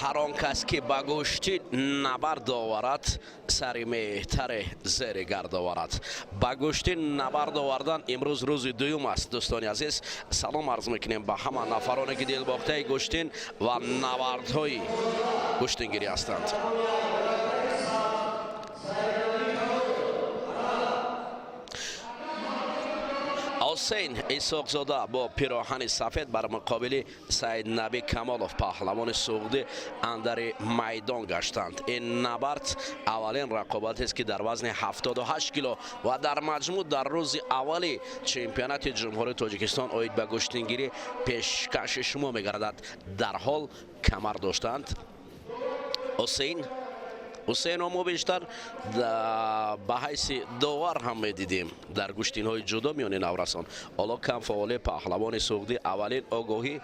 هر آن کس که به گوشتی نبرد آورد سر مهتر زیر گرد آورد. به گوشتی نبرد آوردن امروز روز دوم است. دوستان عزیز سلام عرض میکنیم به همه نفرانی که دل باخته گوشتین و نبردهای گوشتنگیری هستند. حسین اسحاقزاده با پیراهن سفید بر مقابل سید نبی کمالов پهلوان سعودی اندر میدان گشتند. این نبرد اولین رقابت است که در وزن 78 کیلو و در مجموع در روز اولی چمپیونات جمهوری تاجیکستان اوید به گوشتنگیری پیشکش شما میگردد. در حال کمر داشتند. حسین ما بیشتر به حیث داور هم میدیدیم در گوشتین های جدا میان نورسان. حالا کم فعالی پهلوان سعودی اولین آگاهی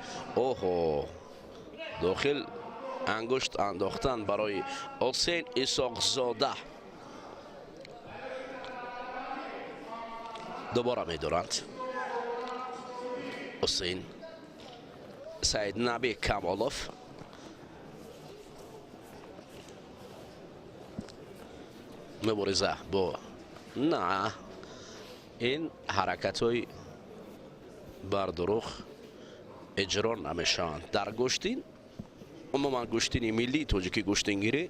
داخل انگشت انداختن برای حسین اسحاقزاده. دوباره میدارند حسین سید نبی کمالov. مبارزه با نه این حرکت های بردروخ اجرا نمیشن در گوشتین. عموما گوشتین ملی تاجیکی گوشتنگیری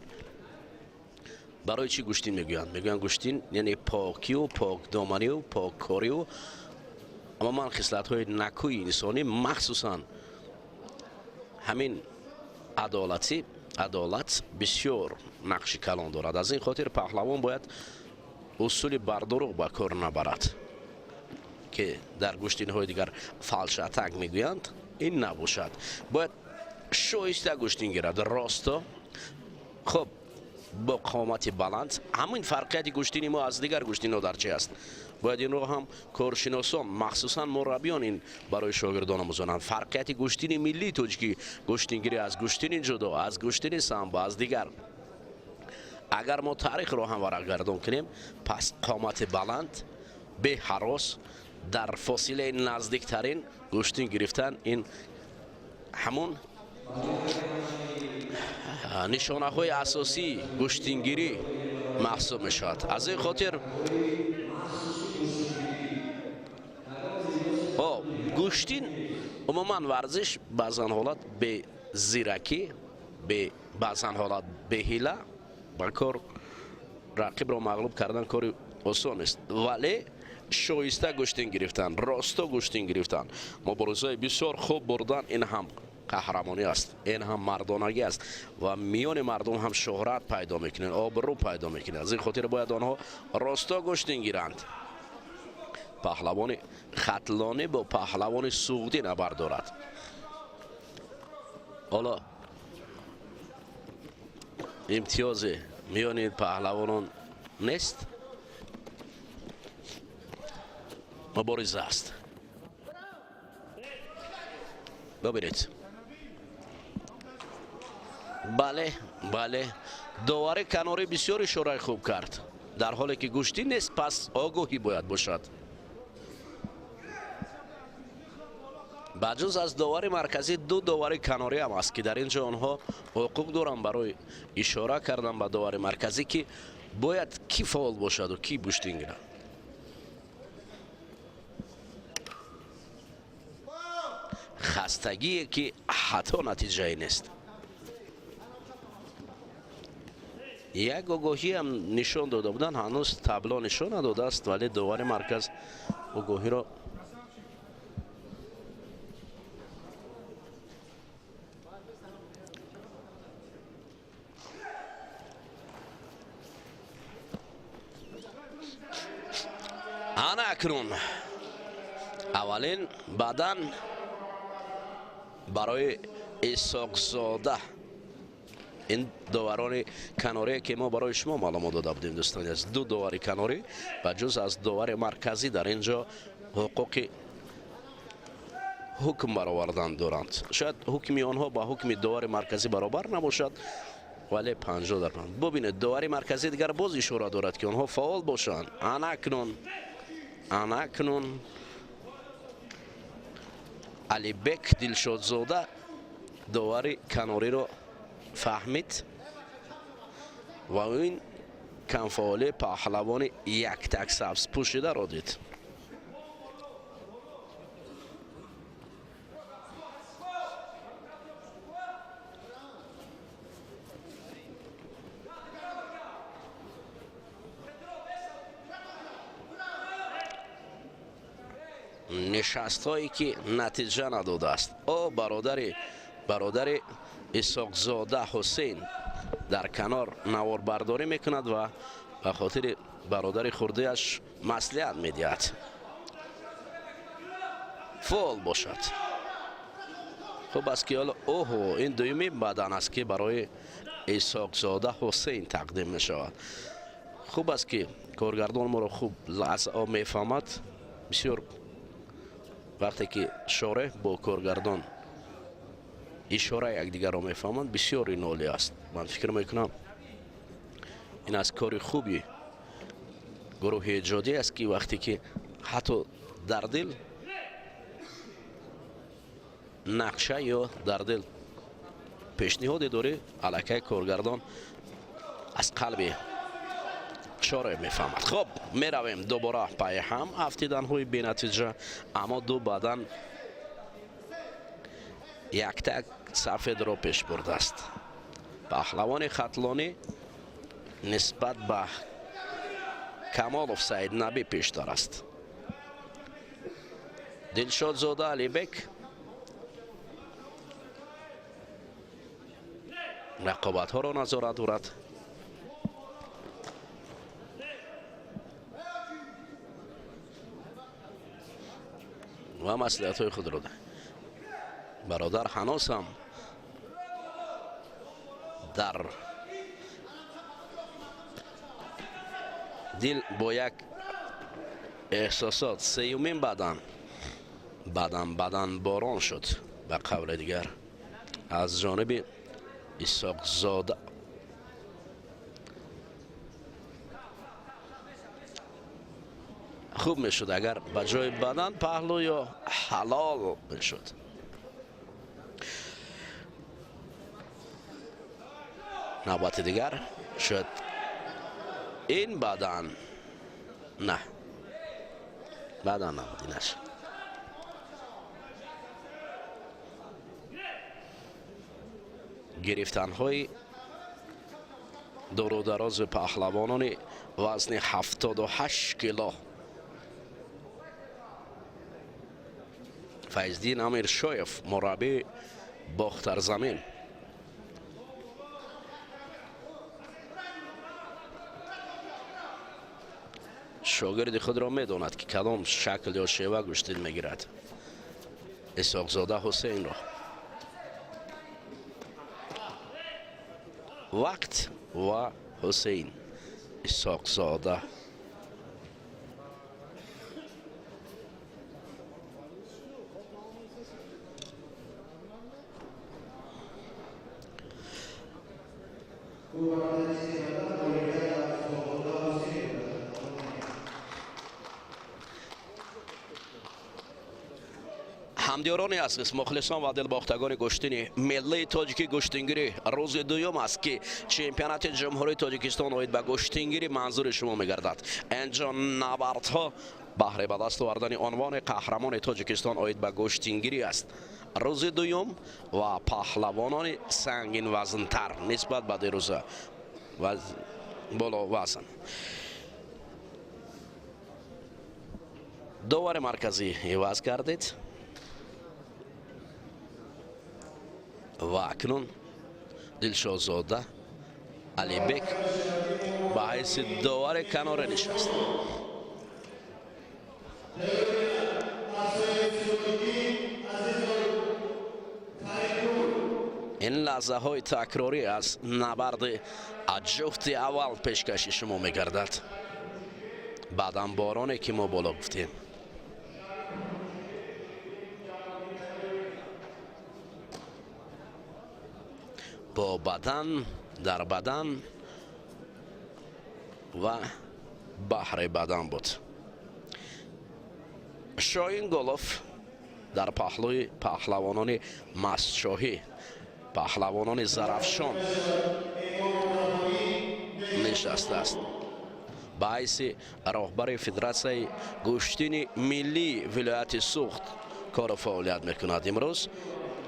برای چی گوشتین میگویند گوشتین یعنی پاکی و پاک دامنی و پاک کاری و عموما خصلت های نکوی انسانی مخصوصا همین عدالت بسیار نقش کلان دارد. از این خاطر پهلوان باید اصول بردروغ به کار نبرد که در گوشتین های دیگر فالش اتک میگویند. این نباشد، باید شایسته گوشتین گیرد، راستا خب با قامت بلند. همین فرقیت گوشتین ما از دیگر گوشتین ها در چی است؟ باید این رو هم کارشناسان مخصوصا مربیان این برای شاگردان آموزانند. فرقیت گوشتین ملی تاجیکی گوشتنگیری از گوشتین جدا، از گوشتین سامبو، از دیگر اگر ما تاریخ رو هم ورق گردان کنیم پس قامت بلند به هراس در فاصله نزدیکترین گوشتین گرفتن این همون نشانه های اساسی گوشتنگیری محسوب می شود. از این خاطر گوشتین عموما ورزش بعضن حالت به زیرکی، به بعضن حالت به حیله با کار رقیب را مغلوب کردن کار آسان است، ولی شایسته گوشتین گرفتن، راستا گوشتین گرفتن، مبارزه بسیار خوب بردن. این هم قهرمانی است، این هم مردانگی است و میان مردم هم شهرت پیدا میکنن، آبرو پیدا میکنن. از این خاطر باید آنها راستا گوشتین گیرند. پهلوان ختلانی با پهلوان سعودی نبرد دارد. حالا امتیاز میان این پهلوانان نیست، مبارزه است. ببینید بله داور کناری بسیار اشاره خوب کرد. در حالی که گوشتی نیست پس آگاهی باید باشد. بجز از داور مرکزی دو داور کناری هم است که در اینجا آنها حقوق دارن برای اشاره کردن به داور مرکزی که باید کی فعال باشد و کی گوشتین گیرد. خستگی که حتی نتیجه نیست. یک آگاهی هم نشان داده بودن، هنوز تابلو نشان نداده است، ولی داور مرکز آگاهی را اکنون اولین بدن برای اسحاقزاده. این داوران کناری که ما برای شما معلومات داده بودیم دوستان، از دو داور کناری و جز از داور مرکزی در اینجا حقوق حکم برآوردن دارند. شاید حکمی آنها با حکم داور مرکزی برابر نباشد، ولی 50 در 50. ببینید داور مرکزی دیگر باز اشاره دارد که آنها فعال باشند. اکنون علی بک دلشادزاده داور کناری را فهمید و این کمفعالی پهلوان یک تک سبز پوشیده را دید. نشست هایی که نتیجه نداده است. او برادر اسحاق زاده حسین در کنار نوار برداری میکند و به خاطر برادر خورده اش مصلحت میدهد فول باشد. خب است که حالا این دویمین بدن است که برای اسحاق زاده حسین تقدیم می شود. خوب است که کارگردان ما را خوب لحظه میفهمد. بسیار وقتی که شارح با کارگردان اشاره یکدیگر را میفهمند بسیار این عالی است. من فکر میکنم این از کار خوبی گروه ایجادی است که وقتی که حتی در دل نقشه یا در دل پیشنهادی داره الکی کارگردان از قلب شارع میفهمد. خب میرویم دوباره پای هم افتیدن های بی نتیجه، اما دو بدن یک تک سفید را پیش برده است. پهلوان خطلانی نسبت به کمالوف سعید نبی پیشتر است. دلشاد زاده علیبک رقابت ها را نظارت دارد. و مصلحت های خود را ده. برادر هنوز هم در دل با یک احساسات سیومین بدن باران شد. به قول دیگر از جانب اسحاق زاده خوب میشد اگر به جای بدن پهلو یا حلال میشد. نوبت دیگر شد این بدن نه بدن نبودی نشد. گرفتن های دور و دراز پهلوانان وزن 78 کیلو. فیضدین امیر شایف مربی باختر زمین شاگرد خود را میداند که کدام شکل یا شیوه گوشتین میگیرد. اسحاق زاده حسین را وقت و حسین اسحاق زاده همدیارانی است مخلصان و دلباختگان گشتین ملی تاجیکی گشتینگیری روز دوم است که چمپیونات جمهوری تاجیکستان اوید به گشتینگیری منظور شما میگردد. اینجا نبردها بهره به دست آوردن عنوان قهرمان تاجیکستان اوید به گشتینگیری است. روز دوم و پهلوانان سنگین وزن‌تر نسبت به دیروز و بالا وزن. داور مرکزی عوض کردید و اکنون دلشاد زاده علیبک به حیث داور کنار نشست. این لحظه های تکراری از نبرد جفت اول پیشکشی شما میگردد. بعدم بارانی که ما بالا گفتیم با بدن در بدن و بحر بدن بود. شاهین گلوف در پهلوی پهلوانان مستشاهی پهلوانان زرافشان نشسته است. به حیث راهبر فدراسیون گوشتین ملی ولایت سوخت کار و فعالیت میکند. امروز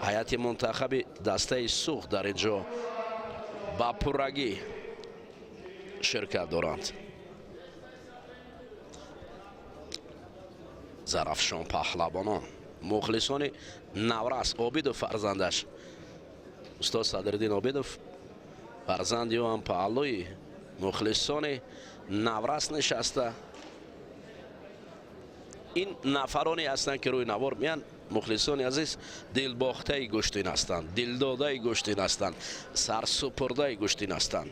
هیئت منتخب دسته سوخت در اینجا با پررگی شرکت دارند. زرافشان پهلوانان مخلصان نورس عابد و فرزندش استاد صدرالدین عابدов فرزندی و هم پهلوی مخلصان نورس نشسته. این نفرانی هستند که روی نوار میان مخلصان عزیز دل باخته گوشتین هستند، دل داده گوشتین هستند، سرسپرده گوشتین هستند،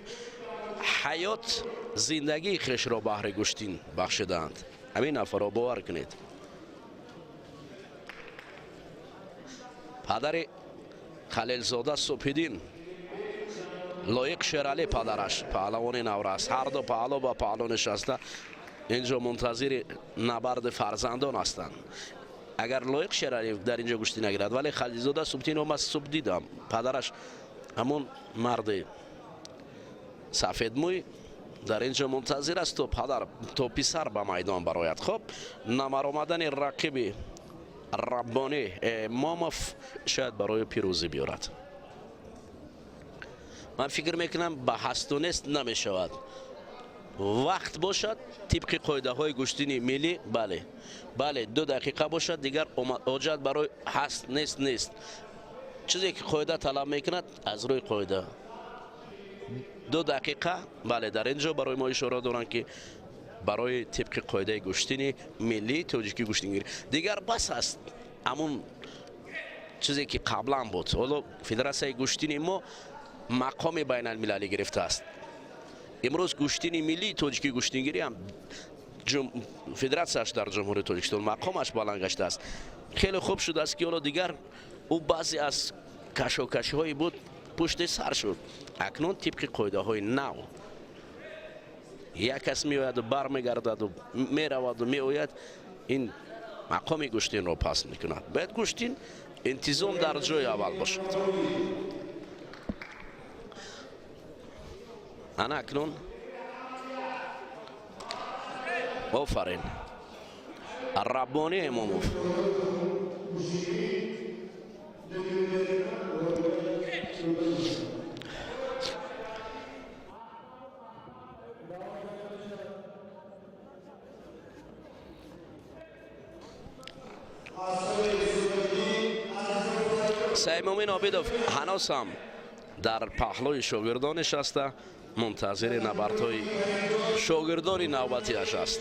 حیات زندگی خیش را بهر گوشتین بخشیدند. همین نفرا باور کنید. پدر خلیلزاده صبح‌الدین لایق شیرعلی پدرش پهلوان نورس، هر دو پهلو با پهلو نشسته اینجا منتظر نبرد فرزندان هستند. اگر لایق شیرعلی در اینجا گوشتی نگیرد ولی خلیلزاده صبح‌الدین رو من صبح دیدم پدرش همون مرد سفید موی در اینجا منتظر است تا پسر به میدان برآید. خب نمر آمدن رقیب ربانی امامov شاید برای پیروزی بیارد. من فکر میکنم به هستونست نمی شود. وقت باشد طبق قاعده های گوشتین ملی بله 2 دقیقه باشد دیگر حاجت برای هست نیست. چیزی که قاعده طلب میکند از روی قاعده 2 دقیقه بله در اینجا برای ما اشاره دارن که برای طبق قاعده گوشتین ملی تاجیکی گوشتین گیری دیگر بس است. همون چیزی که قبلا بود حالا فدراسیون گوشتین ما مقام بین المللی گرفته است. امروز گوشتین ملی تاجیکی گوشتین گیری هم فدراسیونش در جمهوری تاجیکستان مقامش بلند گشته است. خیلی خوب شده است که حالا دیگر او بعضی از کشاکشی های بود پشت سر شد. اکنون طبق قاعده های نو یک کس می آید و بر می گردد و می رود و می آید این مقام گوشتین را پس می کند. باید گوشتین انتظام در جای اول باشد. انا اکنون آفرین ربانی امامov سیمومین عابدov هنوز هم در پهلوی شاگردان نشسته منتظر نبردهای شاگردان نوبتیش است.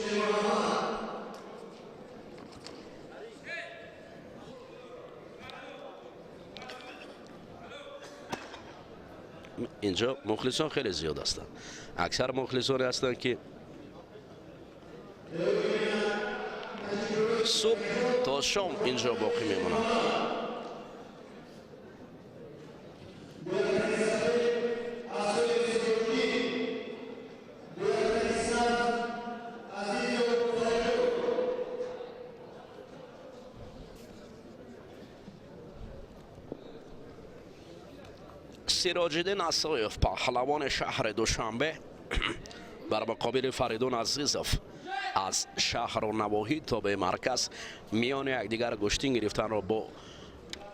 اینجا مخلصان خیلی زیاد هستند. اکثر مخلصان هستند که صبح تا شام اینجا باقی میمونند. سیراج‌الدین اسایف پهلوان شهر دوشنبه بر مقابل فریدون عزیزов از شهر و نواحی تا به مرکز میان یکدیگر گوشتین گرفتن را با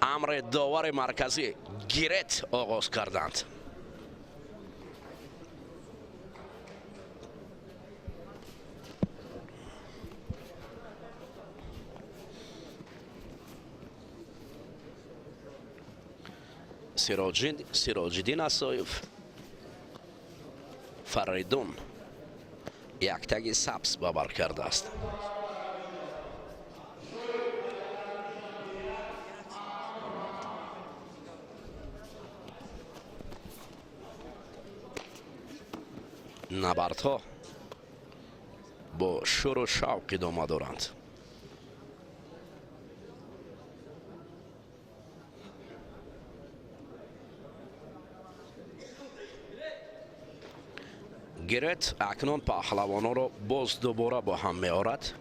امر داور مرکزی گیرت آغاز کردند. سیراج‌الدین اسایف فریدون یک تگ سبز بابر کرده است. نبردها با شور و شوق ادامه دارند. گیرت اکنون پهلوانان را باز دوباره با هم می آورد.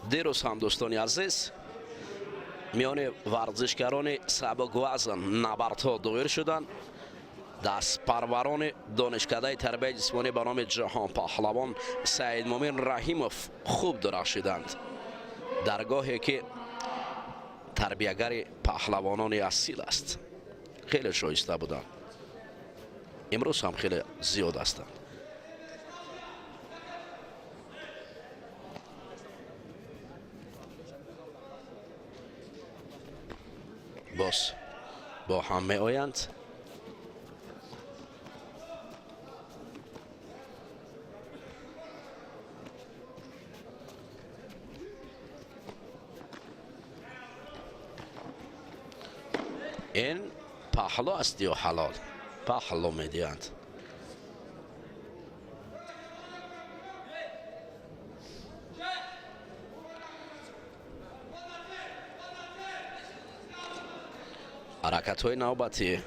دیروز هم دوستان عزیز میان ورزشکاران سبک وزن نبردها دایر شدند. دست پروران دانشکده تربیت جسمانی به نام جهان پهلوان سعید مومن رحیموف خوب درخشیدند. درگاهی که تربیتگر پهلوانان اصیل است. خیلی شایسته بودند. امروز هم خیلی زیاد هستند. باز با هم می آیند. این پهلو است یا حلال؟ پهلو می دیند. حرکت های نوبتی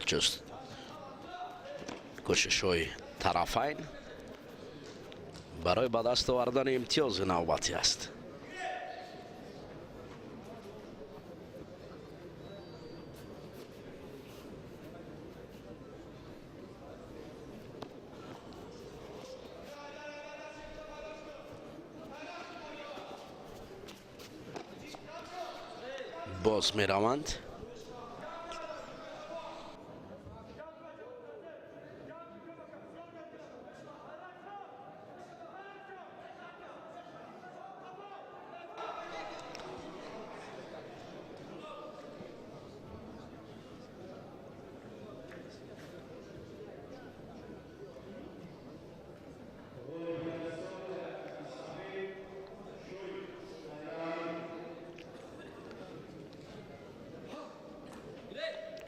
جست کوشش های طرفین برای به دست آوردن امتیاز نوبتی است. باز می روند.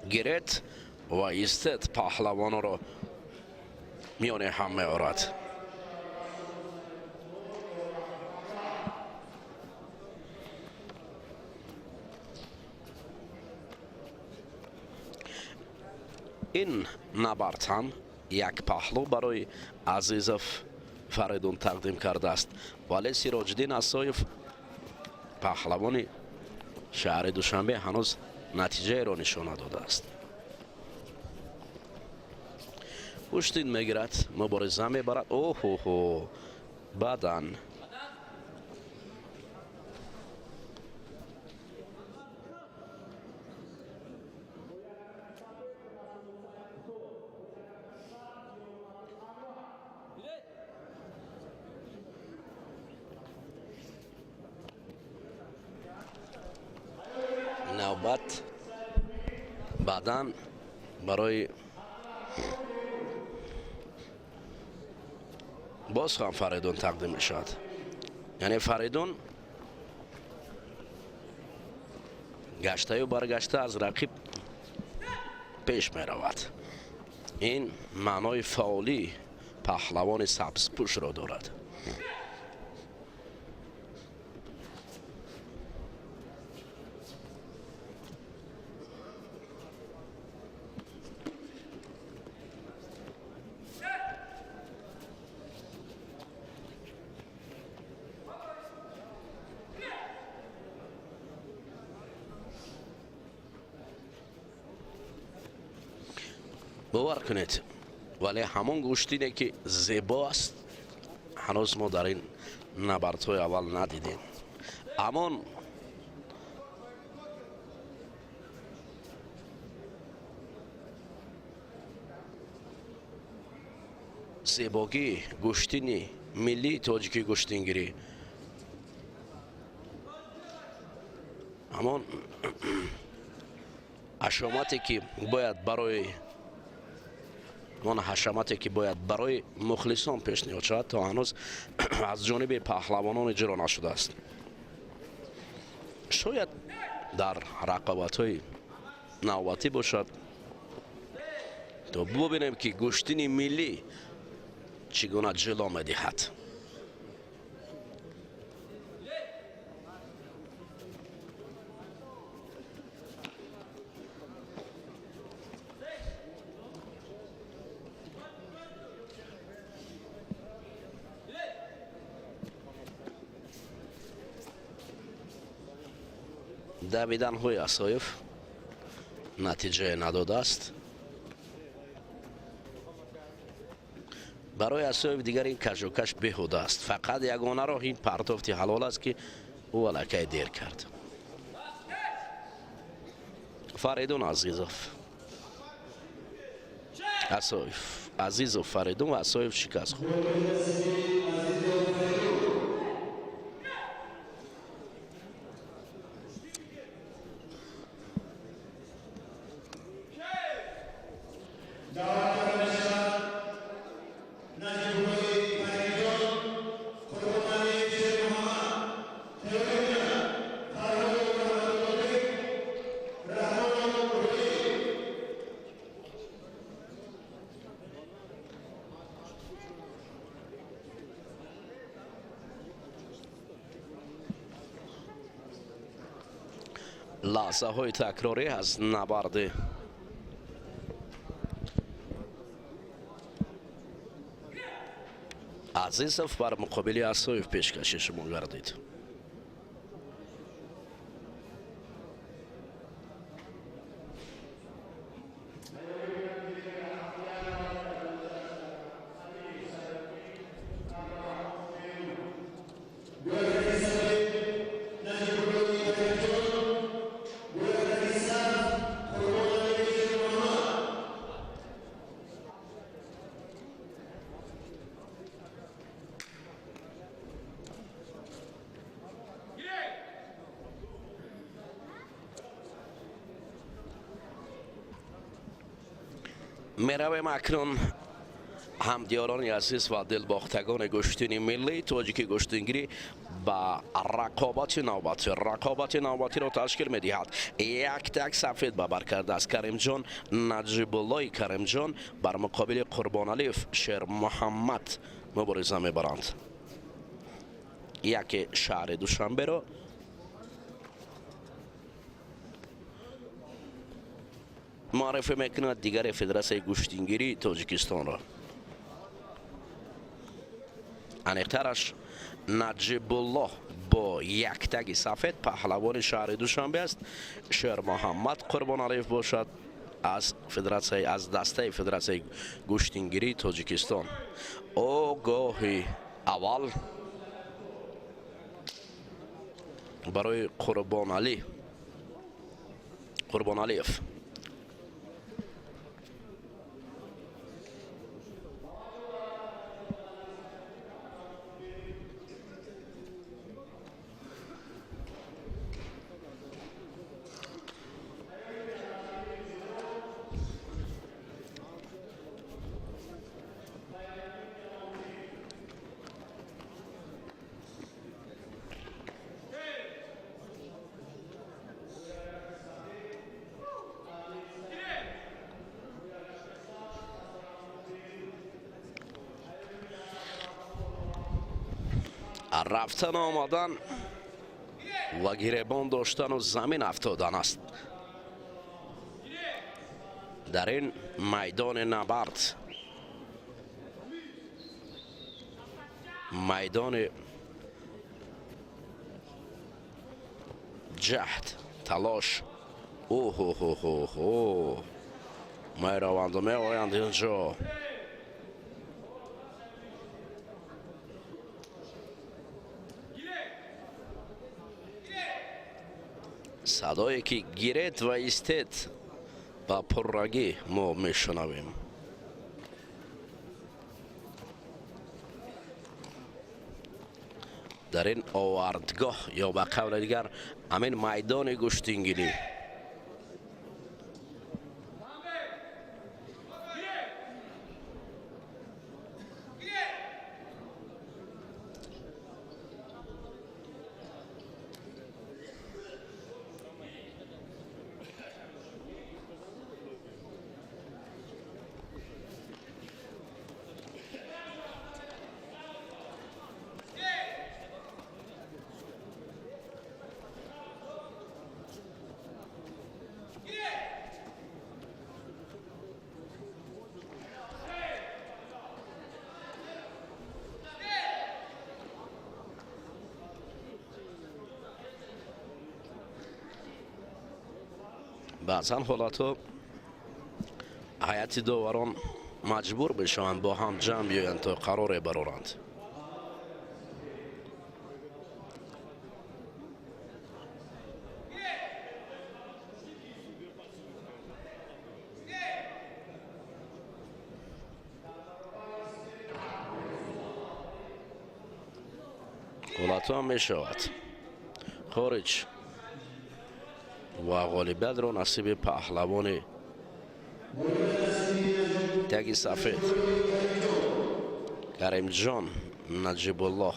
گیرد و ایستد پهلوان را میان هم می آورد. این نبرد هم یک پهلو برای عزیزف فریدون تقدیم کرده است، ولی سیراج‌الدین اسایف پهلوان شهر دوشنبه هنوز نتیجه را نشان داده است. پشتین میگیرد، مبارزه میبرد. اوه بدن نوبت بدن برای باز هم فریدون تقدیم می شد. یعنی فریدون گشته و برگشته از رقیب پیش می رود. این معنای فعالی پهلوان سبزپوش را دارد. باور کنید ولی همون گوشتینه که زیباست هنوز ما در این نبردهای اول ندیدیم. همون زیباگی گوشتینی ملی تاجیکی گوشتینگیری، همون حشامتی که باید برای مخلصان پیشنهاد شود تا هنوز از جانب پهلوانان اجرا نشده است. شاید در رقابت‌های نوبتی باشد تا ببینیم که گوشتین ملی چی گونه جلو می دهد. دویدن های اسایف نتیجه نداده است. برای اسایف دیگر این کش و کش بیهوده است. فقط یگانه راه این پرتافتی حلال است که او الکی دیر کرد. فریدون عزیزوف اسایف عزیز و فریدون و اسایف شکست خورد. لحظه های تکراری از نبرد عزیزوف بر مقابل اسایف پیشکشی شما گردید. میرویم اکنون همدیاران عزیز و دلباختگان گشتین ملی تاجیک گشتینگیری با رقابت نوبتی را تشکیل می‌دهد. یک تک سفید به بر کرده از کریم جان نجیب الله کریم جان بر مقابل قربان علی شیر محمد مبارزه می‌برند. یک شهر دوشنبه را معرفی میکند دیگر فدراسیون گشتینگیری تاجیکستان را. انیقترش نجیب الله با یک تگ سفید پهلوان شهر دوشنبه است. شیر محمد قربان علی باشد از فدراسیون از دسته فدراسیون گشتینگیری تاجیکستان. آگاهی اول برای قربان علیف رفتن آمدن و گریبان داشتن و زمین افتادن است در این میدان نبرد. میدان جهد تلاش. میروند و میآیند اینجا. صدایی که گیرد و ایستد با پررگی ما میشنویم. در این آوردگاه یا به قول دیگر همین میدان گشتینگیری баъзан ҳолатҳо ҳайати доварон маҷбур бишаванд бо ҳам ҷамъ биёянд то қароре бароранд. ҳолатҳо мешавад хориҷ ва ғолибиятро насиби паҳлавони таги сафед каримҷон наҷибуллоҳ.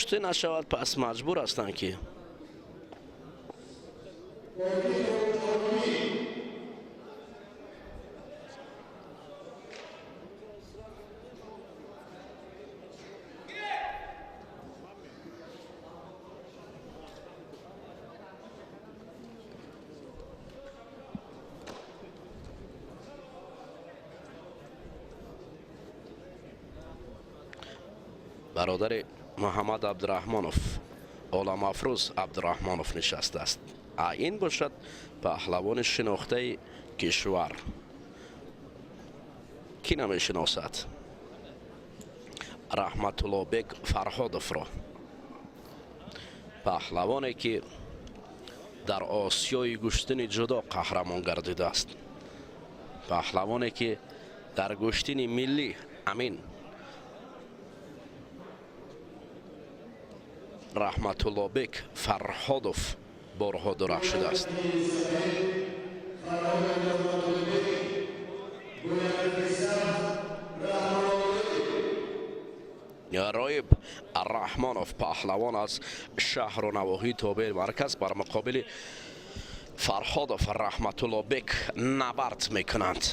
кушти нашавад, пас маҷбур ҳастанд ки бародари муҳаммад абдураҳмонов, оламафрӯз абдураҳмонов нишастааст. ин бошад паҳлавони шинохтаи кишвар. кӣ намешиносад раҳматуллобек фарҳодовро, паҳлавоне ки дар осиёи гӯштини ҷудо қаҳрамон гардидааст, паҳлавоне ки дар гӯштини миллӣ амин раҳматуллобек фарҳодов борҳо дурах шудааст. роиб раҳмонов паҳлавон аз шаҳру навоҳии тобеъи марказ бар муқобили фарҳодов раҳматуллобек набард мекунанд.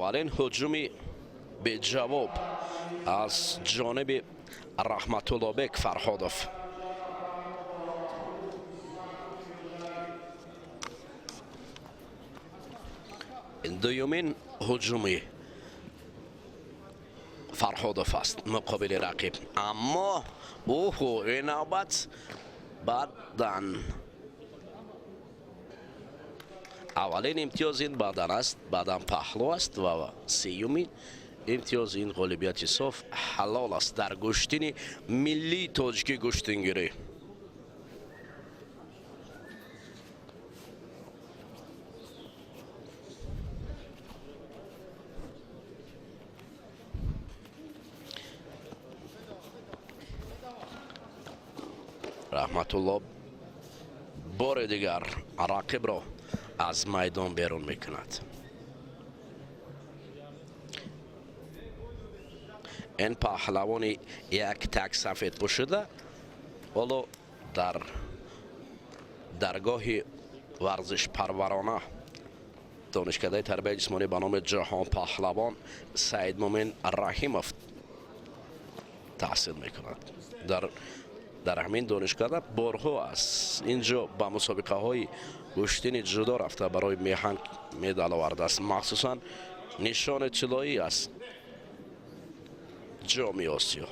аввалин ҳуҷуми беҷавоб аз ҷониби раҳматуллобек фарҳодов. дуюмин ҳуҷуми фарҳодов аст муқобили рақиб, аммо ин навбат баъдан аввалин имтиёз ин баъдан аст, баъдан паҳлу аст ва сеюмин имтиёз ин ғолибияти соф ҳалол аст дар гӯштини миллии тоҷикӣ гӯштингирӣ. раҳматулло бори дигар рақибро аз майдон берун мекунад. ин паҳлавони як так сафед пӯшида ҳоло дар даргоҳи варзишпарварона донишкадаи тарбияи ҷисмонӣ ба номи ҷаҳон паҳлавон Саидмӯмин Раҳимов таҳсил мекунад. дар ҳамин донишкада борҳо аз инҷо ба мусобиқаҳои гӯштини ҷудо рафта барои меҳан медал овардааст, махсусан нишони тиллоӣ аз ҷоми Осиё.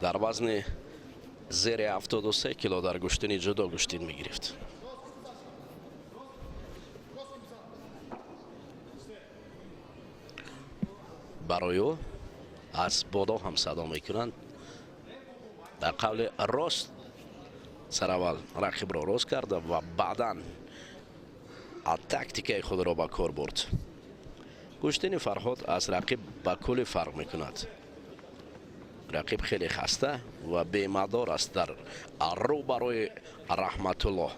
дар вазни зери 73 кило дар гӯштини ҷудо гӯштин мегирифт. барои ӯ аз бодо ҳам садо мекунанд. дар қавли рост сараввал рақибро рост карда ва баъдан тактикаи худро ба кор бурд. гӯштини Фарҳод аз рақиб ба кулли фарқ мекунад. рақиб хеле хаста ва бемадор аст дар рӯбарӯи Раҳматулло.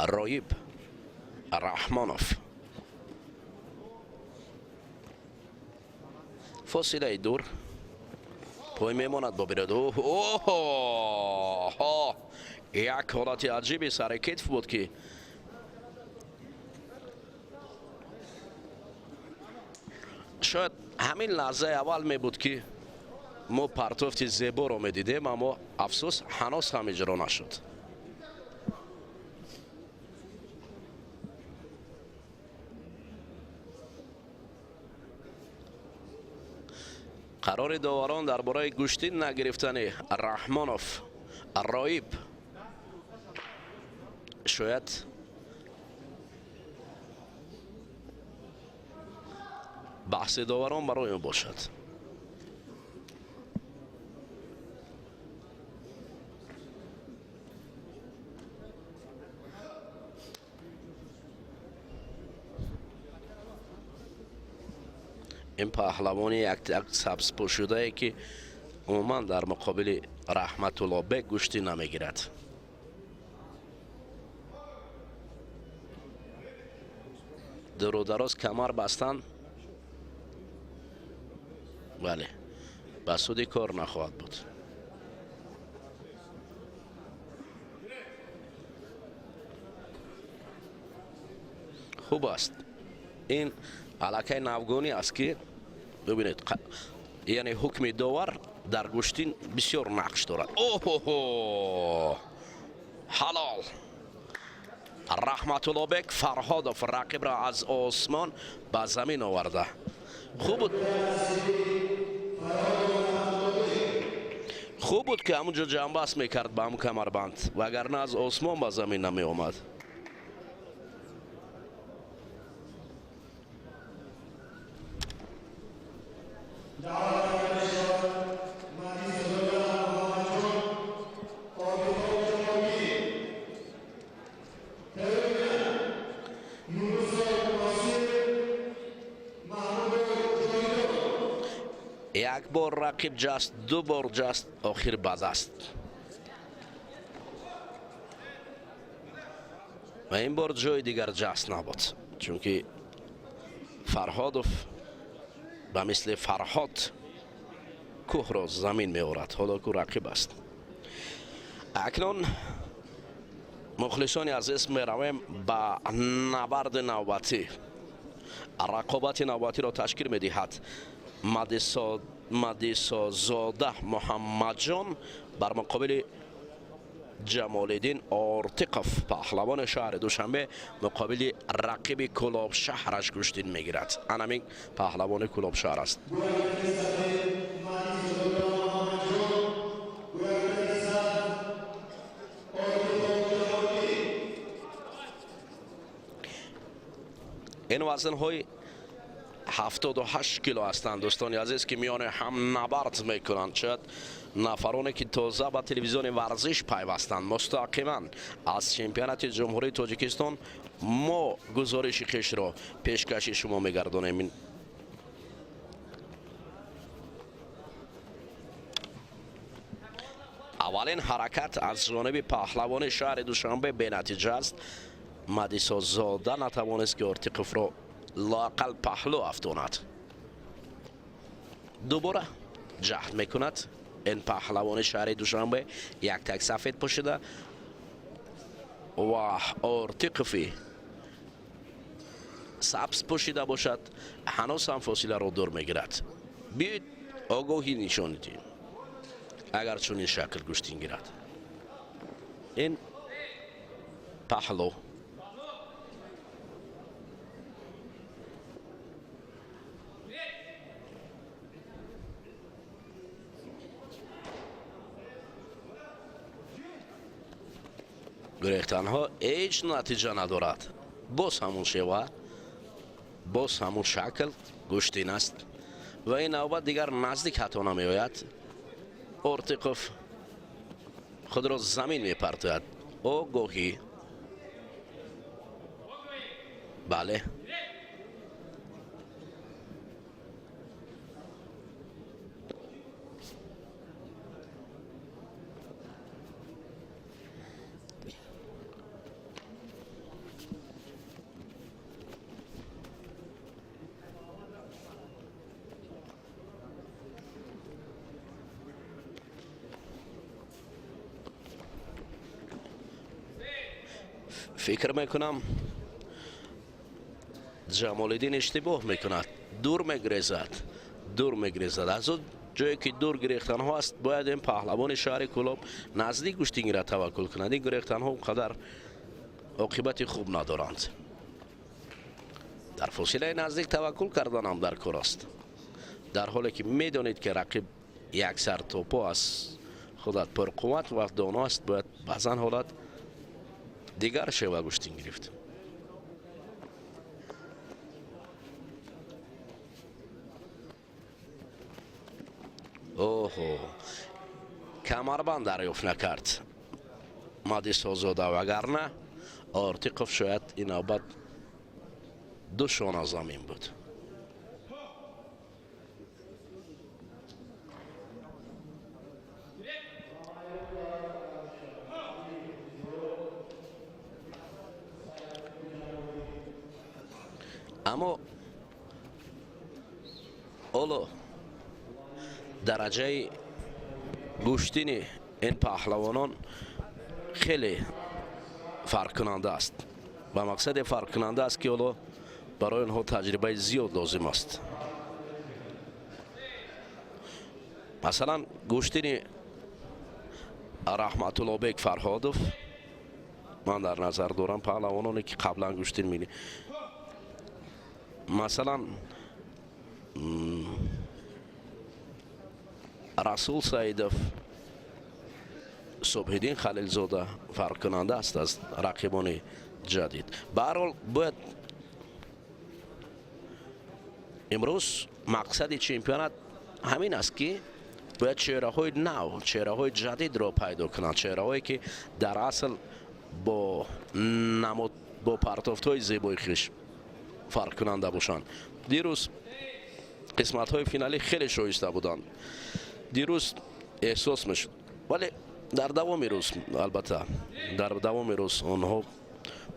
رویب رحمانوف. فاصله دور پای میماند با برد. اوه یک حالت عجیبی سر کتف بود که شاید همین لحظه اول می بود که ما پرتوفت زیبا رو می دیدیم، اما افسوس هنوز هم اجرا نشد. قرار داوران درباره گوشتین نگرفتن رحمانوف رایب شاید بحث داوران برای ما باشد. این پهلوانی یک سبز پوشیده ای که عموما در مقابل رحمت الله بک گوشتی نمیگیرد. دور و دراز کمر بستن، بله، بسودی کار نخواهد بود. خوب است. این علاقه نوگانی است که ببینید یعنی حکم داور در گوشتین بسیار نقش دارد. اوه حلال. رحمت الله بک فرهادوف رقیب را از آسمان به زمین آورده. خوب بود که همونجا جنبست میکرد به همون کمربند، وگرنه از آسمان به زمین نمی آمد. یک بار رقیب جست، دو بار جست، آخر بد است. و این بار جای دیگر جست نبود، چون که فرهادوف به مثل فرهاد کوه را زمین می آورد. حالا که رقیب است. اکنون مخلصانی عزیز می رویم به نبرد نوبتی. رقابت نوبتی را تشکیل می دهد مدیسا زاده محمد جان بر مقابل جمال الدین آرتیقوف پهلوان شهر دوشنبه مقابل رقیب کلاب شهرش گوشتین میگیرد. همین پهلوان کلاب شهر است. این وزن های 78 کیلو هستند دوستان عزیز که میان هم نبرد میکنند. شاید نفرانی که تازه به تلویزیون ورزش پیوستند مستقیما از چمپیونات جمهوری تاجیکستان ما گزارش خویش را پیشکش شما میگردانیم. اولین حرکت از جانب پهلوان شهر دوشنبه به نتیجه است. مدیسا زاده نتوانست که آرتیقوف را لااقل پهلو افتاند. دوباره جهد میکند این پهلوان شهر دوشنبه، یک تک سفید پوشیده و آرتیقوفی سبز پوشیده باشد، هنوز هم فاصله را دور میگیرد. بیایید آگاهی نشان دهیم اگر چون شکل گوشتین گیرد. این پهلو گریختن ها هیچ نتیجه ندارد. باز همون شیوه، باز همون شکل گوشتین است و این نوبت دیگر نزدیک حتی نمی آید. آرتیقوف خود را زمین می پرتاید. آگاهی، بله، فکر میکنم جمالدین اشتباه میکند، دور میگریزد. از اون جایی که دور گریختن ها است باید این پهلوان شهر کلاب نزدیک گوشتینگی را توکل کند. این گریختن ها قدر عاقبت خوب ندارند. در فاصله نزدیک توکل کردن هم در کار است، در حالی که میدانید که رقیب یک سر توپو است، خودت پر قوت و دانا است، باید بعضا حالت دیگر شوه گوشتین گرفت. اوه، کمربند دریافت نکرد مادیس آزاده، وگرنه آرتیقوف شاید این نوبت دو شانه زمین بود. اما اولو درجه گوشتین این پهلوانان خیلی فرق کننده است. با مقصد فرق کننده است که اولو برای آنها تجربه زیاد لازم است. مثلا گوشتین رحمت الله بیگ فرهادوف، من در نظر دارم پهلوانانی که قبلا گوشتین می‌بینی، مثلا رسول سعیدوف، صبح‌الدین خلیلزاده فرق کننده است از رقیبان جدید. به هر حال باید امروز مقصد چمپیونات همین است که باید چهره‌های نو، چهره‌های جدید را پیدا کنند، چهره‌هایی که در اصل با نماد، با پرتافت‌های زیبای خویش فرق کننده باشند. دیروز قسمت‌های فینالی خیلی شایسته بودند، دیروز احساس میشد، ولی در دوام روز، البته در دوام روز آنها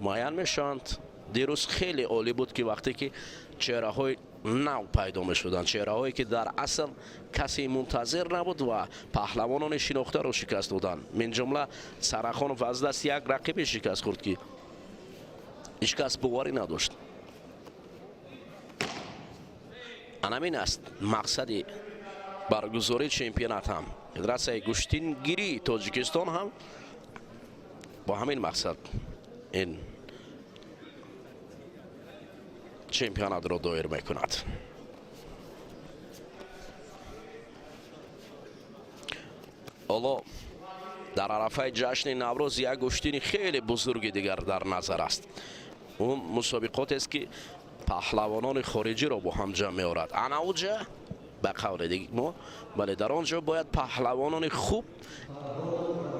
معین میشوند. دیروز خیلی عالی بود که وقتی که چهره‌های نو پیدا میشدند، چهره‌هایی که در اصل کسی منتظر نبود و پهلوانان شناخته را شکست دادند. من جمله سرخان و از دست یک رقیب شکست خورد که هیچ کس باوری نداشت. همین است مقصد برگزاری چمپیونات هم. مدرسه گوشتین گیری تاجیکستان هم با همین مقصد این چمپیونات را دایر میکند. حالا در عرفه جشن نوروز یک گوشتین خیلی بزرگ دیگر در نظر است. اون مسابقات است که پهلوانان خارجی را با هم جمع می‌آورد. انا اوجه به قول دیگه ما، ولی در آنجا باید پهلوانان خوب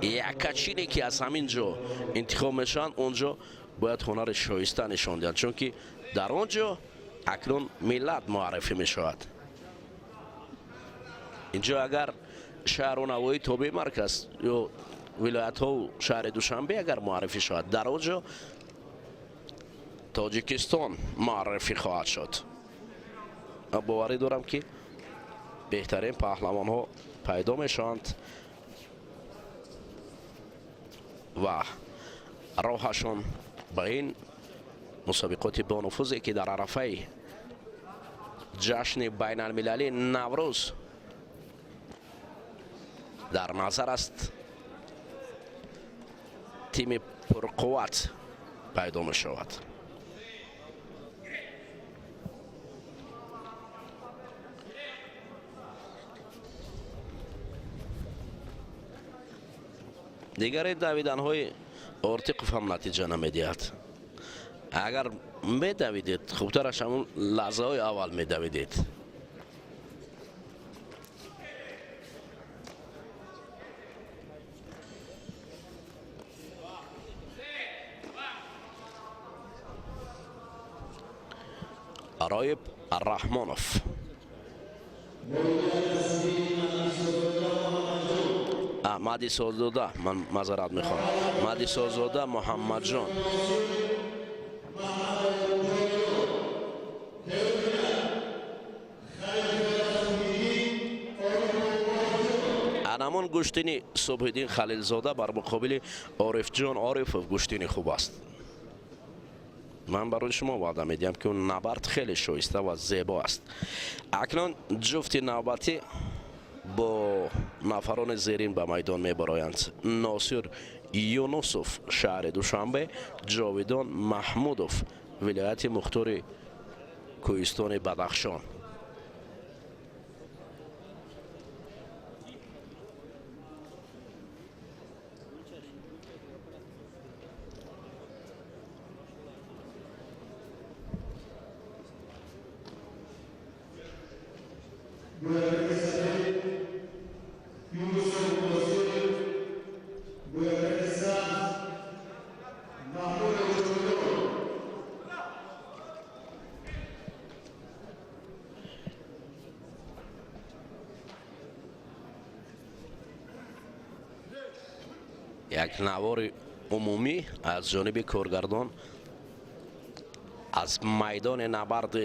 یکچینی که از همین جا انتخاب میشن، اونجا باید هنر شایسته نشان دهند، چون که در آنجا اکنون ملت معرفی می شود. اینجا اگر شهر و نواحی تابع مرکز یا ولایت ها و شهر دوشنبه اگر معرفی شود، در آنجا تاجیکستان معرفی خواهد شد. باوری دارم که بهترین پهلوان ها پیدا می شوند و راهشان به این مسابقات با نفوذی که در عرفه جشن بین المللی نوروز در نظر است تیم پرقوت پیدا می شود. دیگر دویدن های آرتیقوف هم نتیجه نمیدهد. اگر میدویدید خوبترش همون لحظه های اول میدویدید. رایب الرحمانوف، مادیس آزاده، من معذرت میخوام، مادیس آزاده، محمد جان، انمان گوشتینی صبح‌الدین خلیلزاده بر مقابل عارف جان عارف گوشتینی خوب است. من برای شما وعده میدم که اون نبرد خیلی شایسته و زیبا است. اکنون جفت نوبتی با نفران زیرین به میدان میبرایند. ناصر یونوسوف شهر دوشنبه، جاویدان محمودوف ولایت مختار کوهستان بدخشان. یک نوار عمومی از جانب کارگردان از میدان نبرد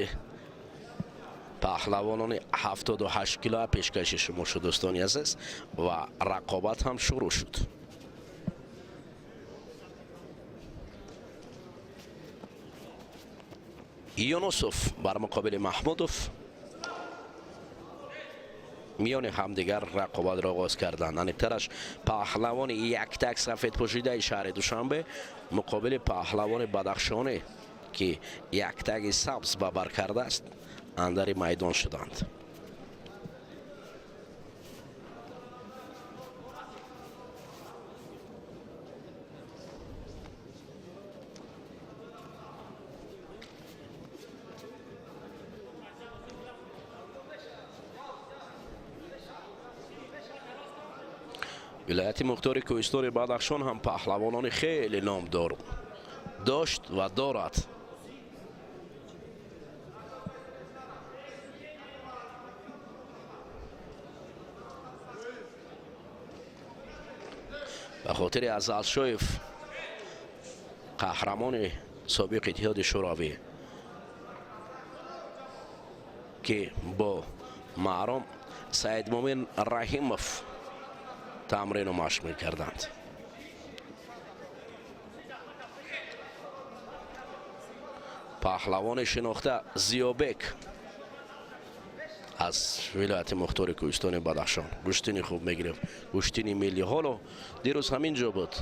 پهلوانان 78 کیلو پیشکش شما شد دوستان عزیز و رقابت هم شروع شد. یونوسوف بر مقابل محمودوف میان همدیگر رقابت را آغاز کردند. انیکترش پهلوان یک تک سفید پوشیده شهر دوشنبه مقابل پهلوان بدخشانی که یک تک سبز به بر کرده است اندر میدان شدند. ولایت مختار کوهستان بدخشان هم پهلوانان خیلی نامدار داشت و دارد. به خاطر ازالشویف قهرمان سابق اتحاد شوروی که با محرم سید مومن رحیموف تمرین و مشق می‌کردند. پهلوان شناخته زیابک از ولایت مختار کوهستان بدخشان گوشتینی خوب میگرفت، گوشتینی ملی. حالا دیروز همینجا بود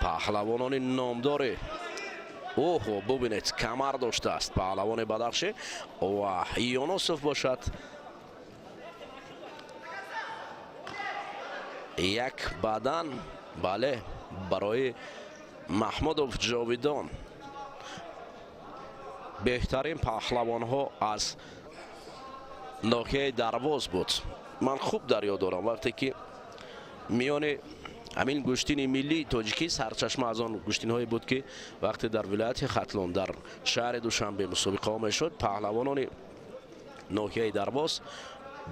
پهلوانان نامدار. اوه ببینید کمر داشته است پهلوان بدخشی و یونوسوف باشد یک بدن. بله برای محمودوف جاویدان بهترین پهلوان ها از ناحیه درواز بود. من خوب در یاد دارم وقتی که میان همین گوشتین ملی تاجیکی سرچشمه از آن گوشتین هایی بود که وقتی در ولایت ختلون در شهر دوشنبه مسابقه ها میشد پهلوانان ناحیه درواز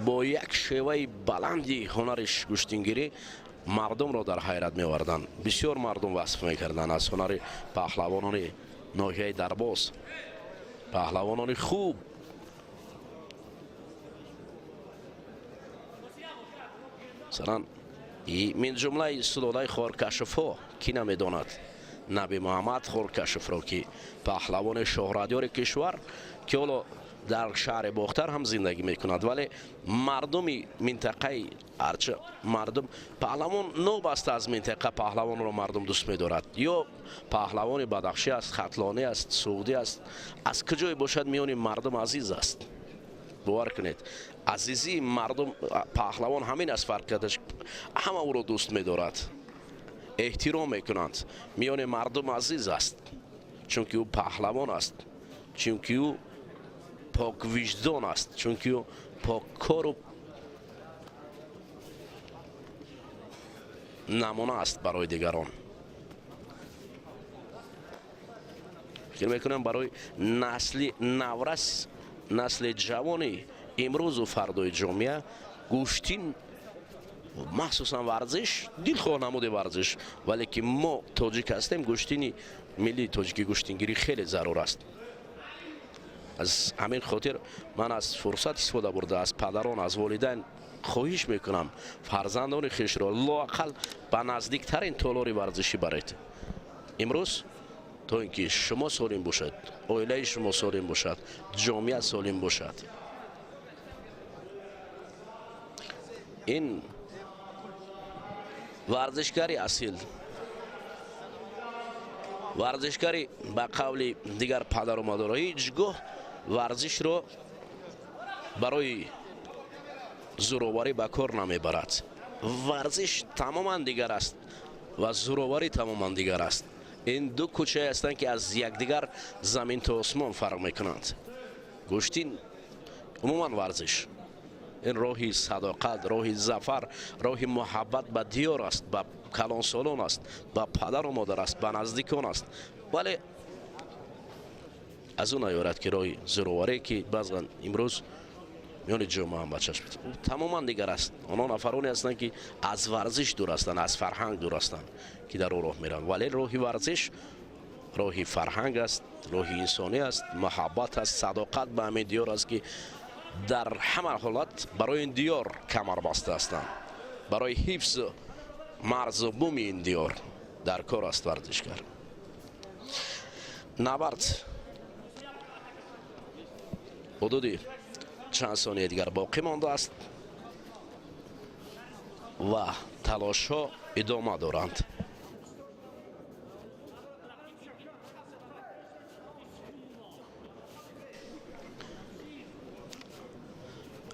با یک شیوه بلندی هنرش گوشتینگیری مردم را در حیرت می‌آوردند. بسیار مردم وصف می‌کردند از هنر پهلوانان ناحیه درباز. پهلوانان خوب مثلا من جمله سلاله خارکشف‌ها کی نمی‌داند؟ نبی محمد خارکشف را که پهلوان شاهرادیار کشور که حالا در شهر باختر هم زندگی میکند ولی مردم منطقه ارچه مردم پهلوان نوبسته از منطقه پهلوان را مردم دوست می‌دارد. یا پهلوان بدخشی است، ختلانی است، سعودی است، از کجای باشد میان مردم عزیز است. باور کنید عزیزی مردم پهلوان همین است فرق کردش، همه او را دوست می‌دارد، احترام میکنند، میان مردم عزیز است چون که او پهلوان است، چون که او پاک وجدان است، چون که او پاک کار و نمونه است برای دیگران. فکر میکنم برای نسل نورس، نسل جوانی امروز و فردای جامعه گوشتین مخصوصا ورزش دلخواه نموده ورزش، ولی که ما تاجیک هستیم گوشتینی ملی تاجیکی گوشتینگیری خیلی ضرور است. از همین خاطر من از فرصت استفاده برده از پدران از والدین خواهش میکنم فرزندان خویش را لااقل به نزدیکترین تالار ورزشی برید. امروز تا اینکه شما سالم باشد، عائله شما سالم باشد، جامعه سالم باشد، این ورزشکاری اصیل، ورزشکاری به قول دیگر پدر و مادرها هیچگاه ورزش را برای زورآوری به کار نمیبرد. ورزش تماما دیگر است و زورآوری تماما دیگر است. این دو کوچه هستند که از یکدیگر زمین تا آسمان فرق میکنند. گوشتین عموما ورزش این راهی صداقت، راهی ظفر، راهی محبت به دیار است، به کلان سالان است، به پدر و مادر است، به نزدیکان است. ولی از اون نیارد که راهی زورآوری که بعضا امروز میان جامعه هم بچش بید تماما دیگر است. آنها نفرانی هستند که از ورزش دور هستند، از فرهنگ دور هستند که در راه میرن. ولی راهی ورزش راهی فرهنگ است، راهی انسانی است، محبت است، صداقت به همین دیار است که در همه حالت برای این دیار کمر بسته هستند. برای حفظ مرز و بوم این دیار در کار است ورزشگر. نبرد حدودی چند ثانیه دیگر باقی مانده است و تلاش ها ادامه دارند.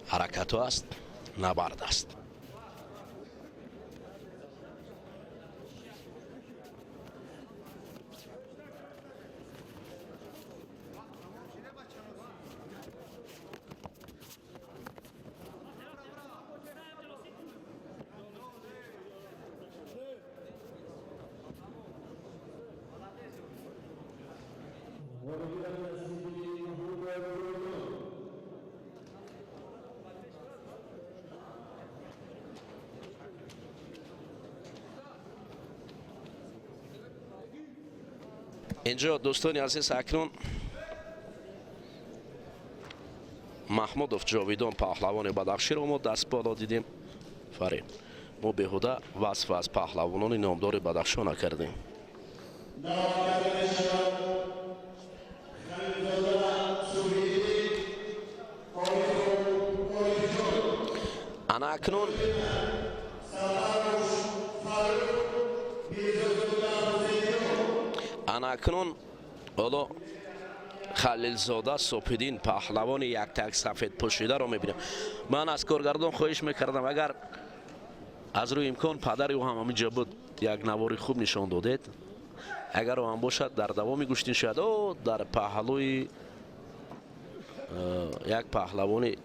حرکت ها است، نبرد است. اینجا دوستانی عزیز اکنون محمودوف جاویدان پهلوان بدخشی را ما دست بالا دیدیم. فرید ما بهوده وصف از پهلوانان نامدار بدخشان نکردیم. انا اکنون اکنون حالا خلیلزاده صبح‌الدین پهلوان یک تک سفید پوشیده رو میبینیم. من از کارگردان خواهش میکردم اگر از روی امکان پدری او هم همینجا بود یک نواری خوب نشان دادید، اگر او هم باشد در دوامی گوشتین شاید او در پهلوی یک پهلوان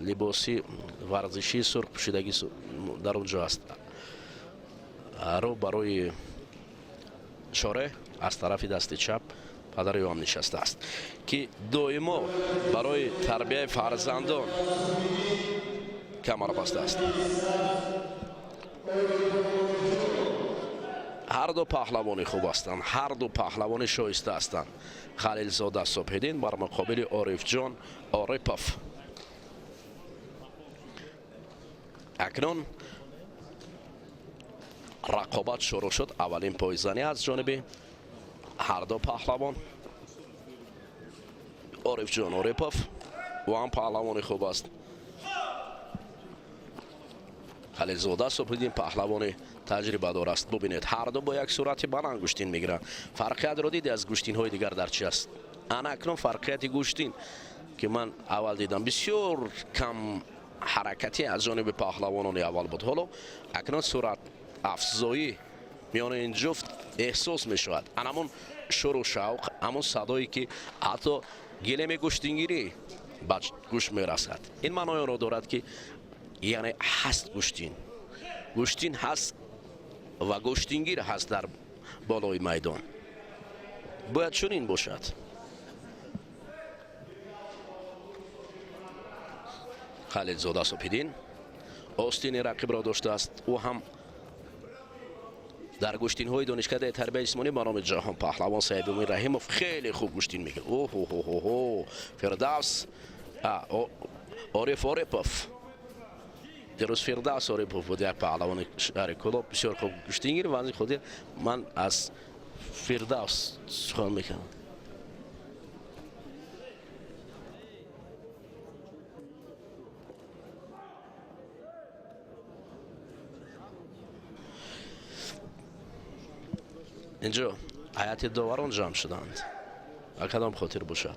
لباسی ورزشی سرخ پوشیدگی در اونجا است رو برای چاره از طرف دست چپ پدر او هم نشسته است که دائما برای تربیت فرزندان کمر بسته است. هر دو پهلوان خوب هستند، هر دو پهلوان شایسته هستند. خلیلزاده صبح‌الدین بر مقابل عارف جان عارپوف. اکنون رقابت شروع شد. اولین پایزنی از جانب هر دو پهلوان. عارف جان عارپوف و هم پهلوان خوب است. خلیلزاده صبح‌الدین پهلوان تجربه دار است. ببینید هر دو با یک صورت بلند گوشتین میگیرند. فرقیت را دیدی از گوشتین های دیگر در چی است؟ انا اکنون فرقیت گوشتین که من اول دیدم بسیار کم حرکتی از جانب پهلوانان اول بود. حالا اکنون صورت افزایی میان این جفت احساس می شود. همون شور و شوق، همون صدایی که حتی گلیم گوشتینگیری به گوش می رسد. این معنای را دارد که یعنی هست گوشتین هست و گوشتینگیر هست در بالای میدان. باید چنین باشد. خلیلزاده صبح‌الدین آستین رقیب را داشته است. او هم در گوشتین های دانشکده تربیت جسمانی به نام جهان پهلوان سید امید رحیموف خیلی خوب گوشتین میگیره. اوه اوه اوه اوه فردوس عارف عارفوف. دیروز فردوس عارفوف بود، یک پهلوان شهر کلوب بسیار خوب گوشتین میگیره و از خودی من از فردوس سخن میکنم. اینجا هیئت داوران جمع شدند. کدام خاطر باشد؟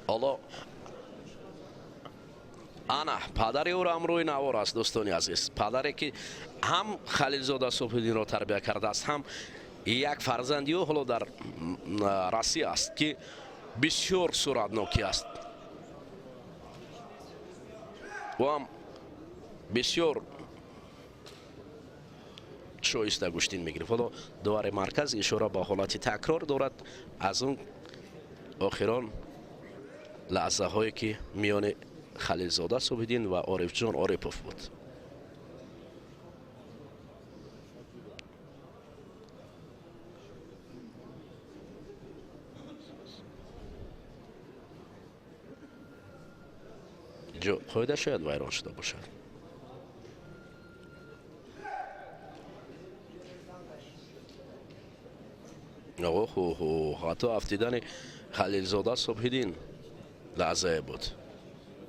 حالا انا پدری او را امروی نوار است. دوستانی عزیز، پدری که هم خلیلزاده صبح‌الدین را تربیت کرده است، هم یک فرزندی او حالا در روسیه است که بسیار سرعتناکی است و هم بسیار شایسته گوشتین میگیره. حالا داور مرکز اشاره به حالت تکرار دارد از اون آخران لحظه هایی که میان خلیلزاده صبح‌الدین و عارف جان عارفوف بود. جو قاعده شاید ویران شده باشد. اوه حتی افتیدن خلیلزاده صبح‌الدین لحظه بود.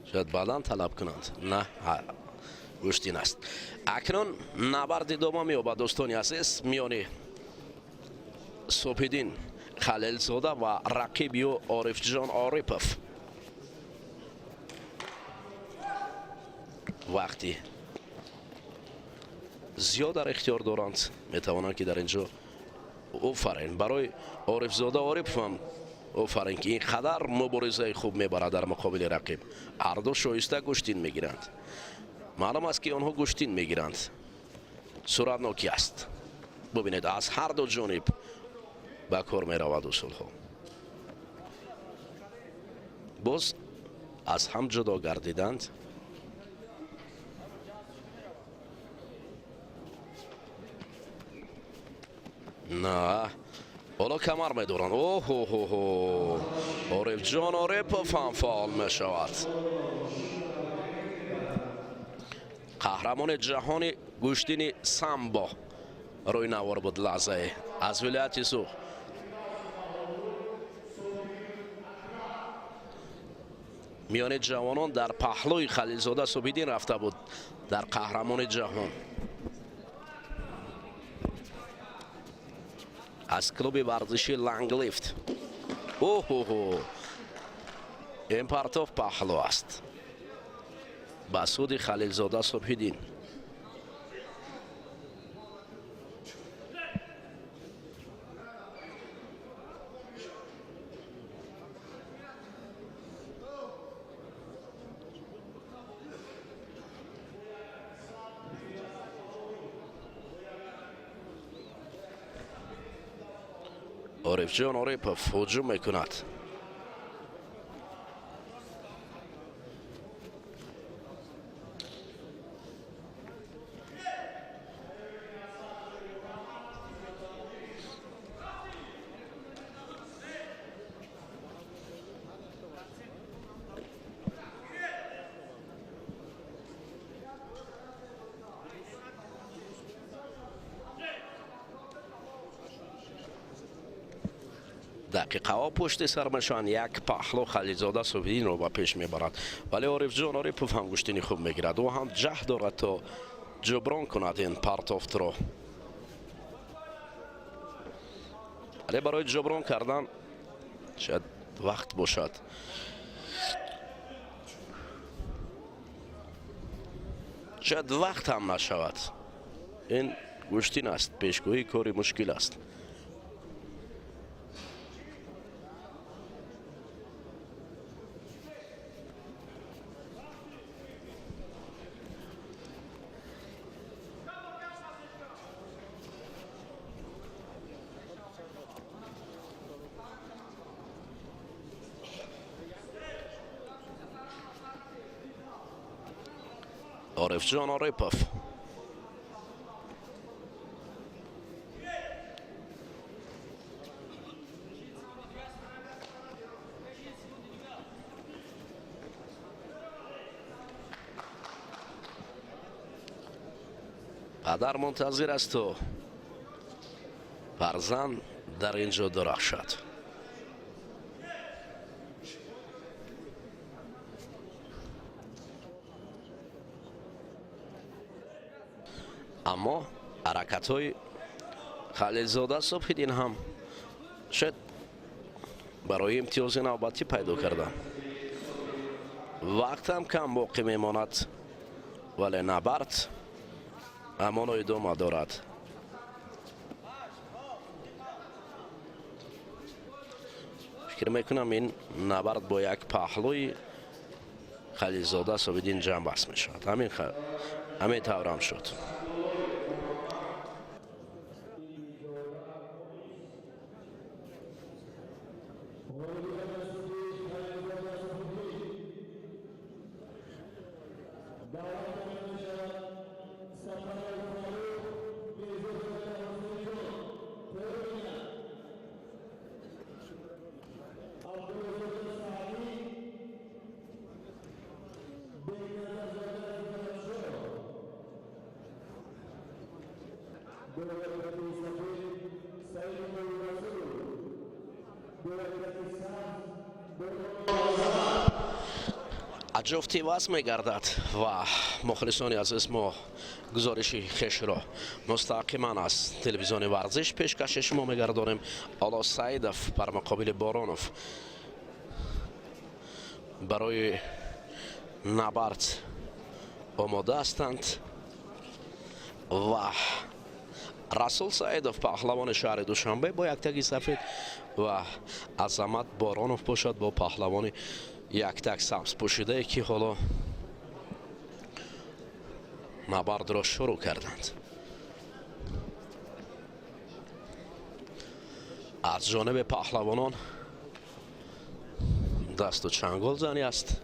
شاید بعداً طلب کنند. نه، گوشتین است. اکنون نبرد دوم می‌یابد دوستانی عزیز میان صبح‌الدین خلیلزاده و رقیب او عارف جان عارفوف. وقتی زیاد در اختیار دارند میتوانند که در اینجا آفرین برای عارف زاده عارفوف هم آفرین که این قدر مبارزه خوب میبرد در مقابل رقیب. هر دو شایسته گوشتین میگیرند. معلوم است که آنها گوشتین میگیرند. سرعتناکی است. ببینید از هر دو جانب به کار میرود اصول ها. باز از هم جدا گردیدند. نه، حالا کمر میدارند. اوه عارف جان عارفوف هم فعال میشود. قهرمان جهانی گوشتین سامبو روی نوار بود لحظه از ولایت سوخ. میان جوانان در پهلوی خلیلزاده صبح‌الدین رفته بود در قهرمان جهان از کلوب ورزشی لنگلیفت. اوه این پرتاف پهلو است به سود خلیلزاده صبح‌الدین. عارف جان عارفوف هجوم میکند. دقیقه ها پشت سرمشان یک پهلو خلیلزاده صبح‌الدین رو به پیش میبرد، ولی عارف جان عارفوف هم گوشتنی خوب میگیرد و هم جهد دارد تا جبران کند این پرتافت رو. ولی برای جبران کردن شاید وقت باشد. شاید وقت هم نشود. این گوشتین است. پیشگویی کاری مشکل است. عارفجان آریپوف. پدر منتظر است و فرزند در اینجا درخشد. اما حرکت های خلیلزاده صبحیدین هم شاید برای امتیاز نوبتی پیدا کردن. وقت هم کم باقی میماند ولی نبرد همان ادامه دارد. فکر میکنم این نبرد با یک پهلوی خلیلزاده صبحیدین جمع بس میشود. همین طور هم شد. جفتی واسه میگردد و مخلصانی عزیز ما گزارشی خیش را مستقیما از تلویزیون ورزش پیشکش شما میگردانیم. حالا سعیدوف بر مقابل بارانوف برای نبرد آماده هستند و رسول سعیدوف پهلوان شهر دوشنبه با یک تگ سفید و عظمت بارانوف باشد با پهلوان یک تک سبز پوشیده که حالا نبرد را شروع کردند. از جانب پهلوانان دست و چنگال زنی است.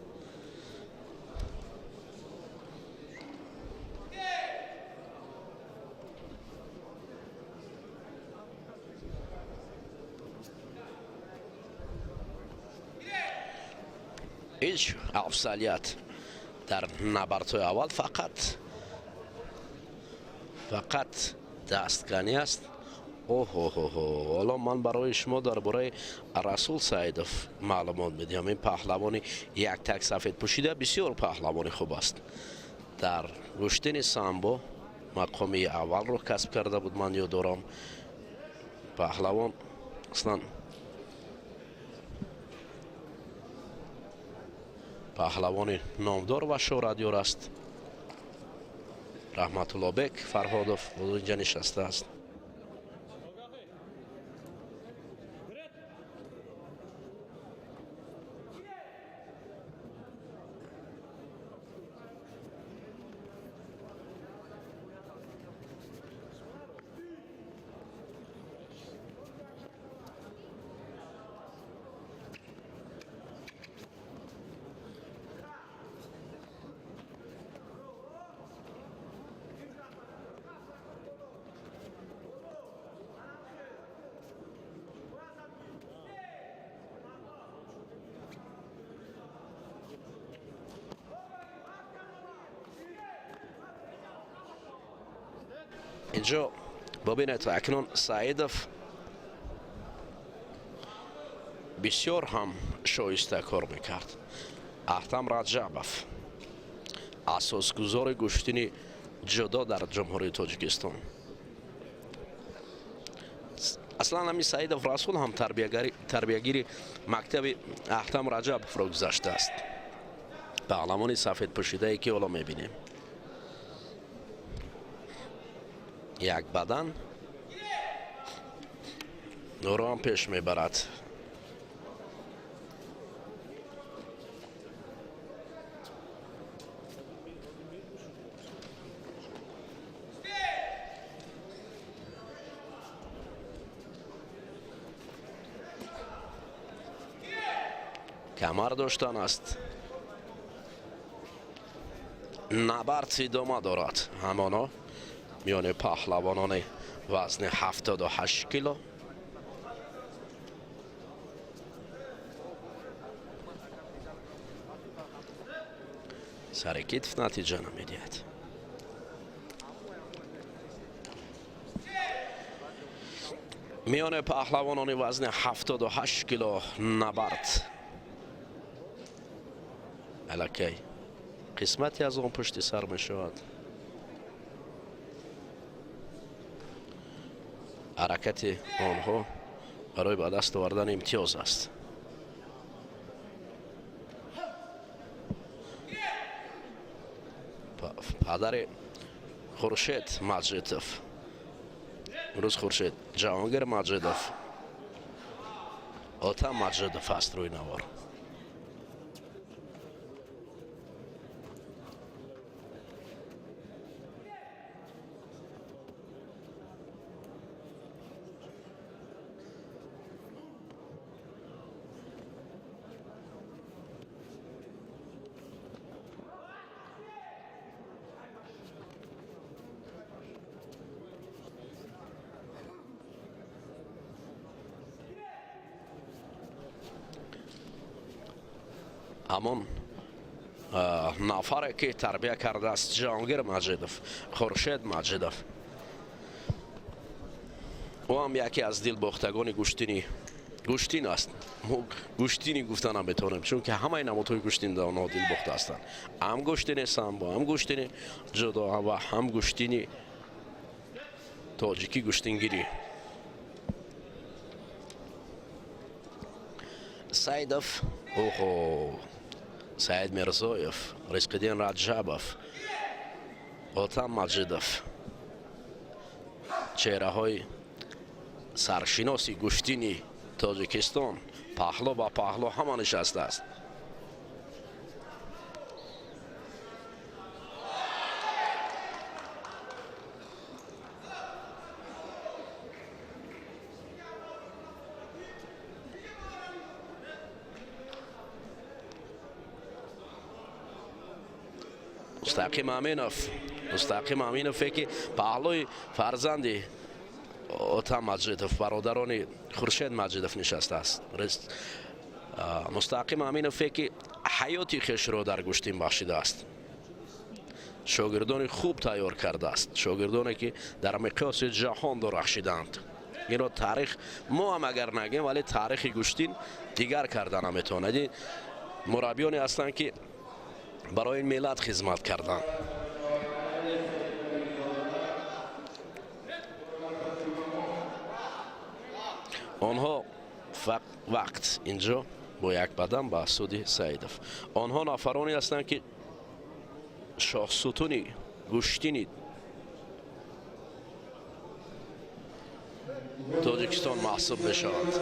هیچ افضلیت در نبردهای اول فقط دستگانی است. حالا من برای شما درباره رسول سعیدوف معلومات میدم. این پهلوان یک تک سفید پوشیده بسیار پهلوان خوب است. در کشتن سامبو مقامی اول رو کسب کرده بود. من یادم پهلوان اصلا پهلوان نامدار و شهرتیار است. رحمت الله بک فرهادوف اینجا نشسته است. اینجا ببینید اکنون سعیدوف بسیار هم شایسته کار میکرد. احتم رجبوف اساسگزار کشتن جدا در جمهوری تاجیکستان. اصلا همین سعیدوف رسول هم تربیه‌گیر مکتب احتم رجبوف را گذاشته است. پهلوان سفید پوشیده ای که حالا میبینیم یک بدن نورو هم پیش میبرد. کمر داشتن است. نبرد ادامه دارد همانا میان پهلوانان وزن 78 کیلو. سر کتف نتیجه نمیدهد. میان پهلوانان وزن 78 کیلو نبرد. الکی قسمتی از آن پشت سر می شود. حرکت آنها برای به دست آوردن امتیاز است. پدر خورشید مجیدوف، امروز خورشید جهانگیر مجیدوف، آتا مجیدوف است روی نوار. همون نفر که تربیت کرده است جهانگیر مجیدوف، خورشید مجیدوف، او هم یکی از دل باختگان گوشتین است. گوشتینی گفتن هم بتونیم چون که همه نمادهای گوشتین در آنها دل باخته هستند. هم گوشتین سامبو، هم گوشتین جدا و هم گوشتین تاجیکی گوشتینگیری. سیدوف، اوه سعید میرزایف، رزق‌الدین رجبوف، آتا مجیدوف، چهره های سرشناسی گوشتینی تاجیکستان پهلو با پهلو همه نشسته است. مستقیم امینوف که پهلوی فرزندی آتا مجیدوف برادران خورشید مجیدوف نشسته است. مستقیم امینوف که حیاتی خیش را در گوشتین بخشیده است. شاگردان خوب تیار کرده است، شاگردانی که در مقیاس جهان درخشیدند. این را تاریخ ما هم اگر نگیم ولی تاریخ گوشتین دیگر کردن نمیتواند. مربیانی هستند که برای این ملت خدمت کردند. آنها وقت اینجا با یک بدن به سودی سیدوف. آنها نفرانی هستند که شاه ستونی گوشتینی تاجیکستان محسوب می شود.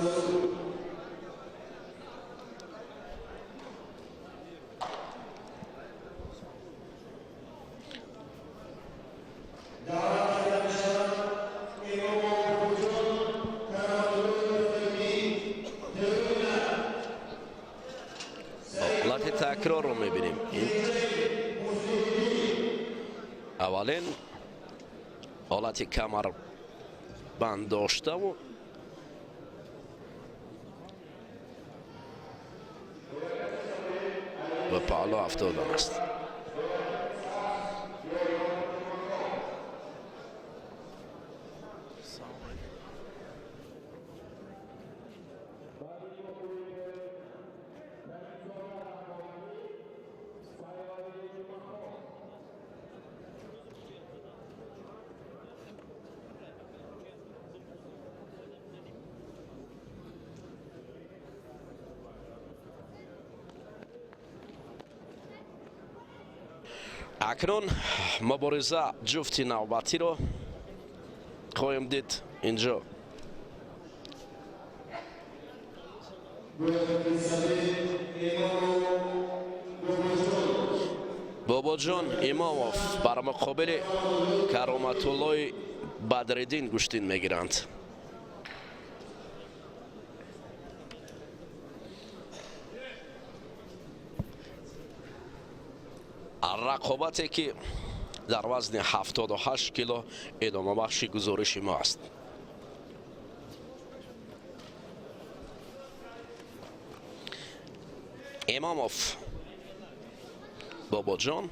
تکرار رو میبینیم. اولین حالت کمر بند داشته و به پهلو افتادن است. اکنون مبارزه جفت نوبتی رو خواهیم دید اینجا. بابا جان اماموف بر مقابل کرامت الله بدرالدین گوشتین میگیرند. رقابتی که در وزن 78 کیلو ادامه بخش گزارش ما است. اماموف باباجان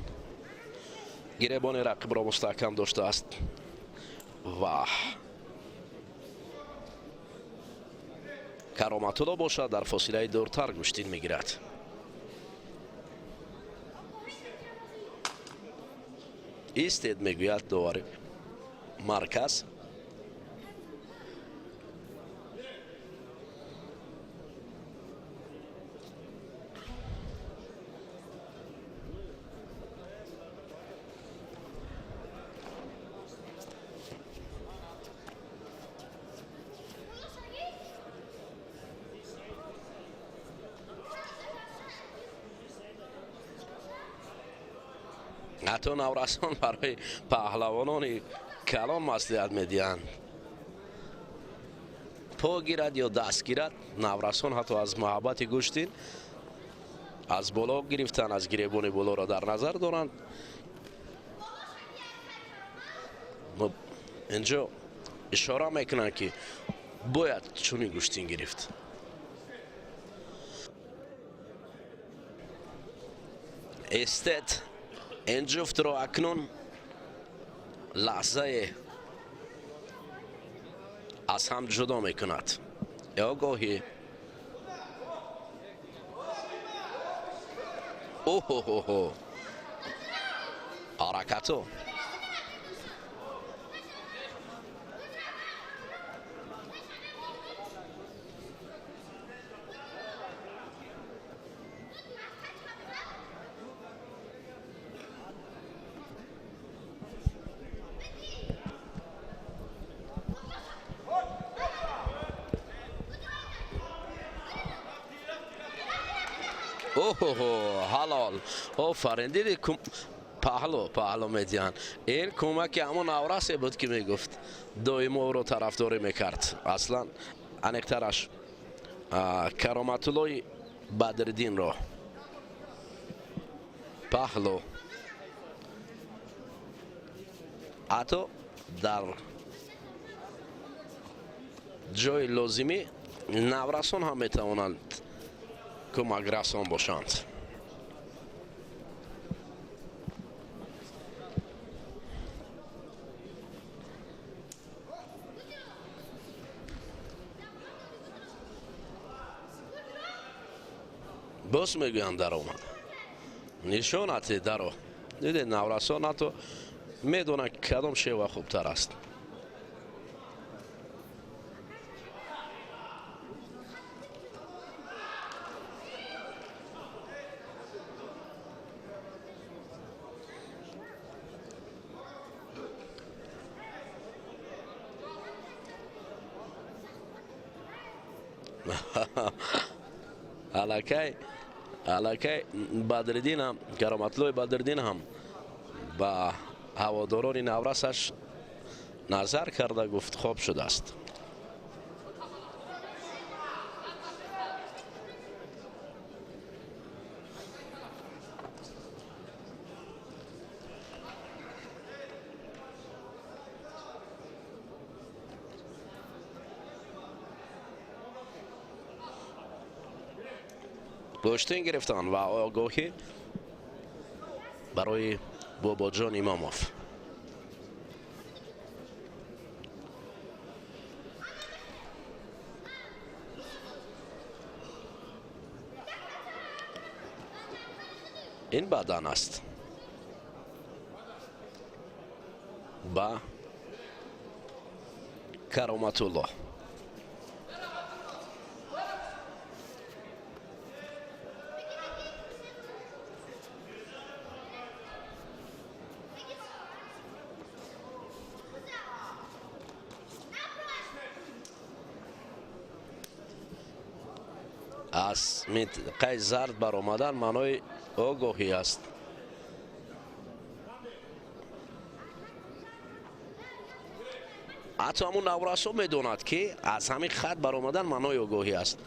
گریبان رقیب را مستحکم داشته است و کرامت‌الله باشد در فاصله دورتر گشتین میگیرد. ایستید میگوید داور مرکز. حتی نورسان برای پهلوانان کلان مسئولیت میدهند. پا گیرد یا دست گیرد، نورسان حتی از محبت گوشتین از بالا گرفتن، از گریبان بالا را در نظر دارند. اینجا اشاره میکنند که باید چنین گوشتین گرفت. استد این جفت را اکنون لحظه از هم جدا میکند. آگاهی اوه حرکتو اوه حلال آفرین. دیدی پهلو میدیان. این کمک همون نورسی بود که میگفت دائم او رو طرفداری میکرد. اصلا انکترش کرامت‌الله بدردین را پهلو حتی در جای لازمی نورسان هم میتوانند کمک رسان باشند. بس میگویند در آمد نشانتی در آمد. دیدید نورسان حتی میدونن کدام شیوه خوبتر است. الکی بدردین هم کرامت‌الله بدردین هم با هواداران نورسش نظر کرده گفت خوب شده است. گوشتین گرفتن و آگاهی برای باباجان اماموف. این بدن است با کرامت‌الله. از منطقه زرد برآمدن معنای آگاهی است. حتی همون نورسان میدوند که از همین خط برآمدن معنای آگاهی است.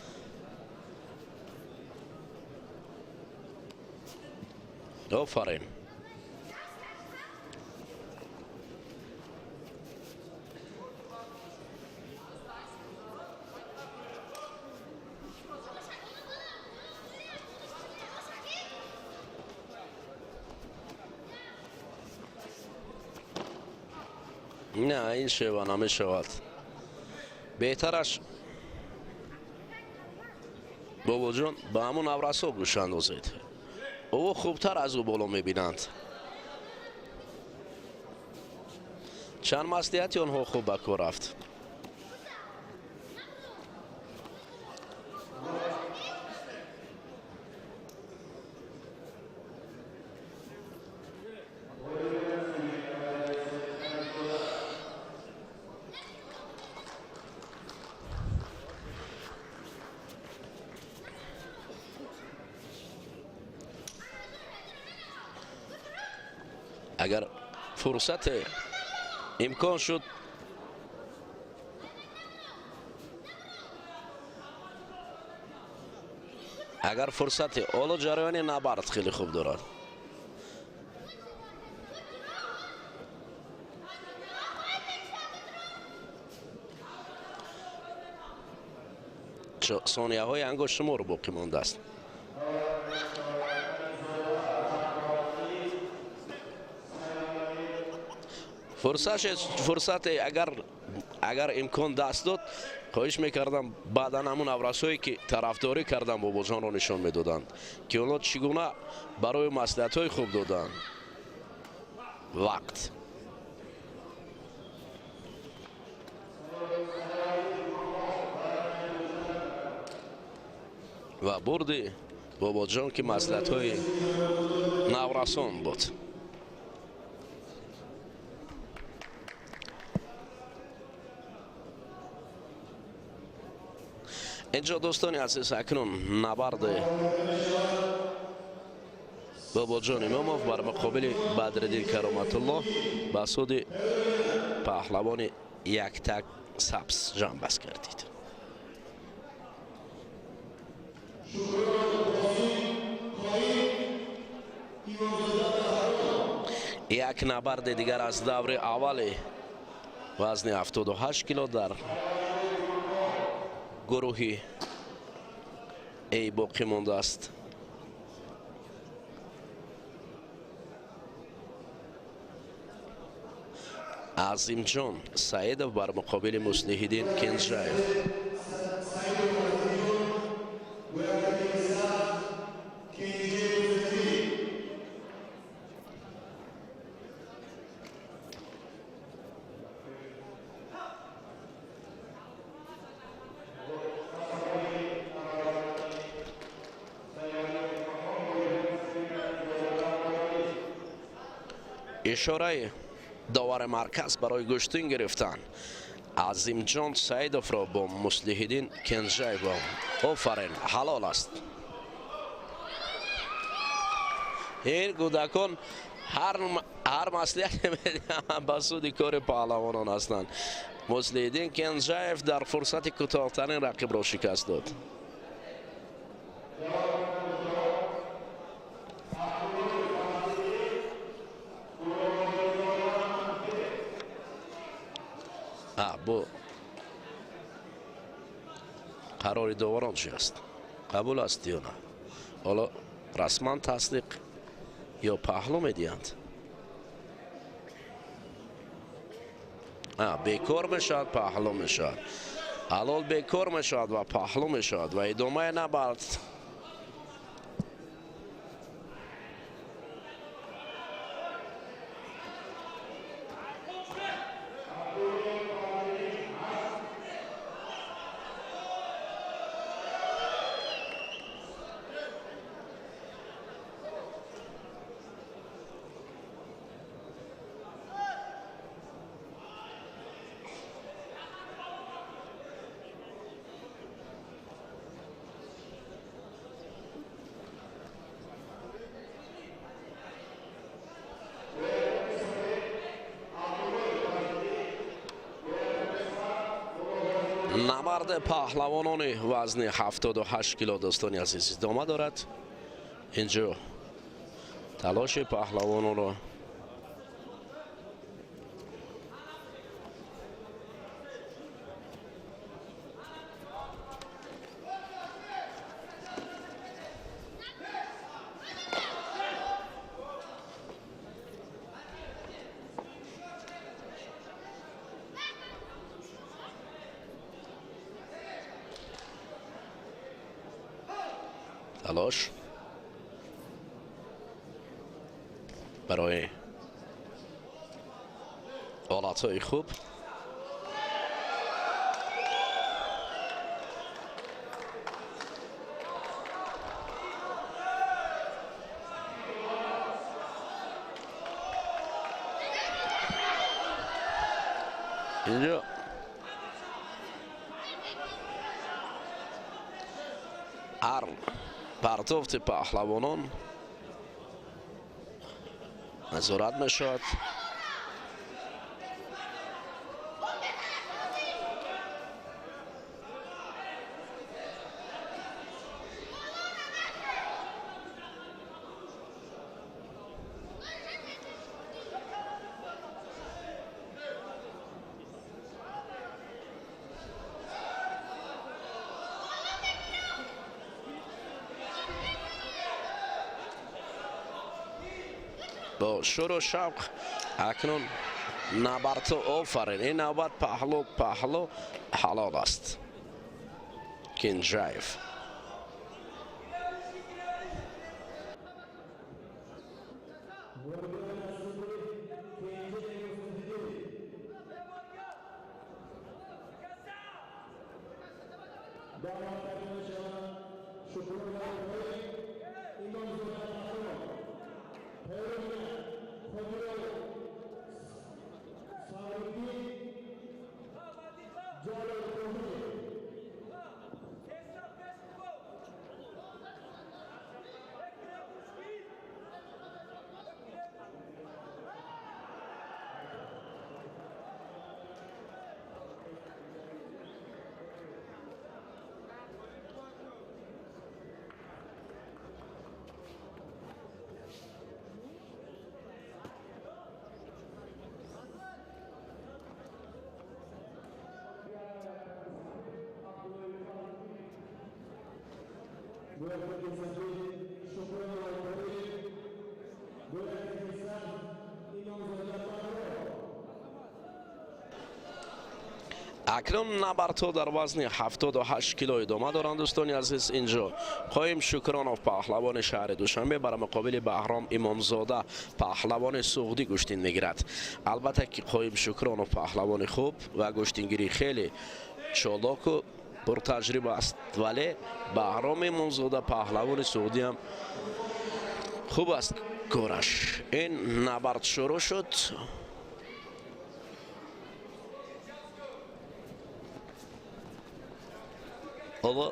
آفرین. نه این شیوه نمی شود. بهترش بابا جان به همون ابرسا گوش اندازید، او خوبتر از او بالا میبینند. چند مصلحتی آنها خوب به کار رفت. اگر فرصت امکان شد اگر فرصت اولو جریان نبرد خیلی خوب دارد. ثانیه های انگشت شما رو باقی مانده است. فرصت اگر امکان دست داد خواهش میکردم بعدا همون ابرسایی که طرفداری کردن بابا جان رو نشان میدادند که اونا چگونه برای مصلحت های خوب دادن. وقت و بردی بابا جان که مصلحت های نورسان بود. اینجا دوستانی عزیز اکنون نبرد بابا جان اماموف بر مقابل بدرالدین کرامت الله به سود پهلوان یک تک سبز جان بست کردید. یک نبرد دیگر از دور اول وزن 78 کیلو در گروهی ای باقی مانده است. عظیم جان سعیدов بر مقابل مصلح‌الدین کنجاєв. اشاره داور مرکز برای گشتن گرفتن عظیم جان سعیدов را با مصلح‌الدین کنجاєв. آفرین حلال است. این کودکان هر مصلحت میدهند به سود کار پهلوانان هستند. مصلح‌الدین کنجاєv در فرصت کوتاه‌ترین رقیب را شکست داد. با قرار داوران چی است؟ قبول است یا نه؟ حالا رسما تصدیق یا پهلو میدهند؟ بیکار میشود پهلو میشود. حلال بیکار میشود و پهلو میشود و ادامه نبرد. نبرد پهلوانان وزن 78 کیلو دوستان عزیز ادامه دارد. اینجا تلاش پهلوانان را تلاش برای حالتهای خوب. اینجا هر پرتافت پهلوانان نظارت میشود. با شور و شوق اکنون نبرد آفرین. این نوبت پهلو حلال است. کینجایف اکنون نبردها در وزن 78 کیلو ادامه دارند. دوستان عزیز، اینجا قایم شکرانوف پهلوان شهر دوشنبه بر مقابل بهرام امامزاده پهلوان سعودی گشتین میگیرد. البته که قایم شکرانوف پهلوان خوب و گشتینگیری خیلی چالاک و پرتجربه است، ولی بهرام امامزاده پهلوان سعودی هم خوب است کارش. این نبرد شروع شد. حالا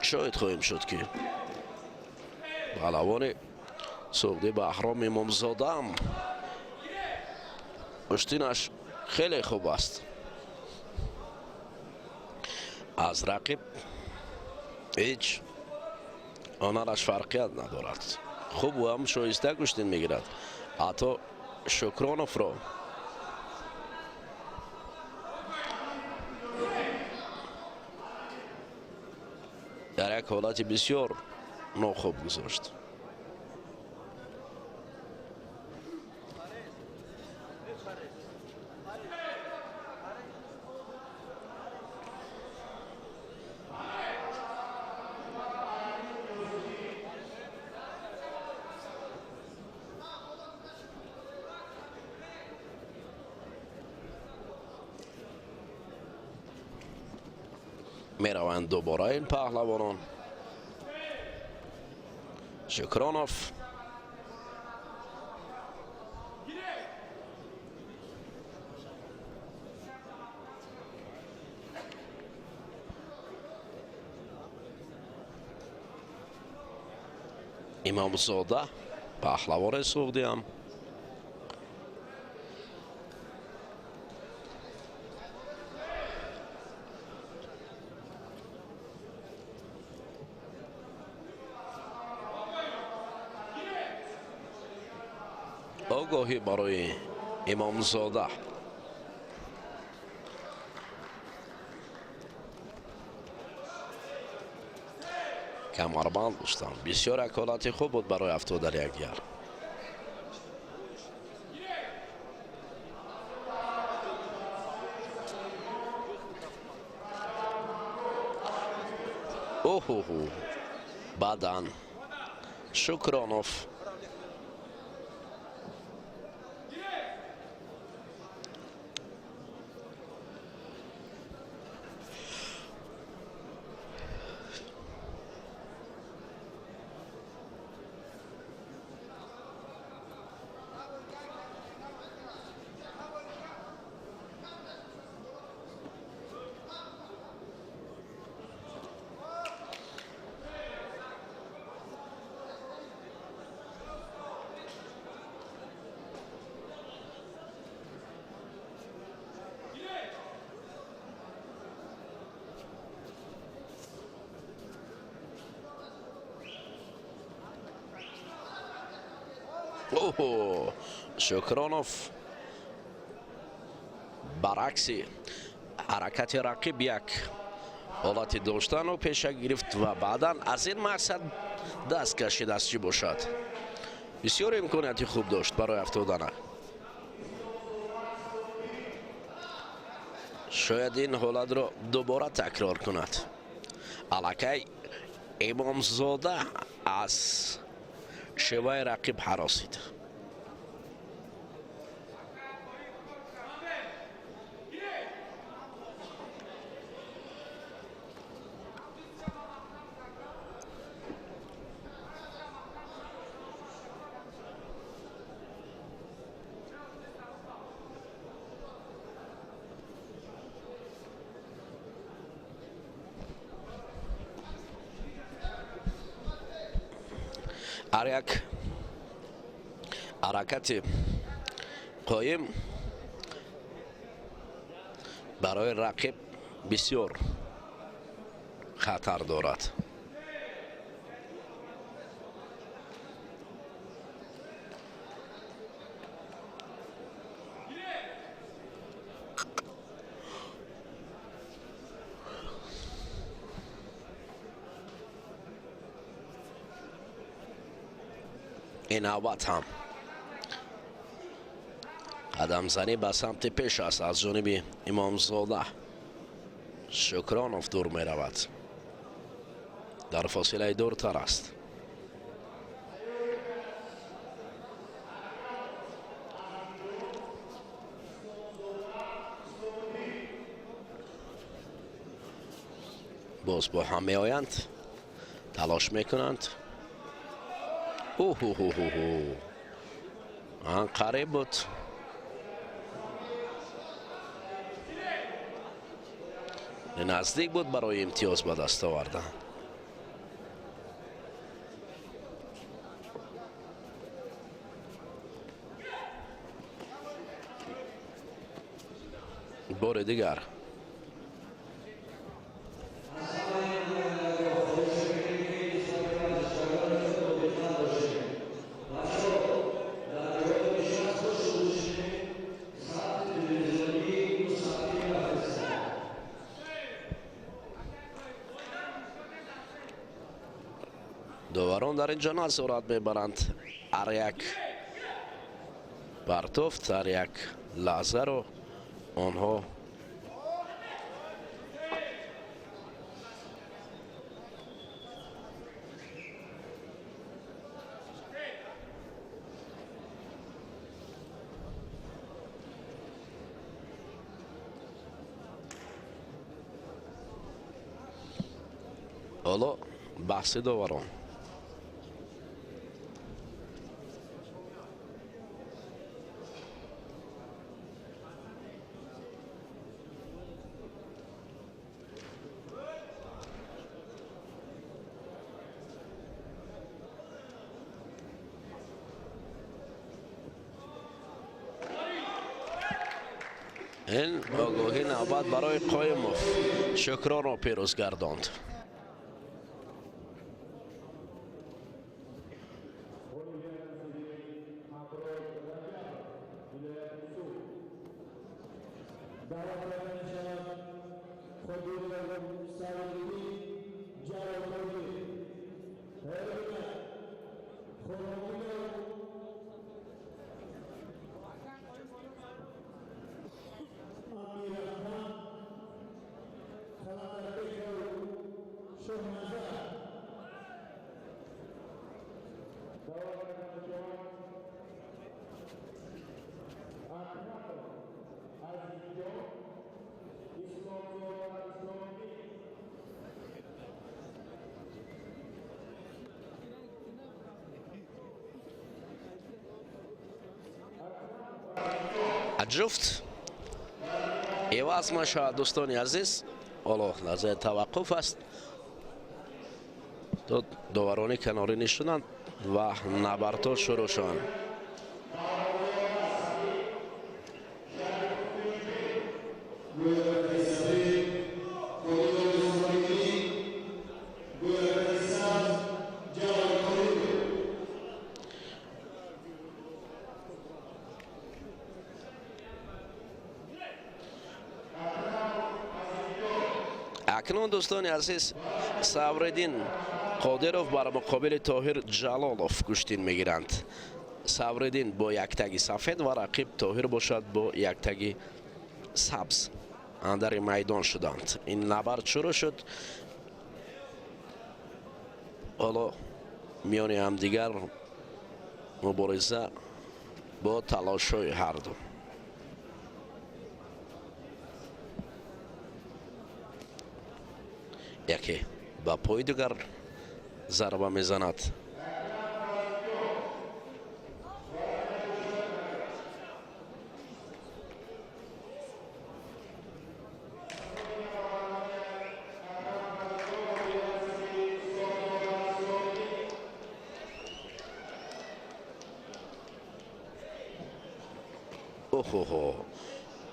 شاید خواهیم شد که پهلوان سعودی بهرام امامزاده هم گشتینش خیلی خوب است. از رقیب هیچ آنرش فرقیت ندارد. خوب و هم شایسته گشتین میگیرد. حتی شکرانوف را در یک حالت بسیار ناخوب گذاشت. میروند دوباره این پهلوانان. شکرانوف امامزاده پهلوان سعودی هم آگاهی برای امامزاده. کمربند دوستان بسیار اکالات خوب بود برای 71 گیر. اوه اوه بدن شکرانوف. اوه شکرانوف برعکس حرکت رقیب یک حالت داشتن و پیش گرفت و بعدا از این مقصد دست کشید است چی باشد. بسیار امکانیتی خوب داشت برای افتادن. شاید این حالت را دوباره تکرار کند. الکی امامزاده از شوای رقیب هراسید. هر یک حرکت قایم برای رقیب بسیار خطر دارد. این نوبت هم قدم زنی به سمت پیش است از جانب امامزاده. شکرانوف دور می رود، در فاصله دورتر است. باز با هم می آیند، تلاش می کنند. آن قریب بود. نزدیک بود برای امتیاز به دست آوردن. بار دیگر داوران در اینجا نظارت میبرند. هر یک پرتفت، هر یک لحظه رو آنها حالا بحث داوران. این آگاهی نوبت برای قایموف شکرانو پیروز گرداند. جفت عوض میشود دوستان عزیز. حالا لحظه توقف است. داورانی کناری نشدند و نبردها شروع شد. اکنون دوستان عزیز صبرالدین قادرов بر مقابل طاهر جلالov کشتین میگیرند. صبرالدین با یک تگ سفید و رقیب طاهر باشد با یک تگ سبز اندر میدان شدند. این نبرد شروع شد. حالا میان هم دیگر مبارزه با تلاش‌های هر دو. یکی با پای دیگر ضربه میزند. اوه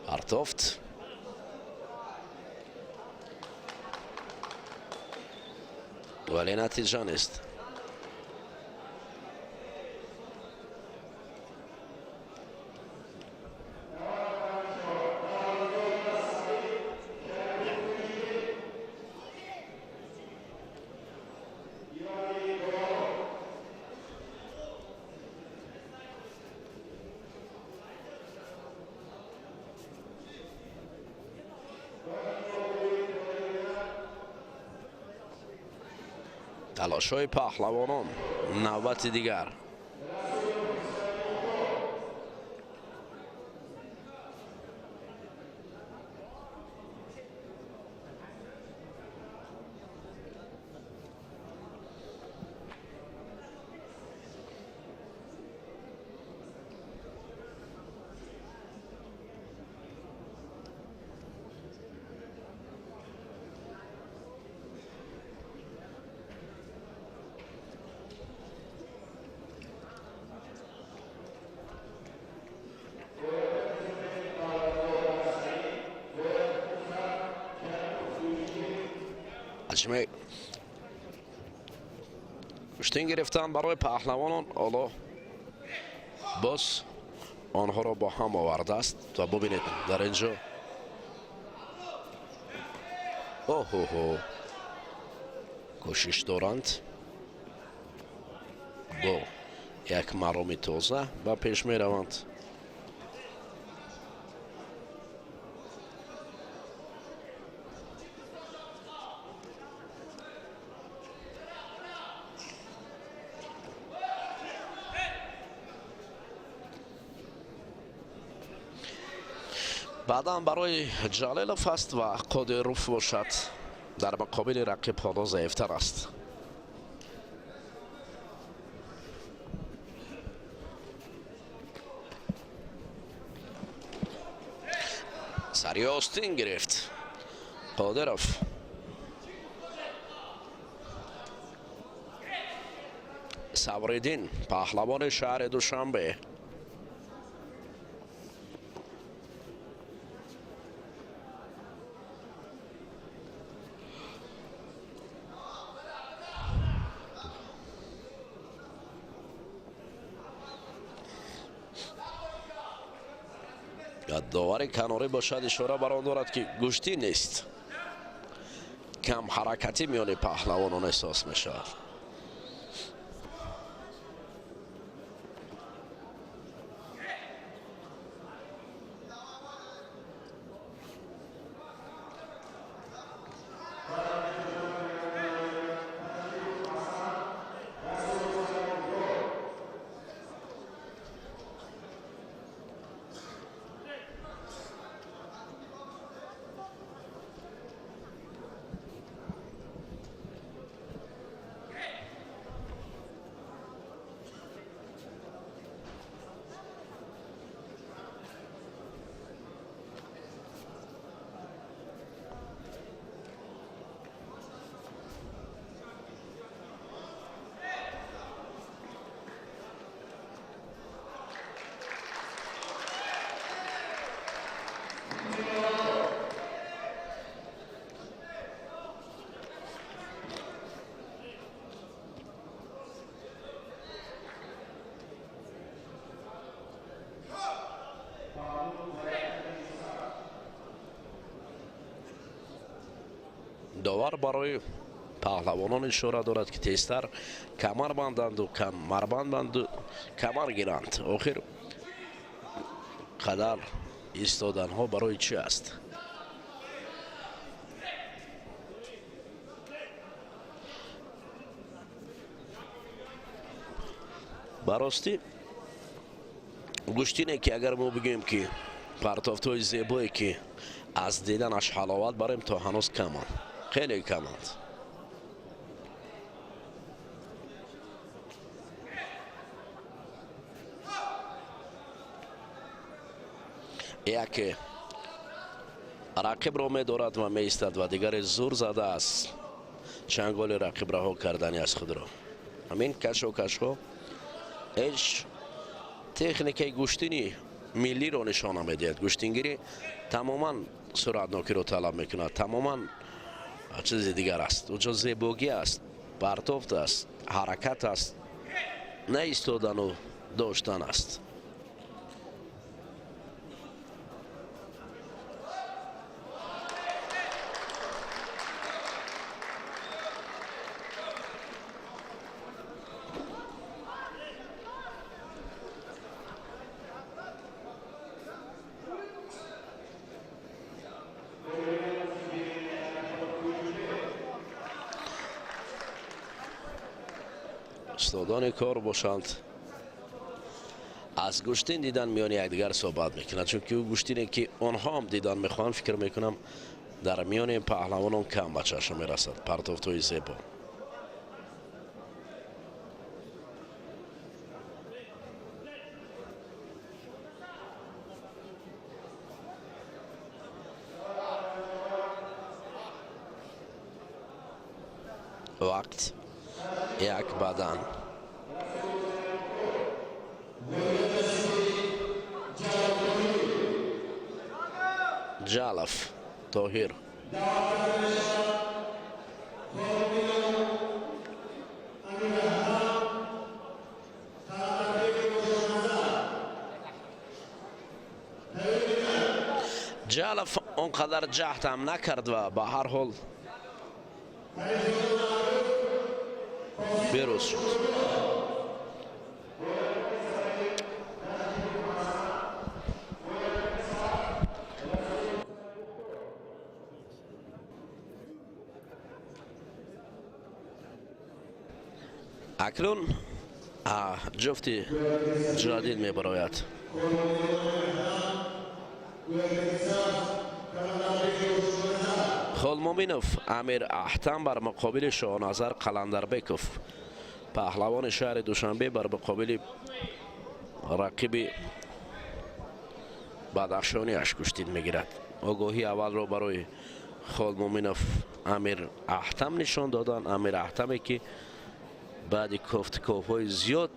پرتافت. ولی نتیجه نیست. تلاش‌های پهلوانان نوبت دیگر. اجمه کشتین گرفتن برای پهلوانان. حالا باز آنها را با هم آورده است تا ببینید در اینجا. اوه کوشش دارند با یک مرام تازه و پیش می روند. بعدا برای جلیلوف است و قادروف باشد در مقابل رقیب حالا ضعیفتر است. سری آستین گرفت قادروف. صبرالدین پهلوان شهر دوشنبه. داور کناری باشد اشاره بر آن دارد که گشتی نیست. کم حرکتی میان پهلوانان احساس می شود. داور برای پهلوانان اشاره دارد که تیزتر کمر بندند و کمربند و کمر گیرند. آخر قدر ایستادن ها برای چی است؟ براستی گوشتینه که اگر ما بگیم که پرتافتای زیبایی که از دیدنش حلاوت بریم تا هنوز کمند، خیلی کمند. یک رقیب را می دارد و می ایستد و دیگر زور زده است چنگال رقیب رها کردنی از خود را. همین کش و کش ها هیچ تکنیک گوشتینی ملی را نشان میدهد. گوشتینگیری تماما سرعتناکی را طلب میکند، تماما چیز دیگر است. اونجا زیبایی است، پرتافت است، حرکت است، نه ایستادن و داشتن است. استادان کار باشند از گوشتین دیدن میان یکدیگر صحبت میکنند، چون که او گوشتینه که آنها هم دیدن میخوان، فکر میکنم در میان این پهلوانان کم به چشم میرسد. پرتافت‌های زیبا. وقت یک بدن. جالف طاهر جالف اونقدر جهد هم نکرد و به هر حال بیروز شد. اکنون جفت جدید می براید. خولمومینوف امیر احتم بر مقابل شاهنظر قلندربکوف، پهلوان شهر دوشنبه بر مقابل رقیب بدخشانی اش کشتید میگیرد. آگاهی اول را برای خولمومینوف امیر احتم نشان دادن. امیر احتمی که بعد کوفتکوف‌های زیاد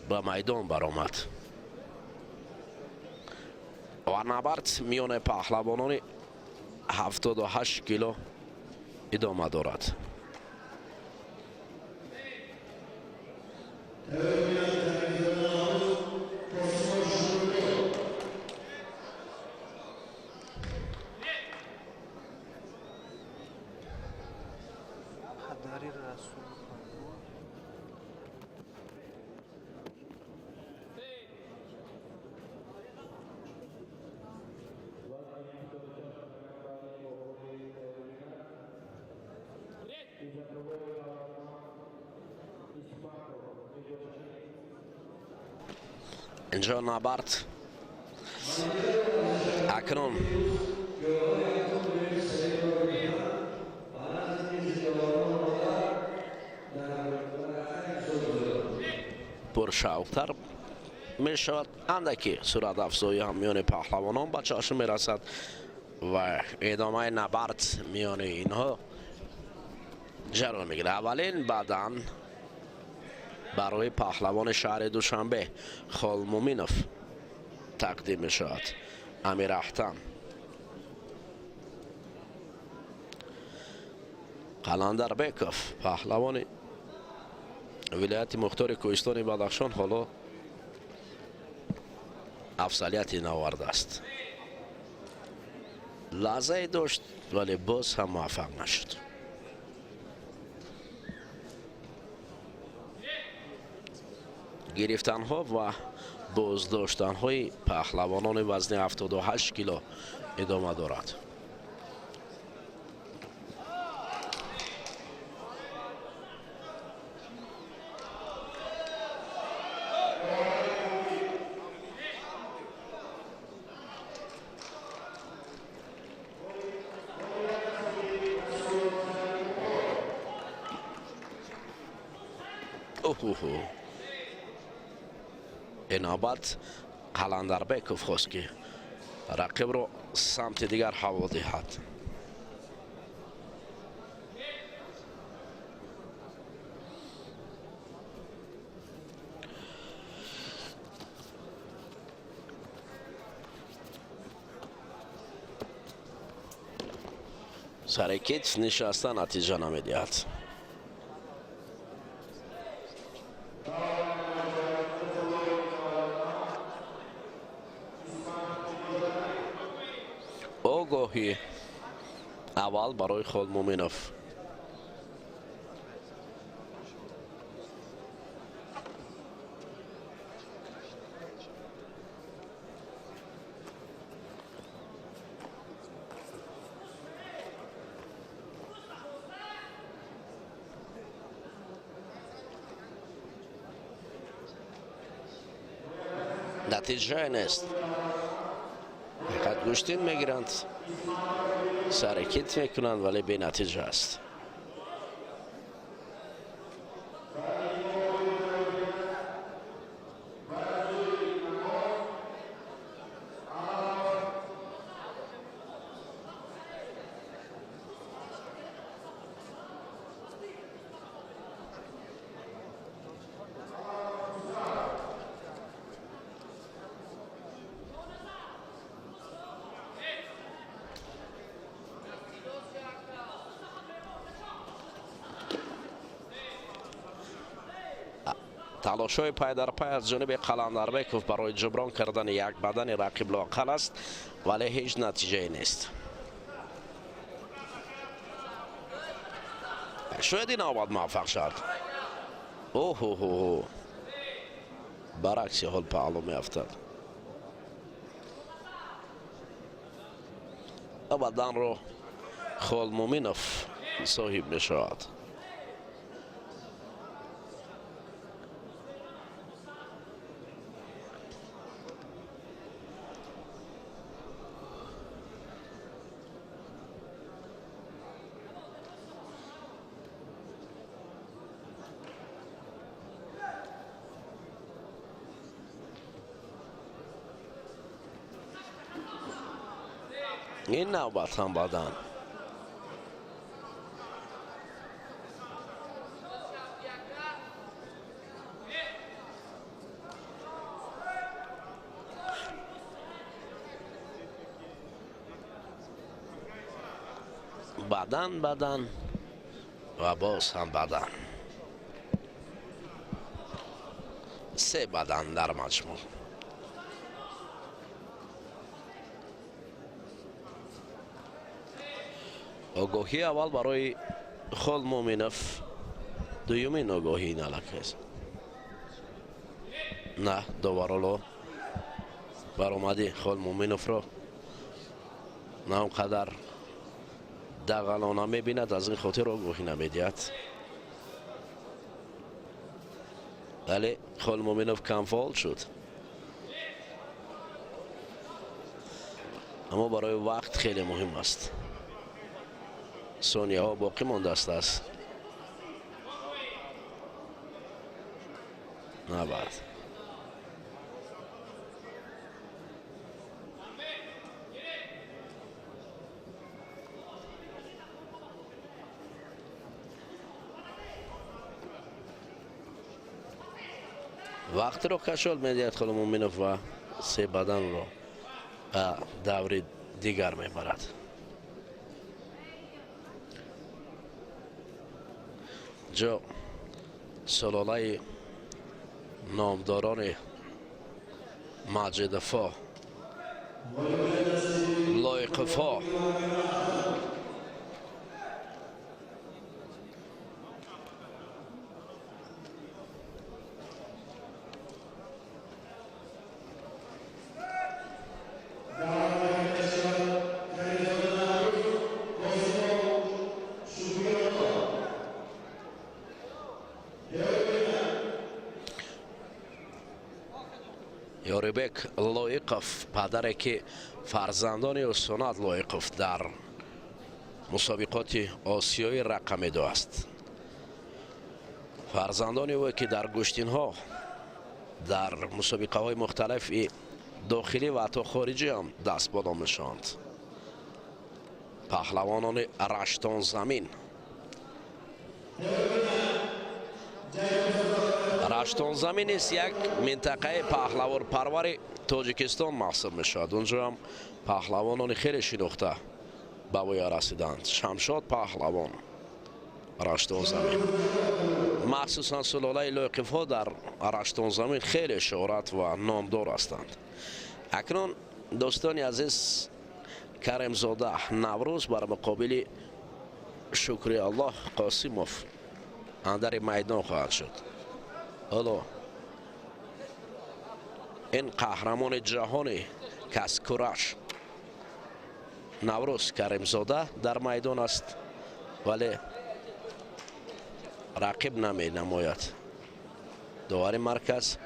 به میدان برآمد و نبرد میان پهلوانان 78 کیلو ادامه دارد. اینجا نبرد اکنون پرشوق‌تر می شود. اندکی صورت افزایی هم میان پهلوانان به چشم می رسد و ادامه نبرد میان اینها جریان میگیره. اولین بدن برای پهلوان شهر دوشنبه خولمومینوف تقدیم می شود. امیر احتم قلندربکوف پهلوان ولایت مختار کوهستان بدخشان حالا افضلیت نوارده است. لحظه داشت ولی باز هم موفق نشد. گرفتنها و بازداشتنهای پهلوانان وزن 78 کیلو ادامه دارد. انابت قلندربекov خواست که رقیب رو سمت دیگر هوا دهد. سر کتف نشسته نتیجه نمیدهد. آگاهی اول برای خولمومینوف. نتیجه نیست. فقط گوشتین میگیرند، سرکت میکنند ولی به نتیجه است. تلاش‌های پای در پای از جانب قلندربکov برای جبران کردن یک بدن رقیب لاقل است ولی هیچ نتیجه نیست. شاید این آباد موفق شد. اوه برعکس حال پهلو می افتد. بدن رو خولمومینوف صاحب می شود. این نوبت هم بدن بدن و باز هم بدن. سه بدن در مجموع. آگاهی اول برای خولمومینوف، دومین آگاهی نلک است. نه دوباره برآمدی خولمومینوف رو نه اونقدر دقلانه میبیند، از این خاطر آگاهی نمیدهد. ولی خولمومینوف کم فعال شد، اما برای وقت خیلی مهم است. ثانیه ها باقی مانده است. نه بعد وقت رو کشال میدهد خولمومینوف و سه بدن رو دوری دیگر میبرد. جا سلاله نامداران مجدفا لایقفا یاریبک لایقов پدری که فرزندان استاد لایقов در مسابقات آسیایی رقم 2 است. فرزندانی او که در گشتین ها در مسابقه های مختلف داخلی و حتی خارجی هم دست بالا نشاند. پهلوانان رشتان زمین. رشتان زمین است یک منطقه پهلوان پرور تاجیکستان محسوب میشود. اونجا هم پهلوانان خیلی شناخته به وی رسیدند. شمشاد پهلوان رشتان زمین، مخصوصا سلاله لایقов ها در رشتان زمین خیلی شهرت و نامدار هستند. اکنون دوستان عزیز، کریمزاده نوروز بر مقابل شکری الله قاسموف اندر میدان خواهد شد. حالا این قهرمان جهانی کسکورش نوروز کریمزاده در میدان است، ولی رقیب نمی نماید. داور مرکز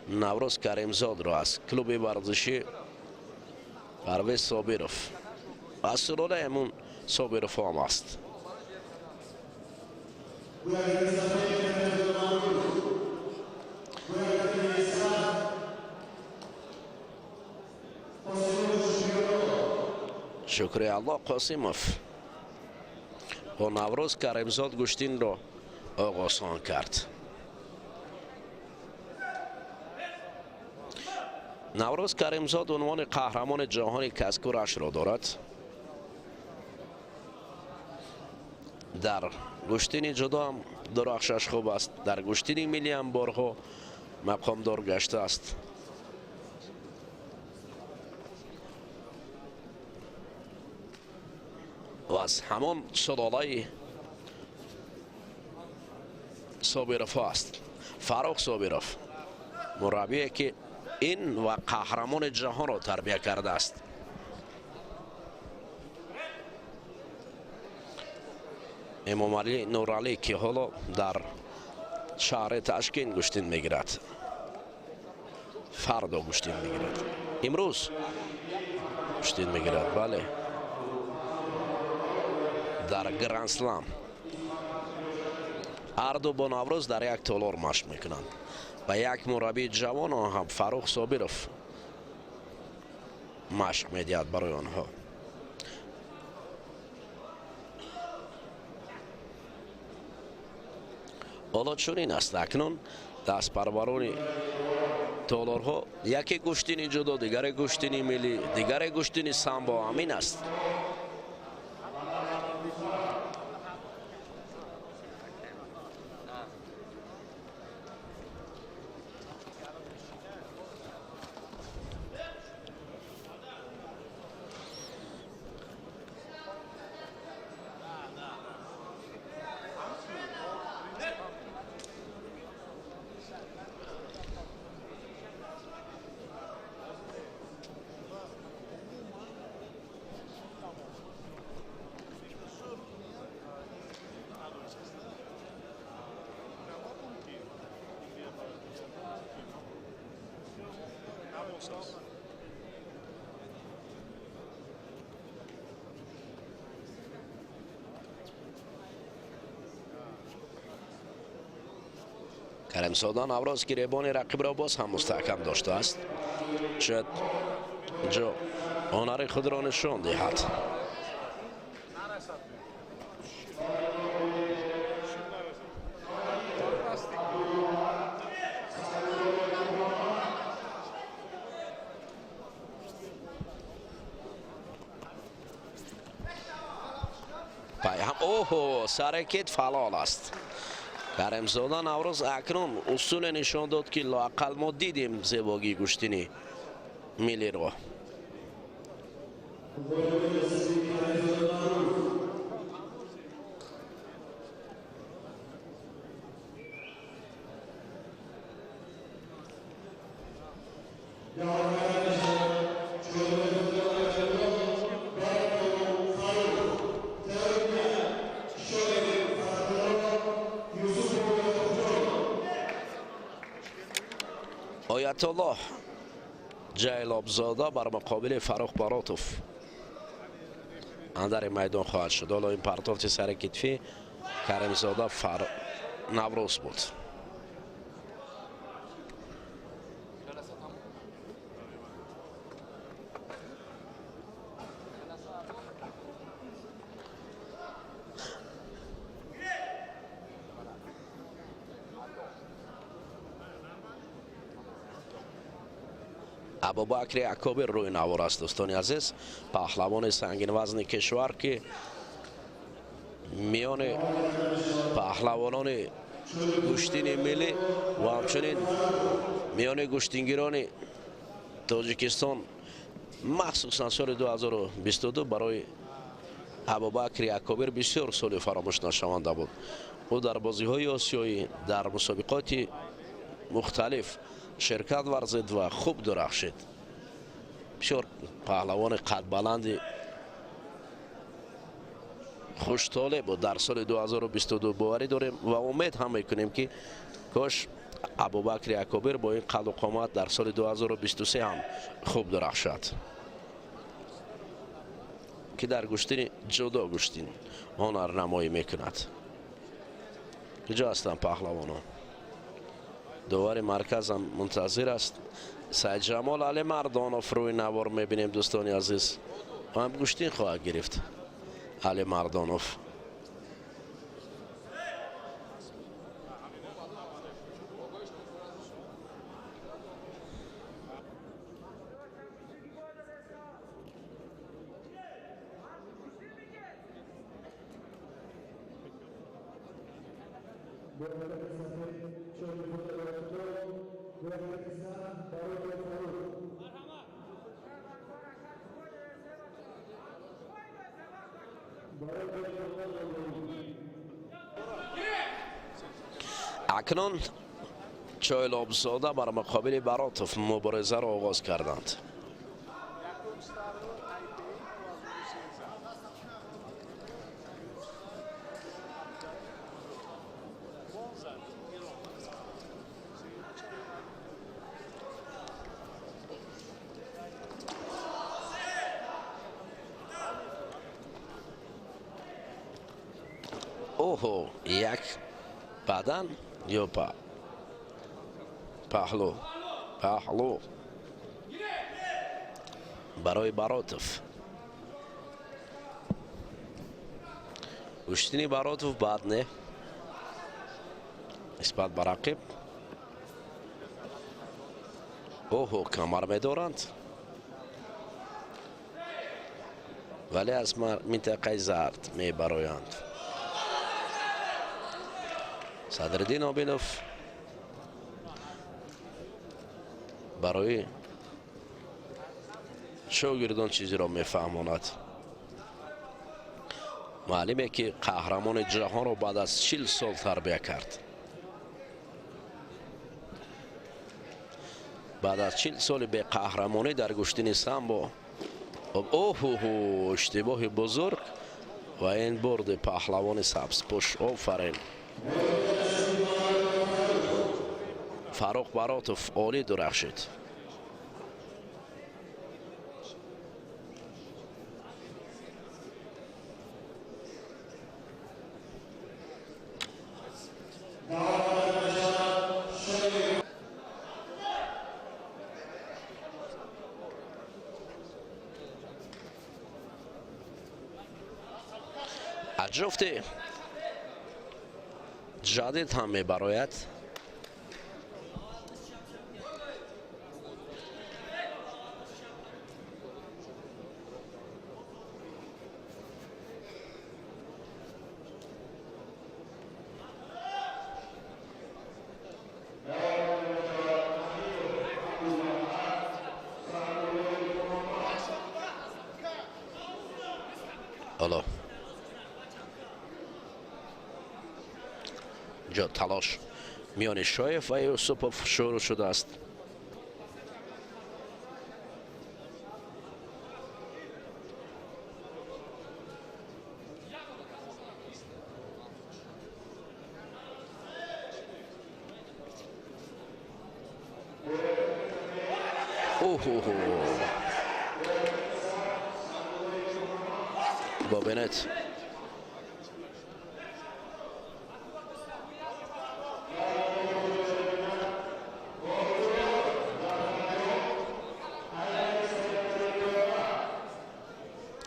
نوروز کریمزاد را از کلوب ورزشی پرویز صابروف و سلاله همون صابروف هم است. شکری الله قاسموف با نوروز کریمزاد گشتین را آغاز کرد. نوروز کریمزاد عنوان قهرمان جهانی کسکورش را دارد. در گشتین جدا هم درخشش خوب است. در گشتین ملی هم بارها مقام دار گشته است. و از همان سلاله صابروف است. فاروق صابروف مربی که این و قهرمان جهان را تربیت کرده است. امام علی نورعلی که حالا در شهر تاشکند گشتین میگیرد، فردا گشتین میگیرد، امروز گشتین میگیرد. بله، در گرند سلام هر دو با نوروز در یک تالار مشق میکنند و یک مربی جوان هم فاروق صابروف مشق میدهد برای آنها. حالا چنین است، اکنون دست پروران تالارها یکی گشتین جدا، دیگر گشتین ملی، دیگر گشتین سامبو همین است. کریمزاده نوروز گریبان رقیب را باز هم مستحکم داشته است. شاید جا هنر خود را نشان دهد. اوه، سرکت فعال است. کریمزاده نوروز اکنون اصول نشان داد که لااقل ما دیدیم زیبایی گشتینی ملی را. آیت الله جیلابزاده بر مقابل فاروق باراتوف اندر میدان خواهد شد. حالا این پرتافت سر کتفی کریمزاده نوروز بود. ابوبکر یعقوبی روی نوار است دوستان عزیز، پهلوان سنگین وزن کشور که میان پهلوانان گشتین ملی و همچنین میان گشتینگیران تاجیکستان مخصوصا سال 2022 برای ابوبکر یعقوبی بسیار سال فراموش نشونده بود. او در بازی های آسیایی در مسابقات مختلف شرکت ورزید و خوب درخشید. بسیار پهلوان قد بلند خوشطالع بود. در سال 2022 باوری داریم و امید هم میکنیم که کاش ابوبکر یعقوبی با این قد و قامت در سال 2023 هم خوب درخشد که در گشتین جدا گشتین هنر نمایی میکند. کجا هستن پهلوانان؟ داور مرکز هم منتظر است. سید جمال علی مردانوف روی نوار میبینیم دوستان عزیز، هم گشتین خواهد گرفت. علی مردانوف اکنون جیلابزاده بر مقابل باراتوف مبارزه را آغاز کردند. اوهو، یک بدن یا پهلو برای باراتوف. گشتین باراتوف بد نه نسبت به رقیب. اوهو، کمر میدارند ولی از منطقه زرد میبرایند. صدرالدین آبینوف برای شاگردان چیزی را میفهماند. معلومه که قهرمان جهان را بعد از 40 سال تربیت کرد. بعد از 40 سال به قهرمانی در گشتین سامبو. اوه، اشتباه بزرگ و این برد پهلوان سبزپوش. آفرین فاروق باراتوف، عالی درخشید. از جفت جدید هم میبراید. حالا جا تلاش میان شایف و یوسپوف شروع شده است. ببینید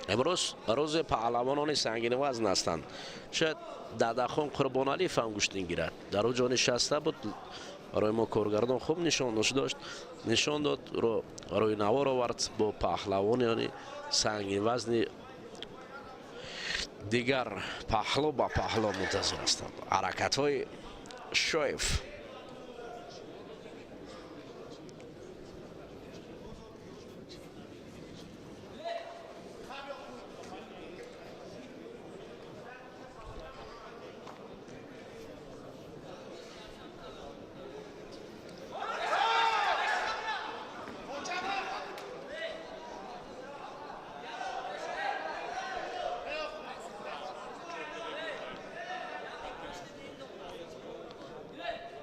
امروز روز پهلوانان سنگین وزن هستند. شاید دادخان قربان علی هم گوشتین گیرد. در او جا نشسته بود، روی ما کارگردان خوب نشانش داشت، نشان داد روی نوار آورد با پهلوان سنگین وزن دیگر. پهلو با پهلو منتظر هستند. حرکت های شایف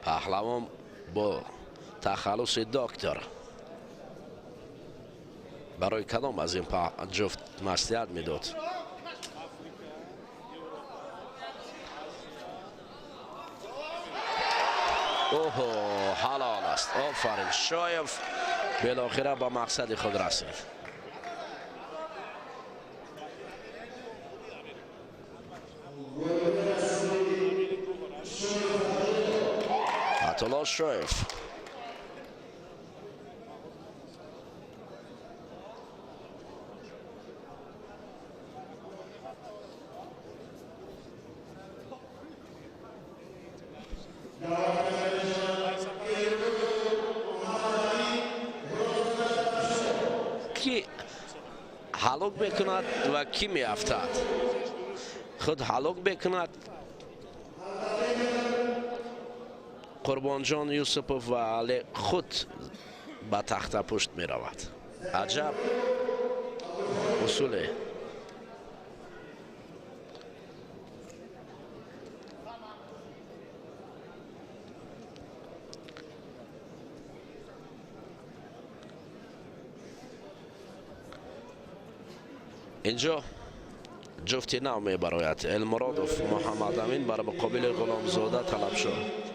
پهلوان با تخلص دکتر برای کدام از این جفت مصلحت میداد؟ اوه حلال است. آفرین شایف بالاخره با مقصد خود رسید. عطالله شایف کی هلاک بکند و کی می افتد؟ خود هلاک بکند قربان جان یوسفوف و علی خود به تخت پشت می رود. عجب اصوله. اینجا جفتی نو می براید. المرادوف محمد امین بر مقابل غلامزاده طلب شد.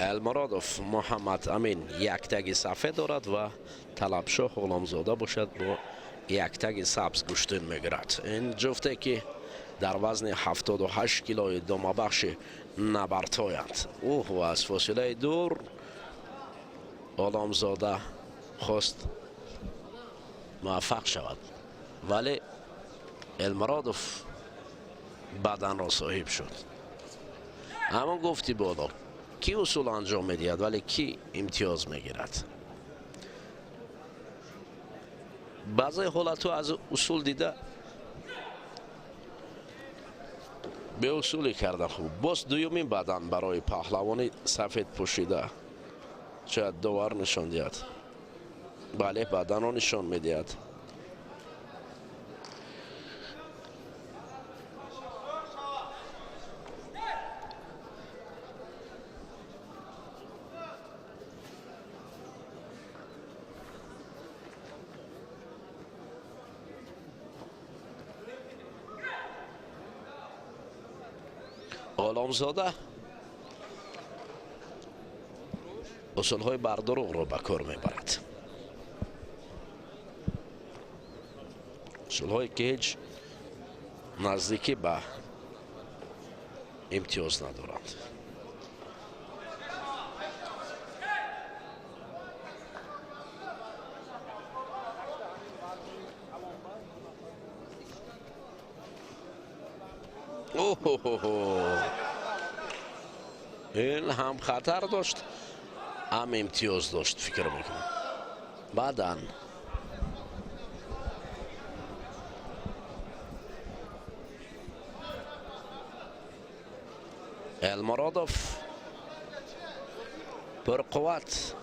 المرادوف محمد امین یک تگ سفید دارد و طلبشاه غلامزاده باشد با یک تگ سبز گوشتین میگیرد. این جفته که در وزن 78 کیلوی دامبخش نبردهایند. اوه و از فاصله دور غلامزاده خواست موفق شود ولی المرادوف بدن را صاحب شد. اما گفتی بالا کی اصول انجام میدهد ولی کی امتیاز میگیرد؟ بعضی حالتو از اصول دیده به اصولی کرده. خوب باز دویمین بدن برای پهلوان سفید پوشیده شاید داور نشان دهد. بله بدن را نشان میدهد. غلامزاده اصول های بردروغ رو به کار میبرد. اصول هایی که هیچ نزدیکی به امتیاز ندارند. این هم خطر داشت هم امتیاز داشت فکر میکنم. بعداً المرادوف پر قوت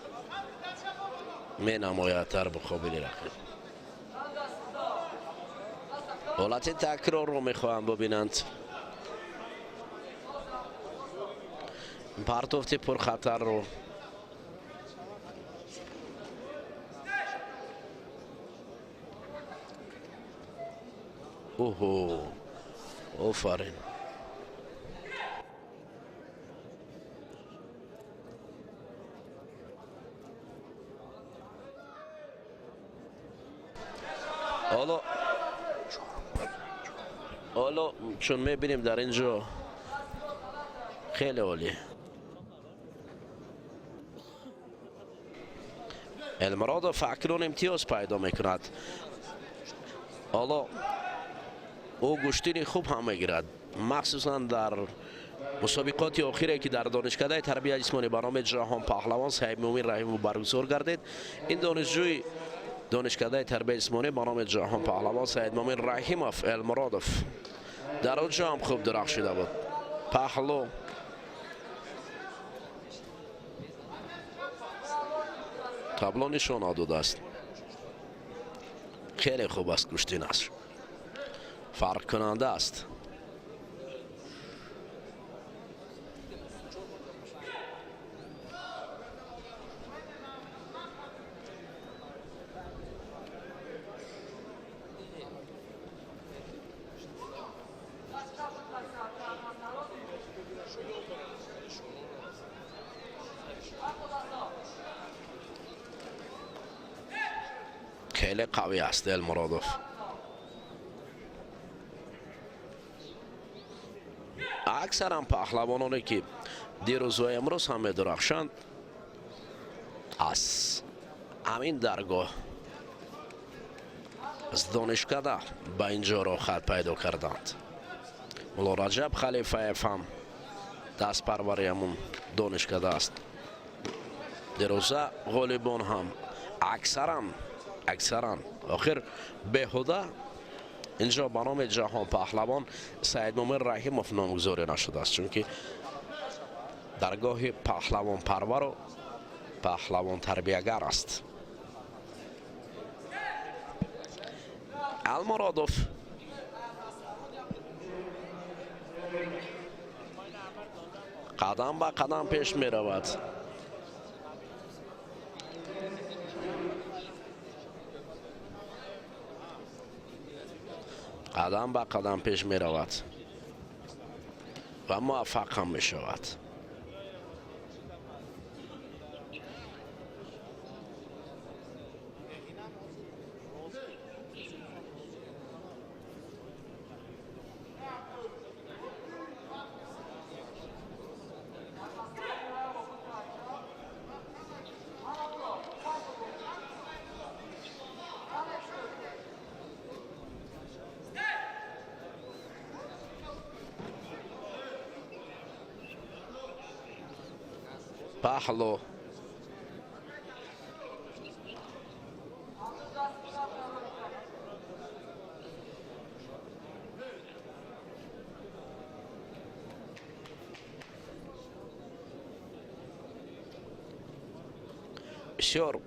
می نماید در مقابل رقیب. حالت تکرار رو میخواهم ببینند. پرتوفت پرخطر رو اوهو آفرین. حالا چون میبینیم در اینجا خیلی عالی المرادوف اکنون امتیاز پیدا میکند. حالا او گشتین خوب هم میگیرد، مخصوصا در مسابقات اخیری که در دانشکده تربیت جسمانی به نام جهان پهلوان سعید مومن رحیم برگزار گردید. این دانشجوی دانشکده تربیت جسمانی به نام جهان پهلوان سعید مومن رحیموف المرادوف در اونجا هم خوب درخشیده بود. پهلو تابلو نشان داده است. خیلی خوب است کشتینش، فرق کننده است. خیلی قوی است المرادوف. اکثرا پهلوانانی که دیروز و امروز هم درخشند از همین درگاه از دانشکده به اینجا را خط پیدا کردند. مولا رجب خلیفه هم دست پروری همون دانشکده است. دیروزه غالبان هم اکثرا آخر بهوده اینجا به نام جهان پهلوان سعید مومن رحیموف نامگذاری نشده است، چون که درگاه پهلوان پرور و پهلوان تربیه‌گر است. المرادوف قدم به قدم پیش می رود. قدم به قدم پیش می رود و موفق هم می شود. پهلو بسیار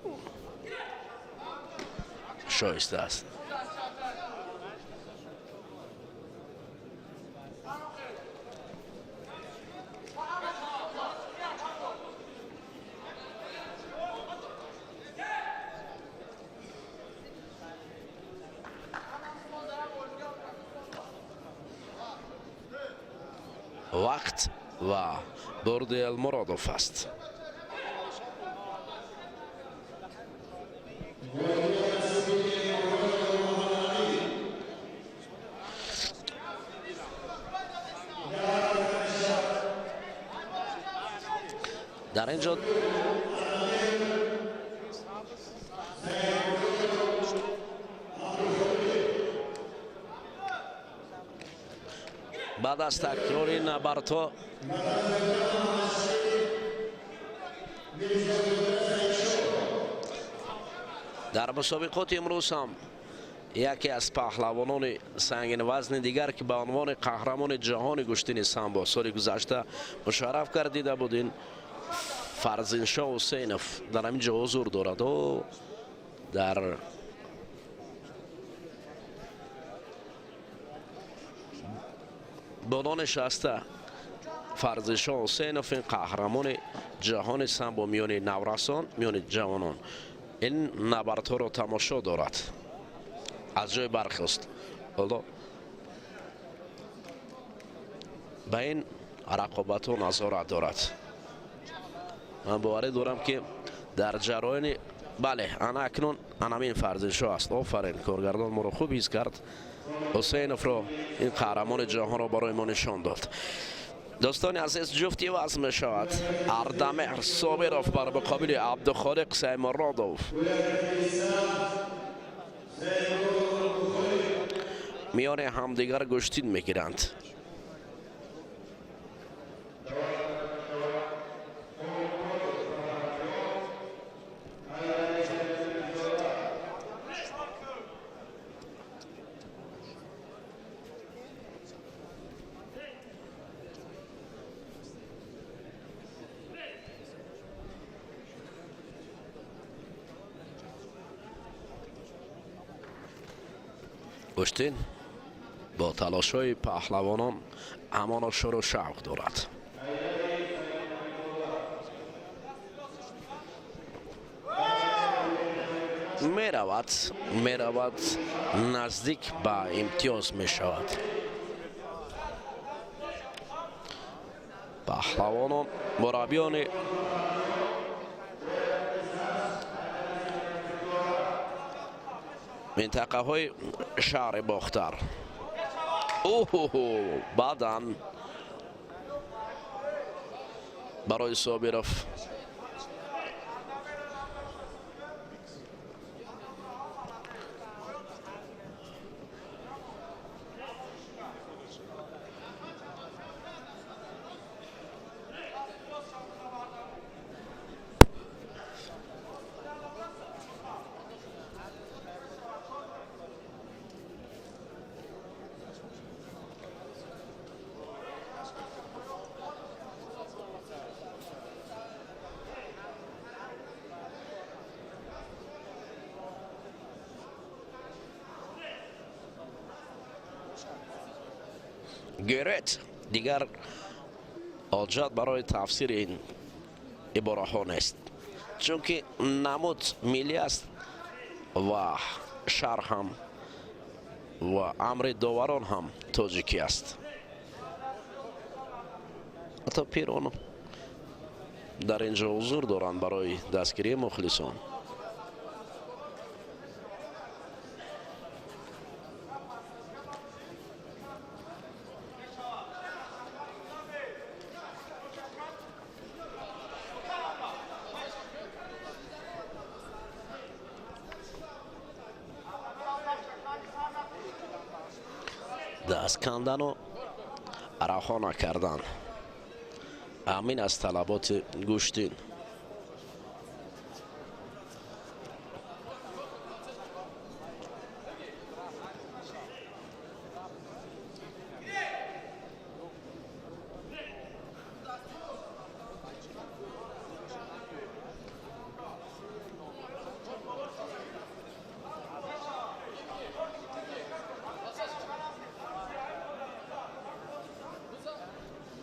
شایسته است. وقت و برد المرادوف است. در اینجا بعد از تکرار نبردها در مسابقات امروز هم یکی از پهلوانان سنگین وزن دیگر که به عنوان قهرمان جهان گشتین سامبو سال گذشته مشرف گردیده بود، این فرزینشاه حسینوف در همینجا حضور دارد و در بالا نشسته فرزشاه حسینوف، این قهرمان جهان سامبو میان نورسان میان جوانان این نبردها را تماشا دارد. از جای برخاست. حالا به این رقابت ها نظارت دارد. من باوری دارم که در جراین بله انا اکنون این فرزشاه است. آفرین، کارگردان ما رو خوب حس کرد. حسینوف را این قهرمان جهان را برای ما نشان داد. دوستان عزیز، جفتی وزن می شود. اردمیر صابروف بر مقابل عبدالخالق سیمرادوف. میان همدیگر گشتین میگیرند. گشتین با تلاش‌های پهلوانان همان شور و شوق دارد. می رود نزدیک به امتیاز می شود. پهلوانان مربیان منطقه های شهر باختر. اوه بعداً برای صابروف گرت دیگر حاجت برای تفسیر این عباره ها نیست، چون که نمود ملی است و شهر هم و امر داوران هم تاجیکی است. حتی پیران در اینجا حضور دارند برای دستگیری مخلصان. دست کندن و رها نکردن، همین از طلبات گشتین.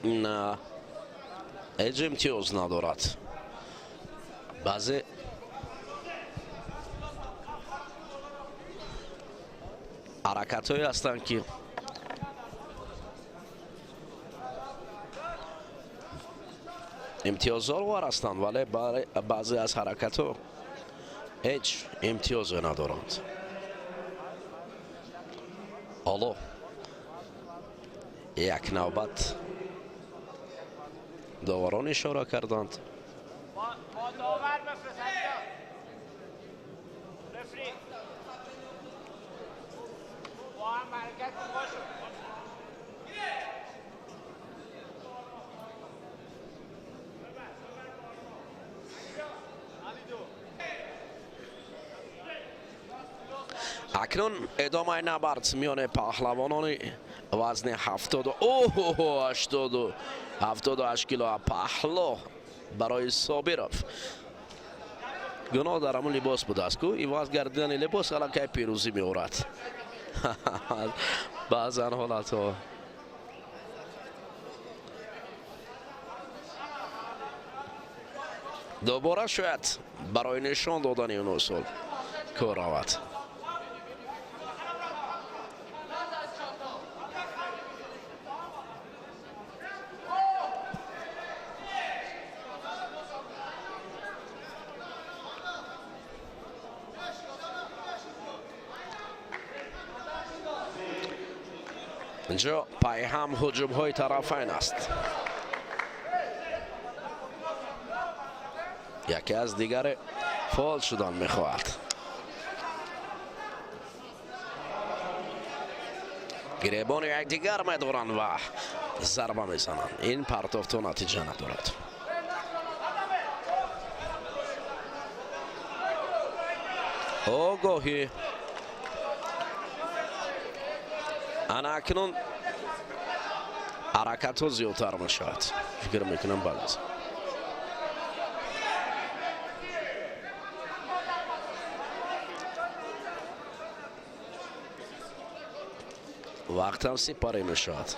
نه هیچ امتیاز ندارد. بعضی حرکت هایی هستند که امتیازدار هستند، ولی بعضی از حرکت ها هیچ امتیاز ندارند. حالا یک نوبت داوران اشاره کردند. اکنون ادامه نبرد میان پهلوانان وزن 78 کیلو پهلو برای صابروف. گناه در همون لباس بود است که ایواز گردیدن لباس الان که پیروزی می آورد. بعضا حالت ها دوباره شاید برای نشان دادن این اصول کار رود. اینجا پای هم هجوم های طرفین است. یکی از دیگر فال شدن میخواهد. گریبان یک دیگر میدارند و ضربه میزنند. این پرتافت نتیجه ندارد. آگاهی انا اکنون حرکت ها زیادتر میشود. فکر میکنم بعد از وقت هم سپاری میشود.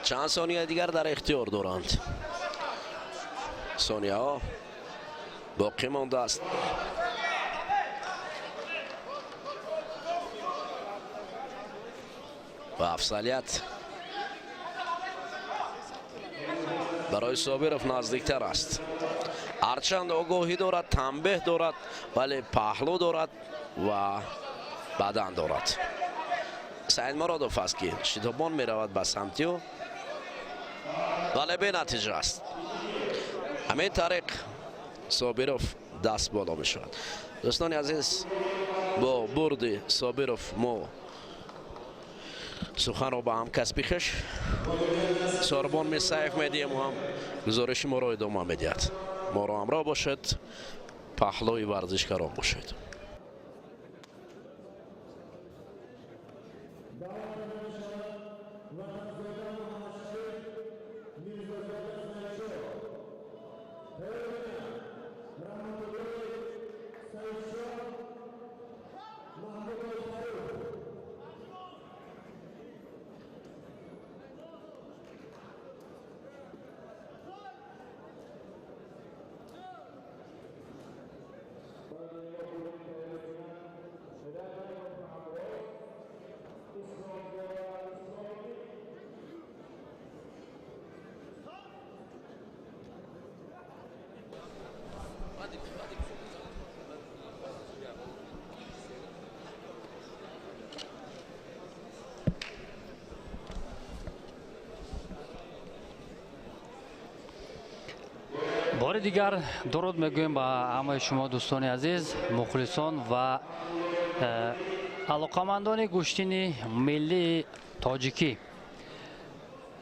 چند ثانیه دیگر در اختیار دارند. ثانیه ها باقی مانده است. و افضلیت برای صابرов نزدیکتر است. هرچند آگاهی دارد، تنبیه دارد، ولی پهلو دارد و بدن دارد. سعید مرادوف است که شتابان می رود به سمتی او، ولی به نتیجه است. همین طریق صابرов دست بالا می شود. دوستان عزیز، با برد صابرov ما سخن را به هم کسبی خش ساربان می سیف می دیم و هم گزارش ما را ادامه می دید. ما را همراه باشد، پهلوی ورزشکاران باشد. بار دیگر درود میگویم با همه شما دوستان عزیز، مخلصان و علاقمندان گوشتین ملی تاجیکی.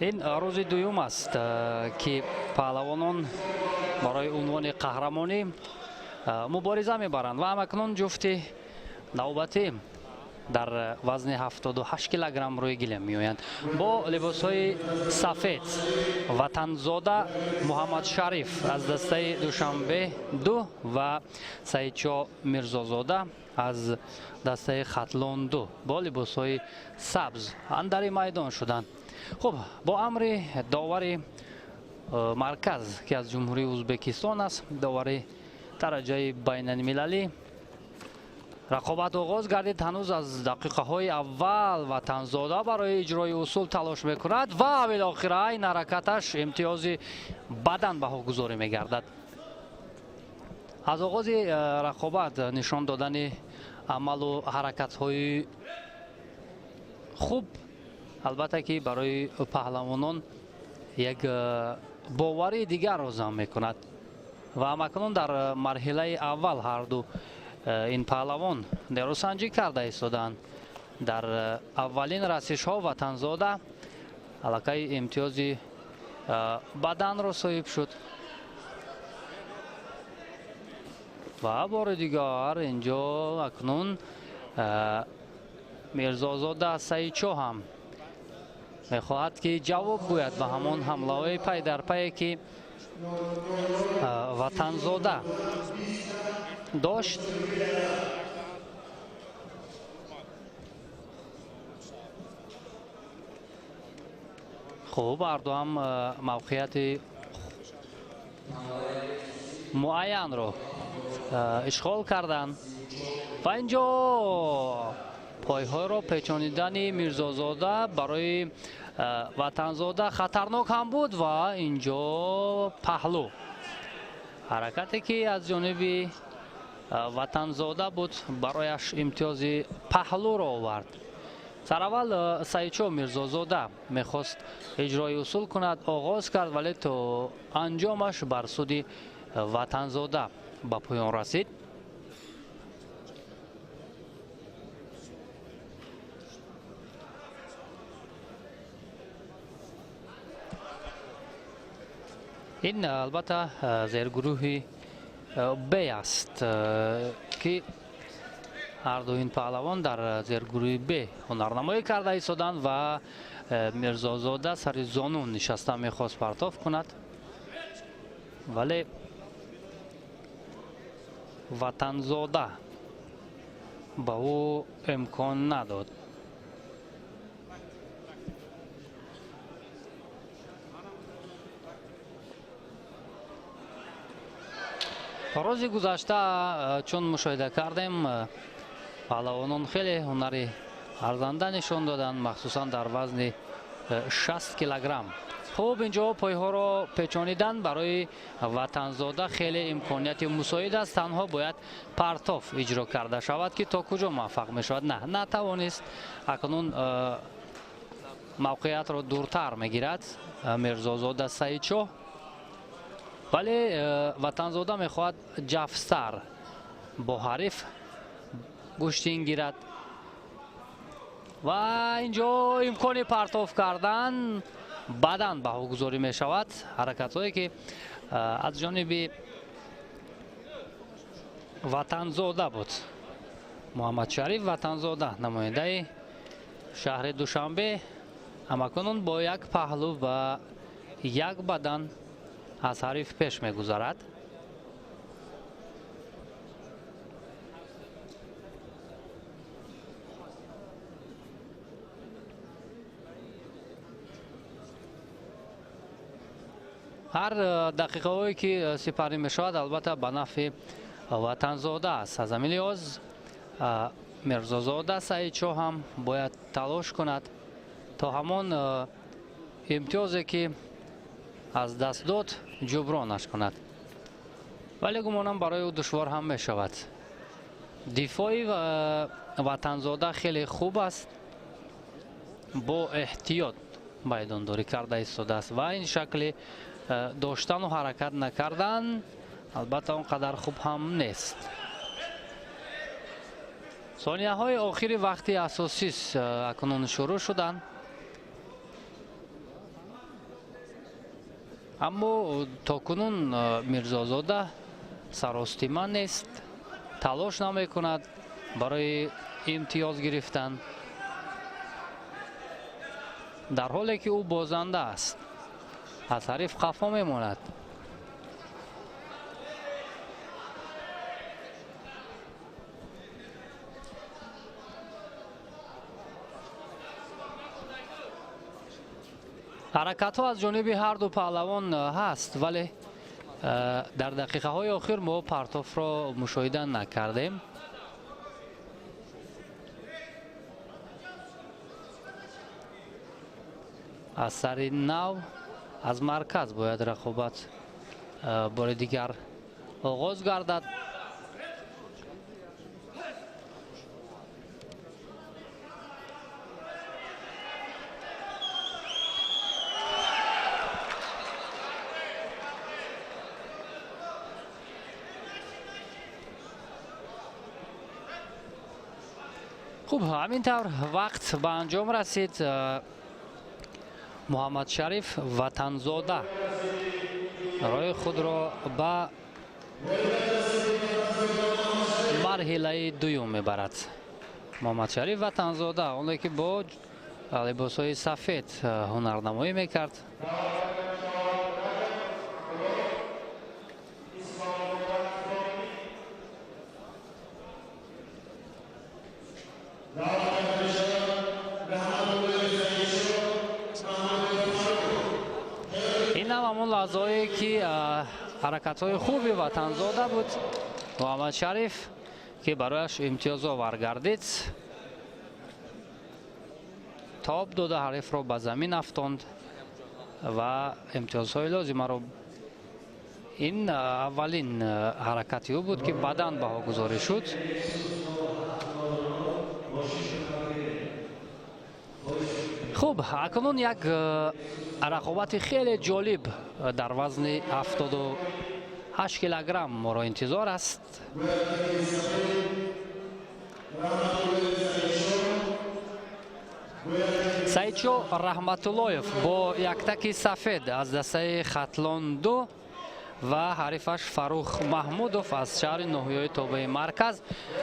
این روز دوم است که پهلوانان برای عنوان قهرمانی مبارزه میبرند و همکنون جفت نوبتی در وزن 78 کیلوگرم روی گله میآیند با لباس های سفید. وطنزاده محمد شریف از دسته دوشنبه 2 و سعیدشاه میرزازاده از دسته خطلان 2 با لباس های سبز اندر میدان شدند. خب، با امر داور مرکز که از جمهوری ازبکستان است، داور درجه بین المللی، رقابت آغاز گردید. هنوز از دقیقه های اول وطنزاده برای اجرای اصول تلاش میکند و بالاخره این حرکتش امتیاز بدن بها گذاری میگردد. از آغاز رقابت نشان دادن عمل و حرکت های خوب، البته که برای پهلوانان یک باوری دیگر را ضمن میکند و همکنون در مرحله اول هر دو این پهلوان نیروسنجی کرده ایستادند. در اولین رسش ها وطنزاده علاقه امتیاز بدن را صاحب شد و بار دیگر اینجا اکنون میرزازاده سعیدشاه هم میخواهد که جواب گوید به همان حمله های پی در پی که وطنزاده داشت. خوب هر دو هم موقعیت معین رو اشغال کردن و اینجا پایهای رو پیچاندن میرزازاده برای وطنزاده خطرناک هم بود و اینجا پهلو حرکتی که از جانب وطنزاده بود برایش امتیاز پهلو را آورد. سر اول سایچو میرزازاده میخواست اجرای اصول کند، آغاز کرد ولی تو انجامش بر سود وطنزاده به پایان رسید. این البته زیرگروه بی است که هر دو این پهلوان در زیرگروه بی هنرنمایی کرده ایستادند و میرزازاده سر زانو نشسته میخواست پرتاب کند ولی وطنزاده به او امکان نداد. روز گذشته چون مشاهده کردیم پهلوانان خیلی هنری ارزنده نشان دادند، مخصوصا در وزن 60 کیلوگرم. خوب اینجا پایها را پیچانیدن برای وطنزاده خیلی امکانیت مساعد است، تنها باید پرتاف اجرا کرده شود که تا کجا موفق می شود. نه نتوانست، اکنون موقعیت را دورتر می گیرد میرزازاده سایچو، ولی وطنزاده می خواهد جفستر با حریف گشتین گیرد و اینجا امکان پرتاف کردن بدن به گذاری می شود. حرکت هایی که از جانب وطنزاده بود. محمد شریف وطنزاده نماینده شهر دوشنبه همکنون با یک پهلو و یک بدن از حریف پیش می گذارد. هر دقیقه هایی که سپری می شود البته به نفع وطنزاده است. از همین لحاظ میرزازاده سایچو هم باید تلاش کند تا همان امتیازی که از دست داد جبرانش کند، ولی گمانم برای او دشوار هم می شود. دفاعی وطنزاده خیلی خوب است، با احتیاط میدانداری کرده ایستاده است و این شکل داشتن و حرکت نکردن البته اونقدر خوب هم نیست. ثانیه های آخری وقتی اساسی اکنون شروع شدن، اما تا کنون میرزازاده سرآستیمه نیست، تلاش نمی کند برای امتیاز گرفتن، در حالی که او بازنده است، از حریف خفا می ماند. حرکت ها از جانب هر دو پهلوان هست، ولی در دقیقه های آخر ما پرتاف را مشاهده نکردیم. از سر نو از مرکز باید رقابت بار دیگر آغاز گردد. خوب، همینطور وقت به انجام رسید. محمد شریف وطنزاده راه خود را به مرحله دوم میبرد. محمد شریف وطنزاده، اونی که با لباس های سفید هنرنمایی میکرد، ادایی که حرکت های خوبی وطنزاده بود محمد شریف که برایش امتیاز آور گردید. تاب داده حریف را به زمین افتاند و امتیازهای لازم را. این اولین حرکتی او بود که بدن بها گذاری شد. خوب، اکنون یک رقابت خیلی جالب در وزن 78 کیلوگرم ما را انتظار است. سعیدشاه رحمتاللهیف با یک تک سفید از دسته خطلان 2 و حریفش فروخ محمودوف از شهر ناحیه تابع مرکز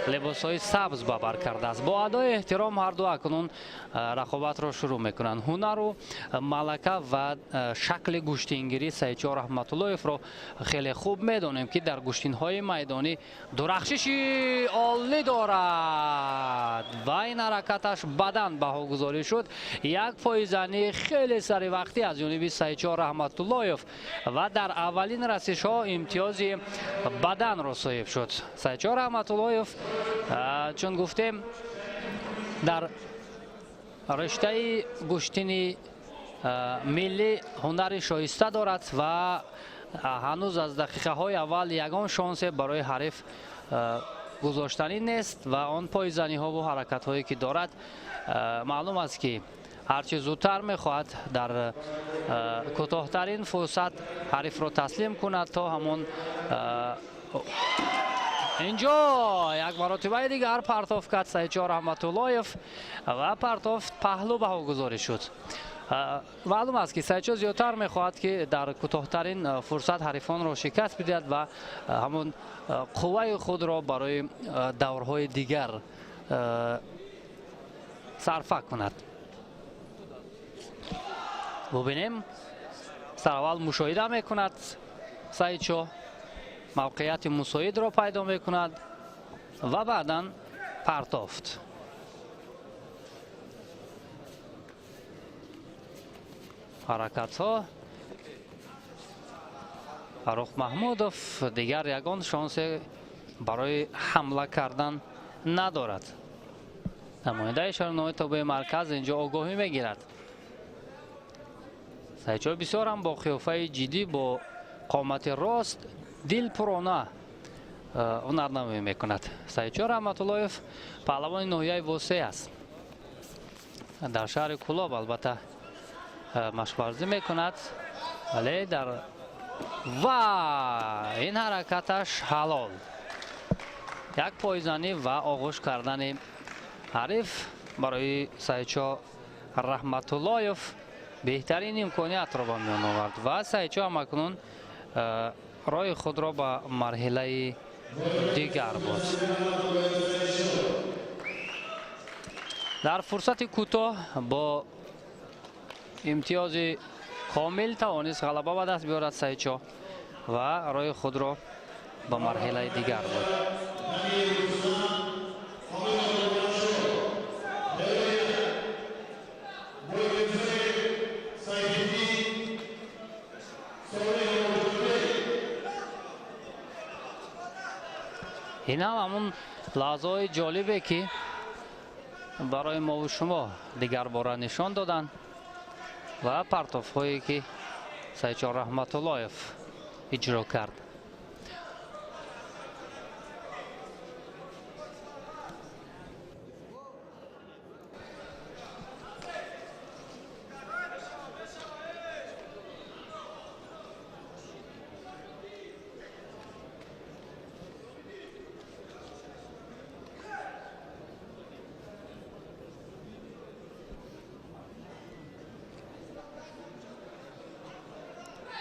لباس های سبز به بر کرده است. با ادای احترام هر دو اکنون رقابت را شروع میکنند. هنر و ملکه و شکل گوشتینگیری سعیدشاه رحمتاللهیف را خیلی خوب میدانیم که در گوشتین های میدانی درخششی عالی دارد و این حرکتش بدن بها گذاری شد. یک پایزنی خیلی سری وقتی از جانب سعیدشاه رحمتاللهیف و در اولین رسیش ها امتیاز بدن را صاحب شد. سعیدشاه رحمتاللهیف چون گفتیم در رشته گوشتین ملی هنر شایسته دارد و هنوز از دقیقه های اول یگان شانس برای حریف گذاشتنی نیست و آن پایزنی ها و حرکت هایی که دارد معلوم است که هرچی زودتر میخواهد در کوتاهترین فرصت حریف را تسلیم کند تا همون اینجا یک مرتبه دیگر پرتاف کرد سعیدشاه رحمتاللهیف و پرتاف پهلو بها گذاری شد. معلوم است که سعیدشاه زیادتر میخواهد که در کوتاهترین فرصت حریفان را شکست بدهد و همون قوه خود را برای دورهای دیگر صرفه کند. ببینیم سر اول مشاهده میکند سعیدشاه، موقعیت مساعد را پیدا میکند و بعدا پرتافت. حرکت ها فروخ محمودوف دیگر یگان شانس برای حمله کردن ندارد. نماینده شهر ناحیه تابع مرکز اینجا آگاهی میگیرد. سعیدشاه بسیار هم با قیافه جدی با قامت راست دل پرانه هنرنمایی میکند. سعیدشاه رحمتاللهیف پهلوان ناحیه واسه است. در شهر کلاب البته مشورزی میکند ولی در و این حرکتش حلال. یک پایزنی و آغوش کردن حریف برای سعیدشاه رحمتاللهیف بهترین امکانیت را به میان آورد و سعیدشاه هم اکنون راه خود را به مرحله دیگر بود. در فرصت کوتاه با امتیاز کامل توانست غلبه به دست بیارد سعیدشاه و راه خود را به مرحله دیگر بود. این هم همون لحظه جالبه که برای ما و شما دیگر باره نشان دادن و پرتاف هایی که سعیدشاه رحمتاللهیف اجرا کرد.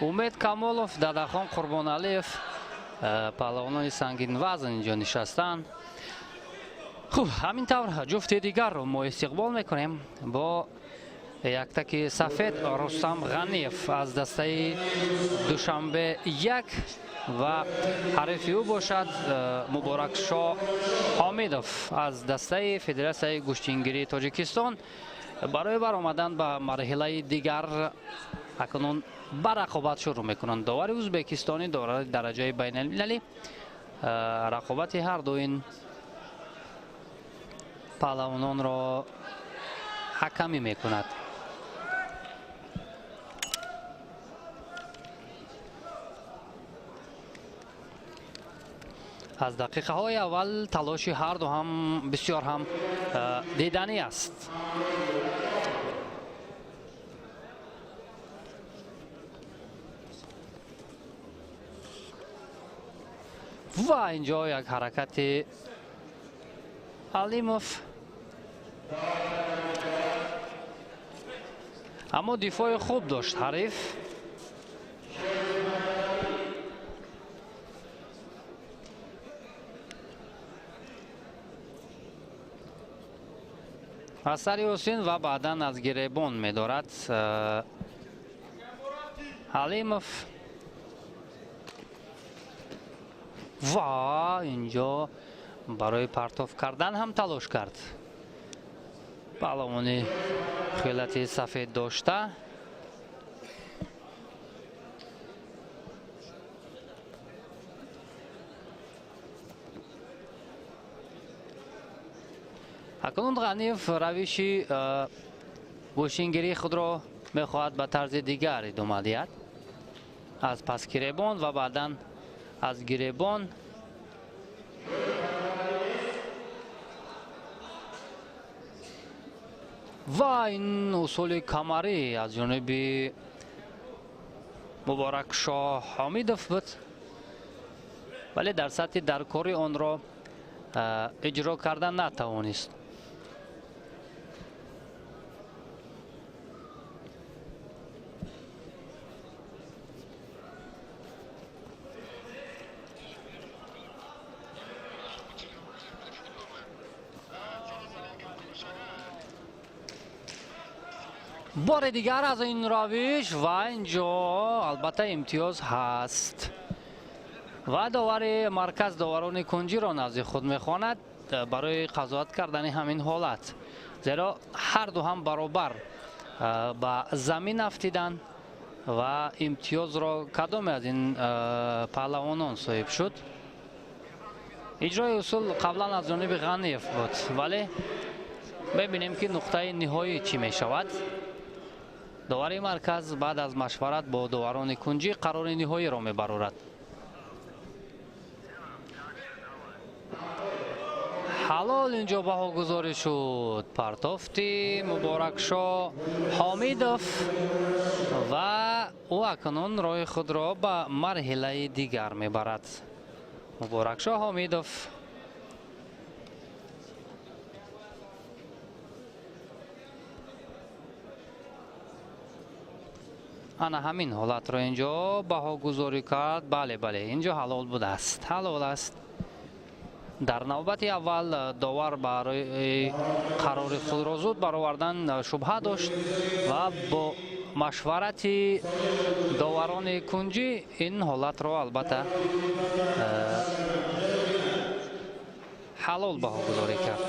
امید کمالوف، داداخان قربانعلیف پهلوانان سنگین وزن اینجا نشستن. خوب، همینطور جفت دیگر رو ما استقبال میکنیم با یک تک سفید رستم غنیف از دسته دوشنبه 1 و حریف او باشد مبارک شاه حامیدوف از دسته فدراسیون گوشتینگیری تاجیکستان. برای برآمدن به مرحله دیگر اکنون به رقابت شروع میکنند. داور ازبکستانی داور درجه بین المللی. رقابت هر دو این پهلوانان را حکمی میکند. از دقیقه های اول تلاش هر دو هم بسیار هم دیدنی است. و اینجا یک حرکت علیموف، اما دفاع خوب داشت حریف. اثری حسین و بعدا از گریبان می‌دارد علیموف. و اینجا برای پرتاب کردن هم تلاش کرد. پهلوانی خیلتی سفید داشته. اکنون غنیف روش گوشینگیری خود را میخواهد به طرز دیگر ادامه دهد. از پس گریبان و بعدا از گریبان. و این اصول کمری از جانب مبارک شاه حمیدوف بود، ولی در سطح درکاری آن را اجرا کردن نتوانست. بار دیگر از این روش و اینجا البته امتیاز هست و داور مرکز داوران کنجی را نزد خود میخواند برای قضاوت کردن همین حالت، زیرا هر دو هم برابر به زمین افتیدند و امتیاز را کدام از این پهلوانان صاحب شد. اجرای اصول قبلا از جانب غنیف بود، ولی ببینیم که نقطه نهایی چی می شود. داور مرکز بعد از مشورت با داوران کنجی قرار نهایی را می برارد. حلال اینجا بهاگذاری شد. پرتافتی مبارک شاه حمیدوف و او اکنون راه خود را به مرحله دیگر می برد. مبارک شاه حمیدوف انا همین حالت را اینجا بهاگذاری کرد. بله اینجا حلال بوده است، حلال است. در نوبت اول داور برای قرار خود را زود برآوردن شبهه داشت و با مشورت داوران کنجی این حالت را البته حلال بهاگذاری کرد.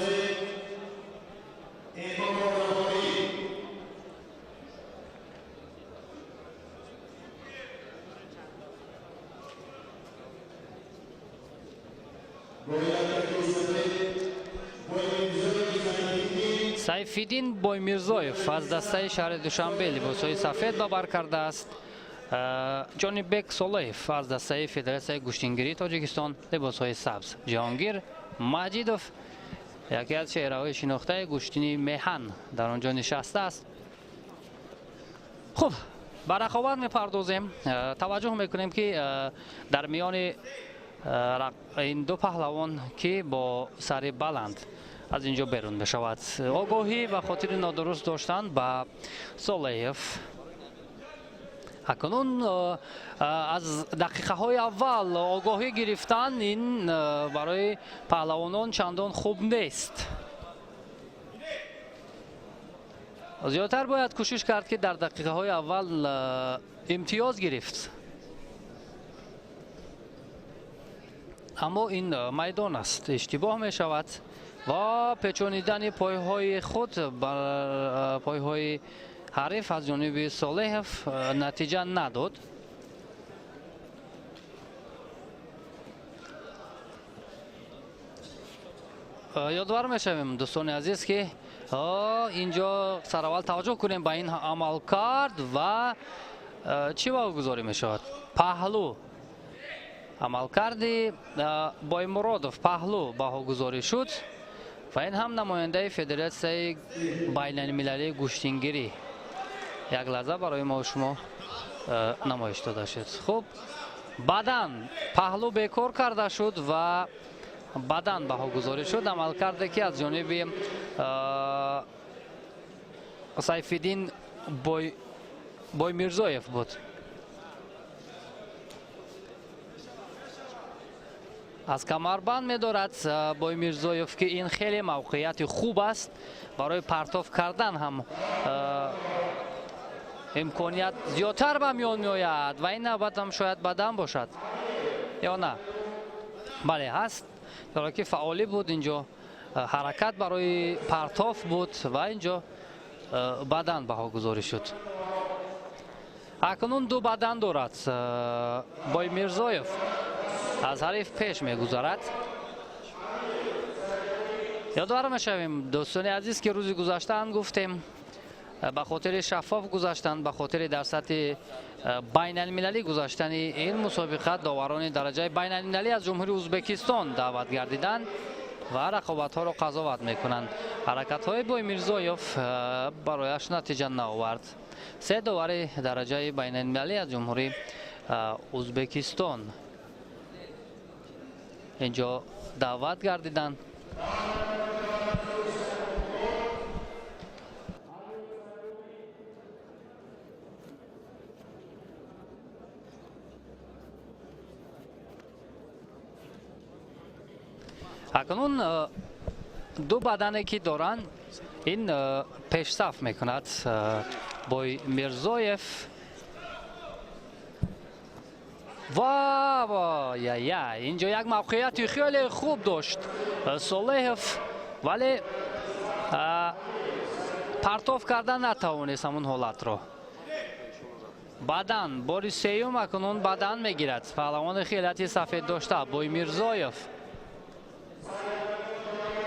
سیفالدین بایمیرزایف از دسته شهر دوشنبه لباسهای سفید به بر کرده است. جانیبک سولایف از دسته فدراسیون گوشتینگیری تاجیکستان لباسهای سبز. جهانگیر مجیدوف یکی از چهره‌های شناخته گوشتینی میهن در آنجا نشسته است. خب به رقابت میپردازیم. توجه میکنیم که در میان این دو پهلوان که با سر بلند از اینجا بیرون بشود، آگاهی و خاطر نادرست داشتن به سولایف. اکنون از دقیقه های اول آگاهی گرفتن این برای پهلوانان چندان خوب نیست. زیادتر باید کوشش کرد که در دقیقه های اول امتیاز گرفت. اما این میدان است، اشتباه می شود و پیچانیدن پایهای خود بر پایهای حریف از جانب صالحов نتیجه نداد. یادآور میشویم دوستان عزیز که اینجا سرول توجه کنیم به این عمل کرد و چی واگذاری میشود؟ پهلو عمل کردی با مرادف پهلو واگذاری شد و این هم نماینده فدراسیون بین المللی گوشتینگیری. یک لحظه برای ما و شما نمایش داده شد. خب بدن پهلو بیکار کرده شد و بدن واگذاری شد. عمل کرده که از جانب سیفالدین بایمیرزویف بود. از کمربند می‌دارد بایمیرزویف که این خیلی موقعیت خوب است برای پرتاب کردن هم امکانیت زیادتر به میان میآید و این نوبت هم شاید بدن باشد یا نه. بله هست، در که فعالی بود اینجا، حرکت برای پرتاب بود و اینجا بدن بهاگذاری شد. اکنون دو بدن دارد بایمیرزویف، از حریف پیش میگذارد. یادآور میشویم دوستان عزیز که روزی گذشته هم گفتیم به خاطر شفاف گذاشتن، به خاطر در سطح بین المللی گذاشتن این مسابقه داوران درجه بین المللی از جمهوری ازبکستان دعوت گردیدند و رقابت ها را قضاوت میکنند. حرکت های بایمیرزویف برایش نتیجه نآورد. سه داور درجه بین المللی از جمهوری ازبکستان اینجا دعوت گردیدند. اکنون دو بدنی که دارند این پیشرفت میکند. بایمیرزویف و یا اینجا یک موقعیت خیلی خوب داشت صالحов ولی پرتاب کردن نتوانست همون حالت رو. بدن باری سیوم اکنون بدن میگیرد. پهلوان خیلیتی سفید داشته بایمیرزویف.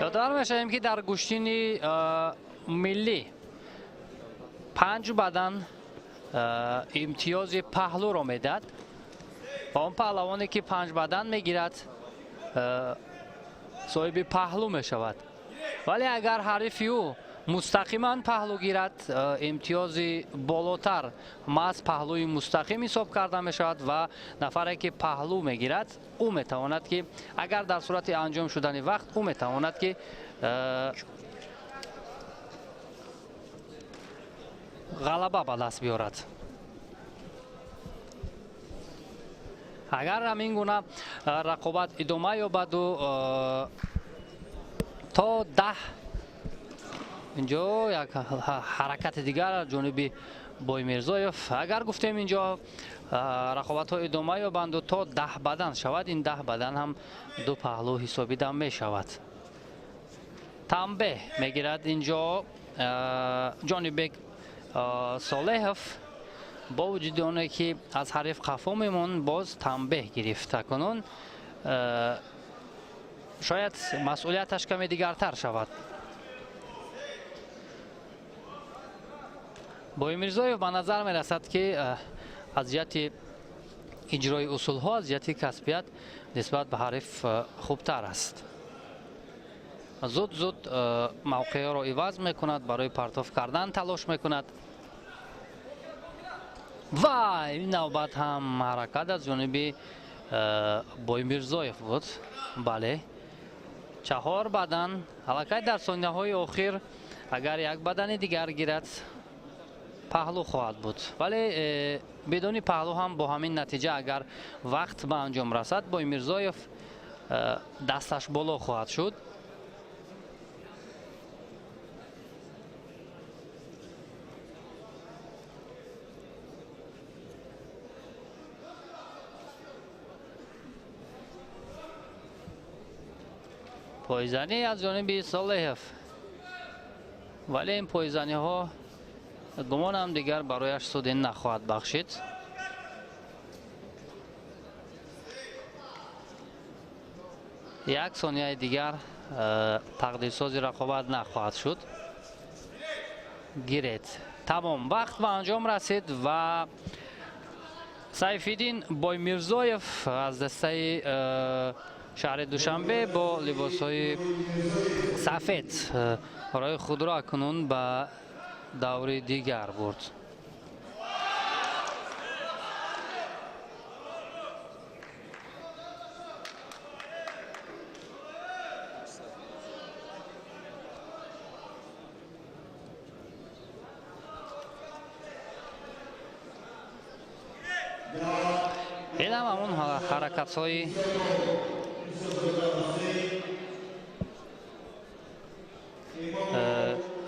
یادآور میشویم که در گشتین ملی 5 بدن امتیاز پهلو را میداد و اون پهلوانی که 5 بدن میگیرد صاحب پهلو میشود. ولی اگر حریفی او مستقیما پهلو گیرد امتیاز بالاتر از پهلوی مستقیم حساب کرده میشود و نفری که پهلو میگیرد او میتواند که اگر در صورت انجام شدن وقت او میتواند که غلبه به دست بیارد. اگر همین گونه رقابت ادامه یابد و تا 10 اینجا یک حرکت دیگر جانب بایمیرزویف، اگر گفتیم اینجا رقابت ها ادامه یابند و تا 10 بدن شود، این 10 بدن هم دو پهلو حسابیده می شود. تنبه میگیرد اینجا جانب صالحов با وجود آنه که از حریف خفا میمون باز تنبه گرفته کنون شاید مسئولیتش کمی دیگرتر شود. بایمیرزویف به نظر می رسد که از جهت اجرای اصول ها از جهت کسبیت نسبت به حریف خوبتر است. زود موقع را عوض میکند، برای پرتاب کردن تلاش میکند و این نوبت هم حرکت از جانب بایمیرزویف بود. بله 4 بدن حرکت در ثانیه های آخر اگر یک بدن دیگر گیرد پهلو خواهد بود، ولی بدون پهلو هم با همین نتیجه اگر وقت به انجام رسد بایمیرزویف دستش بالا خواهد شد. پایزنی از جانب صالحov، ولی این پایزنی ها گمانم دیگر برایش سود نخواهد بخشید. یک ثانیه دیگر تقدیرسازی رقابت نخواهد شد. گیرید. تمام وقت به انجام رسید و سیفالدین بایمیرزویف از دسته شهر دوشنبه با لباس‌های سفید برای خود را کنون به دور دیگر برد. این هم همون حرکت های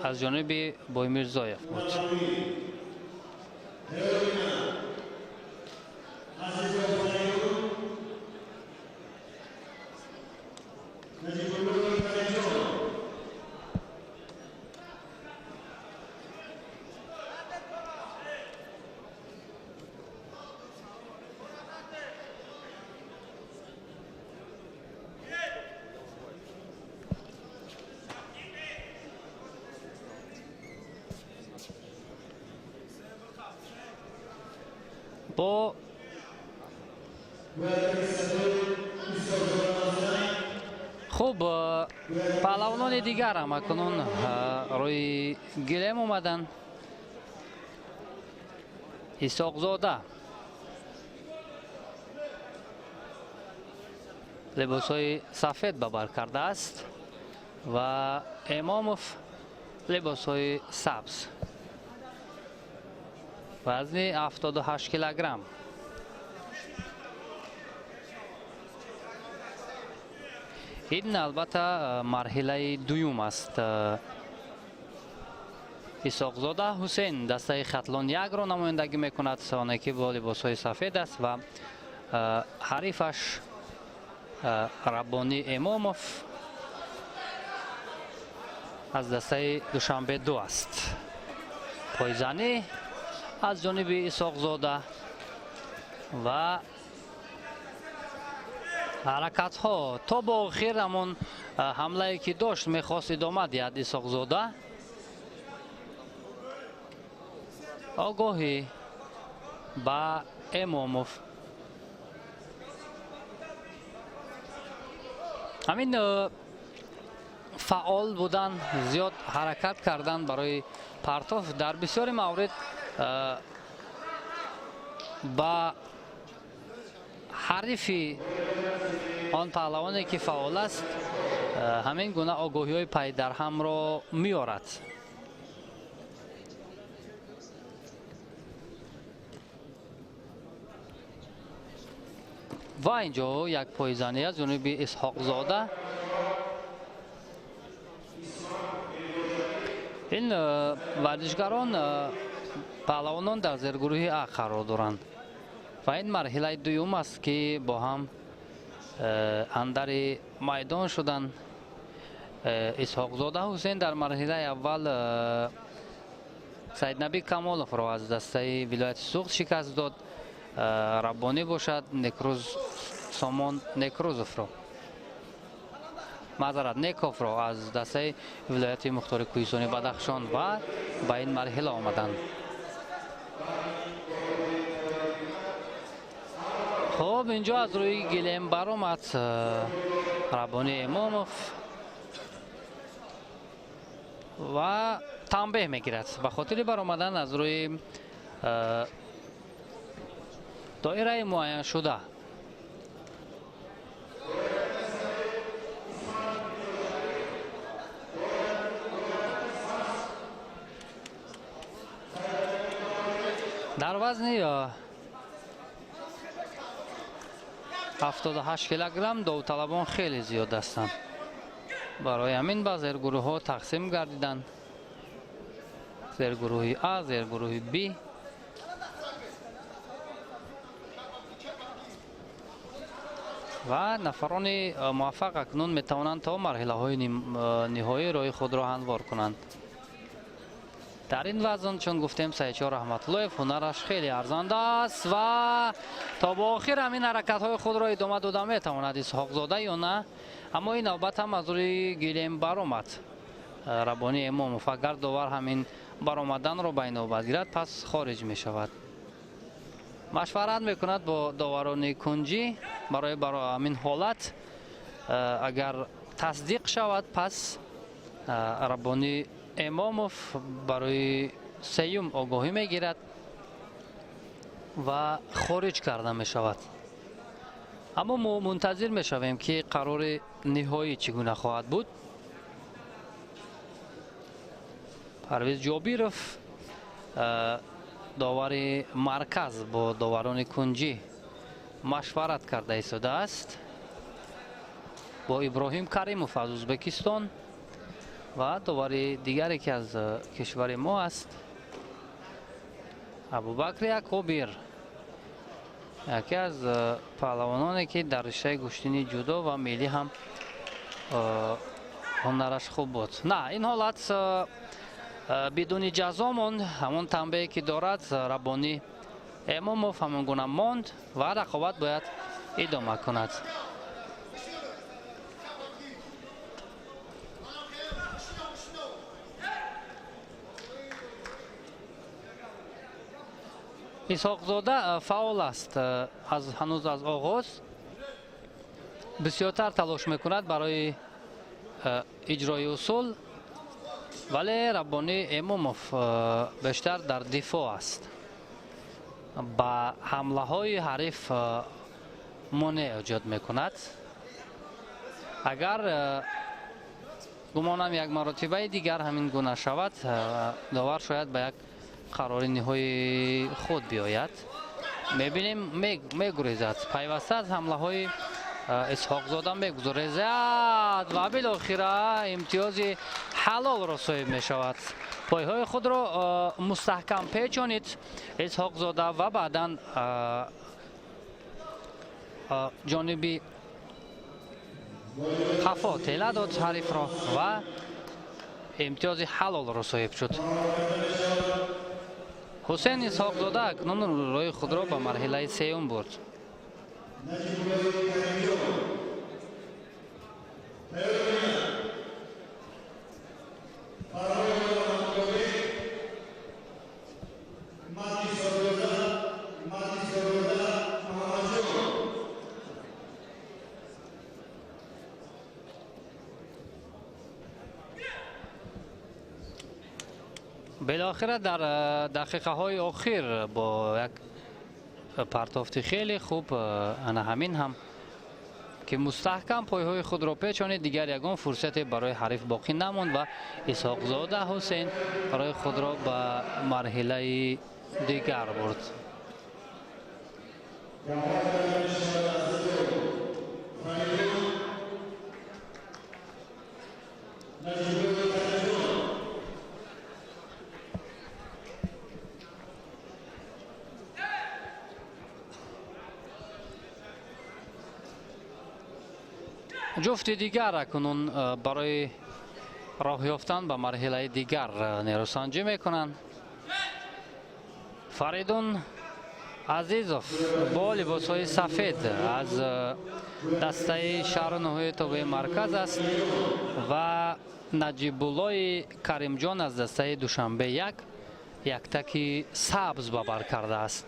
از جانب بایمیرزویف بود. با خوب پهلوانان دیگر هم اکنون روی گلیم اومدن. اسحاق زاده لباس های سفید به بر کرده است و اماموف لباس های سبز. وزن 78 کیلوگرم. این البته مرحله دوم است. اسحاق زاده حسین دسته خطلان یک را نمایندگی میکند، آنی که با لباس های سفید است و حریفش ربانی اماموف از دسته دوشنبه 2 است. پایزنی از جانب اسحاق زاده و حرکت ها تا با آخر همون حمله که داشت میخواست ادامه دهد اسحاق زاده. آگاهی با اماموف. همین فعال بودن، زیاد حرکت کردن برای پرتاف در بسیاری مورد با حریفی آن پهلوانی که فعال است همین گونه آگاهی های پای در هم را میارد. و اینجا یک پایزنی از جانب اسحاق زاده. این ورزشکاران پهلوانان در زیرگروه ا قرار دارند و این مرحله دوم است که با هم اندر میدان شدند. اسحاق زاده حسین در مرحله اول سید نبی کمالوف را از دسته ولایت سوخت شکست داد. ربانی باشد نکروز سامان نکروزوف را معذرت نیکوف را از دسته ولایت مختار کوهستانی بدخشان و به این مرحله آمدند. خب اینجا از روی گلیم برآمد ربانی اماموف و تنبیه میگیرد به خاطر برآمدن از روی دایره معین شده. در وزن 78 کیلوگرم داوطلبان خیلی زیاد هستند. برای همین به زیرگروه ها تقسیم گردیدند. زیرگروه A، زیرگروه B. و نفران موفق اکنون میتوانند تا مرحله های نهایی راه خود را هموار کنند. در این وزن چون گفتیم سعیدشاه رحمت‌الله هنرش خیلی ارزنده است و تا به آخر همین حرکت های خود را ادامه داده میتواند اسحاق زاده یا نه. اما این نوبت هم از روی گلیم برآمد ربانی اماموف. اگر داور همین برآمدن را به نوبت گیرد پس خارج می شود. مشورت میکند با داوران کنجی برای همین حالت اگر تصدیق شود پس ربانی اماموف برای سیوم آگاهی میگیرد و خارج کرده می شود. اما ما منتظر می شویم که قرار نهایی چگونه خواهد بود. پرویز جابیروف داور مرکز با داوران کنجی مشورت کرده ایستاده است با ابراهیم کریموف از ازبکستان و داور دیگری که از کشور ما است ابوبکر یعقوبیر، یکی از پهلوانانی که در رشته گشتنی جودو و ملی هم هنرش خوب بود. نه این حالت بدون جزا ماند. همون تنبیه که دارد ربانی اماموف همون گونه ماند و رقابت باید ادامه کند. اسحاق زاده فعال است. هنوز از آغاز بسیارتر تلاش میکند برای اجرای اصول، ولی ربانی اماموف بیشتر در دفاع است. با حمله های حریف مانع ایجاد میکند. اگر گمانم یک مرتبه دیگر همین گونه شود داور شاید به یک قرار نهایی خود بیاید. میبینیم میگریزد پیوسته از حمله های اسحاق زاده میگذرد و بالاخره امتیاز حلال را صاحب می شود. پایهای خود را مستحکم پیچانید اسحاق زاده و بعدا جانبی خفا تیله داد حریف را و امتیاز حلال را صاحب شد. حسین اسحاق زاده اکنون روی خود را به مرحله سوم برد. بالاخره در دقیقه های آخر با یک پرتافت خیلی خوب انا همین هم که مستحکم پایهای خود را پیچانید. دیگر یگان فرصت برای حریف باقی نماند و اسحاق زاده حسین برای خود را به مرحله دیگر برد. جفت دیگر اکنون برای راه یافتن به مرحله دیگر نیروسنجی میکنند. فریدون عزیزوف با لباس های سفید از دسته شهر نهایی تابع مرکز است و نجیب الله کریم جان از دسته دوشنبه یک تکی سبز به بر کرده است.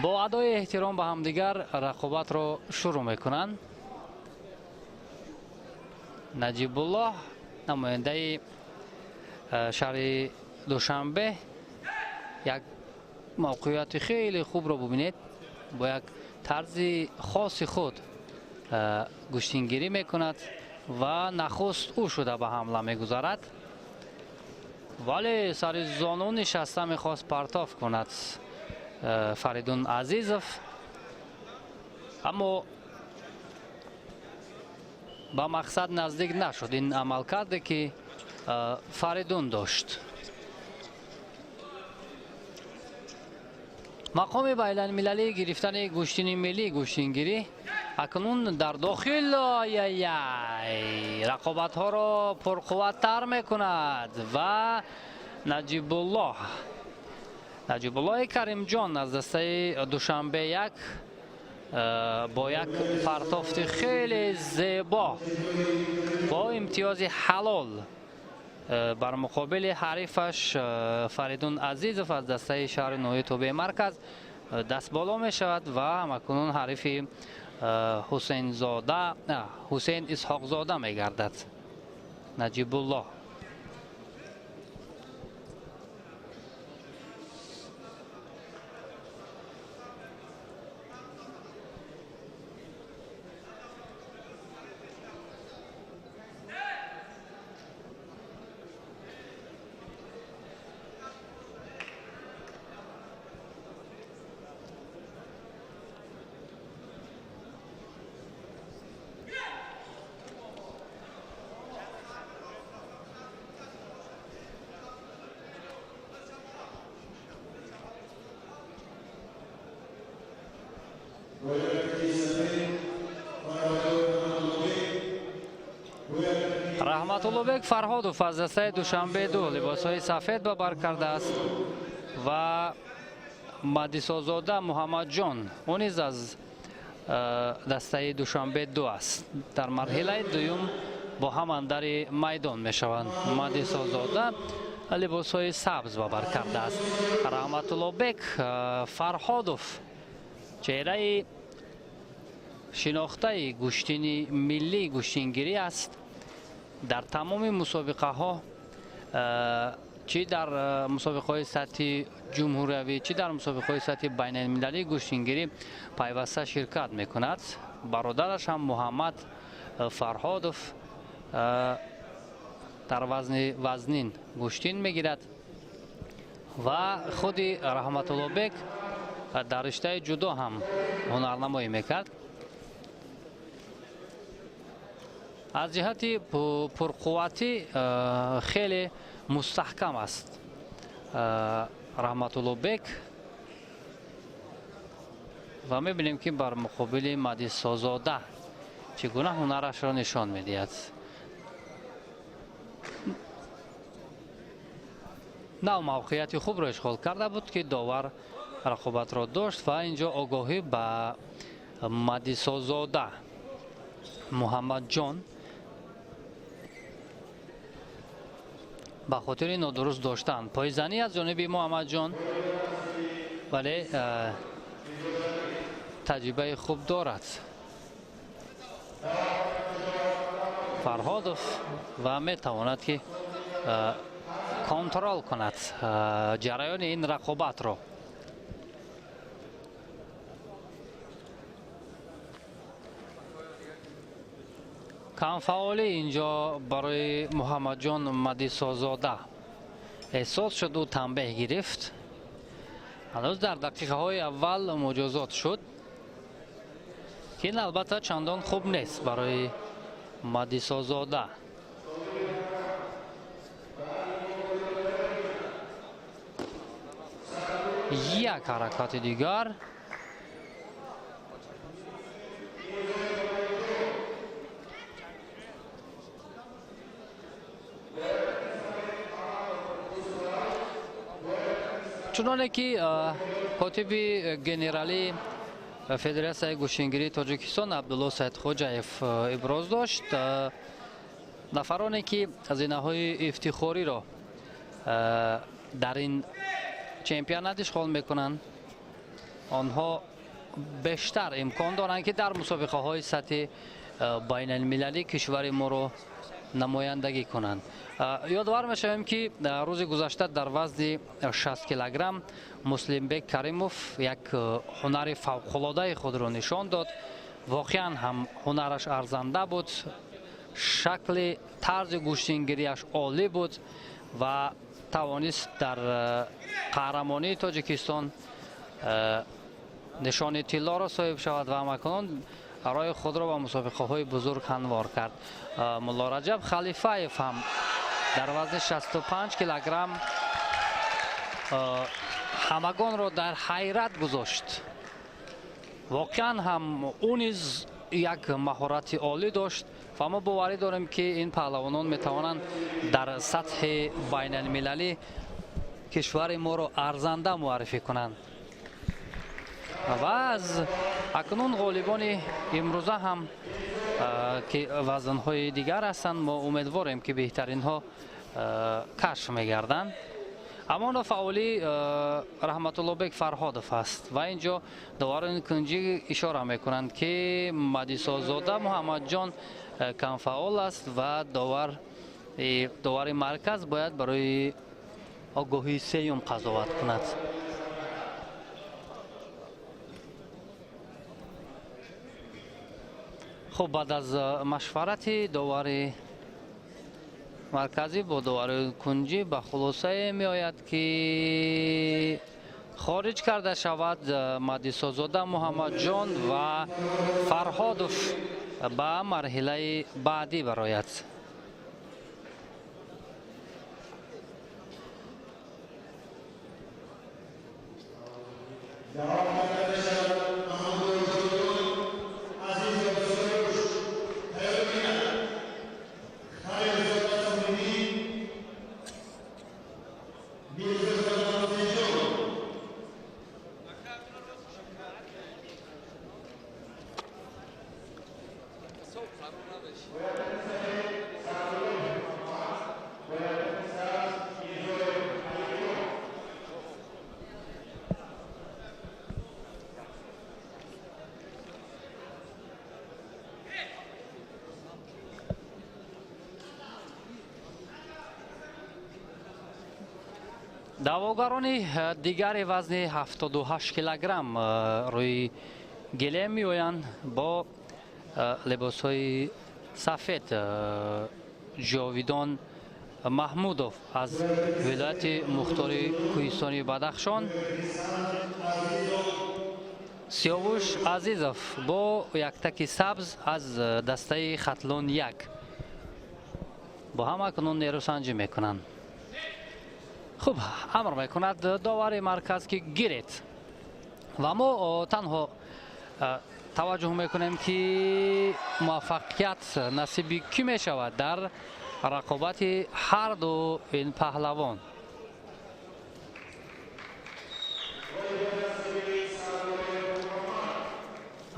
با ادای احترام به همدیگر رقابت را شروع میکنند. نجیب الله نماینده شهر دوشنبه یک موقعیت خیلی خوب را ببینید، با یک طرز خاص خود گشتینگیری میکند و نخست او شده به حمله میگذارد، ولی سر زانو نشسته میخواست پرتاف کند فریدون عزیزوف، اما با مقصد نزدیک نشد. این عمل کرده که فریدون داشت. مقام بین المللی گرفتن گوشتین ملی گوشتینگیری اکنون در داخل رقابت ها را پرقوت تر می کند و نجیبالله کریمجان از دسته دوشنبه یک با یک پرتافت خیلی زیبا با امتیاز حلال بر مقابل حریفش فریدون عزیزов از دسته شهر نوی توبه مرکز دست بالا می شود و همکنون حریف حسین اسحاق زاده می گردد. نجیب الله رحمت‌الله فرهادov از دسته دوشنبه دو لباس‌های سفید به بر کرده است و مهدیسازاده محمد جان اون نیز از دسته دوشنبه دو است. در مرحله دوم با هم اندر میدان میشوند. مهدیسازاده لباس‌های سبز به بر کرده است. رحمت‌الله فرهادov چهره شناخته گوشتین ملی گوشتینگیری است. در تمام مسابقه ها چی در مسابقه های سطح جمهوری چی در مسابقه های سطح بین المللی گوشتینگیری پیوسته شرکت میکند. برادرش هم محمد فرهادov در وزنین گوشتین میگیرد و خود رحمت‌الله بک در رشته جودو هم هنرنمایی میکرد. از جهت پرقوتی خیلی مستحکم است رحمت‌الله بک و میبینیم که بر مقابل مهدیسازاده چگونه هنرش را نشان میدهد. نو موقعیت خوب را اشغال کرده بود که داور رقابت را داشت و اینجا آگاهی به مهدیسازاده محمد جان به خاطر نادرست داشتن پایزنی از جانب محمد جان، ولی تجربه خوب دارد فرهادov و میتواند که کنترل کند جریان این رقابت را. کم فعالی اینجا برای محمد جان مهدیسازاده احساس شد و تنبیه گرفت. هنوز در دقیقه های اول مجازات شد که این البته چندان خوب نیست برای مهدیسازاده. یک حرکت دیگر چنانه که کاتب گنرالی فدراسیون گوشتینگیری تاجیکستان عبدالله سیدخوجایف ابراز داشت، نفرانی که هزینه‌های افتخاری را در این چمپیونات اشغال میکنند آنها بیشتر امکان دارند که در مسابقه های سطح بین المللی کشور ما را نمایندگی کنند. یادآور میشویم که روز گذشته در وزن 60 کیلوگرم مسلم بک کریموف یک هنر فوق‌العاده خود را نشان داد. واقعا هم هنرش ارزنده بود، شکل طرز گوشتینگیریش عالی بود و توانست در قهرمانی تاجیکستان نشان طلا را صاحب شود و همکنون راه خود را به مسابقه های بزرگ هموار کرد. ملا رجب خلیفه‌ایف هم در وزن 65 کیلوگرم همگان را در حیرت گذاشت. واقعا هم اون نیز یک مهارت عالی داشت و ما باوری داریم که این پهلوانان میتوانند در سطح بین المللی کشور ما رو ارزنده معرفی کنند. و از اکنون غالبان امروزه هم که وزنهای دیگر هستند ما امیدواریم که بهترین ها کشف میگردند. اما فعالی رحمت الله بیگ فرهادов است و اینجا داوران کنجی اشاره میکنند که مهدیسا زاده محمد جان کم فعال است و داور مرکز باید برای آگاهی سیوم قضاوت کند. خب بعد از مشورت داور مرکزی با داور کنجی به خلاصه می آید که خارج کرده شود مهدیسا زاده محمد جان و فرهادов به مرحله بعدی برآید. دعواگران دیگر وزن 78 کیلوگرم روی گله می آیند با لباس های سفید. جاویدان محمودov از ولایت مختار کوهستانی بدخشان، سیاوش عزیزov با یک تک سبز از دسته ختلون یک با هم اکنون نیروسنجی میکنند. خب امر میکند داور مرکز که گیرید و ما تنها توجه میکنیم که موفقیت نصیب کی میشود در رقابت هر دو این پهلوان.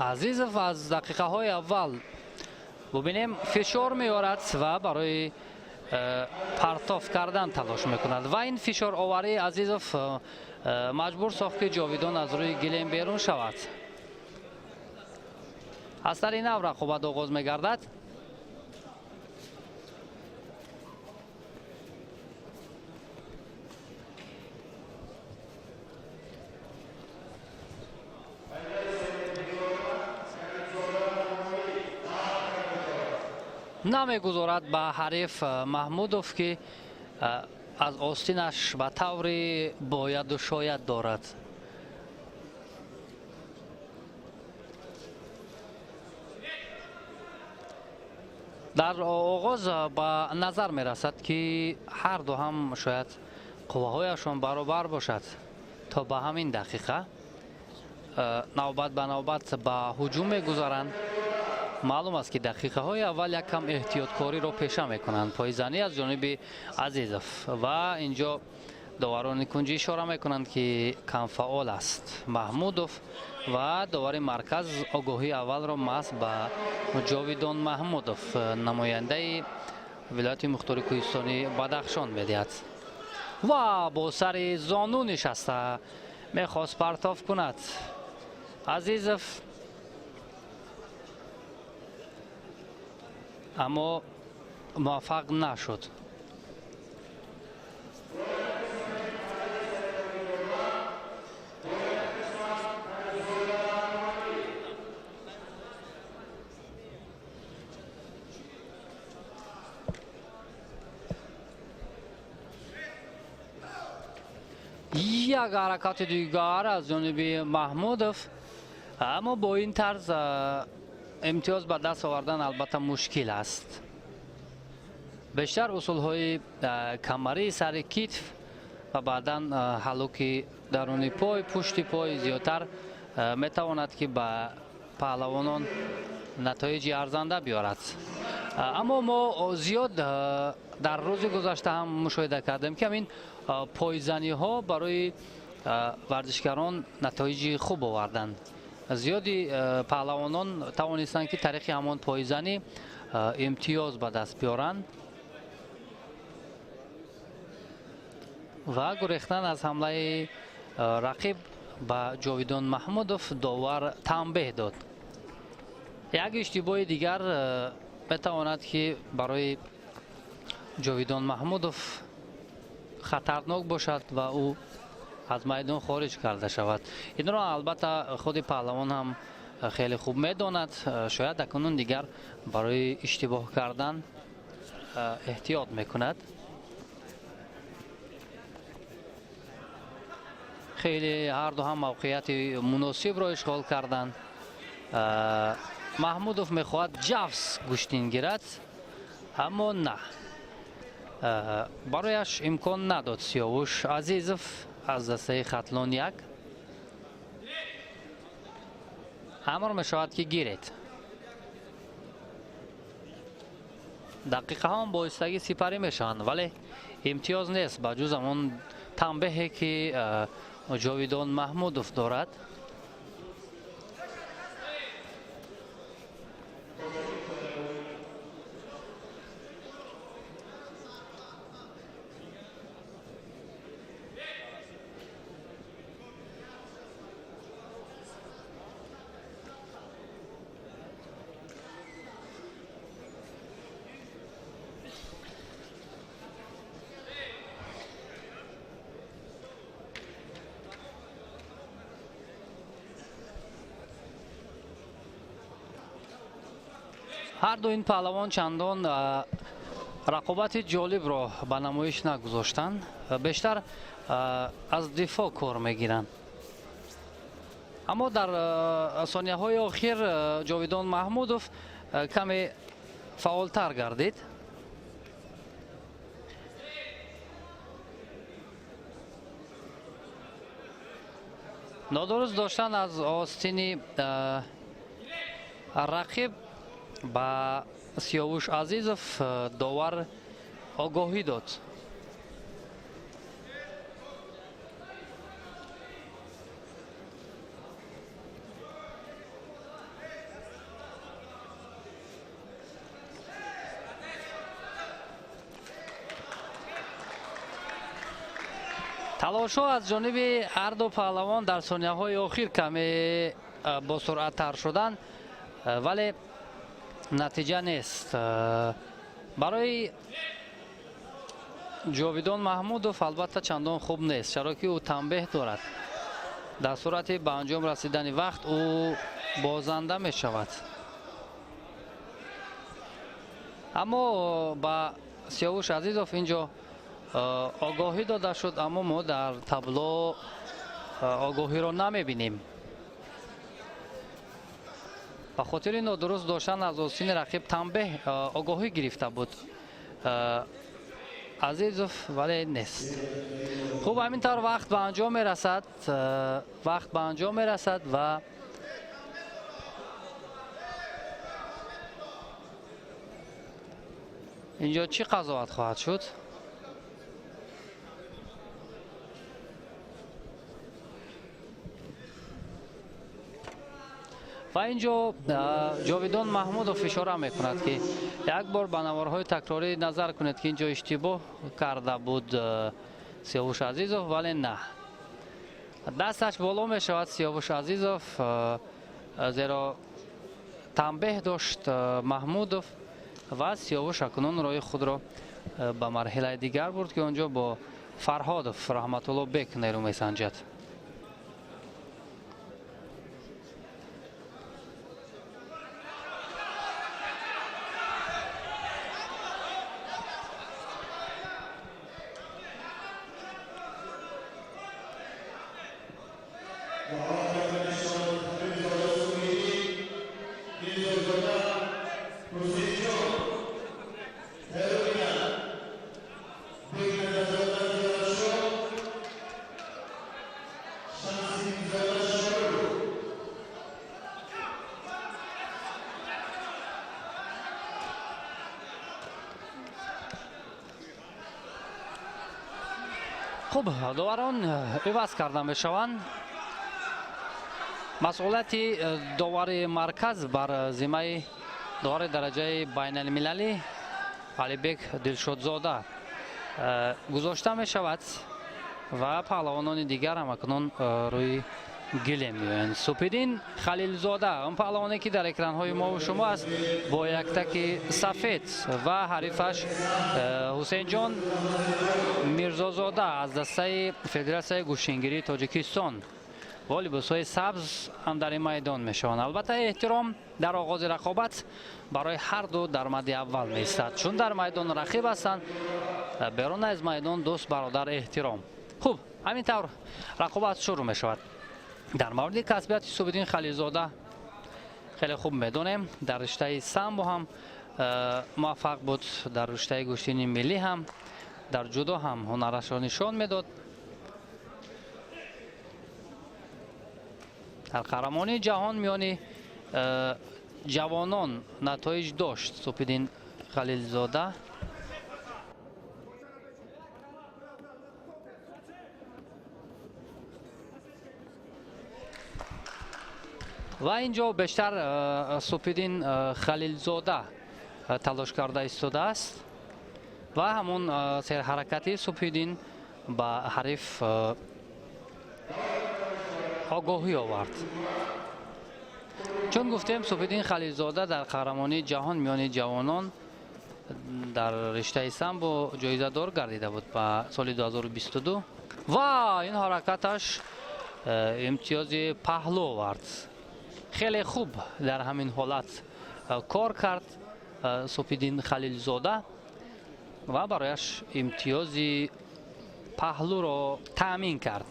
عزیزov از دقیقه های اول ببینیم فشار میارد و برای پرتاب کردن تلاش میکند و این فشار آوری عزیزov مجبور ساخت که جاویدان از روی گلیم بیرون شود. از در این نوع رقابت آغاز میگردد. نمیگذارد به حریف محمودov که از آستینش به طور باید و شاید دارد. در آغاز به نظر می رسد که هر دو هم شاید قوه‌هایشان برابر باشد تا به همین دقیقه نوبت به نوبت به هجوم می گذارند. معلوم است که دقیقه های اول یک کم احتیاطکاری را پیشه می کنند. پایزنی از جانب عزیزov و اینجا داوران کنجی اشاره می کنند که کم فعال است محمودov و داور مرکز آگاهی اول را محض به جاویدان محمودov نماینده ولایت مختار کوهستانی بدخشان میدهد و با سر زانو نشسته میخواست پرتاب کند. عزیزov اما موفق نشد. یک حرکت دیگر از جانب محمودov، اما با این طرز امتیاز به دست آوردن البته مشکل است. بیشتر اصول های کمری، سر کتف و بعدا حلوک درون پای، پشت پای زیادتر میتواند که به پهلوانان نتایج ارزنده بیارد. اما ما زیاد در روز گذشته هم مشاهده کردیم که همین پایزنی ها برای ورزشکاران نتایج خوب آوردند. زیادی پهلوانان توانستند که طریق همان پایزنی امتیاز به دست بیارند و گریختن از حمله رقیب به جاویدان محمودوف داور تنبیه داد. یک اشتباه دیگر بتواند که برای جاویدان محمودوف خطرناک باشد و او از میدان خارج کرده شود. این را البته خود پهلوان هم خیلی خوب میداند. شاید اکنون دیگر برای اشتباه کردن احتیاط میکند. خیلی هر دو هم موقعیت مناسب را اشغال کردند. محمودوف میخواهد جفس گوشتین گیرد اما نه، برایش امکان نداد. سیاوش عزیزوف از دسته خطلان یک امر میشود که گیرید. دقیقه هم با ایستگی سپری میشوند ولی امتیاز نیست با جز همون تنبیهی که جاویدان محمودوف دارد. هر دو این پهلوان چندان رقابت جالب را به نمایش نگذاشتند، بیشتر از دفاع کار میگیرند. اما در ثانیه های آخر جاویدان محمودوف کمی فعالتر گردید. نادرست داشتن از آستین رقیب با سیاوش عزیزوف داور آگاهی داد. تلاش ها از جانب هر دو پهلوان در ثانیه های آخر کمی با سرعت تر شدن ولی نتیجه نیست. برای جاویدان محمودوف البته چندان خوب نیست، چرا که او تنبیه دارد. در صورت به انجام رسیدن وقت او بازنده می شود. اما با سیاوش عزیزوف اینجا آگاهی داده شد اما ما در تابلو آگاهی را نمی بینیم. به خاطر نادرست داشتن از آستین رقیب تنبیه آگاهی گرفته بود عزیزوف ولی نیست. خوب همینطور وقت به انجام می رسد و اینجا چی قضاوت خواهد شد؟ و اینجا جاویدان محمودوف اشاره میکند که یک بار به نوارهای تکراری نظر کنید که اینجا اشتباه کرده بود سیاوش عزیزوف ولی نه، دستش بالا می شود سیاوش عزیزوف زیرا تنبیه داشت محمودوف و سیاوش اکنون رای خود را به مرحله دیگر برد که اونجا با فرهادوف رحمت الله بیک نیرو می سنجد. خب داوران عوض کرده می شوند. مسئولیت داور مرکز بر ذمه داور درجه بین المللی علیبک دلشودزاده گذاشته می شود و پهلوانان دیگر هم اکنون روی گله می‌آیند. سپیدین خلیلزاده اون پهلوانی که در اکران های ما و شما است با یک تک سفید و حریفش حسین جان میرزازاده از دسته فدراسیون گوشتنگیری تاجیکستان با لباس‌های سبز هم در این میدان میشوند. البته احترام در آغاز رقابت برای هر دو در مد اول می‌ایستد، چون در میدان رقیب هستند، بیرون از میدان دوست برادر احترام. خوب، همین طور رقابت شروع می‌شود. در مورد کسبیت سپیدین خلیلزاده خیلی خوب میدونیم، در رشته سامبو هم موفق بود، در رشته گوشتنی ملی هم، در جودو هم هنرش را نشان میداد. در قهرمانی جهان میانی جوانان نتایج داشت سپیدین خلیلزاده. و اینجا بیشتر سپیدین خلیلزاده تلاش کرده ایستاده است و همون سیر حرکتی سپیدین به حریف آگاهی آورد. چون گفتیم سپیدین خلیلزاده در قهرمانی جهان میان جوانان در رشته سامبو جایزه دار گردیده بود به سال 2022 و این حرکتش امتیاز پهلو آورد. خیلی خوب در همین حالت کار کرد سپیدین خلیلزاده و برایش امتیاز پهلو را تأمین کرد.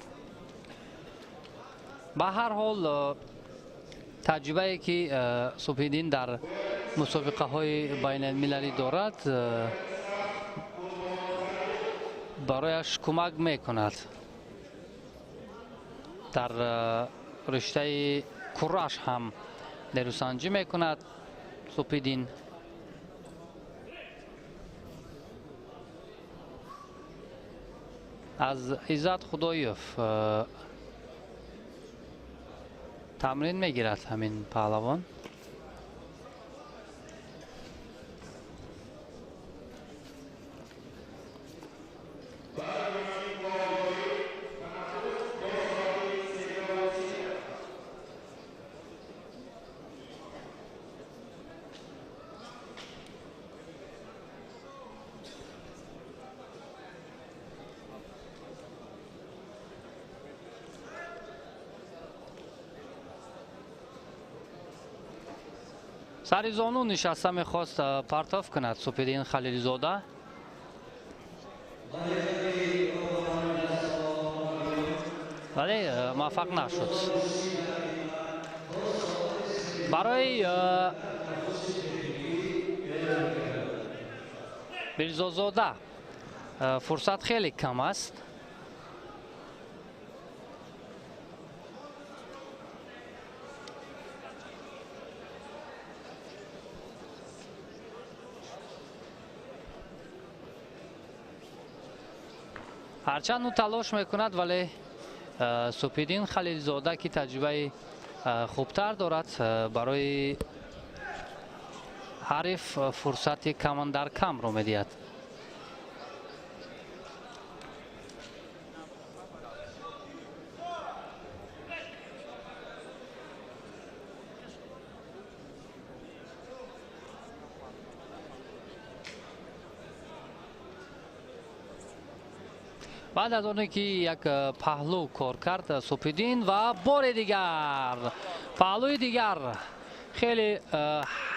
به هر حال تجربه‌ای که سپیدین در مسابقه های بین المللی دارد برایش کمک میکند. در رشته کراش هم نیروسنجی میکند سپیدین. از عزت خدایوف تمرین میگیرد همین پهلوان. سر زانو نشسته میخواست پرتاف کند سپیدین خلیلزاده، ولی موفق نشد. برای میرزازاده فرصت خیلی کم است. هرچند او تلاش میکند ولی سپیدین خلیلزاده که تجربه خوبتر دارد برای حریف فرصت کمان در کم رو میدهد. بعد از آنکه یک پهلو کار کرد سپیدین و بار دیگر پهلوی دیگر خیلی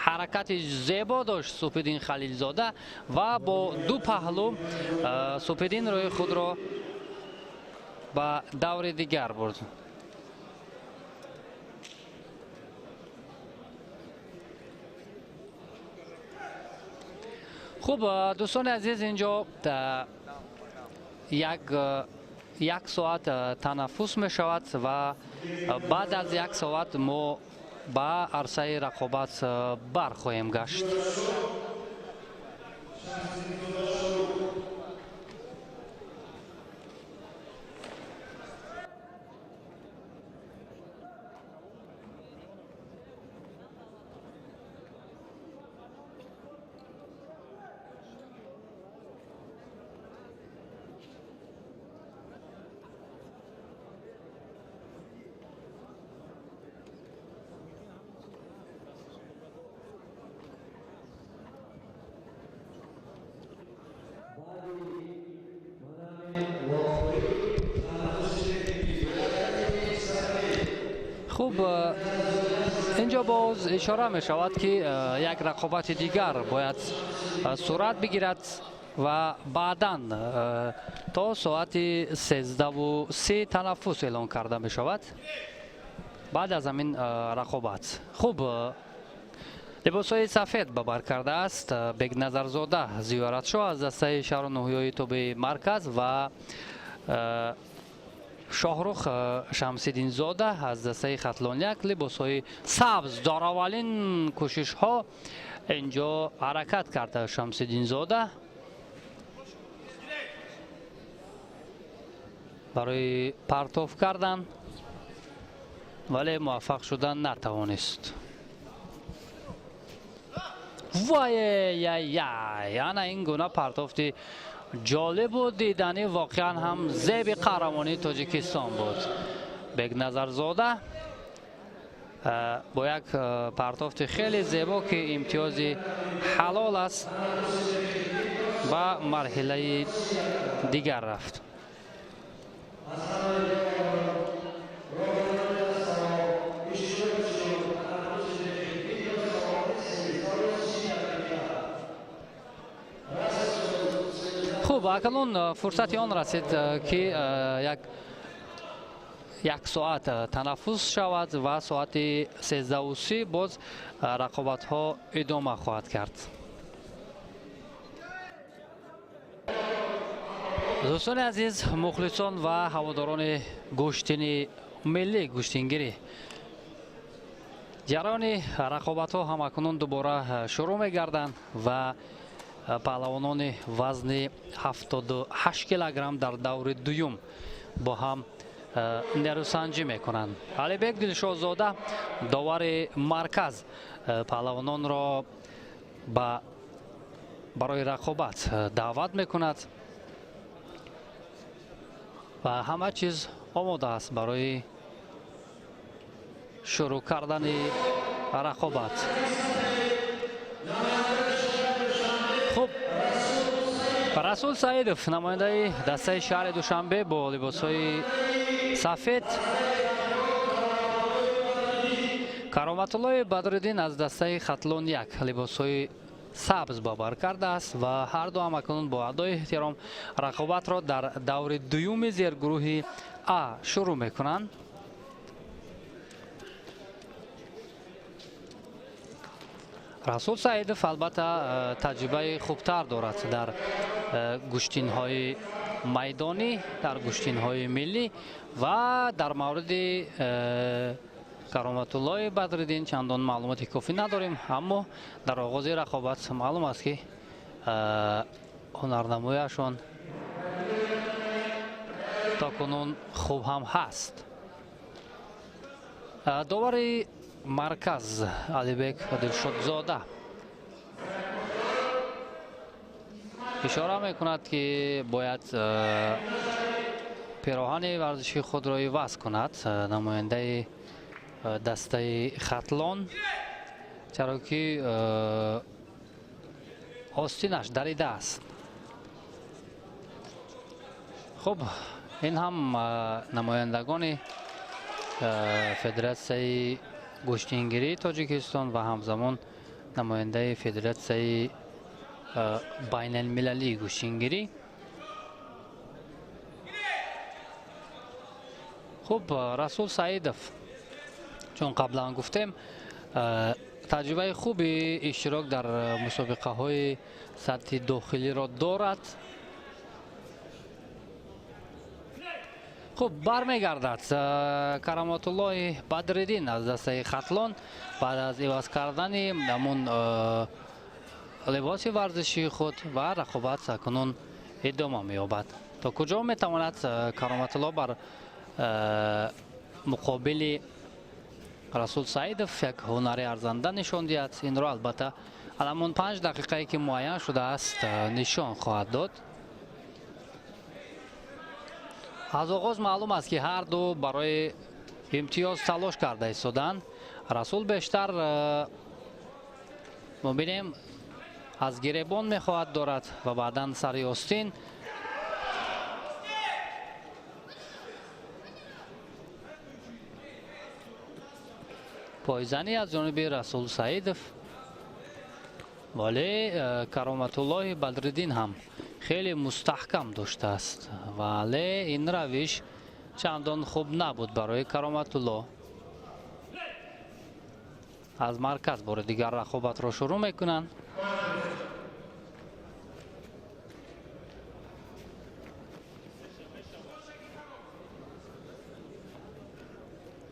حرکت زیبا داشت سپیدین خلیلزاده و با دو پهلو سپیدین روی خود را به دور دیگر برد. خوب دوستان عزیز، اینجا یک ساعت تنفس می شود و بعد از یک ساعت ما به عرصه رقابت برخواهیم گشت. خوب اینجا باز اشاره می شود که یک رقابت دیگر باید صورت بگیرد و بعدا تا ساعت 13:03 تنفس اعلان کرده می شود بعد از همین رقابت. خوب لباسهای سفید به بر کرده است بیگ نظرزاده زیارت شو از دسته شهر نوحیه‌ای توبه مرکز و شاهرخ شمس‌الدین زاده از دسته خطلان یک لباسهای سبز در اولین کوشش ها اینجا حرکت کرده. شمس‌الدین زاده برای پرتاب کردن ولی موفق شدن نتوانست. وای انا این گونه پرتافتی جالب و دیدنی واقعا هم زیب قهرمانی تاجیکستان بود. بیگ نظرزاده با یک پرتافت خیلی زیبا که امتیاز حلال است و مرحله دیگر رفت. خوب اکنون فرصتی آن رسید که یک ساعت تنفس شود و ساعت 13:30 باز رقابت ها ادامه خواهد کرد. دوستان عزیز، مخلصان و هواداران گشتین ملی گشتینگیری، جریان رقابت ها هم اکنون دوباره شروع می گردند و پهلوانان وزن 78 کیلوگرم در دور دوم با هم نیروسنجی میکنند. علیبک دلشادزاده داور مرکز پهلوانان را برای رقابت دعوت میکند و همه چیز آماده است برای شروع کردن رقابت. خوب رسول سعیدов نماینده دسته شهر دوشنبه با لباسهای سفید، کرامت الله بدرالدین از دسته خطلون یک لباسهای سبز با بر کرده است و هر دو هم اکنون با ادای احترام رقابت را در دور دوم زیرگروه ا شروع میکنند. رسول سعیدов البته تجربه خوبتر دارد در گشتین های میدانی، در گشتین های ملی و در مورد کرامت الله بدرالدین چندان معلومات کافی نداریم، اما در آغاز رقابت معلوم است که هنرنماییشان تاکنون خوب هم هست. داور مرکز علیبک دلشادزاده اشاره میکند که باید پیراهن ورزشی خود را عوض کند. نماینده دسته خطلان، چرا که آستینش دریده است. خب این هم نمایندگان فدراسیون گشتینگیری تاجیکستان و همزمان نماینده فدراسیون بین المللی گشتینگیری. خب رسول سعیدов چون قبلا گفتیم تجربه خوبی اشتراک در مسابقه های سطح داخلی را دارد. خب برمیگردد کرامت الله بدرالدین از دسته خطلان بعد از عوض کردن نمون لباس ورزشی خود و رقابت اکنون ادامه می‌یابد. تا کجا میتواند کرامت الله بر مقابل رسول سعیدов یک هنر ارزنده نشان دهد؟ این را البته الان 5 دقیقه که معین شده است نشان خواهد داد. از آغاز معلوم است که هر دو برای امتیاز تلاش کرده ایستادند. رسول بیشتر می‌بینیم از گریبان میخواهد دارد و بعدا سر آستین. پایزنی از جانب رسول سعیدов ولی کرامتالله بدرالدین هم خیلی مستحکم داشته است ولی این روش چندان خوب نبود برای کرامتالله. از مرکز بار دیگر رقابت را شروع میکنند.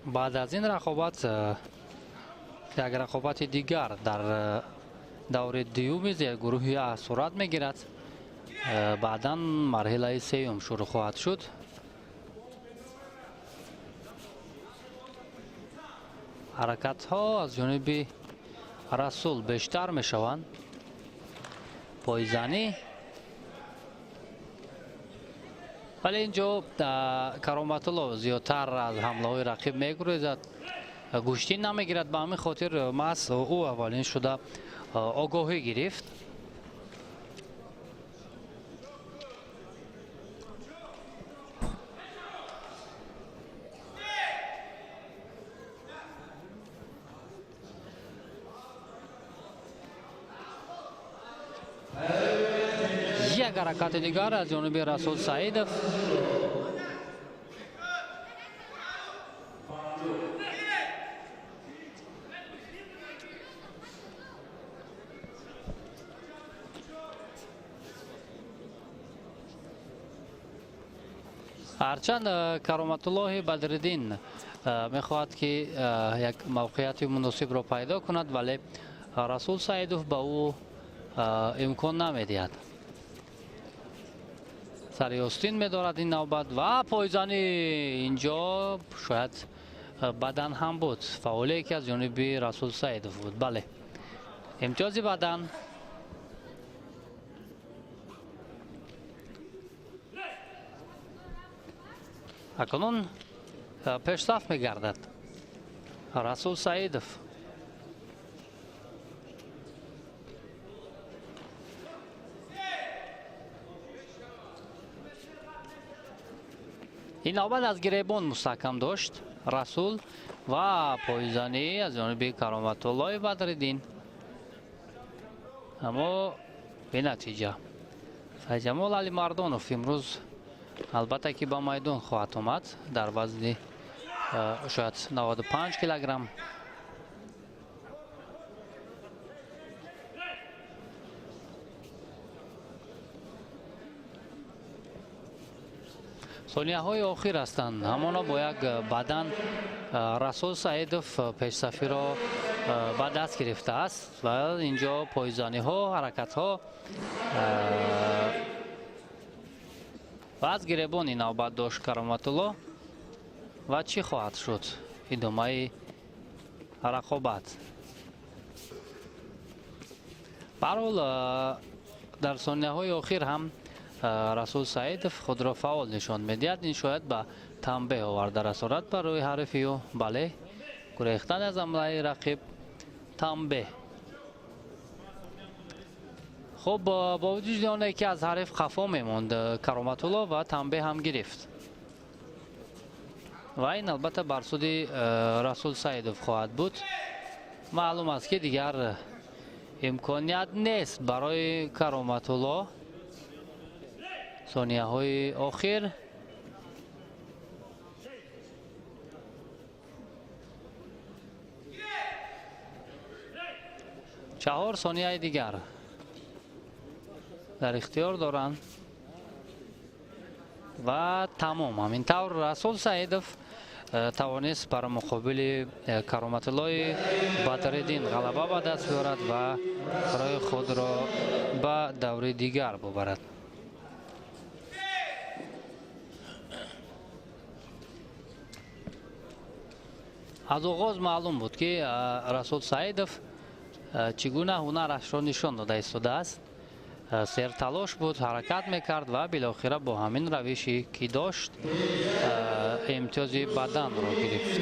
بعد از این رقابت یک رقابت دیگر در دور دیوم گروهی A صورت میگیرد. بعدا مرحله سوم شروع خواهد شد. حرکت ها از جانب رسول بیشتر می شوند. پایزنی ولی اینجا کرامتالله زیادتر از حمله های رقیب می گریزد، گوشتی نمی گیرد. به همین خاطر محض او اولین شده آگاهی گرفت. یک حرکت دیگر از جانب رسول سعیدov. هرچند کرامتالله بدرالدین میخواهد که یک موقعیت مناسب را پیدا کند ولی رسول سعیدov به او امکان نمیدهد. سر آستین میدارد این نوبت و پایزنی اینجا شاید بدن هم بود. فاولی که از جانب رسول سعیدov بود. بله امتیاز بدن. اکنون پیشرفت میگردد رسول سعیدov. این نوبت از گریبان مستحکم داشت رسول و پایزنی از جانب کرامتالله بدرالدین، اما به نتیجه سیدجمال علیمردانov امروز البته که با میدان خواهد آمد در وزن شاید 95 کیلوگرم. ثانیه های آخر هستند، همانا با یک بدن رسول سعیدov پیشرفتی را به دست گرفته است و اینجا پایزنی ها، حرکت ها و از گریبان این نوبت داشت کرامتالله. و چی خواهد شد ادامه رقابت؟ به هر حال در ثانیه های آخر هم رسول سعیدov خود را فعال نشان میدهد. این شاید به تنبیه آورده اسارت بر روی حریفی و بله گریختن از حمله رقیب تنبیه. خب با وجود آنه که از حریف خفا میموند کرامتالله و تنبیه هم گرفت و این البته بر سود رسول سعیدov خواهد بود. معلوم است که دیگر امکانیت نیست برای کرامتالله ثانیه های آخر. چهار ثانیه دیگر در اختیار دارند و تمام. همین طور رسول سعیدov توانست بر مقابل کرامتالله بدرالدین غلبه به دست بیارد و برای خود را به دوره دیگر ببرد. از آغاز معلوم بود که رسول سعیدov چگونه هنرش را نشان داده ایستاده است. سر تلاش بود، حرکت میکرد و بالاخره با همین روشی که داشت امتیاز بدن را گرفت.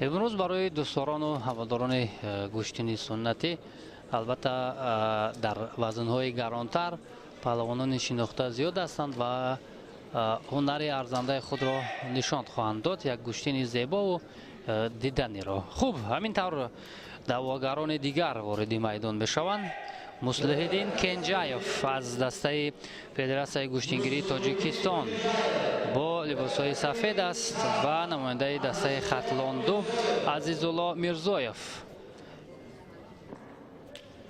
امروز برای دوستداران و هواداران گوشتنی سنتی البته در وزن‌های گرانتر پهلوانان شناخته زیاد هستند و هنر ارزنده خود را نشان خواهند داد. یک گوشتنی زیبا و دیدنی را. خوب، همین طور دعواگران دیگر وارد میدان بشوند. مصلح‌الدین کنجایف از دسته فدراسیون گوشتنگیری تاجیکستان با لباس‌های سفید است و نماینده دسته خطلان دو عزیزالله میرزایف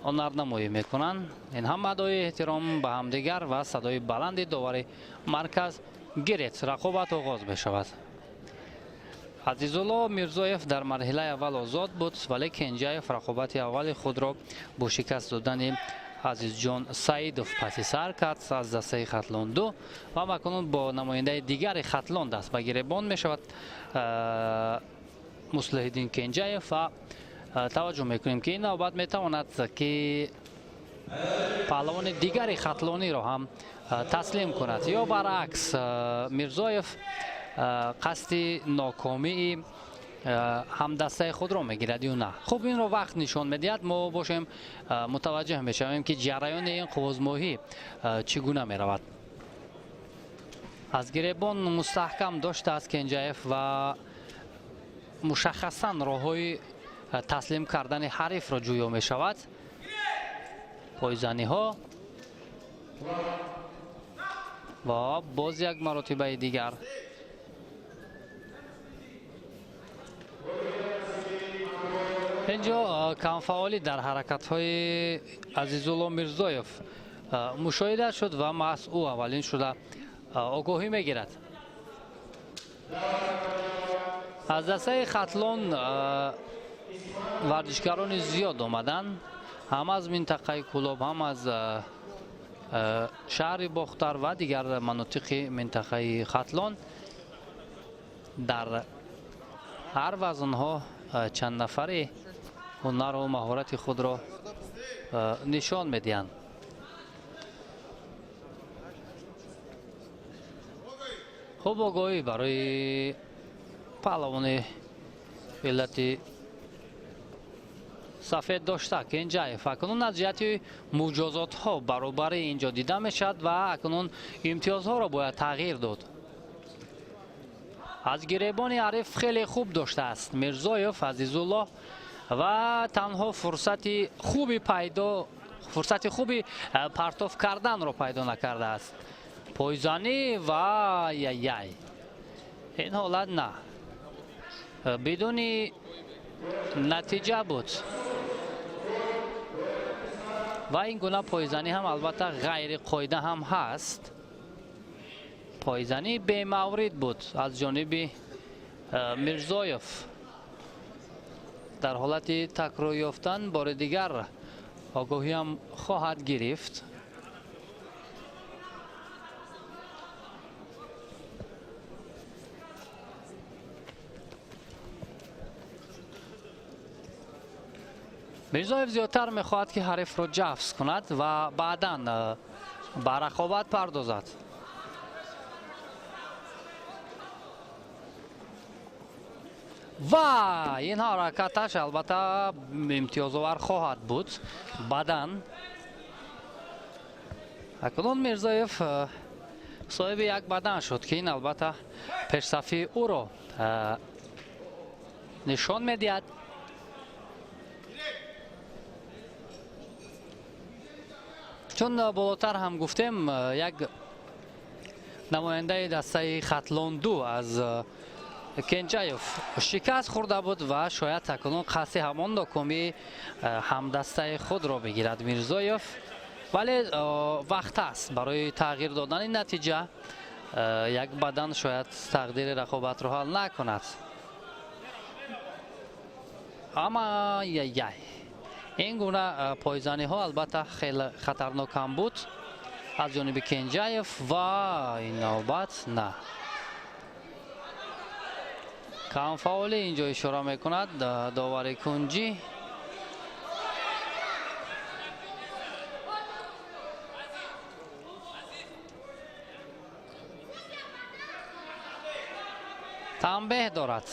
هنرنمایی میکنند. این هم ادای احترام به همدیگر و صدای بلند داور مرکز گیرید رقابت آغاز بشود. عزیزالله میرزایف در مرحله اول آزاد بود ولی کنجایف رقابت اول خود را با شکست دادن عزیزجان سعیدوف پس سر کرد از دسته خطلان دو و مکنون با نماینده دیگر خطلان دست به گریبان می شود مصلح‌الدین کنجایف و توجه میکنیم که این نوبت میتواند که پهلوان دیگر خطلانی را هم تسلیم کند یا برعکس میرزایف قصد ناکامی هم دسته خود را میگیرد یا نه. خب این رو وقت نشان میدهد، ما باشیم متوجه میشویم که جریان این قوزماهی چگونه میرود. از گریبان مستحکم داشته است کنجایف و مشخصا راههای تسلیم کردن حریف را جویا می شود. پایزنی ها و باز یک مراتبه دیگر اینجا کمفعالی در حرکت های عزیزالله میرزایف مشاهده شد و محض او اولین شده آگاهی می گیرد. از دسته خطلان ورزشکاران زیاد آمدند، هم از منطقه کلاب، هم از شهر باختر و دیگر مناطق منطقه خطلان. در هر وزنها چند نفری هنر و مهارت خود را نشان میدهند. خوب آگاهی برای پهلوان ملت سفید داشته کنجایف. اکنون از جهت مجازات ها برابر اینجا دیده می شود و اکنون امتیاز ها را باید تغییر داد. از گریبان حریف خیلی خوب داشته است میرزایف عزیزالله و تنها فرصت خوبی پرتاب کردن را پیدا نکرده است. پایزنی و این حالت نه، بدون نتیجه بود و این گونه پایزنی هم البته غیر قاعده هم هست. پایزنی به مورد بود از جانب میرزایف. در حالت تکرار یافتن بار دیگر آگاهی هم خواهد گرفت. میرزایف زیادتر میخواهد که حریف را جفت کند و بعداً به رقابت پردازد. و این حرکتش البته امتیازآور خواهد بود بعداً. اکنون میرزایف صاحب یک بدن شد که این البته پیشصفی او را نشان میدهد. چون بالاتر هم گفتیم یک نماینده دسته خطلان دو از کنجایف شکست خورده بود و شاید اکنون قصد همان ناکامی هم دسته خود را بگیرد میرزایف، ولی وقت است برای تغییر دادن نتیجه. یک بدن شاید تقدیر رقابت را حل نکند. اما این گونه پایزنی ها البته خیلی خطرناک هم بود از جانب کنجایف و این نوبت نه. کمفعالی اینجا اشاره میکند داور کنجی. تنبیه دارد.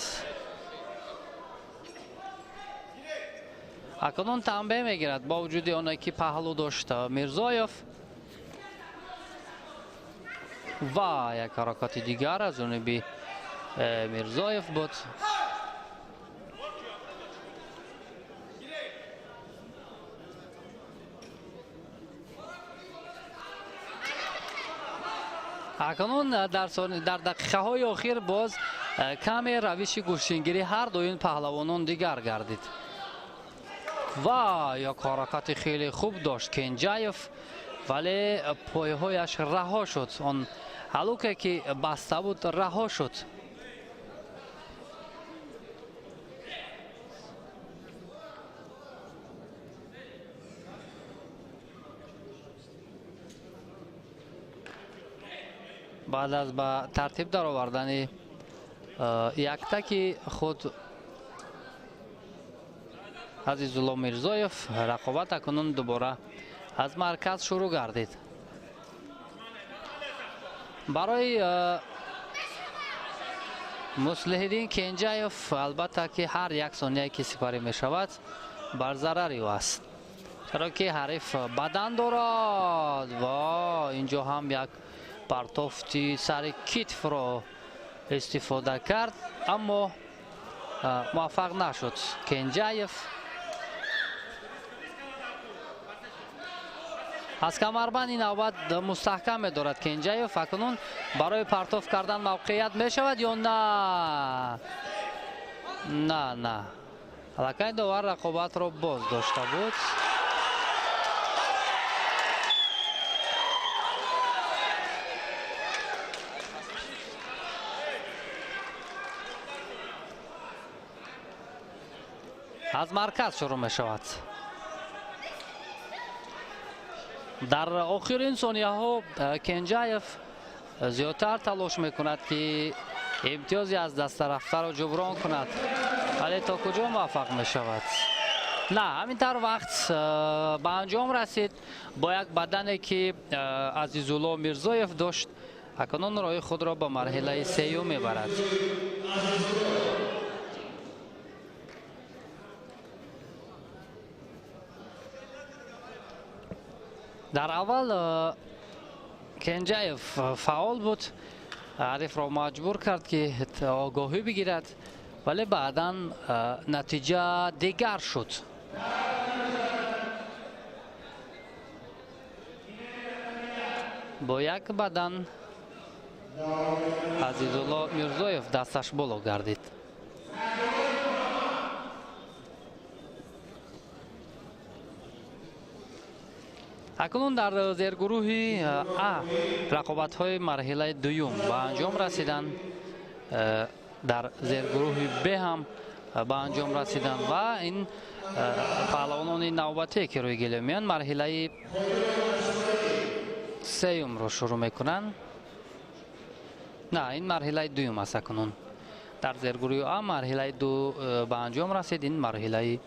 اکنون تنبیه میگیرد با وجود آنهایی که پهلو داشت میرزایف و یک حرکت دیگر از جانب میرزایف بود. اکنون در دقیقه های اخیر باز کمی روش گوشتگیری هر دوین پهلوانان دیگر گردید و یک حرکت خیلی خوب داشت کنجایف، ولی پایهایش رها شد. آن هلوکه که بسته بود رها شد. بعد از به ترتیب در آوردن یک تکی خود عزیزالله میرزایف، رقابت اکنون دوباره از مرکز شروع گردید. برای مصلح‌الدین کنجایف البته که هر یک ثانیه که سپری می شود بر ضرری است، چرا که حریف بدن دارد و اینجا هم یک پرتافتی سر کتف را استفاده کرد اما موفق نشد کنجایف. از کمربند این نوبت مستحکم دارد کنجایف. اکنون برای پرتاف کردن موقعیت می شود یا نه؟ نه حلقه داور رقابت را باز داشته بود. از مرکز شروع می شود. در آخرین ثانیه ها کنجایف زیادتر تلاش می کند که امتیازی از دست رفته را جبران کند، ولی تا کجا موفق می شود؟ نه، همینطور وقت به انجام رسید با یک بدنی که عزیزالله میرزایف داشت. اکنون راه خود را به مرحله سیوم می برد. در اول کنجایف فعال بود، حریف را مجبور کرد که آگاهی بگیرد، ولی بعدا نتیجه دیگر شد. با یک بدن عزیزالله میرزایف دستش بالا گردید. اکنون در زیرگروه ا رقابت های مرحله دوم به انجام رسیدن، در زیرگروه ب هم به انجام رسیدن و این پهلوانان نوبتی که روی گله میان مرحله سیوم رو شروع میکنن. نه، این مرحله دوم است. اکنون در زیرگروه ا مرحله دو به انجام رسید، این مرحله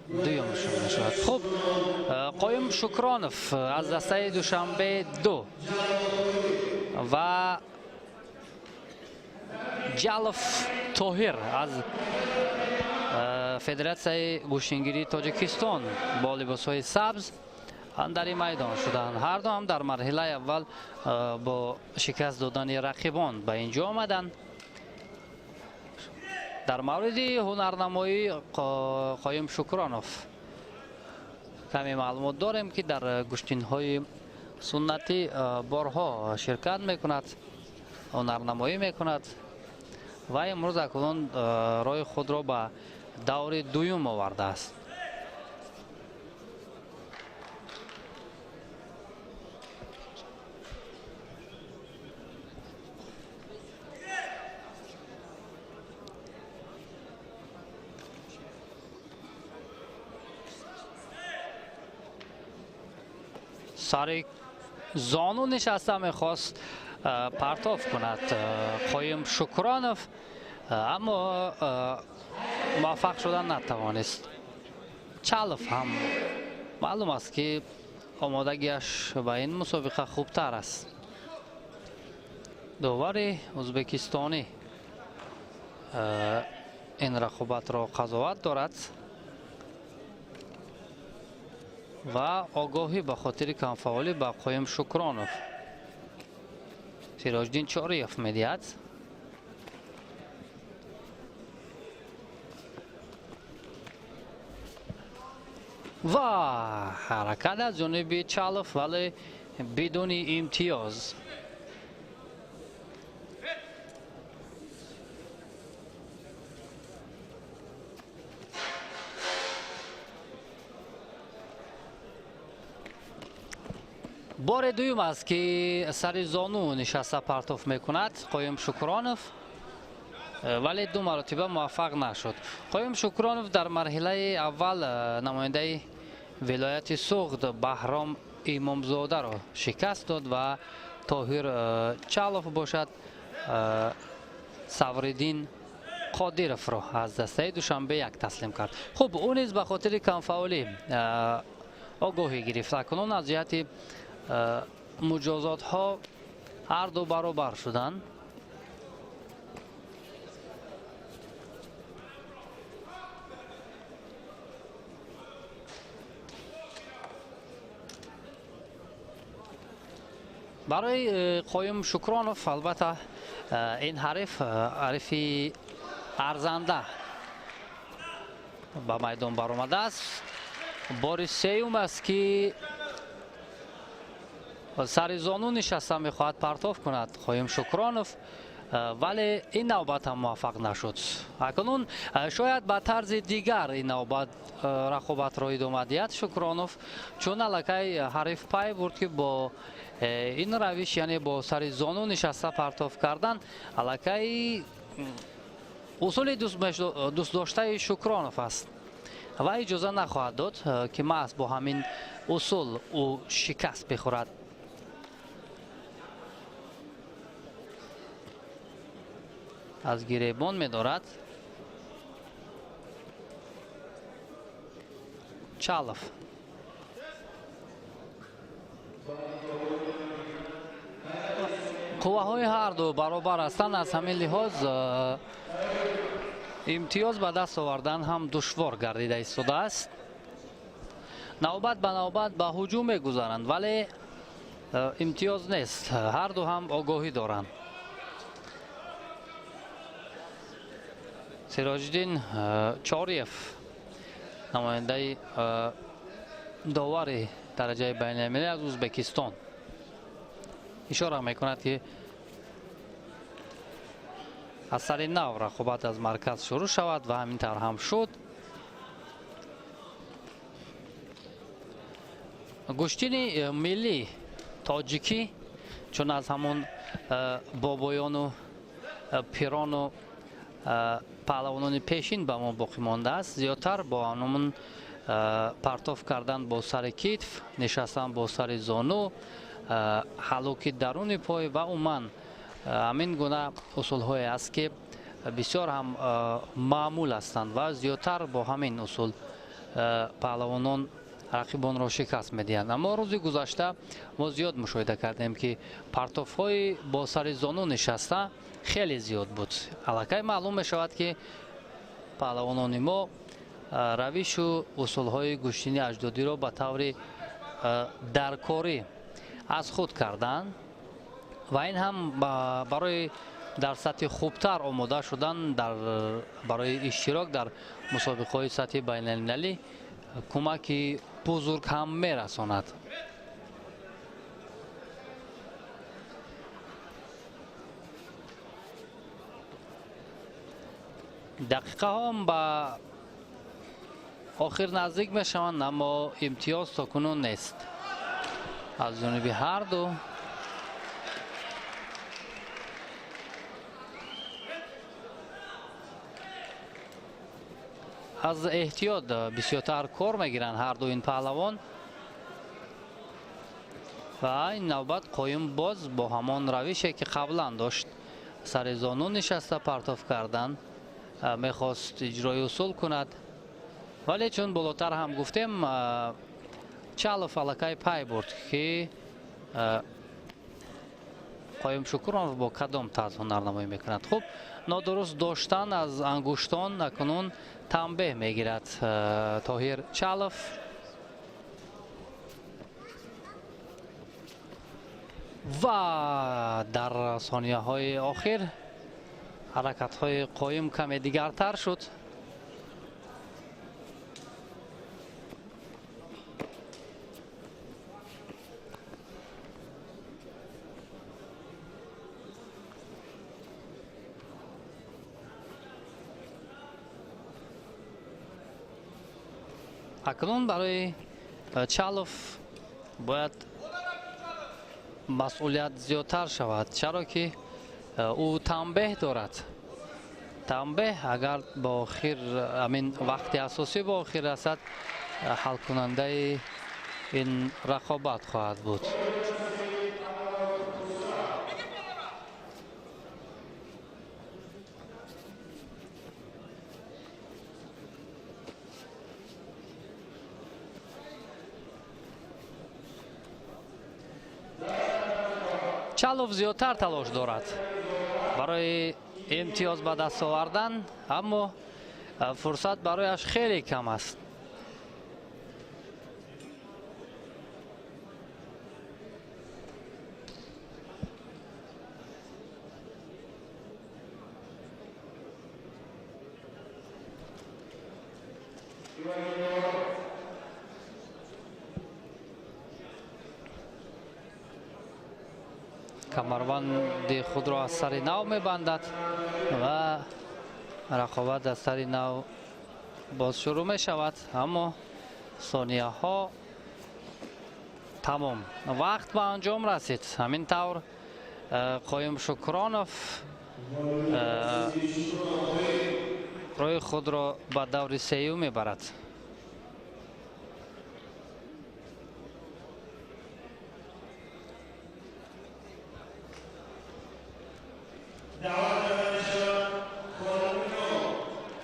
دوم شروع می شود. خب، قایم شکرانف از دسته دوشنبه 2 و جلف طاهر از فدراسیون گوشتگیری تاجیکستان با لباس های سبز در این میدان شدند. هر دو هم در مرحله اول با شکست دادن رقیبان به اینجا آمدند. در مورد هنرنمایی قایم شکرانف کمی معلومات داریم که در گشتین های سنتی بارها شرکت میکند، هنرنمایی میکند و امروز اکنون راه خود را به دور دوم آورده است. سر زانو نشسته میخواست پرتاف کند قایم شکرانف، اما موفق شدن نتوانست. چلف هم معلوم است که آمادگیش به این مسابقه خوبتر است. داور ازبکستانی این رقابت را قضاوت دارد و آگاهی به خاطر کمفعالی به قایم شکرانوف. سراجدین چاریف میدهد. و حرکت از جانب چالف ولی بدون امتیاز. بار دوم است که سر زانو نشسته پرتاف میکند قایم شکرانوف، ولی دو مرتبه موفق نشد. قایم شکرانوف در مرحله اول نماینده ولایت سوخت بهرام امامزاده را شکست داد و طاهر چالف باشد صفرالدین قادرов را از دسته دوشنبه یک تسلیم کرد. خب اون نیز به خاطر کمفعالی آگاهی گرفت. اکنون از جهت مجازات ها هر دو برابر شدند. برای قایم شکرانوف البته این حریف ارزنده به میدان برآمده است. بار سوم است که سر زانو نشسته میخواهد پرتاف کند قایم شکرانوف، ولی این نوبت هم موفق نشد. اکنون شاید به طرز دیگر این نوبت رقابت را ادامه دهد شکرانوف، چون الکی حریف پای برد که با این روش، یعنی با سر زانو نشسته پرتاف کردن، الکی اصول دوست داشته شکرانوف است و اجازه نخواهد داد که محض با همین اصول او شکست بخورد. از گریبان می‌دارد چالف. قوه‌های هر دو برابر هستند، از همین لحاظ امتیاز به دست آوردن هم دشوار گردیده ایستاده است. نوبت به نوبت به هجوم می‌گذارند، ولی امتیاز نیست. هر دو هم آگاهی دارند. سراجدین چاریف نماینده داور درجه بین المللی از ازبکستان اشاره میکند که از سر نو رقابت از مرکز شروع شود و همینطور هم شد. گشتین ملی تاجیکی، چون از همون بابایان و پیران و پهلوانان پیشین به ما باقی مانده است، زیادتر با همون پرتاف کردن با سر کتف، نشستن با سر زانو، حلوک درون پای و عموما همین گونه اصول های است که بسیار هم معمول هستند و زیادتر با همین اصول پهلوانان رقیبان را شکست میدهند. اما روز گذشته ما زیاد مشاهده کردیم که پرتاف های با سر زانو نشسته خیلی زیاد بود. الکی معلوم می شود که پهلوانان ما روش و اصول های گشتینی اجدادی را به طور درکاری از خود کردند و این هم برای در سطح خوبتر آماده شدن برای اشتراک در مسابقه های سطح بین المللی کمک بزرگ هم می رساند. دقیقه هم به آخر نزدیک می شوند، اما امتیاز تا کنون نیست از جانب هر دو. از احتیاط بسیارتر کار میگیرند هر دو این پهلوان و این نوبت قایم باز با همان روشی که قبلا داشت، سر زانو نشسته پرتاف کردن، میخواست اجرای اصول کند، ولی چون بالاتر هم گفتیم چالف الکی پای برد که قایم شکرانов با کدام طرز هنرنمایی میکند؟ خوب، نادرست داشتن از انگشتان اکنون تنبیه میگیرد طاهر چالف. و در ثانیه های آخر حرکت های قایم کمی دیگرتر شد. اکنون برای چالف باید مسئولیت زیادتر شود، چرا که او تنبیه دارد. تنبیه اگر با آخر همین وقت اساسی با آخر رسد، حل کننده این رقابت خواهد بود. چالف زیادتر تلاش دارد برای امتیاز به دست آوردن، اما فرصت برایش خیلی کم است. کمربند خود را از سر نو میبندد و رقابت از سر نو باز شروع می شود، اما ثانیه ها تمام، وقت به انجام رسید. همین طور قایم شکرانوف روی خود را به دور سیوم میبرد.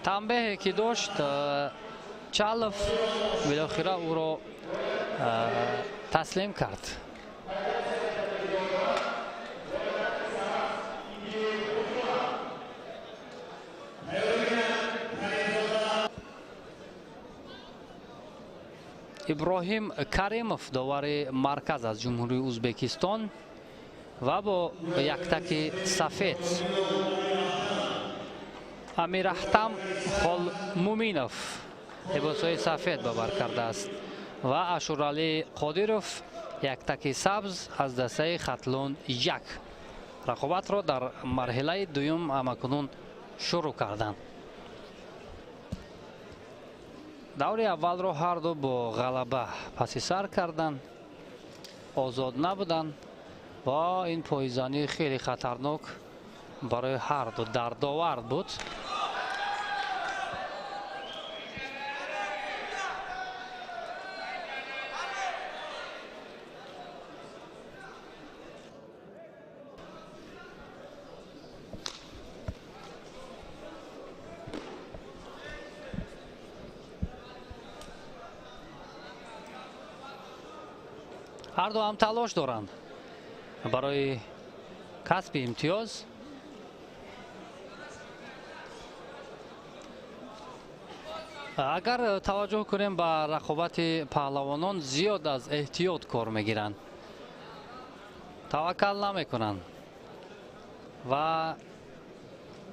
تنبیهی که داشت چالف بالاخره او را تسلیم کرد. ابراهیم کریموف داور مرکز از جمهوری ازبکستان و با یک تک سفید. امیر احتم خال مومینوف لباسهای سفید ببر کرده است و اشورالی قادیروف یک تک سبز از دسته خطلون یک. رقابت را در مرحله دوم همکنون شروع کردند. دور اول را هر دو با غلبه پس سر کردند، آزاد نبودند و این پایزنی خیلی خطرناک برای هر دو دردآورد بود. هر دو هم تلاش دارند برای کسب امتیاز. اگر توجه کنیم به رقابت پهلوانان، زیاد از احتیاط کار میگیرند، توکل نمیکنند و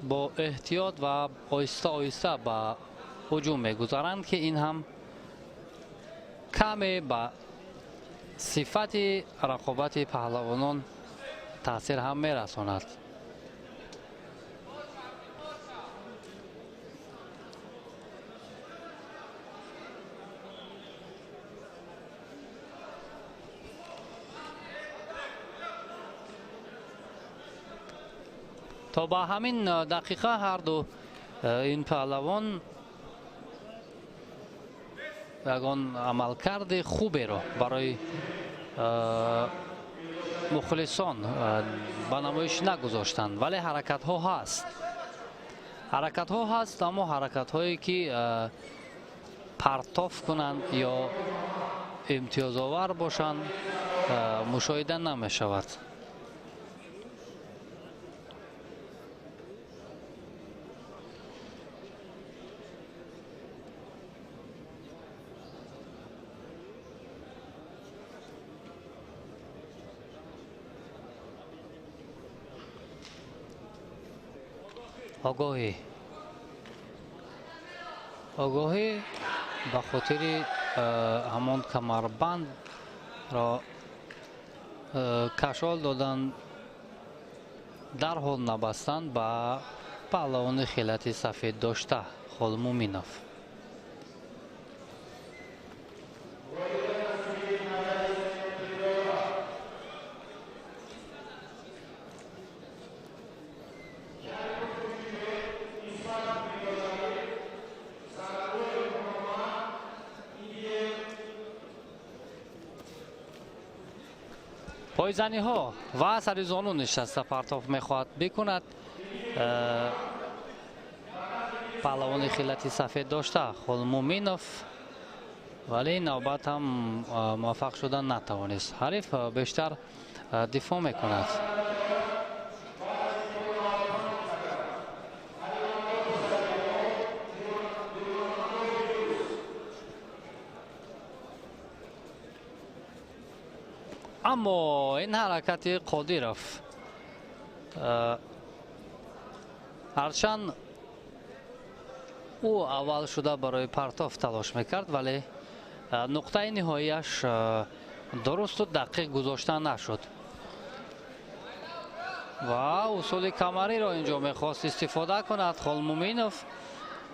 با احتیاط و آهسته آهسته به هجوم میگذارند که این هم کمی به صفت رقابت پهلوانان تاثیر هم میرساند. تا با همین دقیقه هر دو این پهلوان یگان عملکرد خوبی را برای مخلصان به نمایش نگذاشتند، ولی حرکت ها هست، اما حرکت هایی که پرتاف کنند یا امتیاز آور باشند مشاهده نمی شود. آگاهی به خاطر همان کمربند را کشال دادن در حال نبستند به پهلوان خیلت سفید داشته خالمومینوف. پایزنی ها و سریزانو نشسته پرتاب میخواهد بکند. پهلوان خیلتی سفید داشته خالمومینوف، ولی نوبت هم موفق شدن نتوانست. حریف بیشتر دفاع میکند. اما این حرکت قادیروف هرچند او اول شده برای پرتاب تلاش میکرد، ولی نقطه نهاییش درست و دقیق گذاشته نشد و اصول کمری را اینجا میخواست استفاده کند خالمومینوف،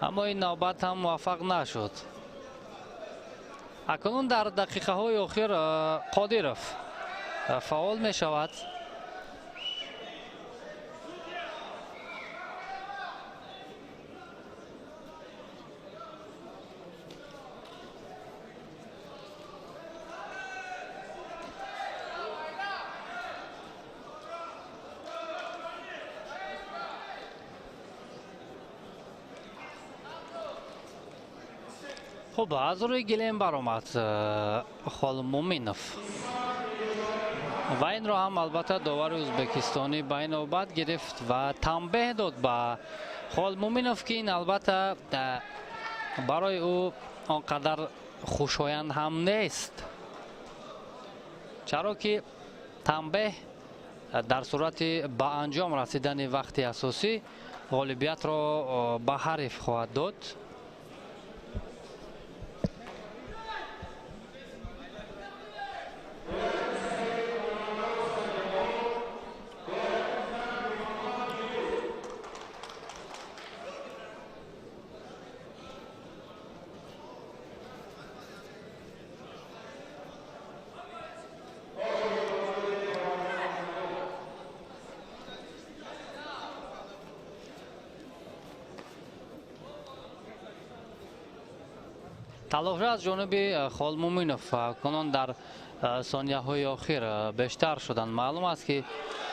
اما این نوبت هم موفق نشد. اکنون در دقیقه های آخر قادیروف فعال می شود. خب از روی گلیم برآمد خالمومینوف و این را هم البته داور ازبکستانی به این نوبت گرفت و تنبیه داد به خالمومینوف که این البته برای او آنقدر خوشایند هم نیست، چرا که تنبیه در صورت به انجام رسیدن وقت اساسی غالبیت را به حریف خواهد داد. تلاش از جانب خالمومینوف کنون در ثانیه های آخر بیشتر شدن. معلوم است که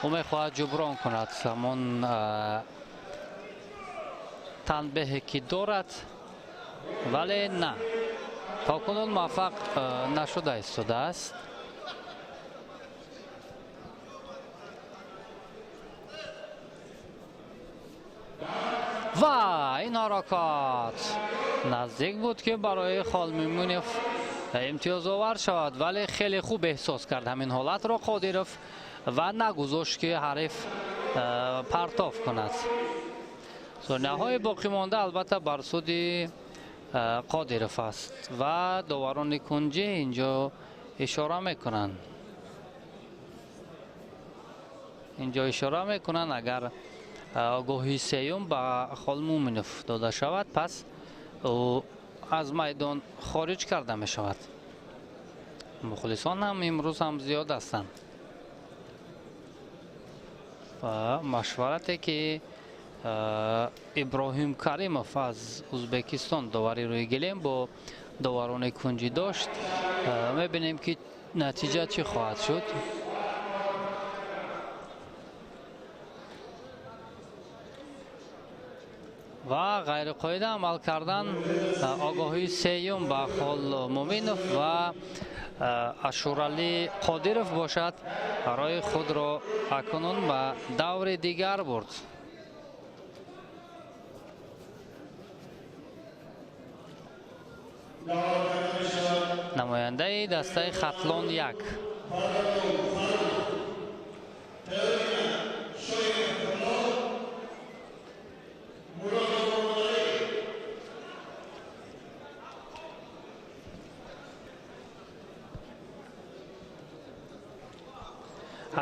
او میخواهد جبران کند همون تنبیهی که دارد، ولی نه، تا کنون موفق نشده ایستاده است. و این حرکات نزدیک بود که برای خالمومینوف امتیاز آور شود، ولی خیلی خوب احساس کرد همین حالت را قادیروف و نگذاشت که حریف پرتاب کند. ثانیه های باقی مانده البته بر سود قادیروف است و داوران کنجی اینجا اشاره میکنند. اگر آگاهی سیوم به خالمومینوف داده شود، پس او از میدان خارج کرده می شود. مخلصان هم امروز هم زیاد هستند و مشورتی که ابراهیم کریموف از ازبکستان داوری روی گلیم با داوران کنجی داشت، میبینیم که نتیجه چی خواهد شد. و غیر قاعده عمل کردن آگاهی سیوم به خالمومینوف و اشورالی قادیروف باشد برای خود را اکنون به دور دیگر برد. نماینده دسته خطلان یک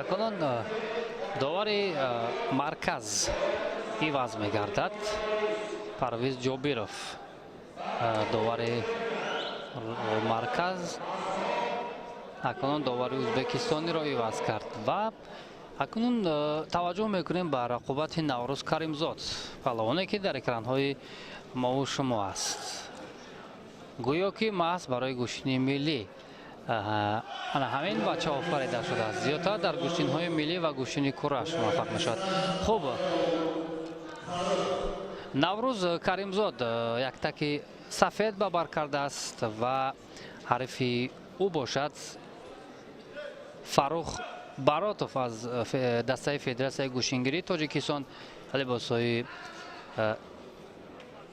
акунун довари марказ иваз мегардад. Парвиз Ҷобиров довари марказ акунун довари ӯзбекистониро иваз кард ва акунун таваҷҷӯҳ мекунем ба рақобати Наврӯз Каримзод, палавоне ки дар экранҳои мову шумо аст. гӯё ки маҳз барои гӯштини миллӣ ана ҳамин бача офарида шудааст. зиёдтар дар гӯштинҳои миллӣ ва гӯштини кураш муваффақ мешавад. хуб, Наврӯз Каримзод яктаки сафед ба бар кардааст ва ҳарифи ӯ бошад Фарух Баротов аз дастаи Федератсияи гӯштингирии Тоҷикистон либосҳои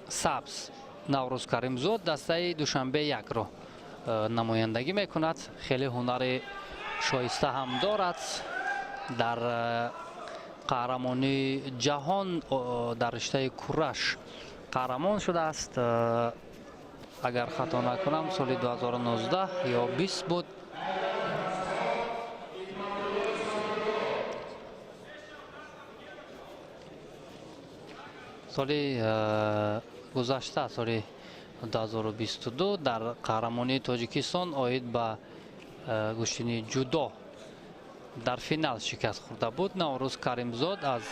сабз. Наврӯз Каримзод дастаи Душанбе 1-ро намояндагӣ мекунад. хеле ҳунари шоиста ҳам дорад. дар қаҳрамонии ҷаҳон дар риштаи кураш қаҳрамон шудааст. агар хато накунам соли 2019 ё 20 буд. соли гузашта соли 2022 дар қаҳрамонии Тоҷикистон оид ба гӯштини ҷудо дар финал шикаст хӯрда буд Наврӯз Каримзод аз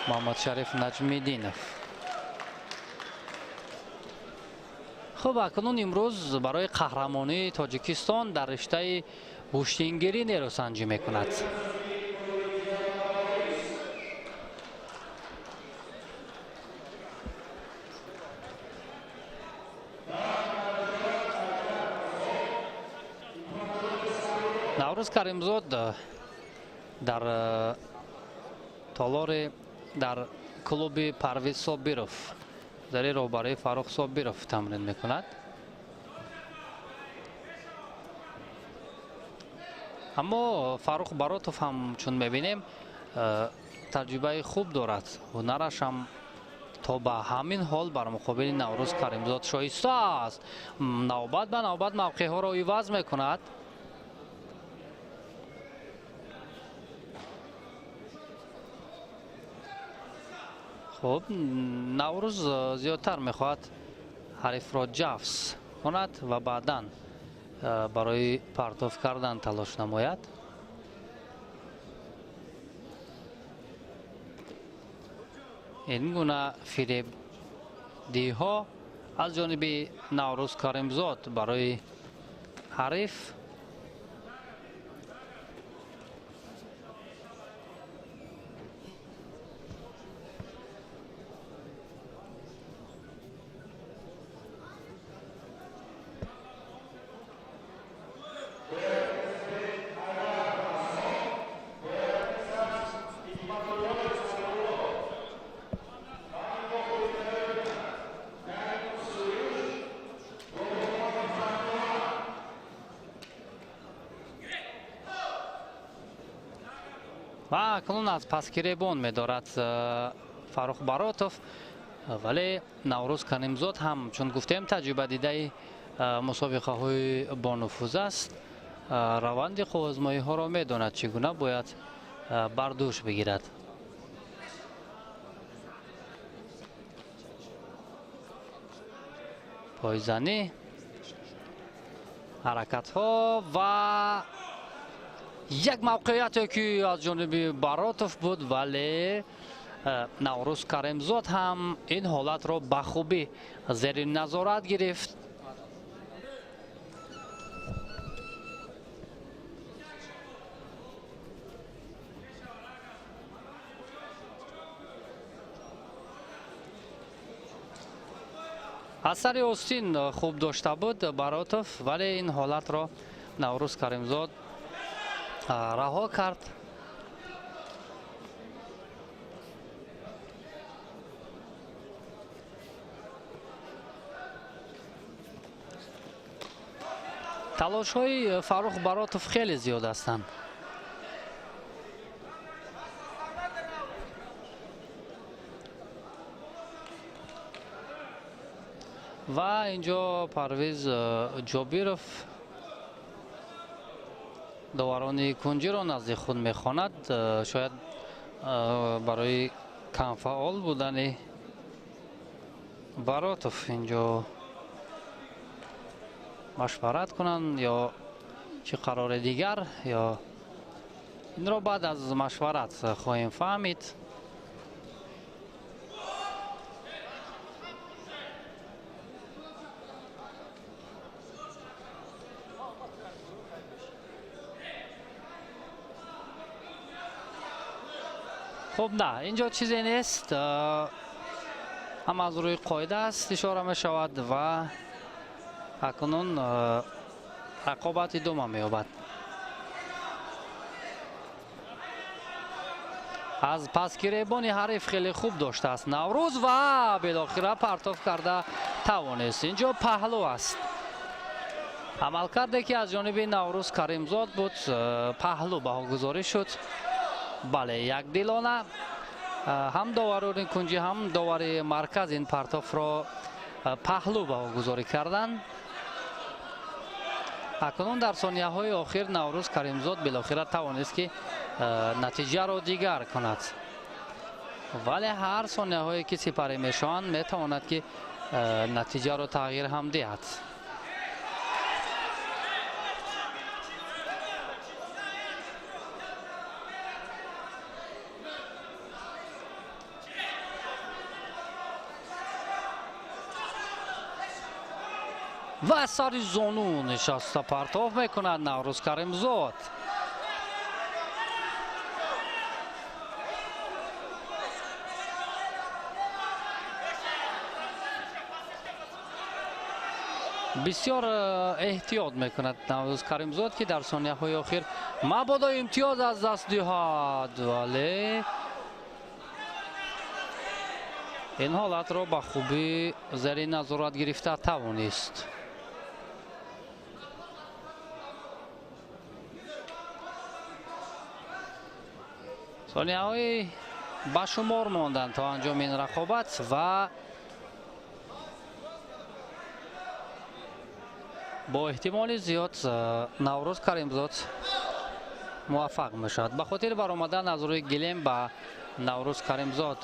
Муҳаммадшариф Наҷмиддинов. хуб, акнун имрӯз барои қаҳрамонии Тоҷикистон дар риштаи гӯштингирӣ нерӯсанҷӣ мекунад. Наврӯз Каримзод дар толори дар клуби Парвиз Собиров зери роҳбарии Фарух Собиров тамрин мекунад. аммо Фарух Баротов ҳам чун мебинем таҷрибаи хуб дорад. ҳунараш ҳам то ба ҳамин ҳол бар муқобили Наврӯз Каримзод шоиста аст. навбат ба навбат мавқеъҳоро иваз мекунад. хуб, Наврӯз зиёдтар мехоҳад ҳарифро ҷафз кунад ва баъдан барои партов кардан талош намояд. ин гуна фиребдиҳо аз ҷониби Наврӯз Каримзод барои ҳариф ва акнун аз пасгиребон медорад Фарух Баротов, вале Наврӯз Каримзод ҳам чун гуфтем таҷрибадидаи мусобиқаҳои бонуфуз аст. раванди қувозмоиҳоро медонад чӣ гуна бояд бар дӯш бигирад. пойзанӣ, ҳаракатҳо ва як мавқеъияте ки аз ҷониби Баротов буд, вале Наврӯз Каримзод ҳам ин ҳолатро ба хубӣ зери назорат гирифт. аз сари остин хуб дошта буд Баротов, вале ин ҳолатро Наврӯз Каримзод раҳо кард. талошҳои Фарух Баротов хеле зиёд ҳастанд. ва инҷо Парвиз Ҷобиров داورانی کنجی را نزد خود میخواند. شاید برای کم فعال بودن براتوف اینجا مشورت کنند یا چه قرار دیگر، یا این را بعد از مشورت خواهیم فهمید. خب نه، اینجا چیزی نیست، هم از روی قاعده است اشاره می شود و اکنون رقابت ادامه می یابد. از پس گریبان حریف خیلی خوب داشته است نوروز و بالاخره پرتاب کرده توانست. اینجا پهلو است. عمل کرده که از جانب نوروز کریمزاد بود، پهلو بهاگذاری شد. بله، یک دلانه هم داوران کنجی هم داور مرکز این پرتاف را پهلو بهاگذاری کردند. اکنون در ثانیه های آخر نوروز کریمزاد بالاخره توانست که نتیجه را دیگر کند، ولی هر ثانیه هایی که سپری میشوند میتواند که نتیجه را تغییر هم دهد. و سر زانو نشسته پرتاب میکند نوروز کریمزاد. بسیار احتیاط میکند نوروز کریمزاد که در ثانیه های آخر مبادا امتیاز از دست دهد، ولی این حالت را به خوبی زیر نظارت گرفته توانست. ثانیه های به شمار ماندند تا انجام این رقابت و با احتمال زیاد نوروز کریمزاد موفق میشد. به خاطر برآمدن از روی گلیم به نوروز کریمزاد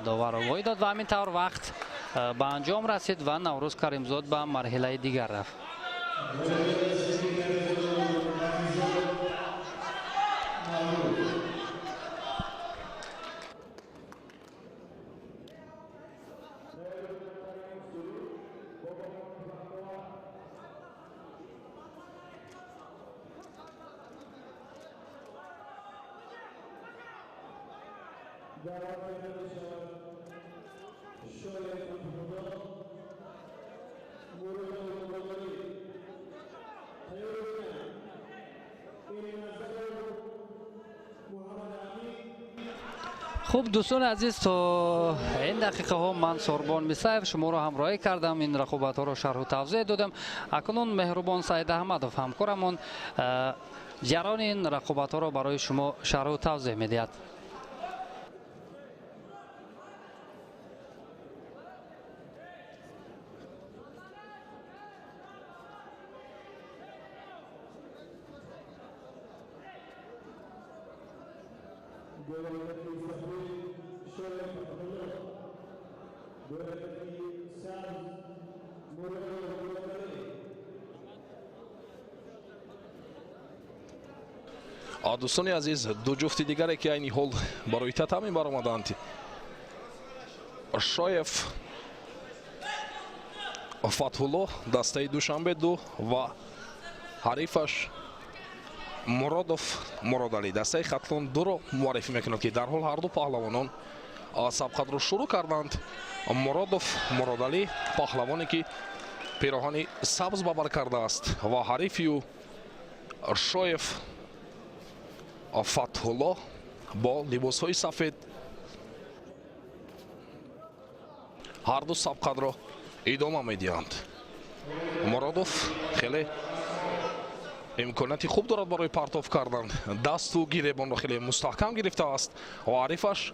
داور آگاهی داد و همینطور وقت به انجام رسید و نوروز کریمزاد به مرحله دیگر رفت. خوب دوستان عزیز، تا این دقیقه ها من سربان میسایف شما را همراهی کردم، این رقابت ها را شرح و توضیح دادم. اکنون مهربان سعید احمدов همکارمون جریان این رقابت ها را برای شما شرح و توضیح میدهد. دوستانی عزیز، دو جفتی دیگری که این حال برای تتمی برآمدند، شایف فتح‌الله دسته دوشنبه دو و حریفش مرادوف مرادعلی دسته خطلون دو را معرفی میکنند که در حال هر دو پهلوانان سبقت را شروع کردند. مرادوف مرادعلی پهلوانی که پیراهن سبز به بر کرده است و حریفی او شایف فتح‌الله با لباس های سفید هر دو سبقت را ادامه میدهند. مرادوف خیلی امکاناتی خوب دارد برای پرتاب کردن، دست و گریبان را خیلی مستحکم گرفته است و حریفش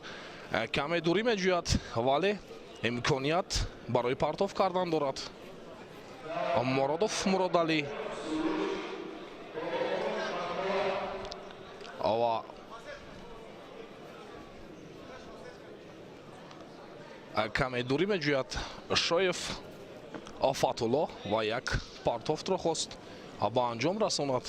کمی دوری میجوید ولی امکانیت برای پرتاب کردن دارد. مرادوف مرادعلی ва каме дурӣ меҷӯяд Шоев Фатҳулло ва як партофтро хост ба анҷом расонад,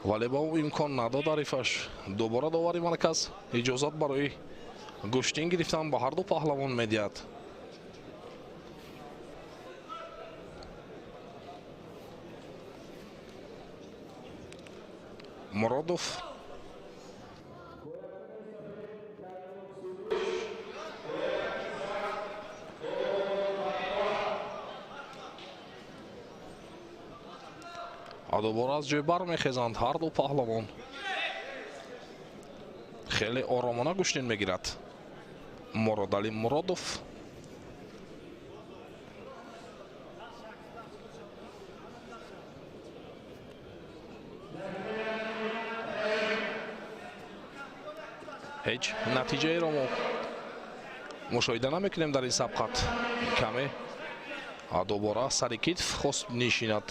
вале ба ӯ имкон надод Арифаш. Дубора довари марказ иҷозат барои гӯштин гирифтан ба ҳарду паҳлавон медиҳад. Муродов дубора аз ҷой бармехезанд ҳарду паҳлавон. хеле оромона гӯштин мегирад Муродали Муродов. ҳеҷ натиҷаеро мо мушоҳида намекунем дар ин сабқат. каме дубора сари китф хост нишинад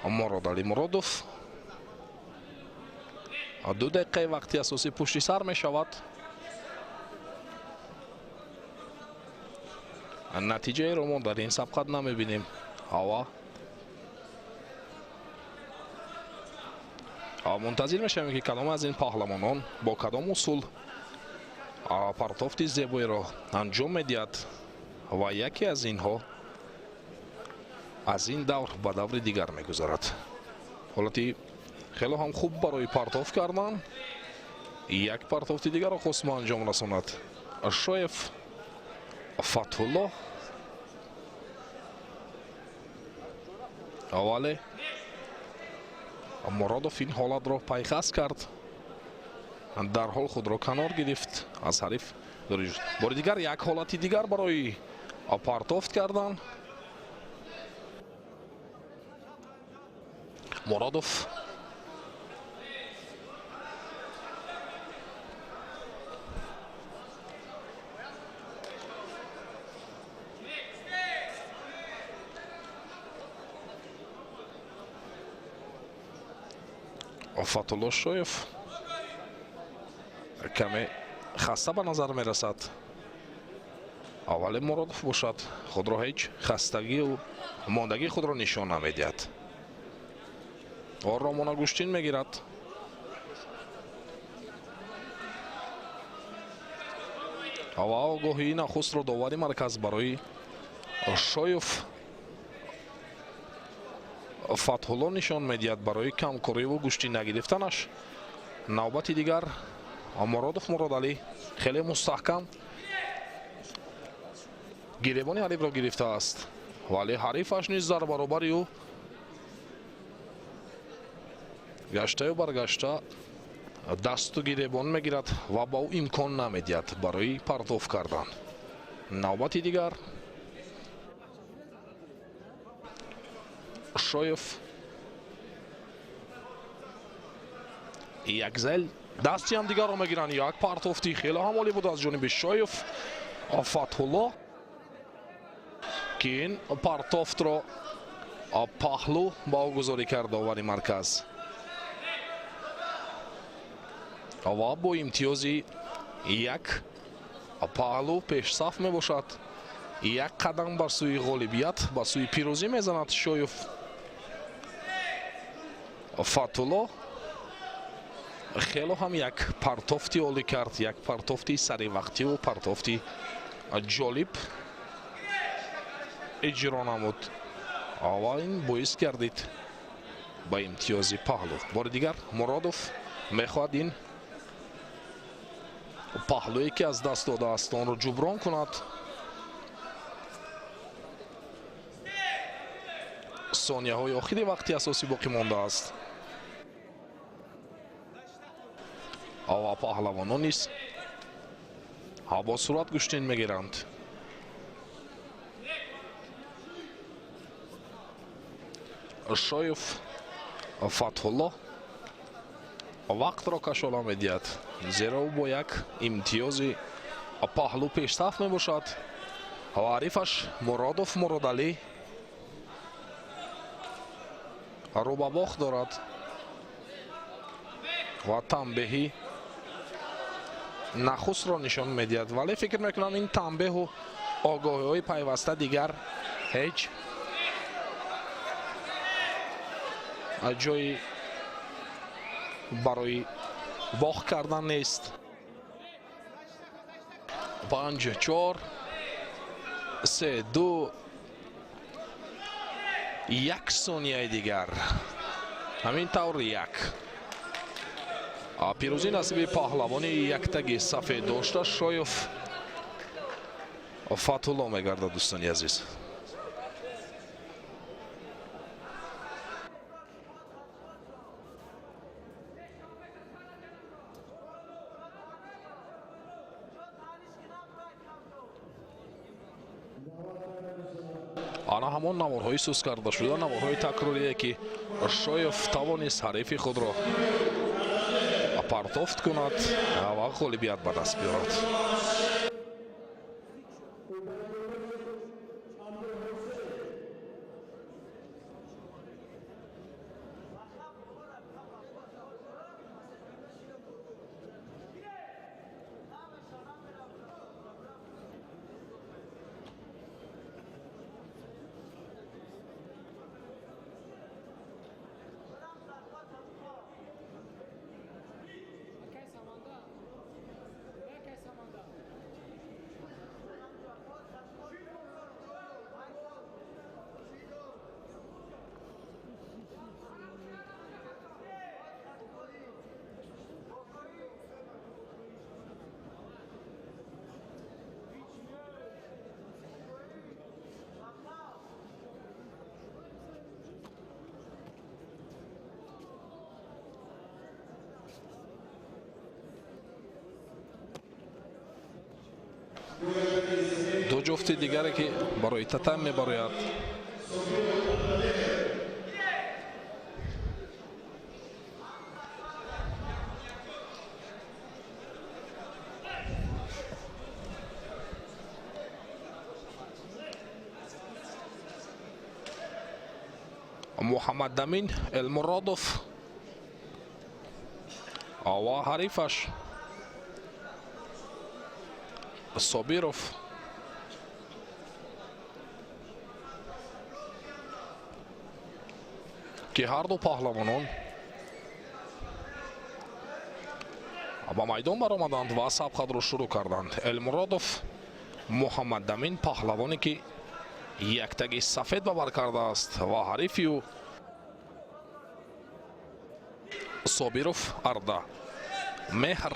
Муродали Муродов. 2 дақиқаи вақти асосӣ пушти сар мешавад. натиҷаеро мо дар ин сабқат намебинем. ҳава мунтазир мешавем ки кадоме аз ин паҳлавонон бо кадом усул партофти зебоиро анҷом медиҳад ва яке аз инҳо аз ин давр ба даври дигар мегузарад. ҳолати хеле ҳам хуб барои партоф кардан. як партофти дигарро хост ба анҷом расонад Шоев Фатҳулло, вале Муродов ин ҳолатро пайхас кард, дарҳол худро канор гирифт аз ҳариф. бори дигар як ҳолати дигар барои партофт кардан. Муродов Фатҳулло Шоев каме хаста ба назар мерасад, вале Муродов бошад худро ҳеҷ хастагию мондагии худро нишон намедиҳад. оромона гӯштин мегирад. ва огоҳии нахустро довари марказ барои Шоев Фатҳулло нишон медиҳад барои камкориву гӯштин нагирифтанаш. навбати дигар Муродов Муродалӣ хеле мустаҳкам гиребони ҳарифро гирифтааст, вале ҳарифаш низ дар баробари ӯ гаштаю баргашта дасту гиребон мегирад ва ба ӯ имкон намедиҳад барои партоф кардан. навбати дигар Шоев як зел дасти ҳам дигарро мегиранд. як партофти хеле ҳамолӣ буд аз ҷониби Шоев Фатҳулло ки ин партофтро паҳлӯ ба ӯ гузорӣ кард довари марказ ва бо имтиёзи як паҳлӯ пешсаф мебошад. як қадам бар сӯи ғолибият ба сӯи пирӯзӣ мезанад Шоев Фатҳулло. хело ҳам як партофти олӣ кард, як партофти саривақтиву партофти ҷолиб иҷро намуд ва ин боис гардид ба имтиёзи паҳлӯ. бори дигар Муродов мехоҳад ин паҳлӯе ки аз даст додааст онро ҷуброн кунад. сонияҳои охири вақти асосӣ боқӣ мондааст ва паҳлавонон низ бо сурат гӯштин мегиранд. Шоев Фатҳулло вақтро кашола медиҳад, зеро ӯ бо як имтиёзи паҳлӯ пешсаф мебошад. ҳарифаш Муродов Муродалӣ رو به باخت دارد و تنبیهی نخست را نشان میدهد، ولی فکر میکنم این تنبیه و آگاهی های پیوسته دیگر هیچ جایی برای باخت کردن نیست. 5 4 3 2 1 ثانیه دیگر همین طور یک پیروزی نصیب پهلوانی یکتگی سفید داشته شایف فتح‌الله میگردد. دوستان عزیز آنها همون نوارهای سوز کرده شده، نوارهای تکراریه که شایف توانست حریف خود را پرتافت کند و غالبیت به دست بیارد. دو جفت دیگری که برای تتم میبراید. محمد امین المرادوف و حریفش صابیروف که هر دو پهلوانان با میدان برآمدند و سبقت را شروع کردند. المرادوف محمد امین پهلوانی که یک تگ سفید به بر کرده است و حریفی او صابیروف ارده مهر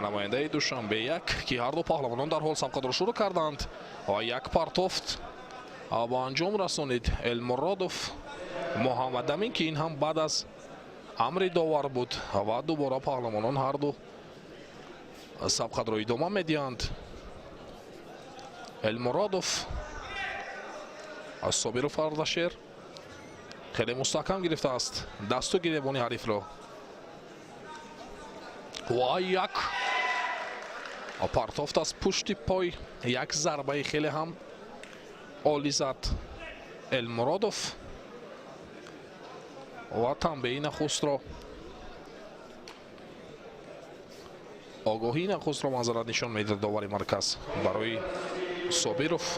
نماینده دوشنبه یک که هر دو پهلوانان در حال سبقت را شروع کردند و یک پرتافت با انجام رسانید. المرادوف محمد امین که این هم بعد از امر داور بود و دوباره پهلوانان هر دو سبقت را ادامه میدهند. المرادوف از صابیروف اردشیر خیلی مستحکم گرفته است دست و گریبان حریف را و یک پرتافت از پشت پای، یک ضربه خیلی هم عالی زد المرادوف و تنبیه نخست را آگاهی نخست را معذرت نشان میدهد داور مرکز برای صابیروف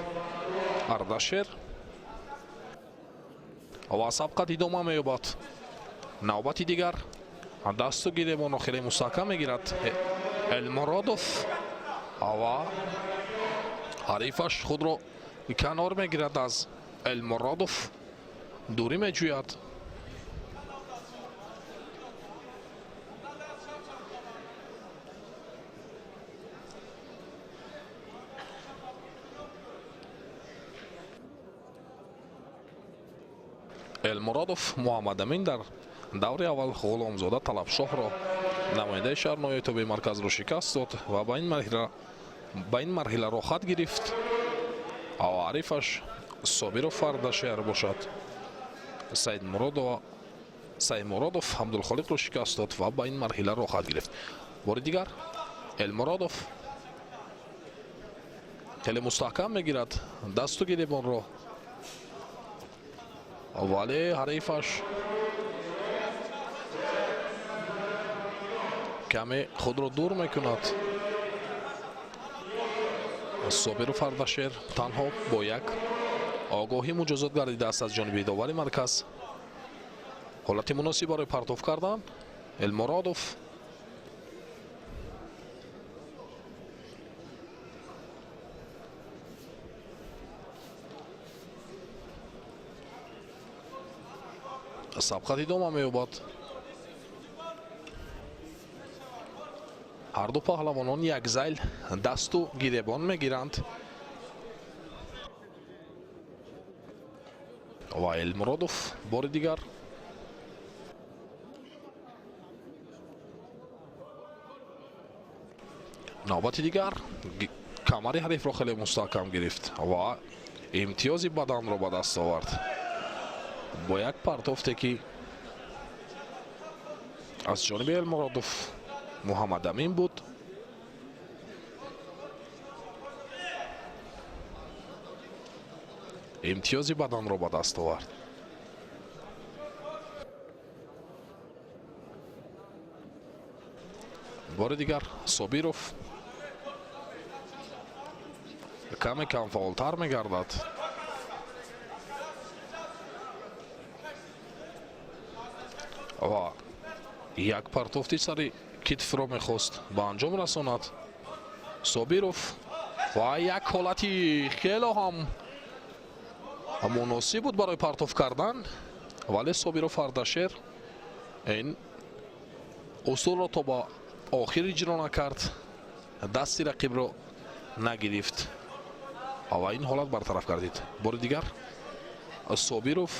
اردشیر و سبقت ادامه مییابد. نوبت دیگر دست و گریبان خیلی مستحکم میگیرد المرادوف و حریفش خود را کنار میگیرد از المرادوف دوری میجوید. المرادوف محمد امین در دور اول غلامزاده طلبشاه را نماینده شهر نایتوبی مرکز را شکست داد و به این مرحله را خط گرفت و حریفش صابیروف اردشیر باشد. سید مرادوف عبدالخالق را شکست داد و به این مرحله را خط گرفت. بار دیگر المرادوف خیلی مستحکم میگیرد دست و گریبان رو، ولی حریفش کمی خود رو دور میکند. صابرов Ардашер танҳо бо як огоҳӣ муҷозот гардида аст аз ҷониби довари марказ. ҳолати муносиб барои партов кардан Элмуродов. сабқат идома меёбад. ҳар ду паҳлавонон як зайл дасту гиребон мегиранд ва Элмуродов бори дигар навбати дигар камари ҳарифро хеле мустаҳкам гирифт ва имтиёзи баданро ба даст овард бо як партофте ки аз ҷониби Элмуродов Муҳаммад Амин буд. имтиёзи баданро ба даст овард. бори дигар Собиров каме камфаолтар мегардад. ва як партофти сари китфро мехост ба анҷом расонад Собиров ва як ҳолати хело ҳам муносиб буд барои партов кардан, вале Собиров Ардашер ин усулро то ба охир иҷро накард, дасти рақибро нагирифт ва ин ҳолат бартараф гардид. бори дигар Собиров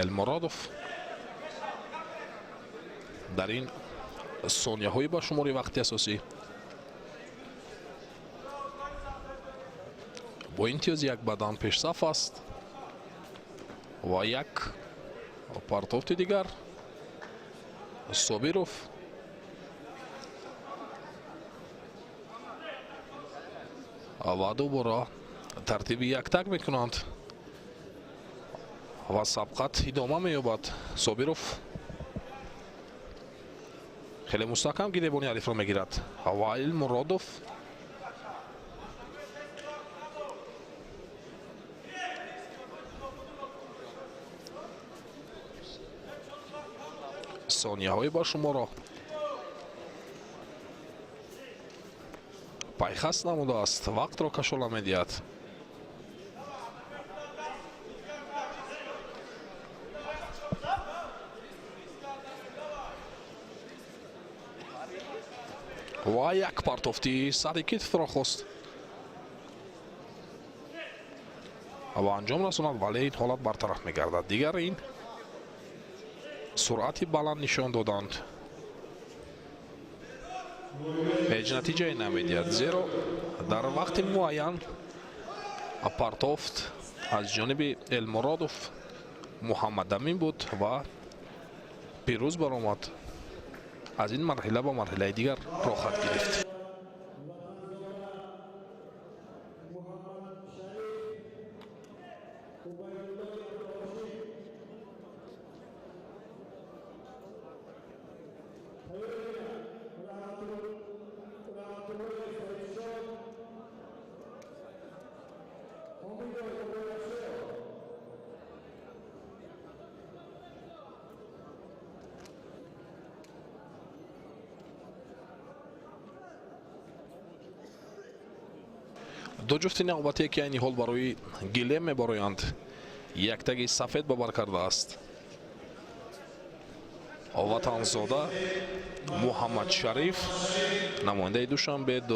Элмуродов дар ин сонияҳои ба шумори вақти асосӣ бо имтиёзи як бадан пешсаф аст ва як партофти дигар Собиров ва дубора тартиби яктак мекунанд ва сабқат идома меёбад. Собиров хеле мустаҳкам гиребони ҳарифро мегирад ва Элмуродов сонияҳои ба шуморо пайхаст намудааст, вақтро кашола медиҳад. ва як партофти сари китфро хост ва анҷом расонад, вале ин ҳолат бартараф мегардад. дигар ин суръати баланд нишон доданд, ҳеҷ натиҷае намедиҳад, зеро дар вақти муайян партофт аз ҷониби Элмуродов Муҳаммад Амин буд ва пирӯз баромад. аз ин марҳила ба марҳилаи дигар рохат гирифт. ду ҷуфти навбате ки айни ҳол барои гилем мебароянд, як таги сафед ба бар кардааст. Ватанзода Муҳаммад Шариф намояндаи Душанбе-2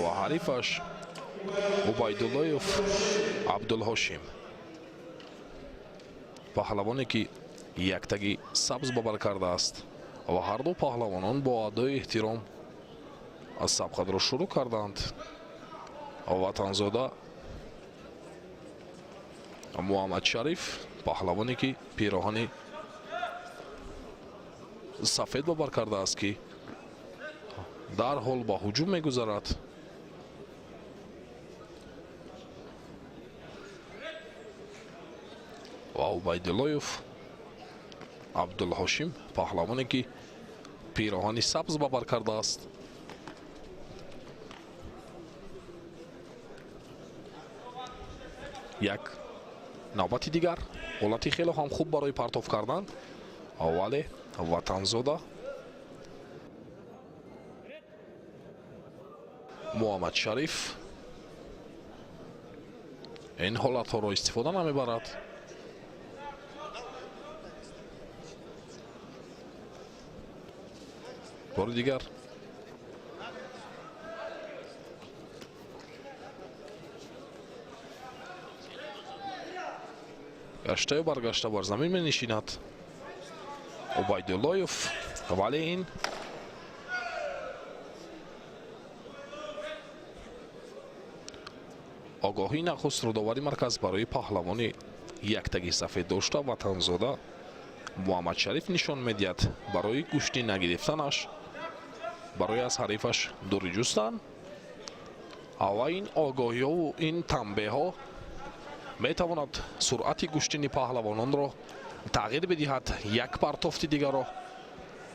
ва ҳарифаш Убайдуллоев Абдулҳошим, паҳлавоне ки як таги сабз ба бар кардааст ва ҳар ду паҳлавонон бо адои эҳтиром аз сабқатро шурӯъ карданд. ватанзода محمد شریف پهلوانی که پیراهن سفید با بر کرده است که در حال با هجوم میگذرد. و عبیداللهیف عبدالحاشم پهلوانی که پیراهن سبز با بر کرده است. یک نوبت دیگر حالتی خیلی هم خوب برای پرتاب کردن ولی وطنزاده محمد شریف این حالت ها را استفاده نمیبرد. بار دیگر گشته و برگشته بر زمین می نشیند عبیداللهیف ولی این آگاهی نخست رو داوری مرکز برای پهلوانی یک تگی سفید داشته وطنزاده محمد شریف نشان میدهد برای گوشتی نگرفتنش برای از حریفش دوری جستن و این آگاهی ها و این تنبیه ها می تواند سرعت گوشتین پهلوانان را تغییر بدهد. یک پرتافت دیگر را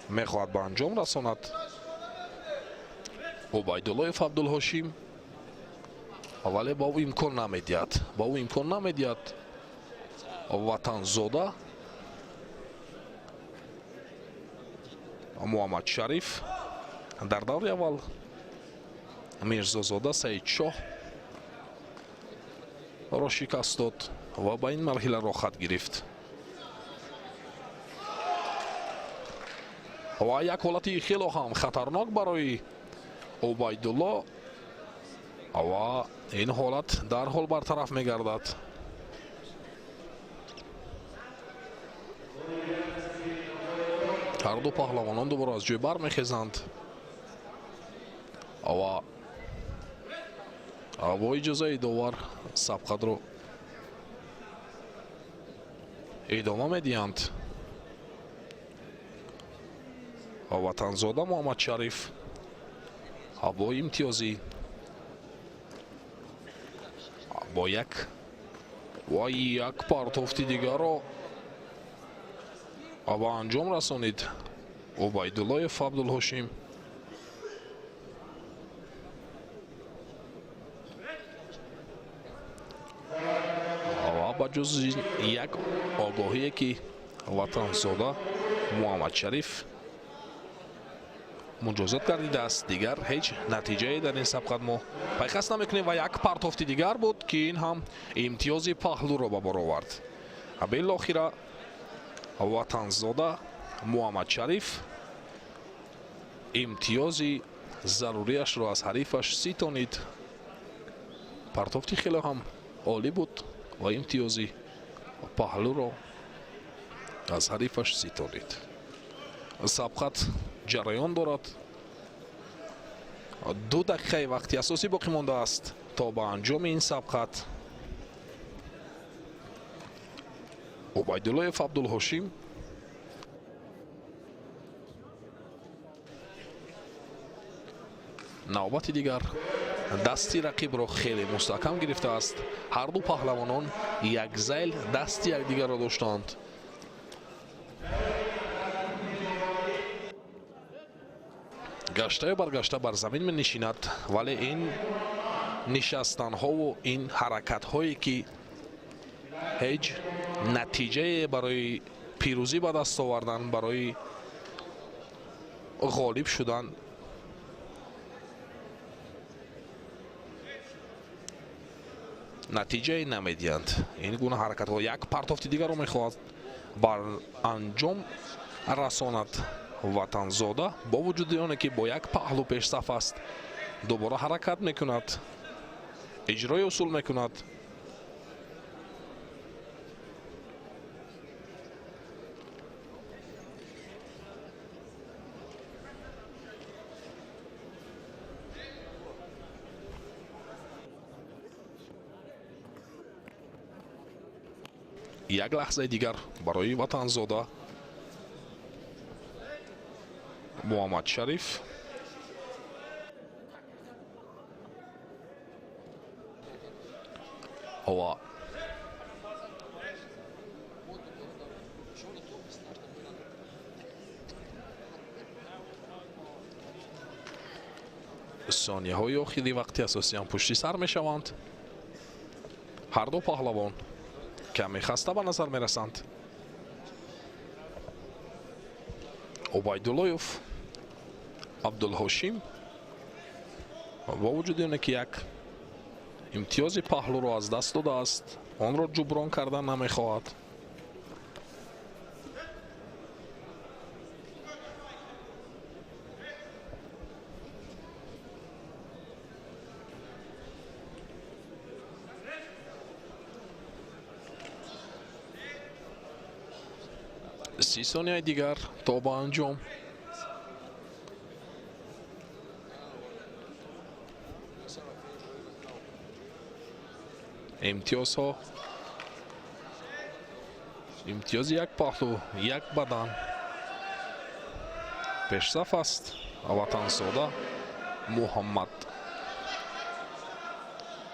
می خواهد به انجام رساند. عبیداللهیف عبدالحاشم ولی با او امکان نمیدهد. وطنزاده محمد شریف در دور اول میرزازاده سعید شاه را شکست داد و به این مرحله را خط گرفت و یک حالتی خیلی هم خطرناک برای عبیدالله و این حالت در حال برطرف میگردد. هر دو پهلوانان دوباره از جای بر میخیزند و با اجازه داور سبقت رو ادامه میدهند. وطنزاده محمد شریف با امتیازی با یک پرتافت دیگر را به انجام رسانید. عبیداللهیف عبدالحاشم با جز یک آگاهی که وطنزاده محمد شریف مجازات گردیده است دیگر هیچ نتیجه در این سبقت ما پیقست نمیکنیم و یک پرتافت دیگر بود که این هم امتیاز پهلو را به بار آورد. بالاخره وطنزاده محمد شریف امتیاز ضروریش را از حریفش ستانید. پرتافتی خیلی هم عالی بود و امتیازی پهلو را از حریفش ستانید. سبقت جریان دارد. 2 دقیقه وقتی اساسی باقی مانده است تا به انجام این سبقت. عبیداللهیف عبدالحاشم نوبت دیگر دستی رقیب را خیلی مستحکم گرفته است. هر دو پهلوانان یک ذیل دستی یکدیگر را داشتند. گشته و برگشته بر زمین می نشیند ولی این نشستن ها و این حرکت هایی که هیچ نتیجه برای پیروزی به دست آوردن برای غالب شدن نتیجه نمیدهند. این گونه حرکت ها یک پرتافت دیگر رو میخواهد بر انجام رساند. وطنزاده با وجود آنکه که با یک پهلو پیش صف است دوباره حرکت میکند، اجرای اصول میکند. یک لحظه دیگر برای وطنزاده محمد شریف. و ثانیه های آخری وقتی اساسی هم پشتی سر می شوند. هر دو پهلوان کمی خسته به نظر می رسند. عبیداللهیف عبدالحاشیم با وجود اینه که یک امتیاز پهلو را از دست داده است، آن را جبران کردن نمی خواهد. سی ثانیه دیگر تا با انجام. امتیاز ها، امتیاز یک پهلو یک بدن پیشرفت است. وطنزاده محمد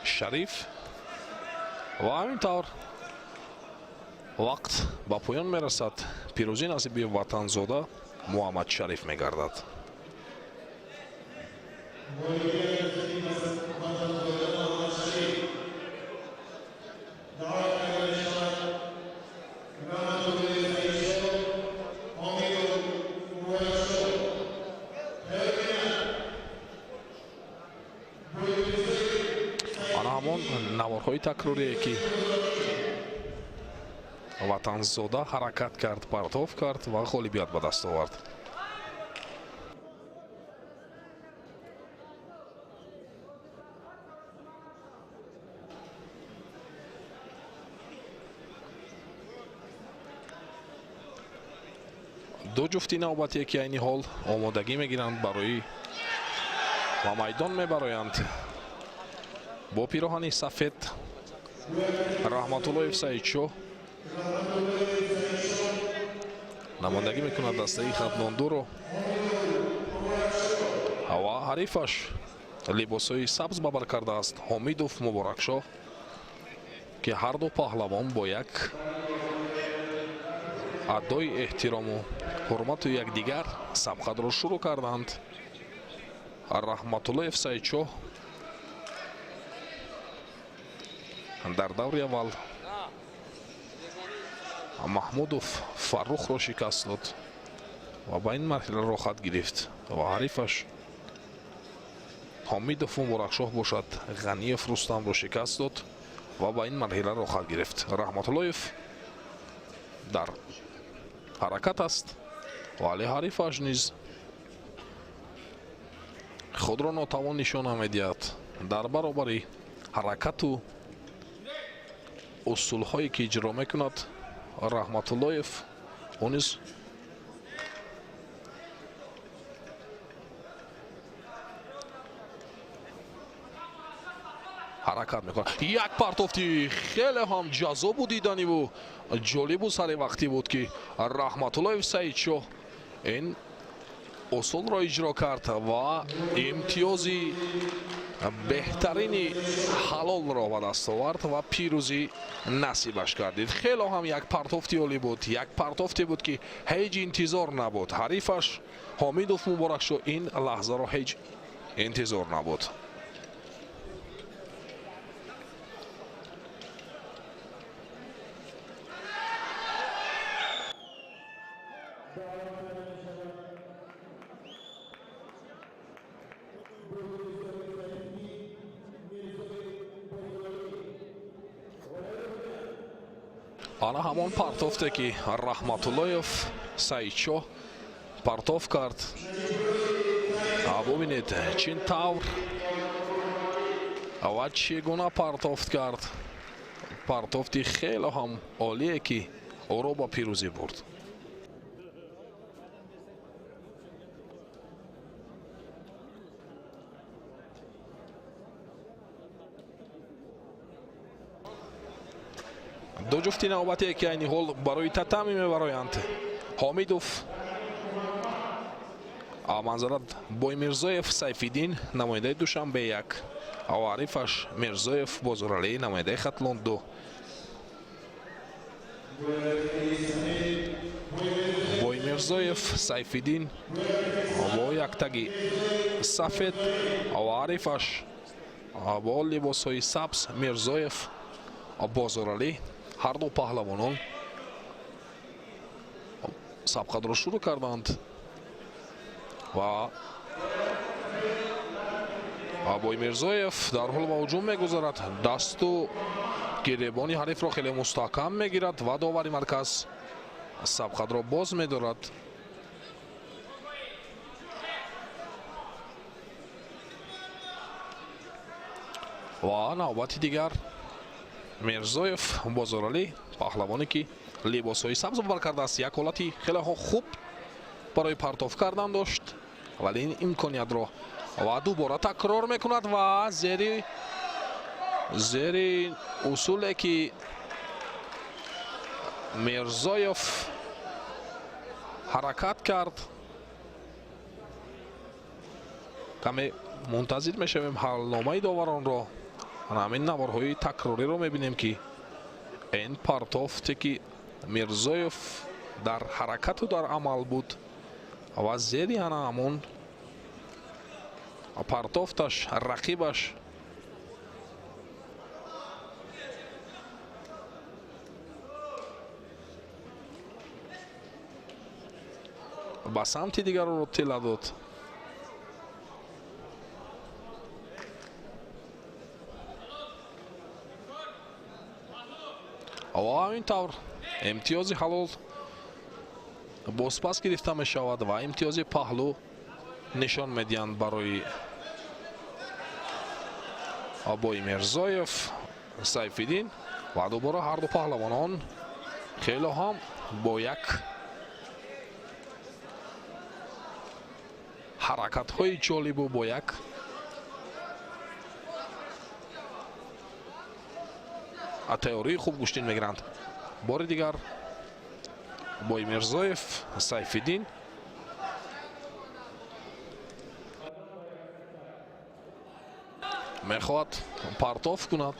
شریف و همینطور وقت با پایان می رسد. پیروزی نصیب وطنزاده محمد شریف می گردد. آنها همون نوارهای تکراری که وطنزاده حرکت کرد، پرتاب کرد و غالبیت به دست آورد. دو جفتی نوبتی که این حال آمادگی میگیرند برای و میدان میبرایند. با پیراهن سفید رحمت‌الله سعیدشاه نمایندگی میکند دسته خدناندو رو و حریفش لباسهای سبز ببر کرده است حمیدوف مبارکشاه که هر دو پهلوان با یک ادای احترام و حرمت و یکدیگر سبقت را شروع کردند. رحمت‌الله سعیدشاه در دور اول محمودوف فروخ را شکست داد و با این مرحله را خط گرفت و حریفش حمیدوف مبارکشاه باشد غنیف رستم را شکست داد و با این مرحله را خط گرفت. رحمت‌اللهیف در حرکت است ولی حریفش نیز خود را ناتوان نشان می‌دهد. در برابر حرکت و اصول هایی که اجرا میکند رحمت‌اللهیف اون نیز حرکت میکند. یک پرتافتی خیلی هم جذاب و دیدنی و جالب و سر وقتی بود که رحمت‌الله سعیدشاه این اصول را اجرا کرد و امتیازی بهترین حلال را به دست آورد و پیروزی نصیبش کردید. خیلی هم یک پرتافتی عالی بود، یک پرتافتی بود که هیچ انتظار نبود. حریفش حمیدوف مبارکشاه این لحظه را هیچ انتظار نبود. آنها همان پرتافته که رحمت‌اللهیف سعیدشاه پرتاف کرد. ببینید چین طور و چگونه پرتافت کرد. پرتافتی خیلی هم عالیه که او را با پیروزی برد. ду ҷуфти навбате ки айни ҳол барои татами мебароянд. Ҳомидов манзарат Боймирзоев Сайфиддин намояндаи Душанбе 1 Арифаш Мирзоев Бозоралӣ намояндаи Хатлон 2. Боймирзоев Сайфиддин бо яктаги сафед Арифаш бо либосҳои сабз Мирзоев Бозоралӣ ҳарду паҳлавонон сабқадро шурӯъ карданд ва Боймирзоев дар ҳол ба ҳуҷум мегузарад. Дасту гиребони ҳарифро хеле мустаҳкам мегирад ва довари марказ сабқадро боз медорад. ва навбати дигар Мирзоев Бозоралӣ паҳлавоне ки либосҳои сабз бовар кардааст. Як ҳолати хеле хуб барои партов кардан дошт, вале ин имкониятро ва дубора такрор мекунад ва зери усуле ки Мирзоев ҳаракат кард. каме мунтазир мешавем ҳалномаи доваронро. ҳамин наварҳои такрориро мебинем ки ин партофте ки Мирзоев дар ҳаракату дар амал буд ва зери ана ҳамон партофташ рақибаш ба самти дигарро тила дод. ва ҳамин тавр имтиёзи ҳалол бозпас гирифта мешавад ва имтиёзи паҳлӯ нишон медиҳанд барои Боймирзоев Сайфиддин ва дубора ҳарду паҳлавонон хело ҳам бо як ҳаракатҳои ҷолибу бо як теории хуб гӯштин мегиранд. бори дигар Боймирзоев Сайфиддин мехоҳад партов кунад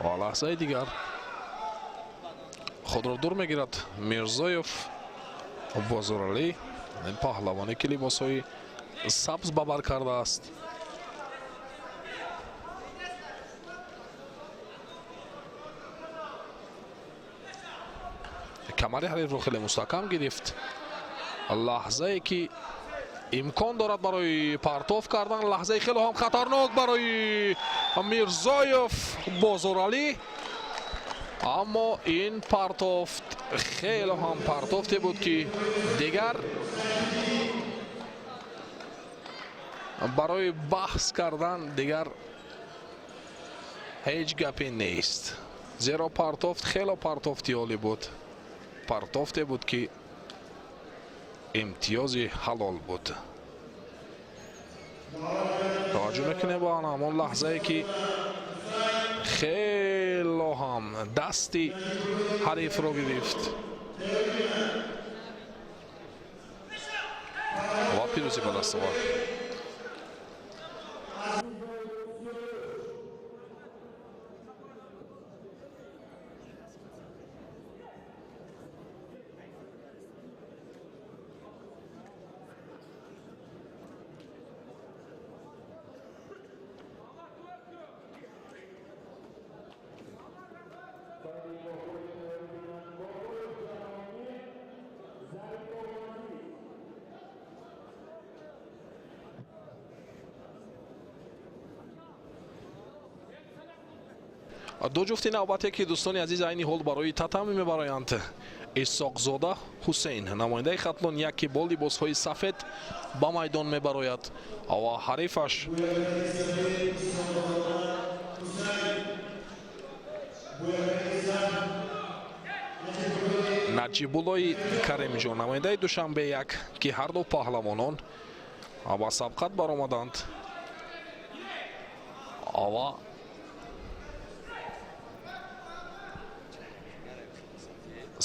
ва лаҳзаи дигар худро дур мегирад Мирзоев Бозоралӣ ин паҳлавоне ки либосҳои сабз ба бар кардааст. камари ҳарифро хеле мустаҳкам гирифт. лаҳзае ки имкон дорад барои партов кардан, лаҳзаи хеле ҳам хатарнок барои Мирзоев Бозоралӣ. аммо ин партофт хеле ҳам партофте буд ки дигар барои баҳс кардан дигар ҳеҷ гапе нест. зеро партофт хеле партофти олӣ буд. партофте буд ки имтиёзи ҳалол буд. таваҷҷӯҳ мекунем ба ҳамон лаҳзае ки хело ҳам дасти ҳарифро гирифт ва пирӯзӣ ба даст овард. ду ҷуфти навбате ки дӯстони азиз айни ҳол барои татами мебароянд. Исоқзода Ҳусейн намояндаи Хатлон 1 ки бо либосҳои сафед ба майдон мебарояд ва ҳарифаш Наҷибуллои Каримҷон намояндаи Душанбе 1 ки ҳарду паҳлавонон ба сабқат баромаданд ва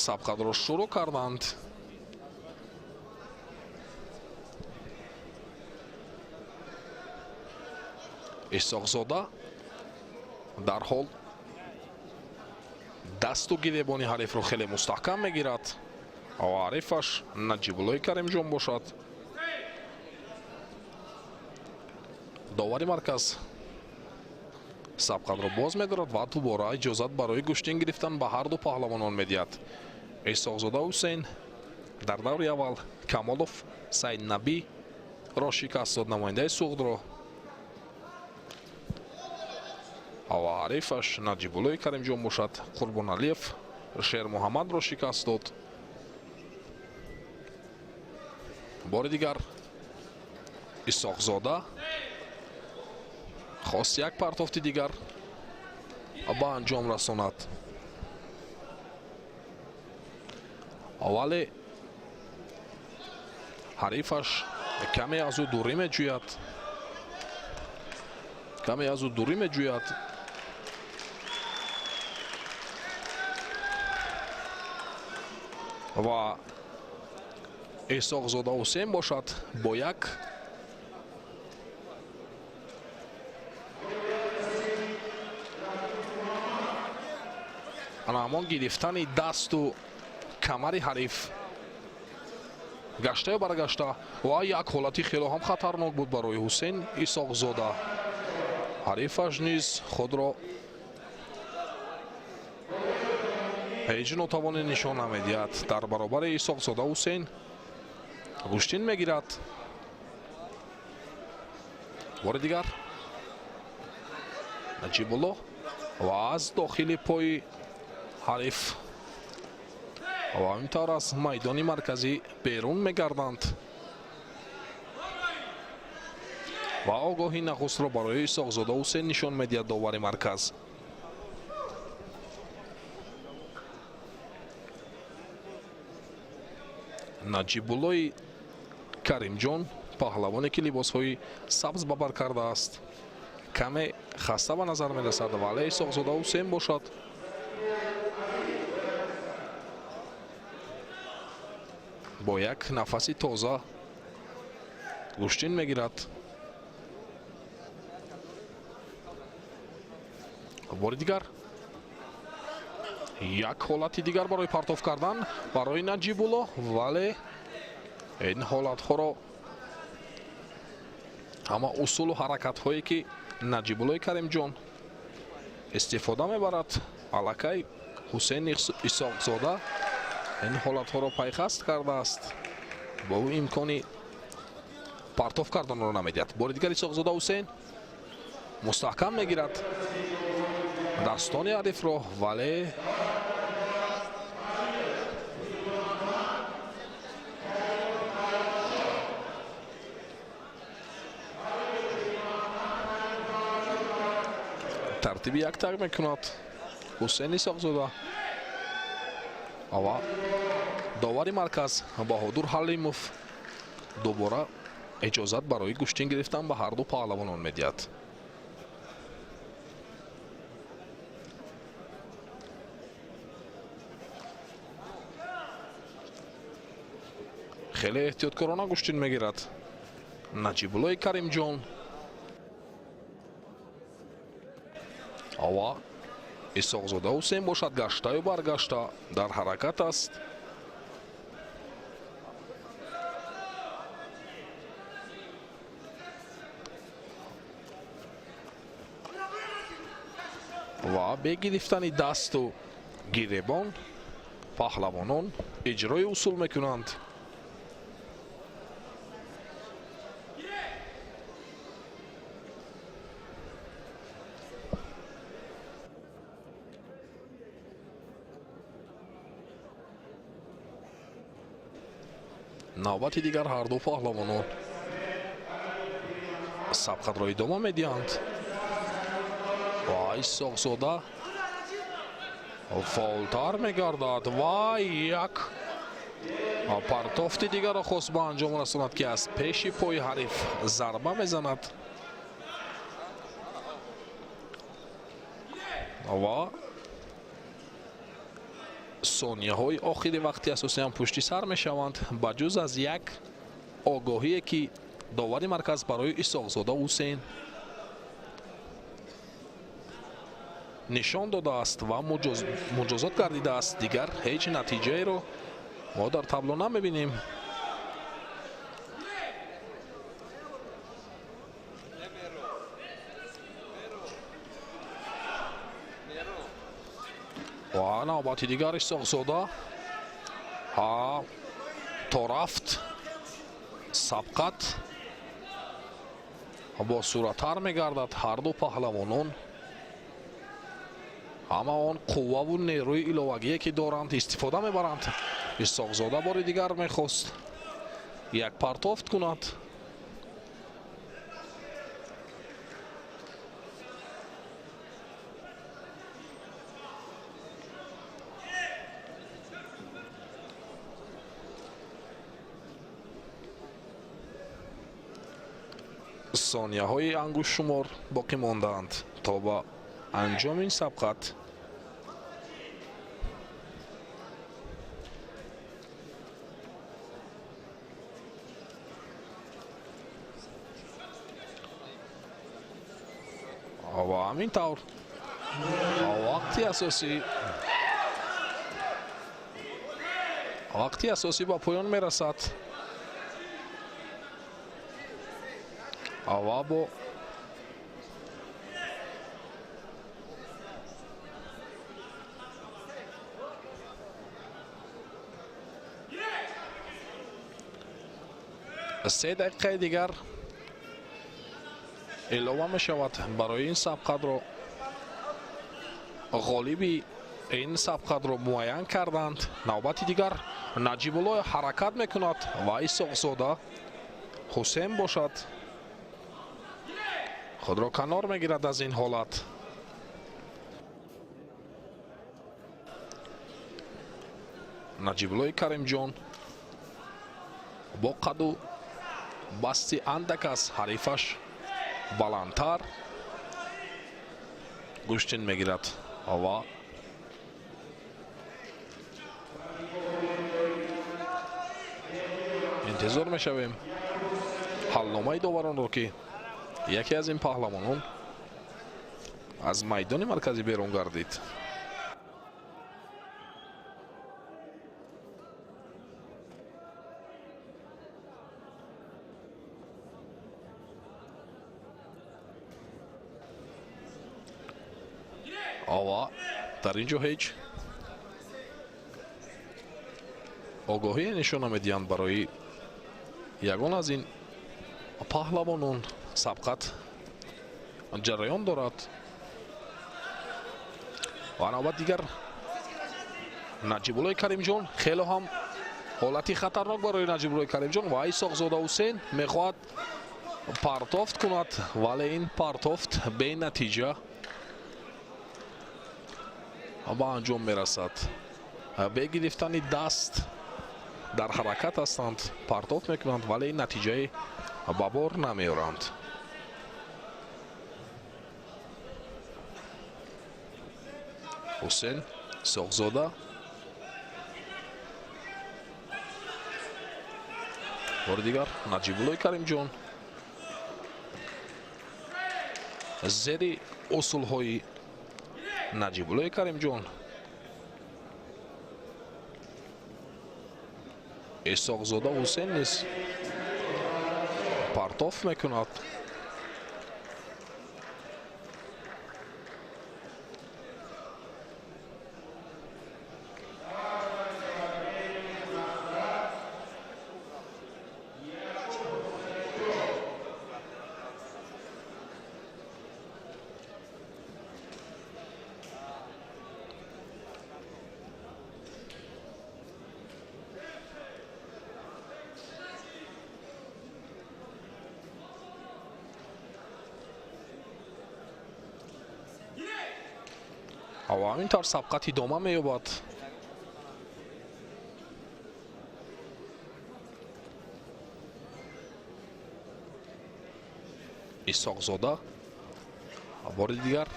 сабқадро шурӯъ карданд. исоқзода дарҳол дасту гиребони ҳарифро хеле мустаҳкам мегирад. ва ҳарифаш Наҷибуллои Каримҷон бошад. довари марказ сабқадро боз медорад ва дубора иҷозат барои гӯштин гирифтан ба ҳарду паҳлавонон медиҳад. исоқзода Ҳусейн дар даври аввал Камолов Сайднабиро шикаст дод, намояндаи суғдро. ва ҳарифаш Наҷибуллои Каримҷон бошад. Қурбоналиев Шермуҳаммадро шикаст дод. бори дигар исоқзода хост як партофти дигар ба анҷом расонад. вале ҳарифаш каме аз ӯ дурӣ меҷӯяд. ва исоқзода Ҳусейн бошад бо як ҳамон гирифтани дасту камари ҳариф гаштаю баргашта ва як ҳолати хело ҳам хатарнок буд барои Ҳусейн Исоқзода. ҳарифаш низ худро ҳеҷ нотавоне нишон намедиҳад. дар баробари Исоқзода Ҳусейн гӯштин мегирад. бори дигар Наҷибулло ва аз дохили пои ҳариф ва ин тавр аз майдони марказӣ берун мегарданд. ва огоҳи нахустро барои Исоқзода Ҳусейн нишон медиҳад довари марказ. Наҷибуллои Каримҷон паҳлавоне ки либосҳои сабз ба бар кардааст каме хаста ба назар мерасад, вале Исоқзода Ҳусейн бошад. бо як нафаси тоза гӯштин мегирад. бори дигар як ҳолати дигар барои партоф кардан барои Наҷибулло, вале ин ҳолатҳоро ҳама усулу ҳаракатҳое ки Наҷибуллои Каримҷон истифода мебарад, аллакай Ҳусейн Исоқзода ин ҳолатҳоро пайхаст кардааст, бо ӯ имкони партоф карданро намедиҳад. бори дигар Исоқзода Ҳусейн мустаҳкам мегирад дастони ҳарифро, вале тартиби як таг мекунад Ҳусейн Исоқзода. ва довари марказ Баҳодур Ҳалимов дубора иҷозат барои гӯштин гирифтан ба ҳарду паҳлавонон медиҳад. хеле эҳтиёткорона гӯштин мегирад Наҷибуллои Каримҷон. ва Исоқзода Ҳусейн бошад гаштаю баргашта дар ҳаракат аст. ва бе гирифтани дасту гиребон паҳлавонон иҷрои усул мекунанд. навбати дигар ҳарду паҳлавонон сабқатро идома медиҳанд. ва Исоқзода фаъолтар мегардад ва як партофти дигарро хост ба анҷом расонад ки аз пеши пои ҳариф зарба мезанад. ва сонияҳои охири вақти асосиан пушти сар мешаванд ба ҷуз аз як огоҳие ки довари марказ барои исоқзода ҳусейн нишон додааст ва муҷозот гардидааст, дигар ҳеҷ натиҷаеро мо дар табло намебинем. ва навбати дигар исоқзода то рафт сабқат бо сураттар мегардад. ҳарду паҳлавонон ҳама он қувваву нерӯи иловагие ки доранд истифода мебаранд. исоқзода бори дигар мехост як партофт кунад. сонияҳои ангушшумор боқӣ мондаанд то ба анҷоми ин сабқат. ва ҳамин тавр вақти асосӣ ба поён мерасад. ва бо се дақиқаи дигар илова мешавад барои ин сабқатро ғолиби ин сабқатро муайян карданд. навбати дигар наҷибулло ҳаракат мекунад ва исоқзода ҳусейн бошад худро канор мегирад аз ин ҳолат. наҷибуллои каримҷон бо қаду басти андак аз ҳарифаш баландтар гӯштин мегирад ва интизор мешавем ҳалномаи доваронро ки яке аз ин паҳлавонон аз майдони марказӣ берун гардид. ва дар ин ҷо ҳеҷ огоҳие нишон намедиҳанд барои ягон аз ин паҳлавонон. сабқат ҷараён дорад ва навбат дигар наҷибуллои каримҷон хело ҳам ҳолати хатарнок барои наҷибуллои каримҷон ва исоқзода ҳусейн мехоҳад партофт кунад, вале ин партофт бенатиҷа ба анҷом мерасад. бе гирифтани даст дар ҳаракат ҳастанд, партофт мекунанд, вале ин натиҷаи ба бор намеоранд. ҳусейн исоқзода бори дигар наҷибуллои каримҷон зери усулҳои наҷибуллои каримҷон исоқзода ҳусейн низ партофт мекунад. ва ҳамин тавр сабқат идома меёбад. исоқзода бори дигар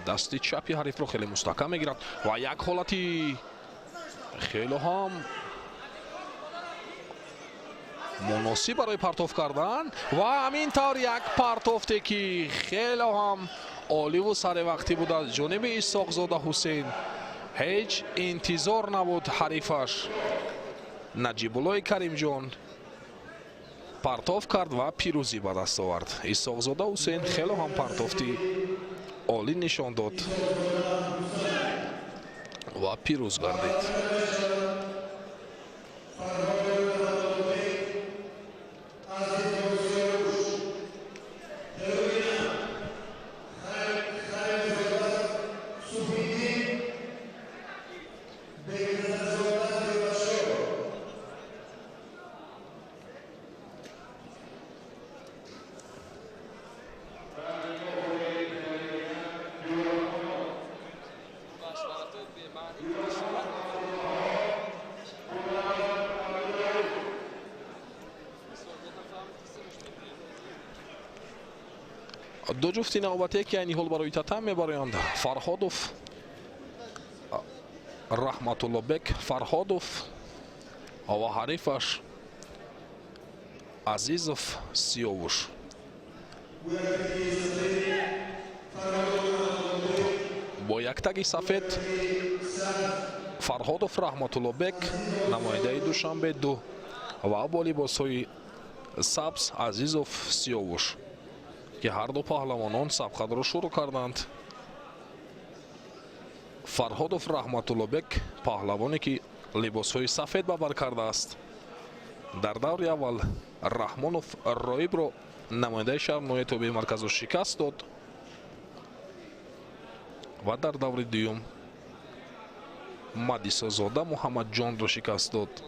дасти чапи ҳарифро хеле мустаҳкам мегирад ва як ҳолати خیلی هم مناسب برای پرتاب کردن و همینطور یک پرتافتی که خیلی هم عالی و سر وقتی بود از جانب اسحاقزاده حسین. هیچ انتظار نبود حریفش نجیبالله کریمجان پرتاب کرد و پیروزی به دست آورد. اسحاقزاده حسین خیلی هم پرتافتی عالی نشان داد و پیروز گردید. دو جفتی نوبتی که این حال برای تتم میبرند. فرهادوف رحمت الله بک فرهادوف و حریفش عزیزوف سیاوش. با یک تگ سفید فرهادوف رحمت الله بک نماینده دوشنبه 2 و با لباس‌های سبز عزیزوف سیاوش که هر دو پهلوانان سبقت را شروع کردند. فرهادوف رحمت الله بک پهلوانی که لباس‌های سفید به بر کرده است. در دور اول رحمانوف رایب را نماینده شهر نوی تابع مرکز را شکست داد و در دور دوم مدیسا زاده محمد جان را شکست داد.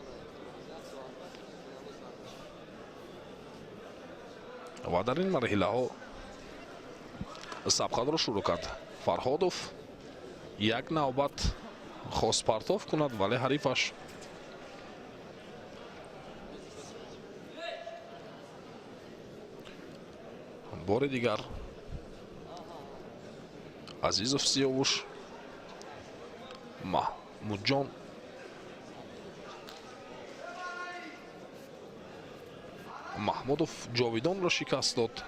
و در این مرحله ها سبقت را شروع کرد. فرهادوف یک نوبت خواست پرتاب کند ولی حریفش بار دیگر عزیزوف سیاوش محمود جان محمودوف جاویدان را شکست داد.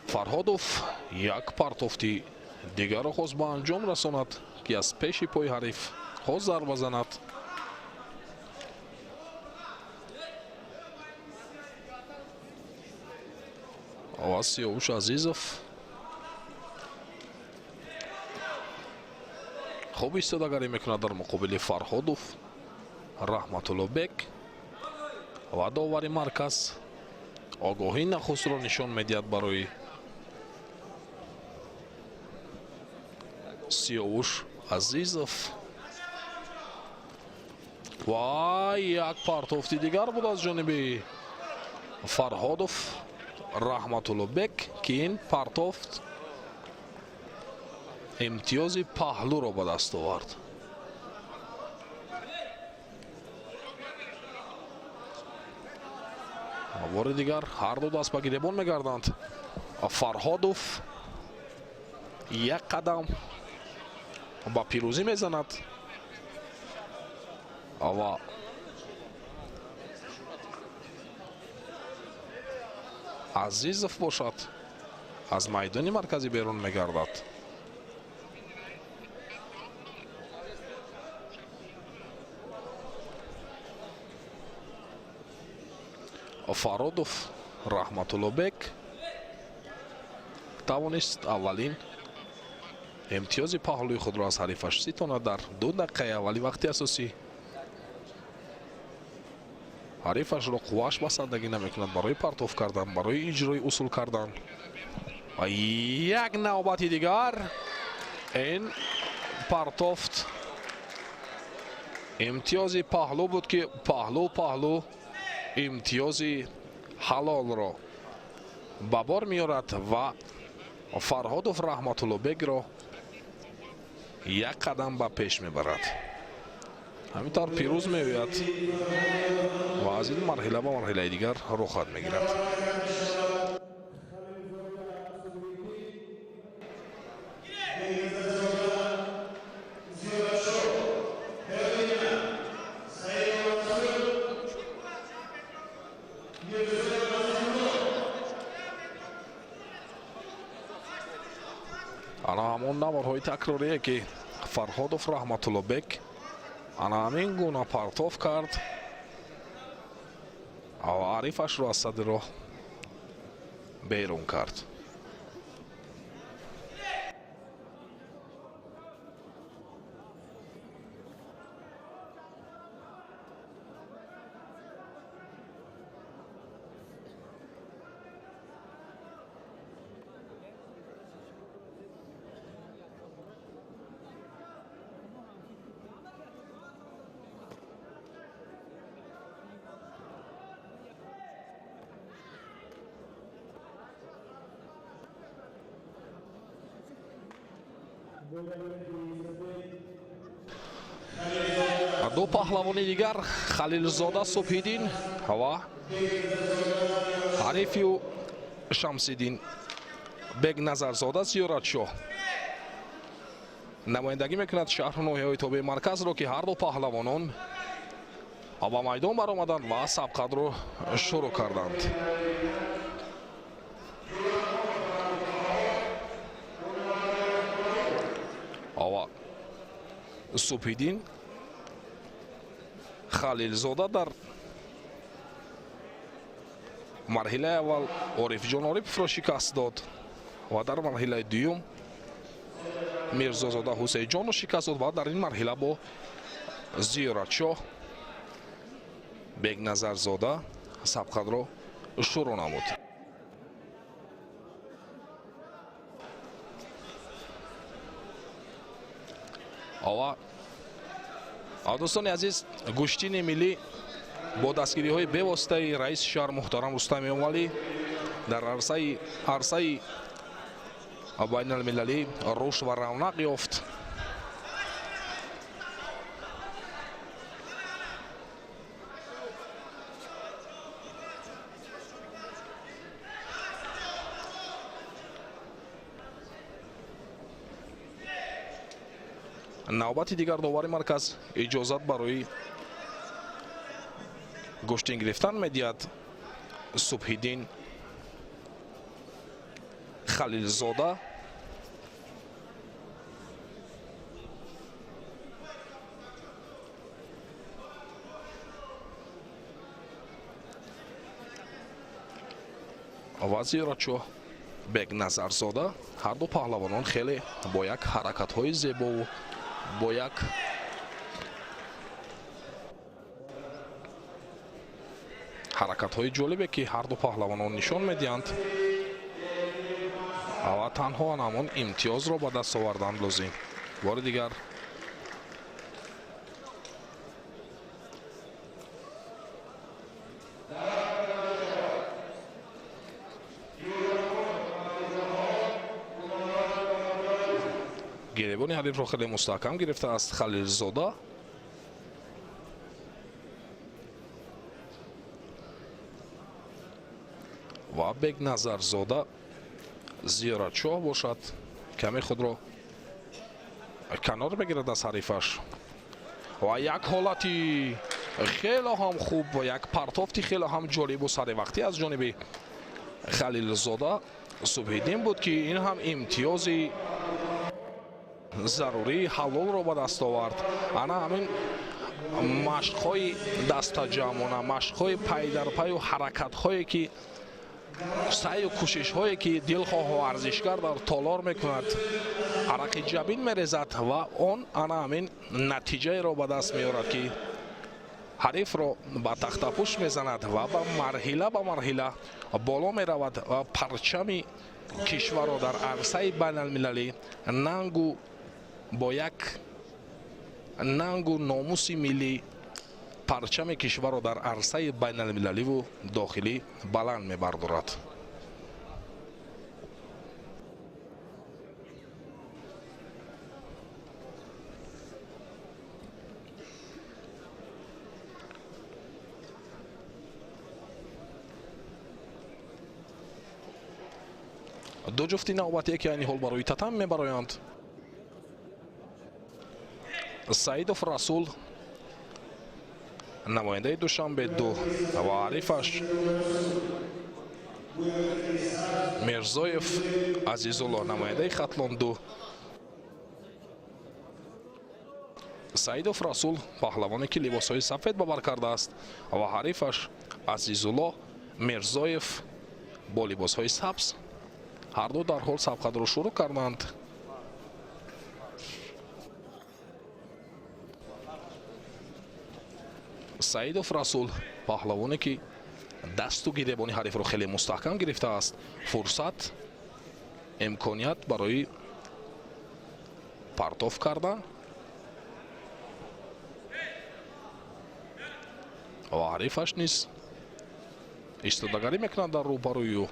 فرهادوف یک پرتافتی دیگر را خواست به انجام رساند که از پیش پای حریف خواست ضربه زند. و سیاوش عزیزوف خوب ایستادگی میکند در مقابل فرهادوف رحمت الله بک و داور مرکز آگاهی نخست را نشان میدهد برای سیاوش عزیزوف. و یک پرتافتی دیگر بود از جانب فرهادوف رحمت الله بک که این پرتافت امتیاز پهلو را به دست آورد. بار دیگر هر دو دست به گریبان میگردند. فرهادوف یک قدم با پیروزی میزند و عزیزوف باشد از میدان مرکزی بیرون میگردد. فرهادوف رحمت الله بک توانست اولین امتیاز پهلوی خود را از حریفش ستاند. در 2 دقیقه اولی وقت اساسی حریفش را قواش بسندگی نمیکند برای پرتاب کردن، برای اجرای اصول کردن. و یک نوبت دیگر این پرتافت امتیاز پهلو بود که پهلو امتیاز حلال را به بار میارد و فرهادوف رحمت الله بک را یک قدم به پیش میبرد. همینطور پیروز میوید و از این مرحله به مرحله دیگر رخ میگیرد. ҳамон наморҳои такрорие ки Фарҳодов Раҳматуллобек ана ҳамин гуна партов кард ва Арифашро аз садри роҳ берун кард. ду паҳлавони дигар Халилзода Субҳиддин ва Арифу Шамсиддин Бегназарзода Зиёратшоҳ намояндагӣ мекунад шаҳру ноҳияҳои тобеи марказро ки ҳар ду паҳлавонон ба майдон баромаданд ва сабқадро шурӯъ карданд. Субҳиддин Халилзода дар марҳилаи аввал Орифҷон Ориповро шикаст дод ва дар марҳилаи дуюм Мирзозода Ҳусейнҷонро шикаст дод ва дар ин марҳила бо Зиёратшоҳ Бегназарзода сабқадро шурӯъ намуд. дӯстони азиз, гӯштини миллӣ бо дастгириҳои бевоситаи раиси шаҳр муҳтарам Рустами Эмомалӣ дар арсаи байналмилалӣ рушд ва равнақ ёфт. навбати дигар довари марказ иҷозат барои гӯштин гирифтан медиҳад. Субҳиддин Халилзода ва Зиёратшоҳ Бегназарзода ҳар ду паҳлавонон хеле бо як ҳаракатҳои зебову бо як ҳаракатҳои ҷолибе ки ҳар ду паҳлавонон нишон медиҳанд ва танҳо ҳамон имтиёзро ба даст оварданд лозим. бори дигар гиребони ҳарифро хеле мустаҳкам гирифтааст Халилзода. ва Бегназарзода Зиёратшоҳ бошад каме худро канор мегирад аз ҳарифаш ва як ҳолати хеле ҳам хуб ва як партофти хеле ҳам ҷолибу саривақтӣ аз ҷониби Халилзода Субҳиддин буд ки ин ҳам имтиёзи зарурии ҳалолро ба даст овард. ана ҳамин машқҳои дастаҷамона, машқҳои пайдарпаю ҳаракатҳое ки сайю кӯшишҳое ки дилхоҳу арзишгар дар толор мекунад, арақи ҷабин мерезад ва он ана ҳамин натиҷаеро ба даст меорад ки ҳарифро ба тахтапӯш мезанад ва ба марҳила боло меравад ва парчами кишварро дар арсаи байналмилалӣ бо як нангу номуси миллӣ парчами кишварро дар арсаи байналмилаливу дохилӣ баланд мебардорад. ду ҷуфти навбатие ки айни ҳол барои татам мебароянд. Саидов Расул намояндаи Душанбе 2 ва Арифаш Мирзоев Азизулло намояндаи Хатлон 2 саидов расул паҳлавоне ки либосҳои сафед ба бар кардааст ва ҳарифаш азизулло мирзоев бо либосҳои сабз ҳар ду дарҳол сабқадро шурӯъ карданд. саидов расул паҳлавоне ки дасту гиребони ҳарифро хеле мустаҳкам гирифтааст, фурсат имконият барои партов карда ва ҳарифаш низ истодагарӣ мекунад дар рӯбарӯи ӯ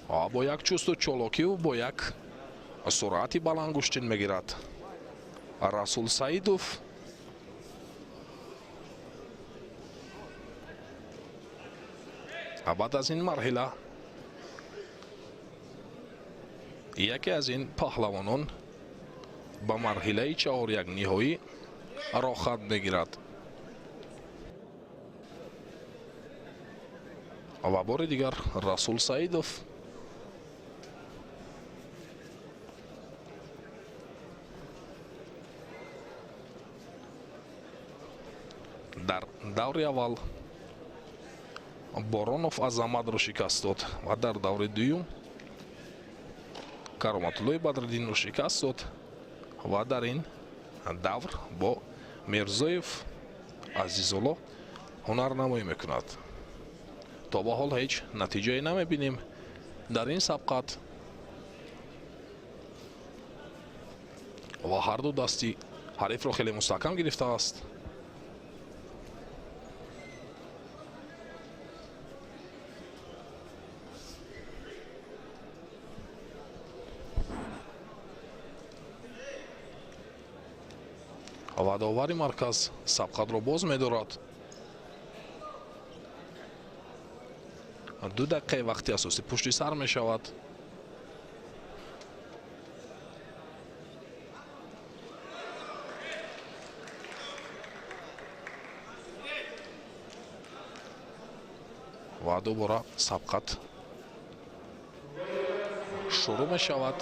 ва бо як чусту чолокиву бо як суръати баландгӯштин мегирад расул саидов. баъд аз ин марҳила яке аз ин паҳлавонон ба марҳилаи 4 ниҳоӣ рохат мегирад ва бори дигар расул саидов дар даври аввал боронов азаматро шикаст дод ва дар даври дуюм кароматуллои бадриддинро шикаст дод ва дар ин давр бо мирзоев азизулло ҳунарнамоӣ мекунад. то ба ҳол ҳеҷ натиҷае намебинем дар ин сабқат ва ҳар ду дасти ҳарифро хеле мустаҳкам гирифтааст. ва довари марказ сабқатро боз медорад. 2 дақиқаи вақти асосӣ пушти сар мешавад. ва дубора сабқат шурӯъ мешавад.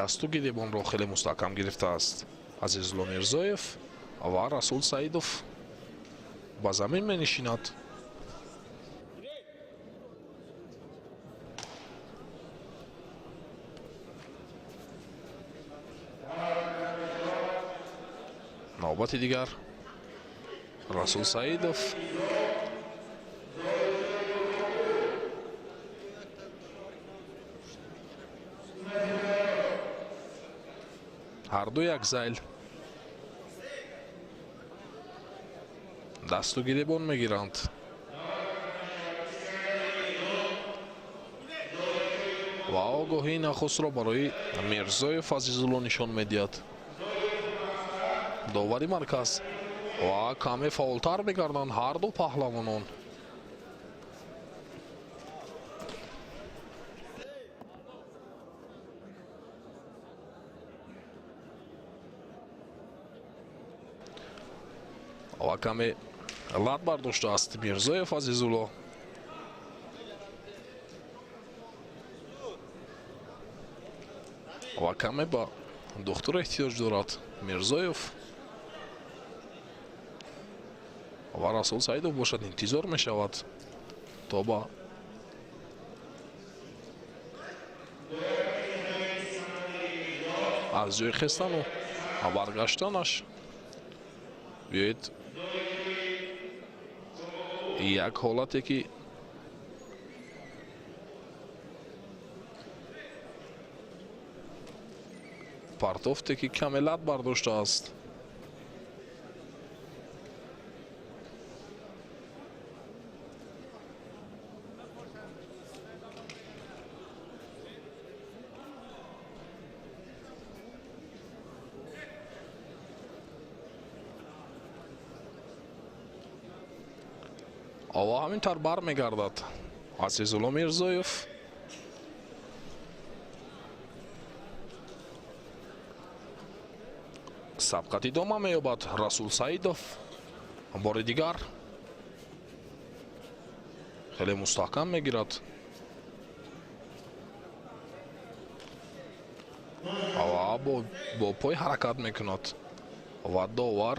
дасту гиребонро хеле мустаҳкам гирифтааст азизулло мирзоев ва расул саидов ба замин менишинад. навбати дигар расул саидов ҳарду як зайл дасту гиребон мегиранд. ва огоҳии нахустро барои мирзоев азизулло нишон медиҳад. довари марказ ва каме фаъолтар мегарданд ҳар ду паҳлавонон. ва каме лад бардоштааст мирзоев азизулло. ва каме ба духтур эҳтиёҷ дорад мирзоев. ва расул саидов бошад интизор мешавад то ба аз ҷои хестану баргаштанаш биёед як ҳолате ки партофте ки каме лад бардоштааст. ва ҳамин тар бармегардад азизулло мирзоев. сабқат идома меёбад расул саидов. бори дигар хеле мустаҳкам мегирад бо пой ҳаракат мекунад ва довар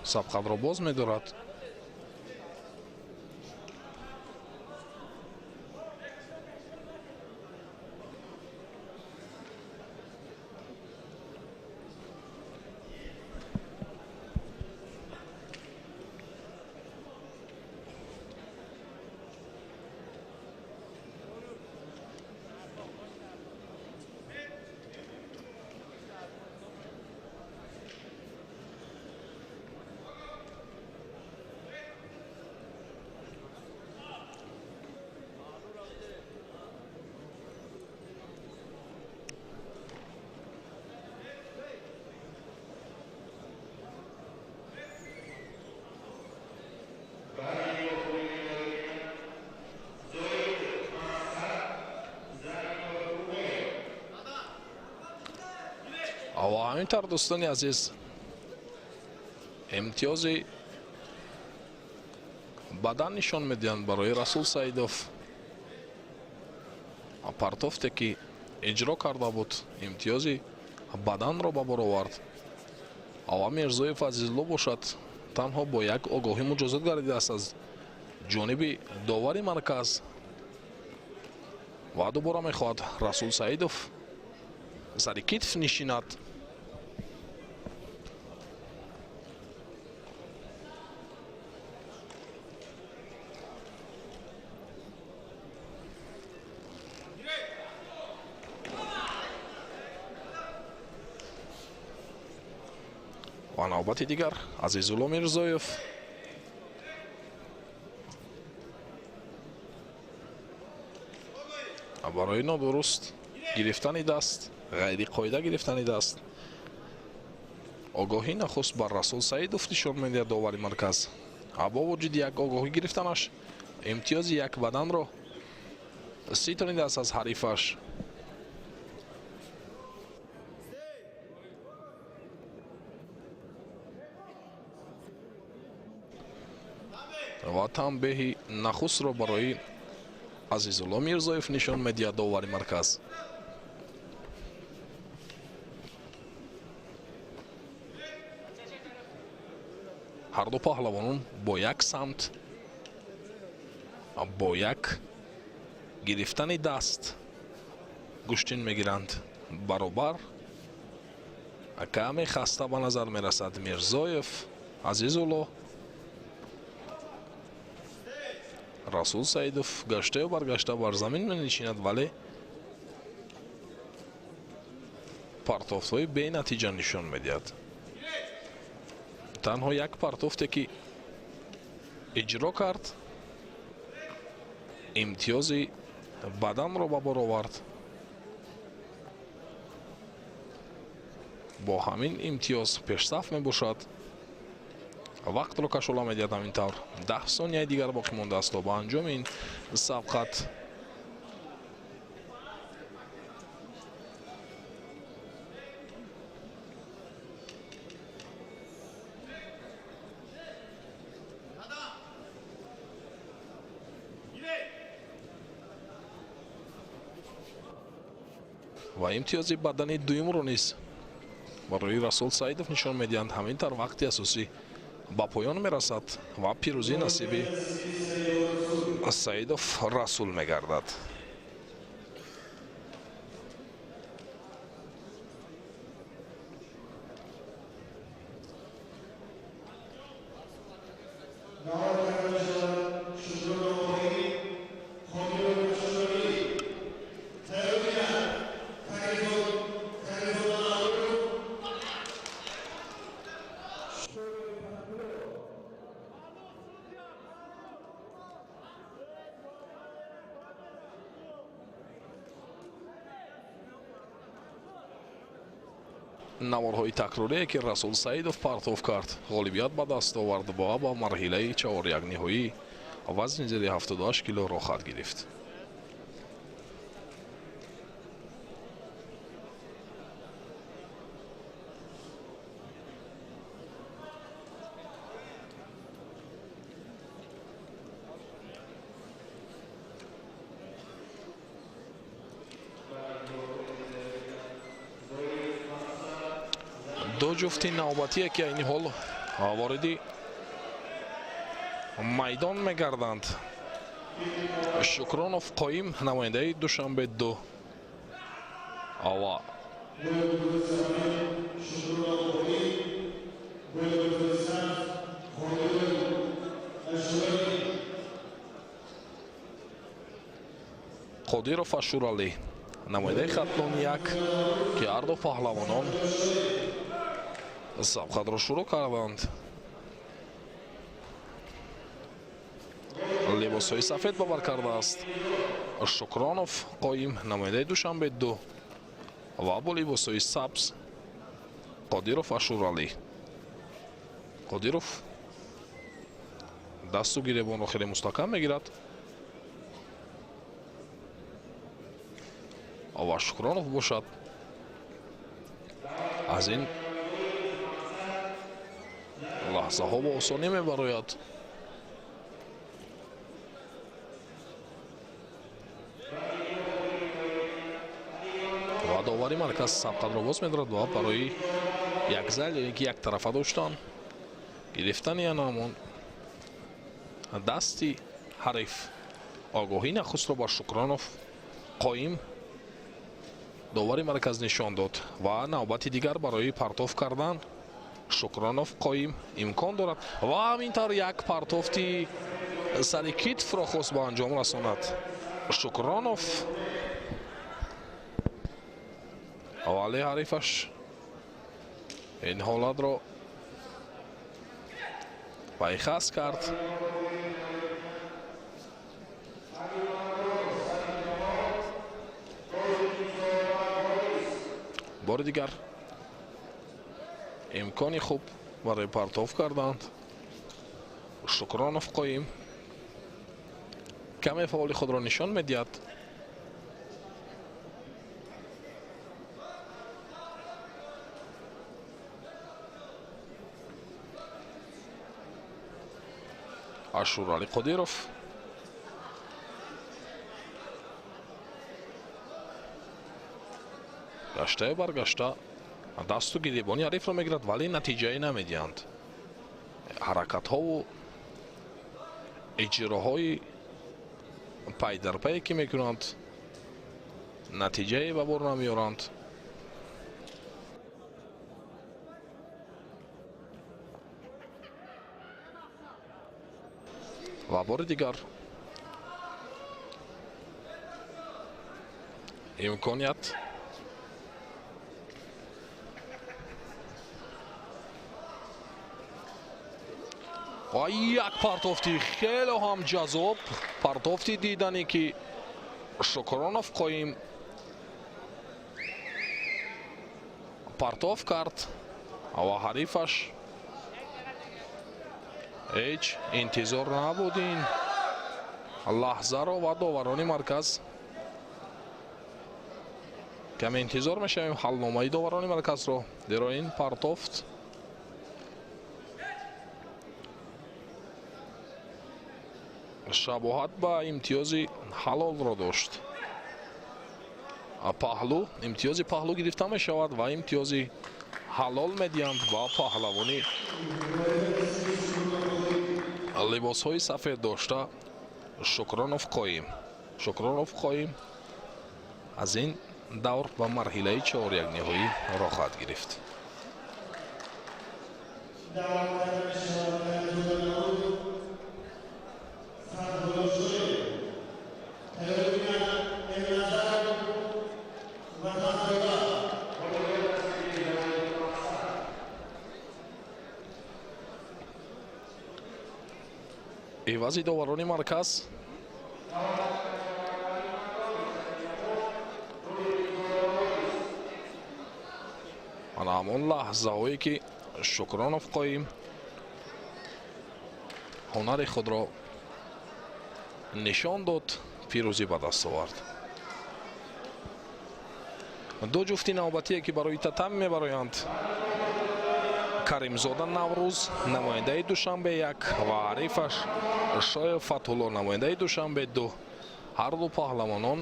сабқатро боз медорад. ва ҳаминтар дӯстони азиз, имтиёзи бадан нишон медиҳанд барои Расул Саидов. партофте ки иҷро карда буд имтиёзи баданро ба бор овард. ава Мирзоев Азизулло бошад, танҳо бо як огоҳӣ муҷозат гардидааст аз ҷониби довари марказ ва дубора мехоҳад Расул Саидов сари китф нишинад. ва навбати дигар Азизулло Мирзоев. барои нодуруст гирифтани даст, ғайри қоида гирифтани даст, огоҳӣ нахуст бар Расул Саидов нишон медиҳад довари марказ. бо вуҷуди як огоҳӣ гирифтанаш, имтиёзи як баданро ситонидааст аз ҳарифаш. ва танбеҳи нахустро барои Азизулло Мирзоев нишон медиҳад довари марказ. ҳарду паҳлавонон бо як самт, бо як гирифтани даст гӯштин мегиранд баробар. каме хаста ба назар мерасад Мирзоев. Азизулло Расул Саидов гаштаю баргашта бар замин менишинад, вале партофтҳои бенатиҷа нишон медиҳад. танҳо як партофте ки иҷро кард, имтиёзи баданро ба бор овард. бо ҳамин имтиёз пешсаф мебошад. вақтро кашола медиҳад. ҳамин тавр 10 сонияи дигар боқӣ мондааст то ба анҷоми ин сабқат. ва имтиёзи бадани дуюмро низ барои Расул Саидов нишон медиҳанд. ҳамин тавр вақти асосӣ ба поён мерасад ва пирӯзӣ насиби Саидов Расул мегардад. наворҳои такрорие ки Расул Саидов партов кард ғолибият ба даст овард ва ба марҳилаи чаҳорякниҳоӣ вазни зери 78 килоро хат гирифт. ду ҷуфти навбатие ки айни ҳол вориди майдон мегарданд. Шукронов Қоим намояндаи Душанбе 2 ва Қодиров Ашуралӣ намояндаи Хатлон 1 ки ҳарду паҳлавонон сабқатро шурӯъ карданд. либосҳои сафед бовар кардааст Шукронов Қоим намояндаи Душанбе 2 ва бо либосҳои сабз Қодиров Ашуралӣ. Қодиров дасту гиребонро хеле мустаҳкам мегирад ва Шукронов бошад аз ин лаҳзаҳо бо осонӣ мебарояд. ва довари марказ сабқатро боз медорад ва барои як зале ки як тарафа доштан гирифтани анамон дасти ҳариф огоҳӣ нахустро бар Шукронов Қоим довари марказ нишон дод ва навбати дигар барои партов кардан Шукронов Қоим имкон дорад ва ҳамин тавр як партофти сари китфро хост ба анҷом расонад Шукронов, вале ҳарифаш ин ҳолатро байхас кард. бори дигар имкони хуб барои партов карданд. Шукронов Қоим каме фаъоли худро нишон медиҳад. Ашуралӣ Қодиров гаштаю баргашта дасту гиребони ҳарифро мегирад, вале натиҷае намедиҳанд. ҳаракатҳову иҷроҳои пайдарпае ки мекунанд натиҷае ба бор намеоранд. ва бори дигар имконият ва як партофти хеле ҳам ҷазоб, партофти дидане ки Шукронов Қоим партов кард ва ҳарифаш ҳеҷ интизор набуд ин лаҳзаро ва доварони марказ каме интизор мешавем ҳалномаи доварони марказро, зеро ин партофт шабоҳат ба имтиёзи ҳалолро дошт. паҳлӯ имтиёзи паҳлӯ гирифта мешавад ва имтиёзи ҳалол медиҳанд ба паҳлавони либосҳои сафед дошта Шукронов Қоим. Шукронов Қоим аз ин давр ба марҳилаи чаҳорякниҳоӣ роҳ хоҳад гирифт. эвази доварони марказ ана ҳамон лаҳзаҳое ки Шукронов Қоим ҳунари худро нишон дод, пирӯзӣ ба даст овард. ду ҷуфти навбатие ки барои татам мебароянд Каримзода Наврӯз намояндаи Душанбе 1 ва ҳарифаш Шоев Фатҳулло намояндаи Душанбе 2 ҳарду паҳлавонон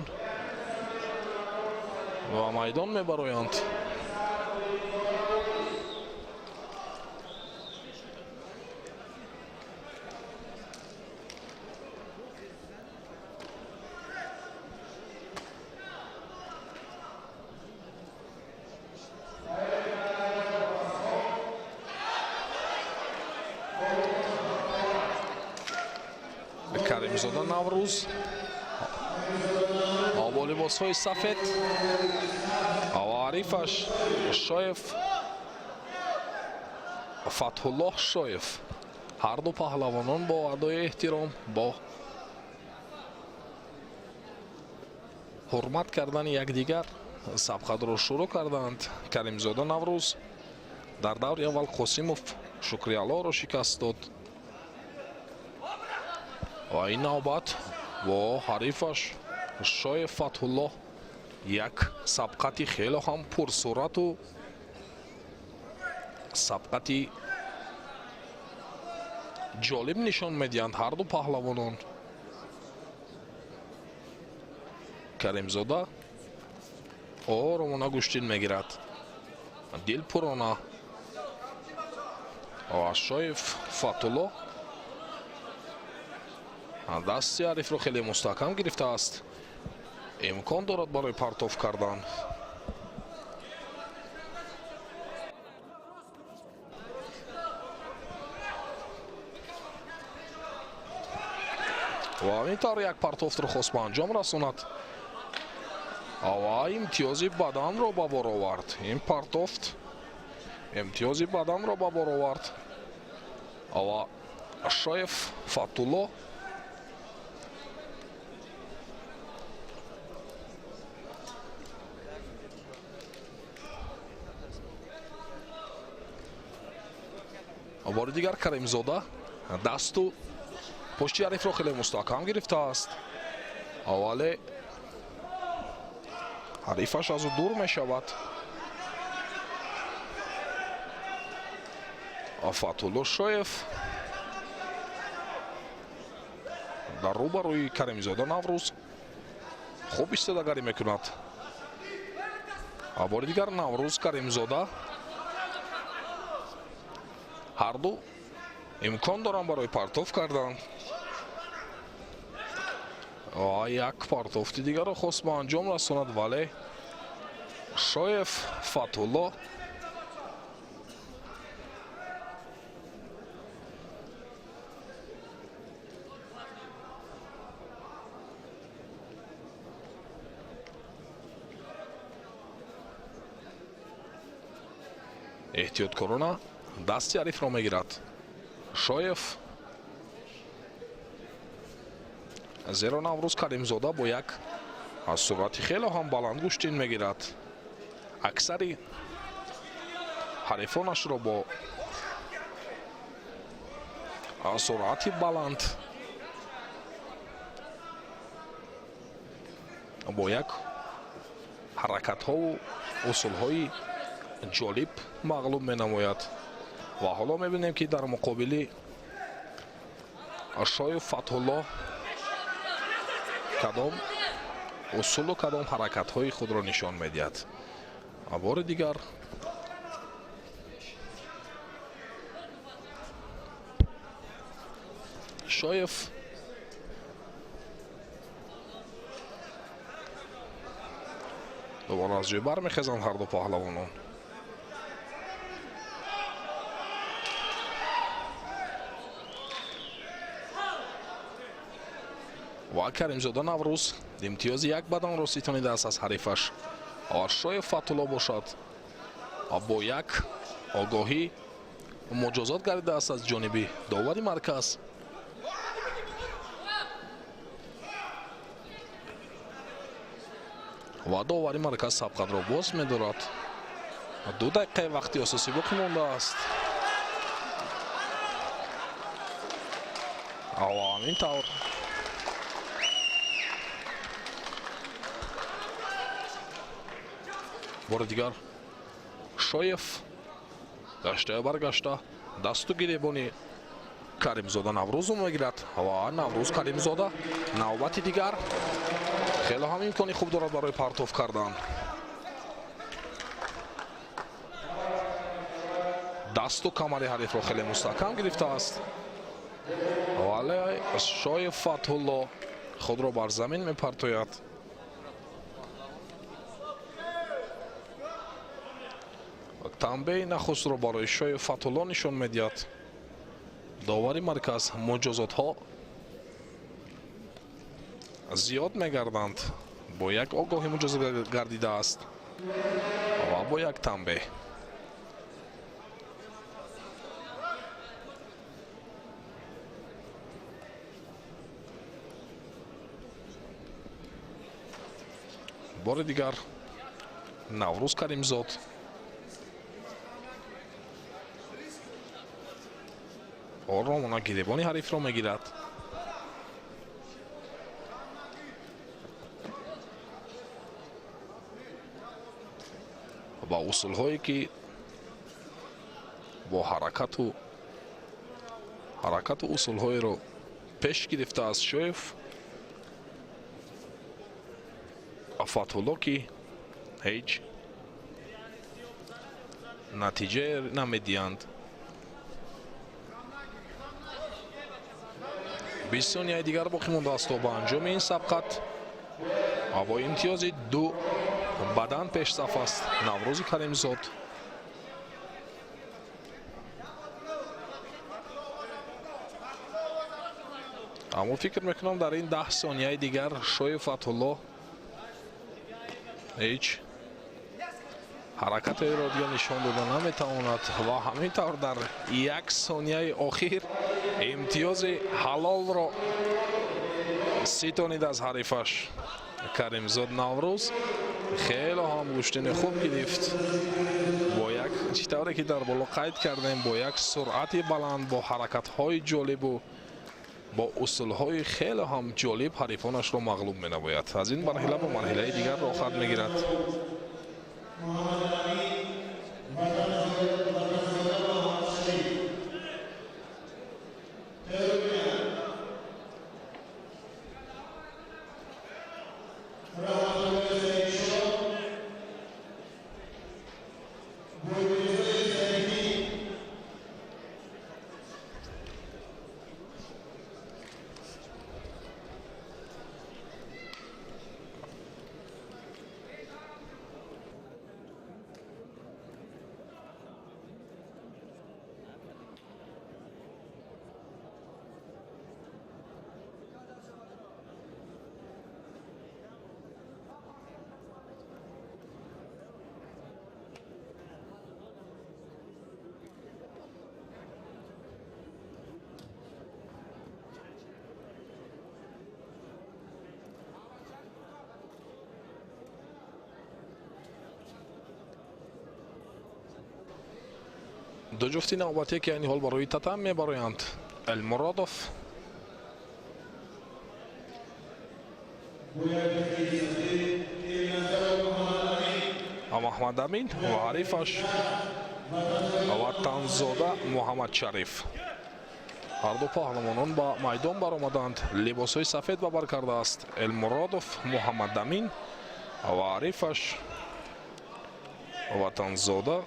ва майдон мебароянд. каримзода наврӯз обо либосҳои сафед ва арифаш шоев фатҳуллоҳ шоев ҳар ду паҳлавонон бо адои эҳтиром бо ҳурмат кардани якдигар сабқатро шурӯъ карданд. Каримзода наврӯз дар даври аввал қосимов шукрияллоҳро шикаст дод ва ин навбат бо ҳарифаш шоев фатҳуллоҳ як сабқати хело ҳам пурсурату сабқати ҷолиб нишон медиҳанд ҳар ду паҳлавонон. каримзода оромона гӯштин мегирад, дилпурона ва шоев фатҳуллоҳ дасти арифро хеле мустаҳкам гирифтааст, имкон дорад барои партов кардан. ва ҳамин тавр як партофтро хост ба анҷом расонад ва имтиёзи баданро ба бор овард. Ин партофт имтиёзи баданро ба бор овард ва шоев фатҳуллоҳ бори дигар каримзода дасту пушти арифро хеле мустаҳкам гирифтааст, вале ҳарифаш аз ӯ дур мешавад. фатҳуллоҳ шоев дар рӯбарӯи каримзода наврӯз хуб истодагарӣ мекунад. бори дигар наврӯз каримзода ҳарду имкон доранд барои партов кардан. як партофти дигарро хост ба анҷом расонад, вале шоев фатҳуллоҳ эҳтиёткорона дасти арифро мегирад. шоев зеро наврӯз каримзода бо як суръати хело ҳам баланд гӯштин мегирад. аксари ҳарифонашро бо суръати баланд бо як ҳаракатҳову усулҳои ҷолиб мағлуб менамояд. ва ҳоло мебинем ки дар муқобили шоев фатҳуллоҳ кадом усулу кадом ҳаракатҳои худро нишон медиҳад. бори дигар шоев дубора аз ҷой бармехезанд ҳар ду паҳлавонон. ва каримзода наврӯз имтиёзи як баданро ситонидааст аз ҳарифаш. ва шоев фатҳуллоҳ бошад бо як огоҳӣ муҷозот гардидааст аз ҷониби довари марказ. ва довари марказ сабқатро боз медорад. 2 дақиқаи вақти асосӣ боқӣ мондааст. ва ҳамин тавр бори дигар шоев гаштая баргашта дасту гиребони каримзода наврӯзро мегирад. ва наврӯз каримзода навбати дигар хело ҳам имкони хуб дорад барои партов кардан. дасту камари ҳарифро хеле мустаҳкам гирифтааст, вале шоев фатҳуллоҳ худро бар замин мепартояд. танбеҳи нахустро барои шоев фатҳуллоҳ нишон медиҳад. довари марказ муҷозотҳо зиёд мегарданд. Бо як огоҳӣ муҷозат гардидааст ва бо як танбеҳ. бори дигар Наврӯз Каримзод оромона гиребони ҳарифро мегирад. با اصول هایی که با حرکت اصول های رو پیش گرفته از شویف فتح‌الله که هیچ نتیجه نمیدهند. 20 ثانیه دیگر باقی مونده است تا به انجام این سبقت و با امتیاز 2 بدن پیش صف است نوروز کریمزاد. اما فکر میکنم در این 10 ثانیه دیگر شوی فتح‌الله هیچ حرکت را دیگر نشان داده نمیتواند و همینطور در 1 ثانیه آخر امتیاز حلال را ستانید از حریفش. کریمزاد نوروز خیلی هم گوشتن خوب گرفت با یک چطوری که در بالا قید کردیم با یک سرعت بلند با حرکت های جالب و با اصول های خیلی هم جالب حریفانش را مغلوب می نماید. از این مرحله به مرحله دیگر را خط می گیرد. دو جفتی نوبتی که این حال برای تتم میبرویند. المرادوف محمد امین و حریفش و تنزاده محمد شریف هر دو پهلوانان با میدان برآمدند. لباس های سفید به بر کرده است المرادوف محمد امین و حریفش و تنزاده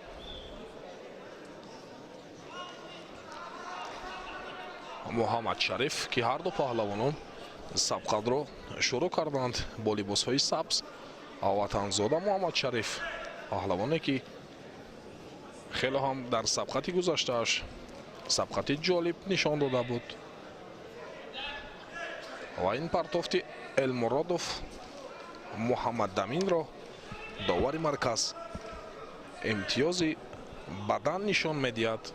محمد شریف که هر دو پهلوانان سبقت رو شروع کردند با لباس های سبز. وطنزاده محمد شریف پهلوانی که خیلی هم در سبقتی گذاشتهش سبقت جالب نشان داده بود و این پرتافت المرادوف محمد امین را داور مرکز امتیاز بدن نشان میدهد.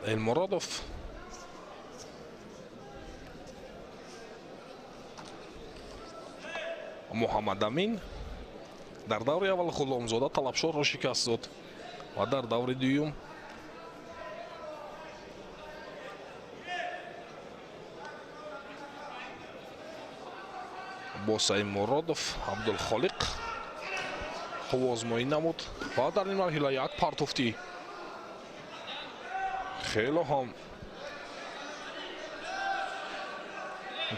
المرادوف محمد امین در دور اول غلامزاده طلبشور را شکست داد و در دور دوم با سعید مرادوف عبدالخالق خوب آزمایی نمود و در این مرحله یک پرتافتی خیلی هم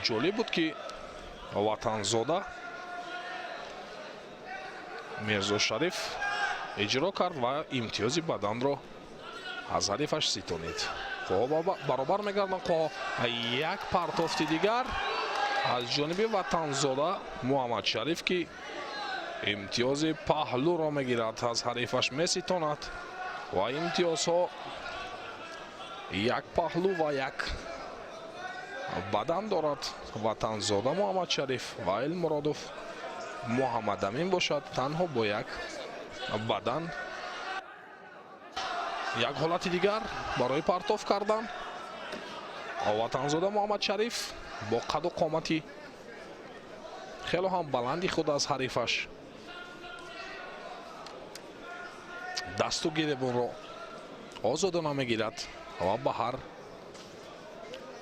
جالب بود که وطنزاده میرزا شریف اجرا کرد و امتیاز بدن را از حریفش ستانید. خب برابر میگردن که یک پرتافت دیگر аз ҷониби ватанзода муҳаммад шариф ки имтиёзи паҳлӯро мегирад, аз ҳарифаш меситонад ва имтиёзҳо як паҳлӯ ва як бадан дорад. ватанзода муҳаммад шариф ва элмуродов муҳаммад амин бошад, танҳо бо як бадан. як ҳолати дигар барои партов кардан. ватанзода муҳаммад шариф бо қаду қомати хело ҳам баланди худ аз ҳарифаш дасту гиребонро озодона мегирад ва ба ҳар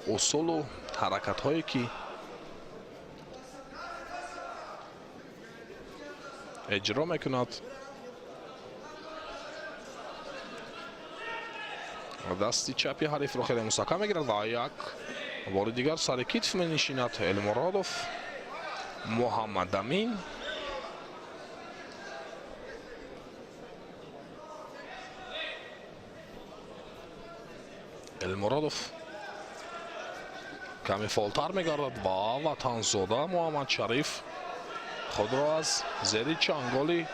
усулу ҳаракатҳое ки эҷро мекунад дасти чапи ҳарифро хеле мустаҳкам мегирад ва як бори дигар сари китф менишинад элмуродов муҳаммад амин. элмуродов каме фолтар мегардад ва ватанзода муҳаммад шариф худро аз зери чанголи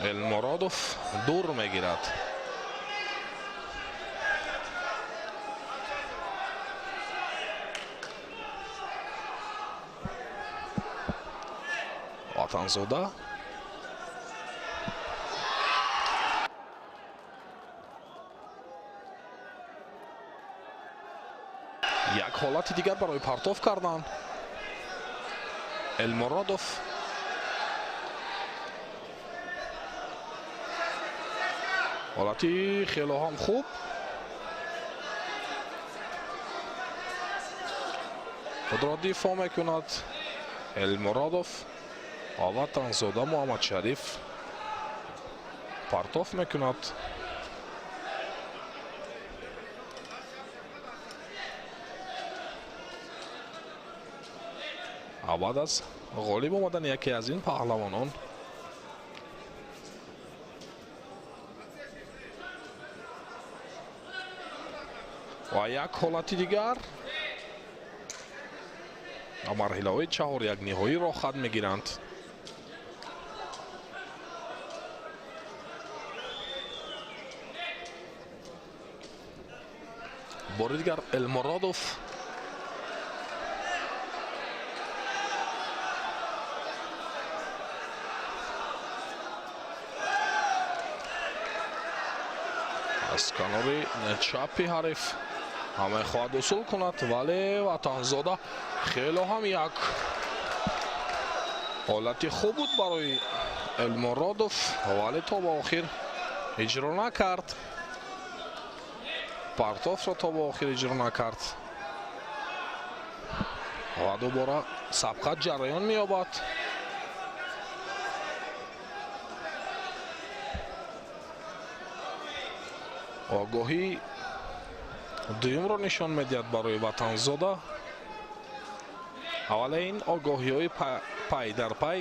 элмуродов дур мегирад. ватанзода як ҳолати дигар барои партов кардан. элмуродов ҳолати хело ҳам хуб. худро дифоъ мекунад элмуродов ва ватанзода муҳаммад шариф партов мекунад. баъд аз ғолиб омадани яке аз ин паҳлавонон ва як ҳолати дигар марҳилаҳои чаҳор як ниҳоиро хат мегиранд. бори дигар элмуродов аз канори чапи ҳариф мехоҳад усул кунад, вале ватанзода хело ҳам як ҳолати хуб буд барои элмуродов, вале то ба охир иҷро накард. партовро то ба охир иҷро накард ва дубора сабқат ҷараён меёбад. огоҳӣ дуюмро нишон медиҳад барои ватанзода, вале ин огоҳиҳои пай дар пай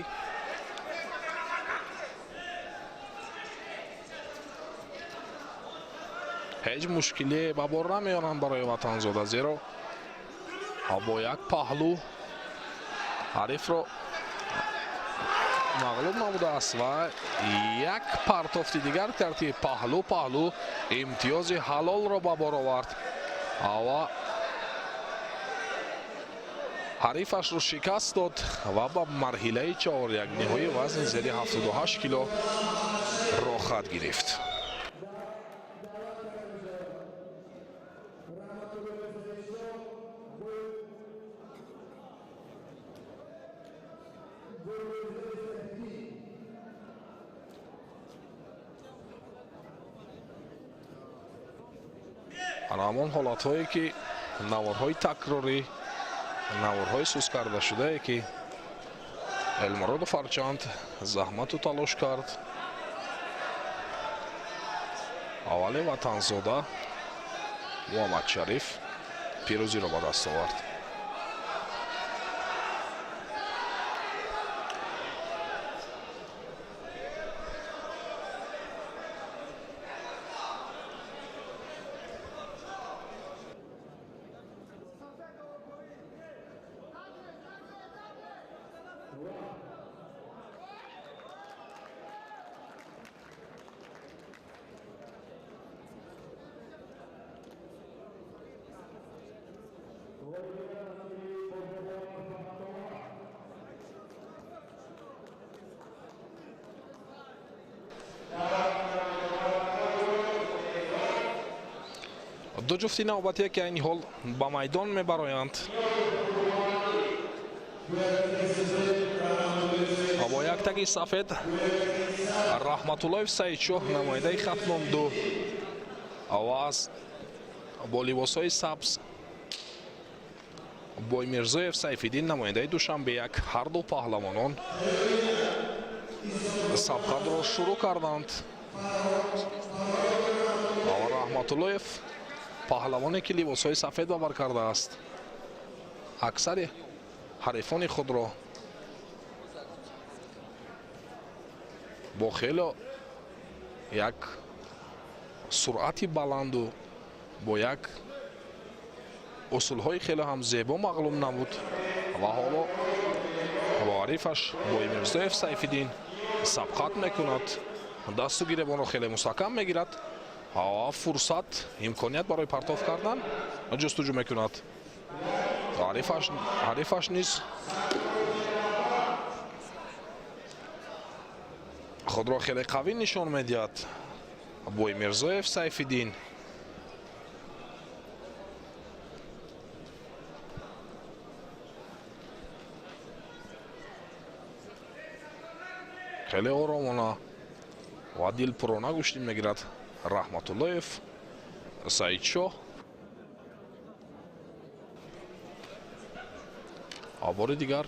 ҳеҷ мушкилие ба бор намеоранд барои ватанзода, зеро бо як паҳлӯ ҳарифро мағлуб намудааст ва як партофти дигар кард ки паҳлӯ имтиёзи ҳалолро ба бор овард ва ҳарифашро шикаст дод ва ба марҳилаи чаҳор як ниҳои вазни зери 78 кило ро хат гирифт. ҳамон ҳолатҳое ки наворҳои такрорӣ, наворҳои сӯзкардашудае ки элмуродов ҳарчанд заҳмату талош кард, вале ватанзода муҳаммад шариф пирӯзиро ба даст овард. ду ҷуфти навбатие ки айни ҳол ба майдон мебароянд. бо як таги сафед Раҳматуллоев Саидшоҳ намояндаи хатном ду аваз бо либосҳои сабз Боймирзоев Сайфиддин намояндаи Душанбе як. Ҳар ду паҳлавонон сабқадро шурӯъ карданд. Раҳматуллоев паҳлавоне ки либосҳои сафед ба бар кардааст, аксари ҳарифони худро бо хело як суръати баланду бо як усулҳои хело ҳам зебо маълум намуд ва ҳоло бо ҳарифаш Боймирзоев Сайфиддин сабқат мекунад, дасту гиребонро хеле мустаҳкам мегирад ва фурсат имконият барои партов кардан ҷустуҷӯ мекунад. ҳарифаш низ худро хеле қавӣ нишон медиҳад. Боймирзоев Сайфиддин хеле оромона ва дилпурона гӯштин мегирад. Раҳматуллоев Саидшоҳ бори дигар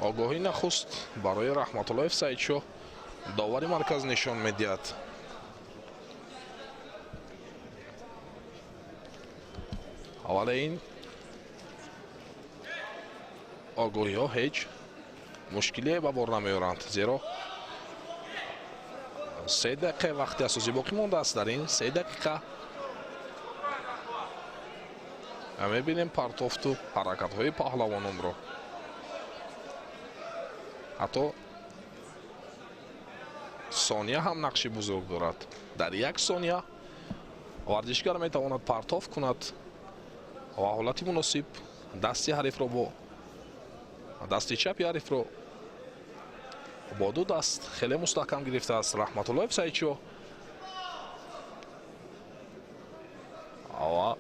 огоҳӣ нахуст барои Раҳматуллоев Саидшоҳ довари марказ нишон медиҳад. вале ин огоҳиҳо ҳеҷ мушкилие ба бор намеоранд, зеро 3 дақиқа вақти асосӣ боқӣ мондааст. дар ин 3 дақиқа мебинем партофту ҳаракатҳои паҳлавононро. ҳатто сония ҳам нақши бузург дорад. дар як сония варзишгар метавонад партов кунад ва ҳолати муносиб дасти ҳарифро бо дасти чапи ҳарифро бо ду даст хеле мустаҳкам гирифтааст Раҳматуллоев Саидшоҳ ва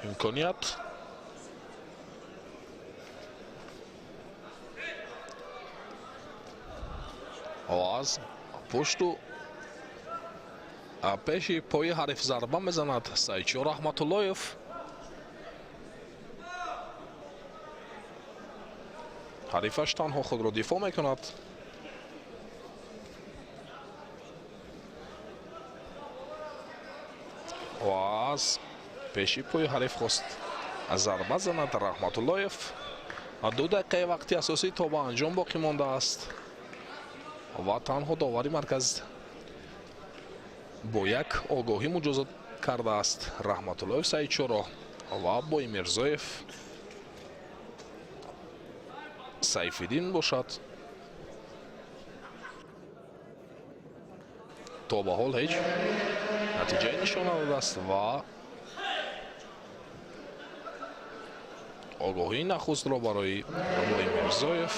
имконият аз пушту пеши пои ҳариф зарба мезанад Саидшоҳ. Раҳматуллоев ҳарифаш танҳо худро дифоъ мекунад. ва аз пеши пои ҳариф хост зарба занад Раҳматуллоев. 2 дақиқаи вақти асосӣ то ба анҷом боқӣ мондааст ва танҳо довари марказ бо як огоҳӣ муҷозат кардааст Раҳматуллоев Саидшоҳро ва Боймирзоев Сайфиддин бошад. то ба ҳол ҳеҷ натиҷае нишон надодааст ва огоҳии нахустро барои Боймирзоев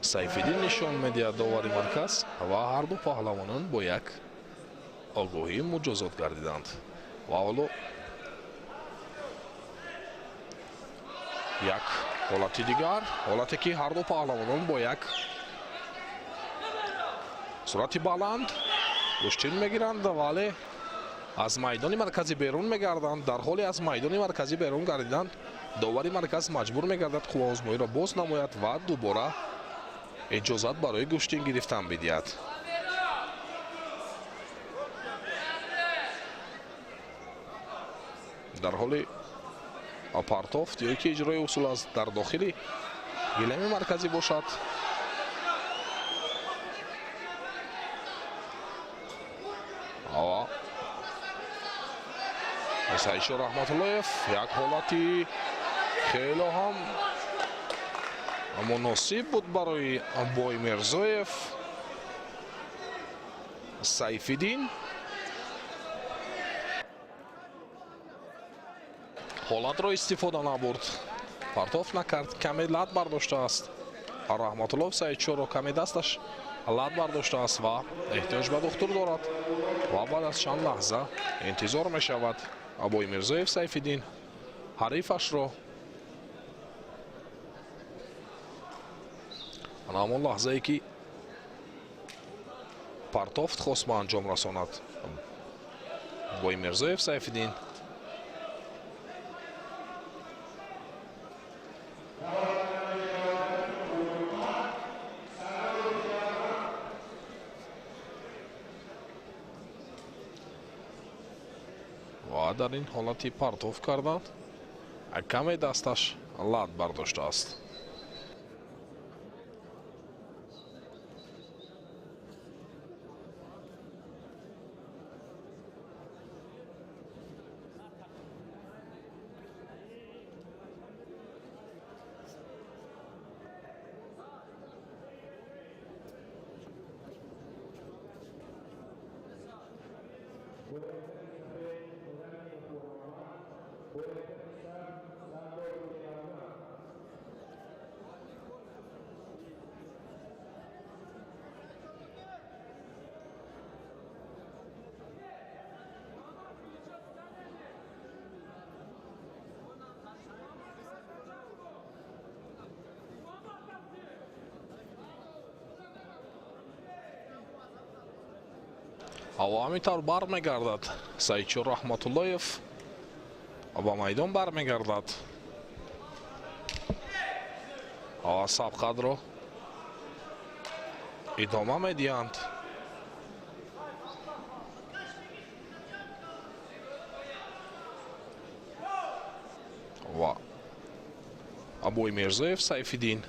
Сайфиддин нишон медиҳад довари марказ ва ҳар ду паҳлавонон бо як огоҳӣ муҷозот гардиданд. ва ҳоло як ҳолати дигар, ҳолате ки ҳар ду паҳлавонон бо як суръати баланд куштин мегиранд, вале аз майдони марказӣ берун мегарданд. дар ҳоли аз майдони марказӣ берун гардидан довари марказ маҷбур мегардад қувваозмоиро боз намояд ва дубора иҷозат барои куштин гирифтан бидиҳад. дар ҳоли партофт ё ки иҷрои усул аст дар дохили гилами марказӣ бошад. Саидшоҳ Раҳматуллоев як ҳолати хело ҳам муносиб буд барои Боймирзоев. Сайфиддин ҳолатро истифода набурд, партоф накард, каме лад бардоштааст. Раҳматуллоев Саидшоҳро каме дасташ лад бардоштааст ва эҳтиёҷ ба духтур дорад ва баъд аз чанд лаҳза интизор мешавад Боймирзоев Сайфиддин ҳарифашро ҳамон лаҳзае ки партофт хост ба анҷом расонад Боймирзоев Сайфиддин ва дар ин ҳолати партоф кардан каме дасташ лад бардоштааст. ҳаво ҳамин тавр бармегардад. Саидшоҳ Раҳматуллоев ба майдон бармегардад. ҳава сабқадро идома медиҳанд. ва Боймирзоев Сайфиддин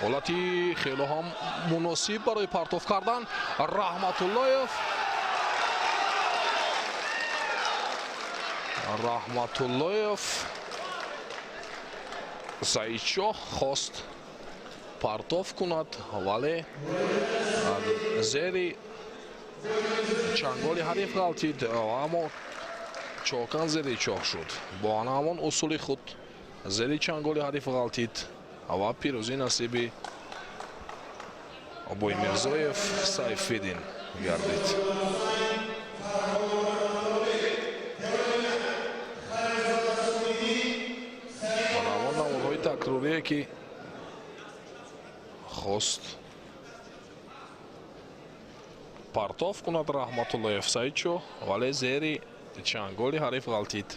ҳолати хело ҳам муносиб барои партоф кардан Раҳматуллоев Саидшоҳ хост партоф кунад, вале зери чанголи ҳариф ғалтид, аммо чокан зери чоҳ шуд. Бо ҳамон усули худ зери чанголи ҳариф ғалтид ва пирӯзӣ насиби Боймирзоев Сайфиддин гардид. ҳамон намудҳои такрорие ки хост партоф кунад Раҳматуллоев Саидшоҳ, вале зери чанголи ҳариф ғалтид.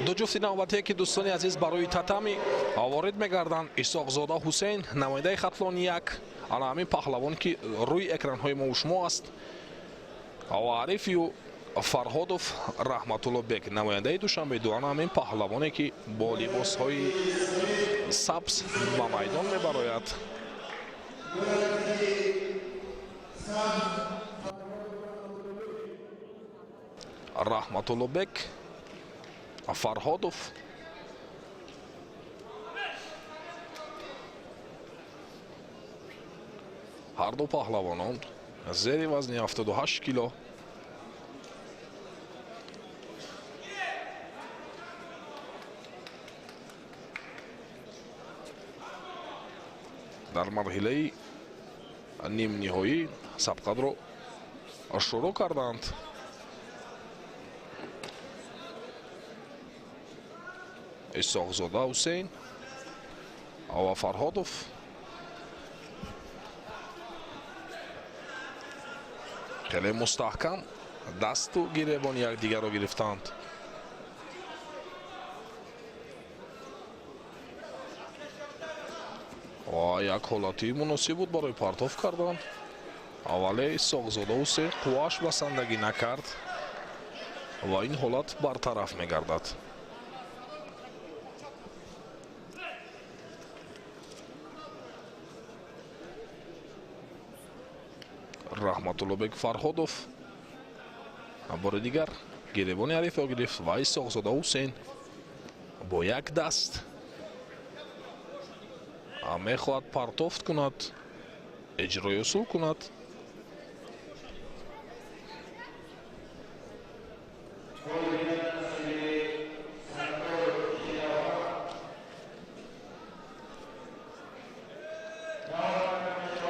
ду ҷуфти навбатие ки дӯстони азиз барои татами ворид мегарданд. Исоқзода Ҳусейн намояндаи Хатлон 1 ана ҳамин паҳлавон ки рӯи экранҳои мову шумо аст ва Арифию Фарҳодов Раҳматуллобек намояндаи Душанбе 2 ана ҳамин паҳлавоне ки бо либосҳои сабз ба майдон мебарояд. Раҳматуллобек Фарҳодов ҳар ду паҳлавонон зери вазни 78 кило дар марҳилаи нимниҳоӣ сабқадро шурӯъ карданд. Исоқзода Ҳусейн ва Фарҳодов хеле мустаҳкам дасту гиребони якдигарро гирифтанд. ва як ҳолати муносиб буд барои партов кардан, вале Исоқзода Ҳусейн қуввааш басандагӣ накард ва ин ҳолат бартараф мегардад. Раҳматуллобек Фарҳодов бори дигар гиребони ҳарифро гирифт ва Исоқзода Ҳусейн бо як даст мехоҳад партофт кунад, эҷрои усул кунад.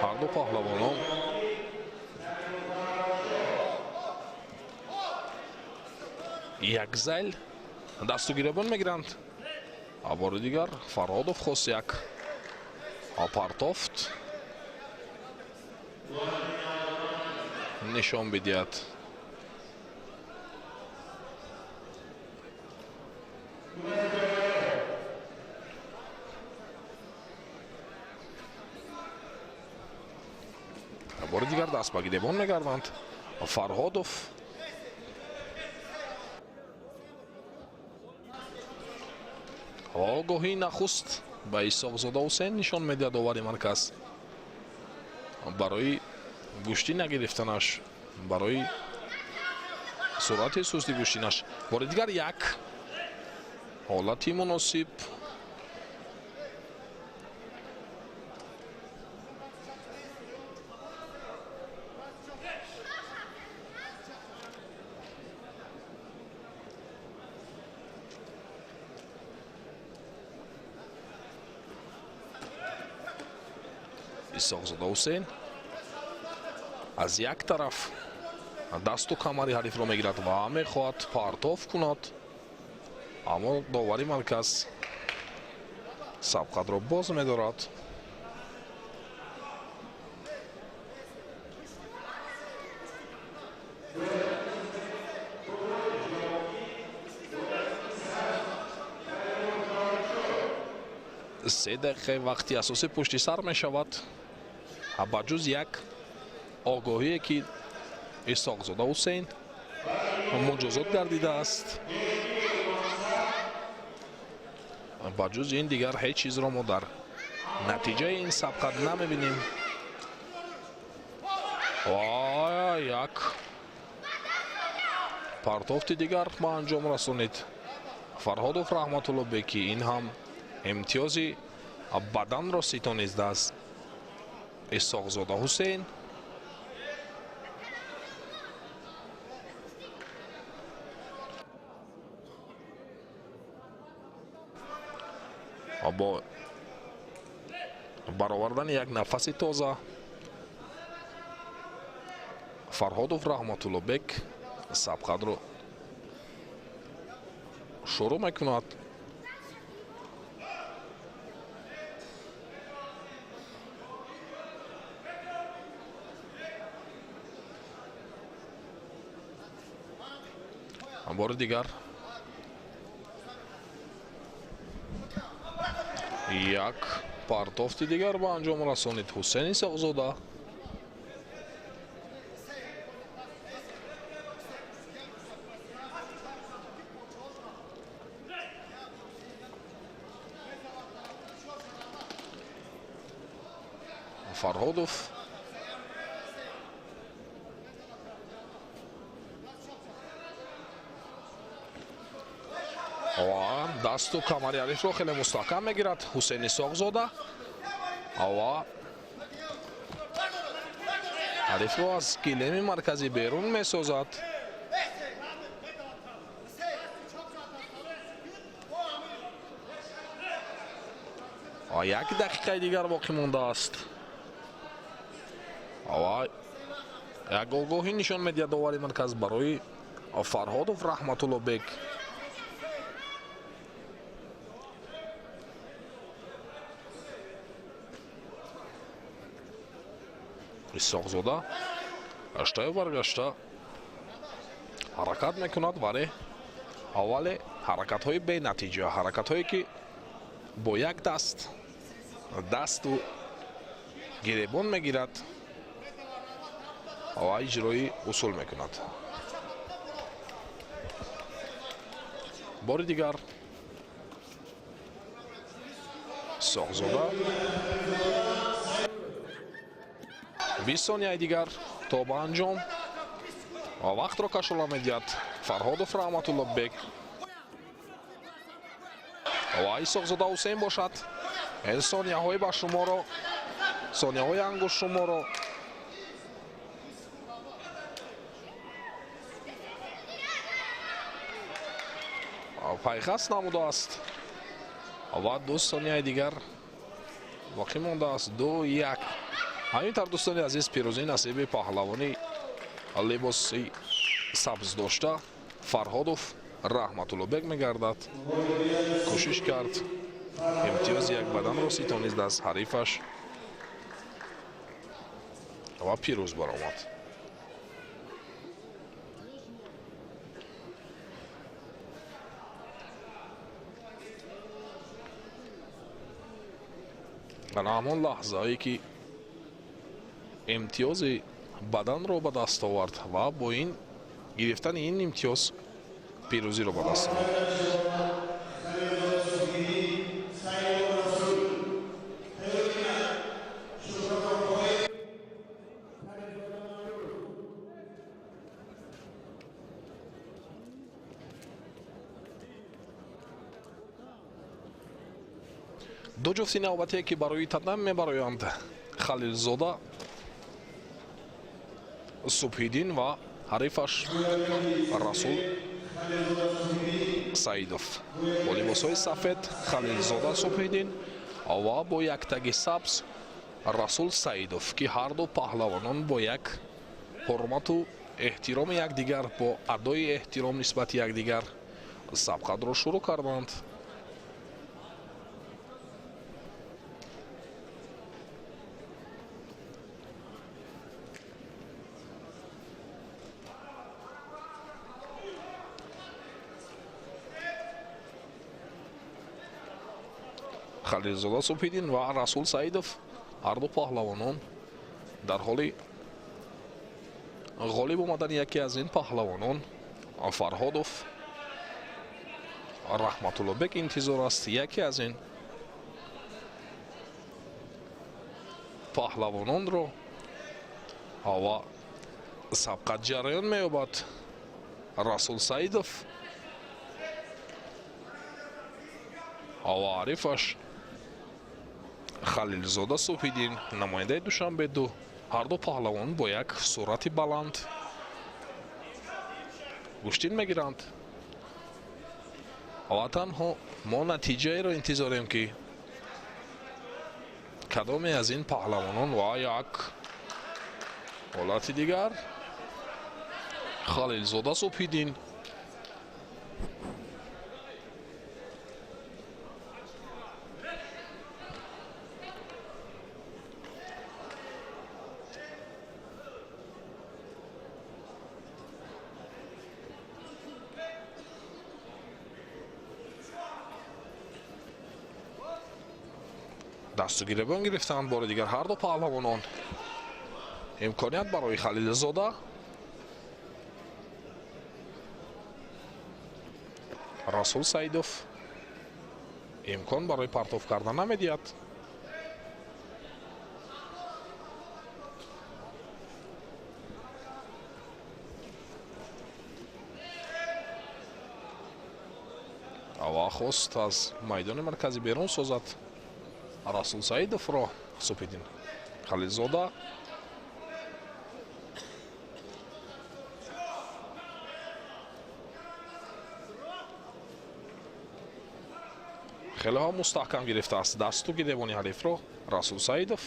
ҳарду паҳлавонон як зайл дасту гиребон мегиранд. бори дигар Фарҳодов хост як партофт нишон бидиҳад. бори дигар даст ба гиребон мегарданд. Фарҳодов огоҳии нахуст ба Исоқзода Ҳусейн нишон медиҳад довари марказ барои гӯшти нагирифтанаш, барои суръати сусти гӯштинаш. бори дигар як ҳолати муносиб Исоқзода Ҳусейн аз як тараф дасту камари ҳарифро мегирад ва мехоҳад партов кунад, аммо довари марказ сабқатро боз медорад. се дақиқаи вақти асосӣ пушти сар мешавад. ба ҷуз як огоҳие ки Исоқзода Ҳусейн муҷозот гардидааст, ба ҷуз ин дигар ҳеҷ чизро мо дар натиҷаи ин сабқат намебинем. як партофти дигар ба анҷом расонид Фарҳодов Раҳматуллобеки. ин ҳам имтиёзи баданро ситонидааст Исоқзода Ҳусейн. бо баровардани як нафаси тоза Фарҳодов Раҳматуллобек сабқатро шурӯъ мекунад. бори дигар як партофти дигар ба анҷом расонид Ҳусейн Исоқзода. Фарҳодов дасту камари ҳарифро хеле мустаҳкам мегирад Ҳусейн Исоқзода ва ҳарифро аз гилеми марказӣ берун месозад. як дақиқаи дигар боқӣ мондааст ва як огоҳӣ нишон медиҳад довари марказ барои Фарҳодов Раҳматуллобек. исоғзода гаштаю баргашта ҳаракат мекунад, вале аввале ҳаракатҳои бенатиҷа, ҳаракатҳое ки бо як дасту гиребон мегирад ва иҷрои усул мекунад. бори дигар соғзода 20 сонияи дигар то ба анҷом ва вақтро кашола медиҳад Фарҳодов Раҳматуллобек ва Исоғзода Ҳусейн бошад. ин сонияҳои ба шуморо, сонияҳои ангуш шуморо пайхаст намудааст ва 2 сонияи дигар боқӣ мондааст. 2-1. ҳамин тавр дӯстони азиз, пирӯзӣ насиби паҳлавони либоси сабз дошта Фарҳодов Раҳматуллобек мегардад. кӯшиш кард имтиёзи як баданро ситонист аз ҳарифаш ва пирӯз баромад. ана ҳамон лаҳзае ки имтиёзи баданро ба даст овард ва бо ин гирифтани ин имтиёз пирӯзиро ба даст овард. ду ҷуфти навбатие ки барои тадам мебароянд Халилзода Субҳиддин ва ҳарифаш Расул Саидов. бо либосҳои сафед Халилзода Субҳиддин ва бо яктаги сабз Расул Саидов ки ҳарду паҳлавонон бо як ҳурмату эҳтироми якдигар, бо адои эҳтиром нисбати якдигар сабқатро шурӯъ карданд. Халилзода Субҳиддин ва Расул Саидов ҳарду паҳлавонон дар ҳоли ғолиб омадани яке аз ин паҳлавонон Фарҳодов Раҳматуллобек интизор аст. яке аз ин паҳлавононро ва сабқат ҷараён меёбад. Расул Саидов ва ҳарифаш Халилзода Субҳиддин, намояндаи Душанбе-2, ҳарду паҳлавон бо як суръати баланд гӯштин мегиранд ва танҳо мо натиҷаеро интизорем ки кадоме аз ин паҳлавонон ва як ҳолати дигар Халилзода Субҳиддин дасту гиребон гирифтанд. бори дигар ҳарду паҳлавонон имконият барои Халилзода, Расул Саидов имкон барои партов кардан намедиҳад. ва хост аз майдони марказӣ берун созад Расул Саидовро Субҳиддин. Халилзода хеле мустаҳкам гирифтааст дасту гиребони ҳарифро Расул Саидов.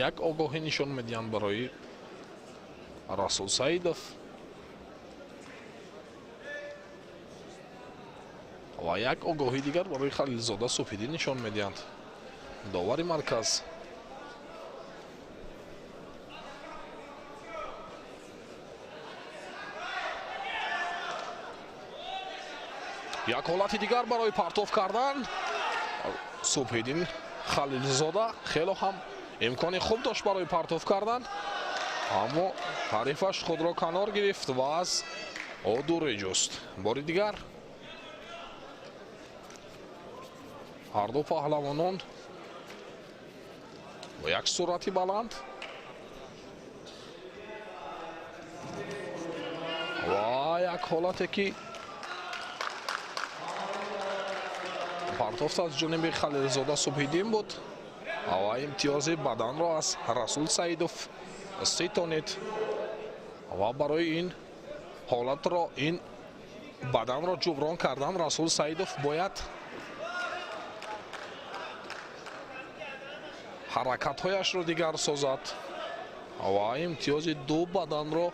як огоҳӣ нишон медиҳанд барои Расул Саидов ва як огоҳӣ дигар барои Халилзода Субҳиддин нишон медиҳанд. Довари марказ як ҳолати дигар барои партов кардан. Субҳиддин Халилзода хело ҳам имкони хуб дошт барои партов кардан, аммо ҳарифаш худро канор гирифт ва аз дур иҷост. Бори дигар ҳарду паҳлавонон бо як суръати баланд ва як ҳолате ки партофт аз ҷониби Халилзода Субҳиддин буд ва имтиёзи баданро аз Расул Саидов ситонид ва барои ин ҳолатро ин баданро ҷуброн кардан Расул Саидов бояд ҳаракатҳояшро дигар созад ва имтиёзи ду баданро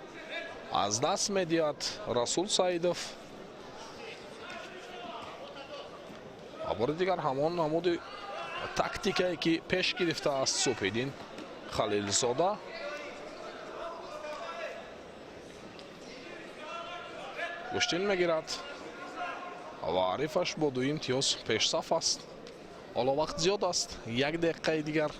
аз даст медиҳад Расул Саидов. бори дигар ҳамон намуди тактикае ки пеш гирифтааст Субҳиддин Халилзода. куштин мегирад ва арифаш бо ду имтиёз пешсаф аст. ҳоло вақт зиёд аст, як дақиқаи дигар.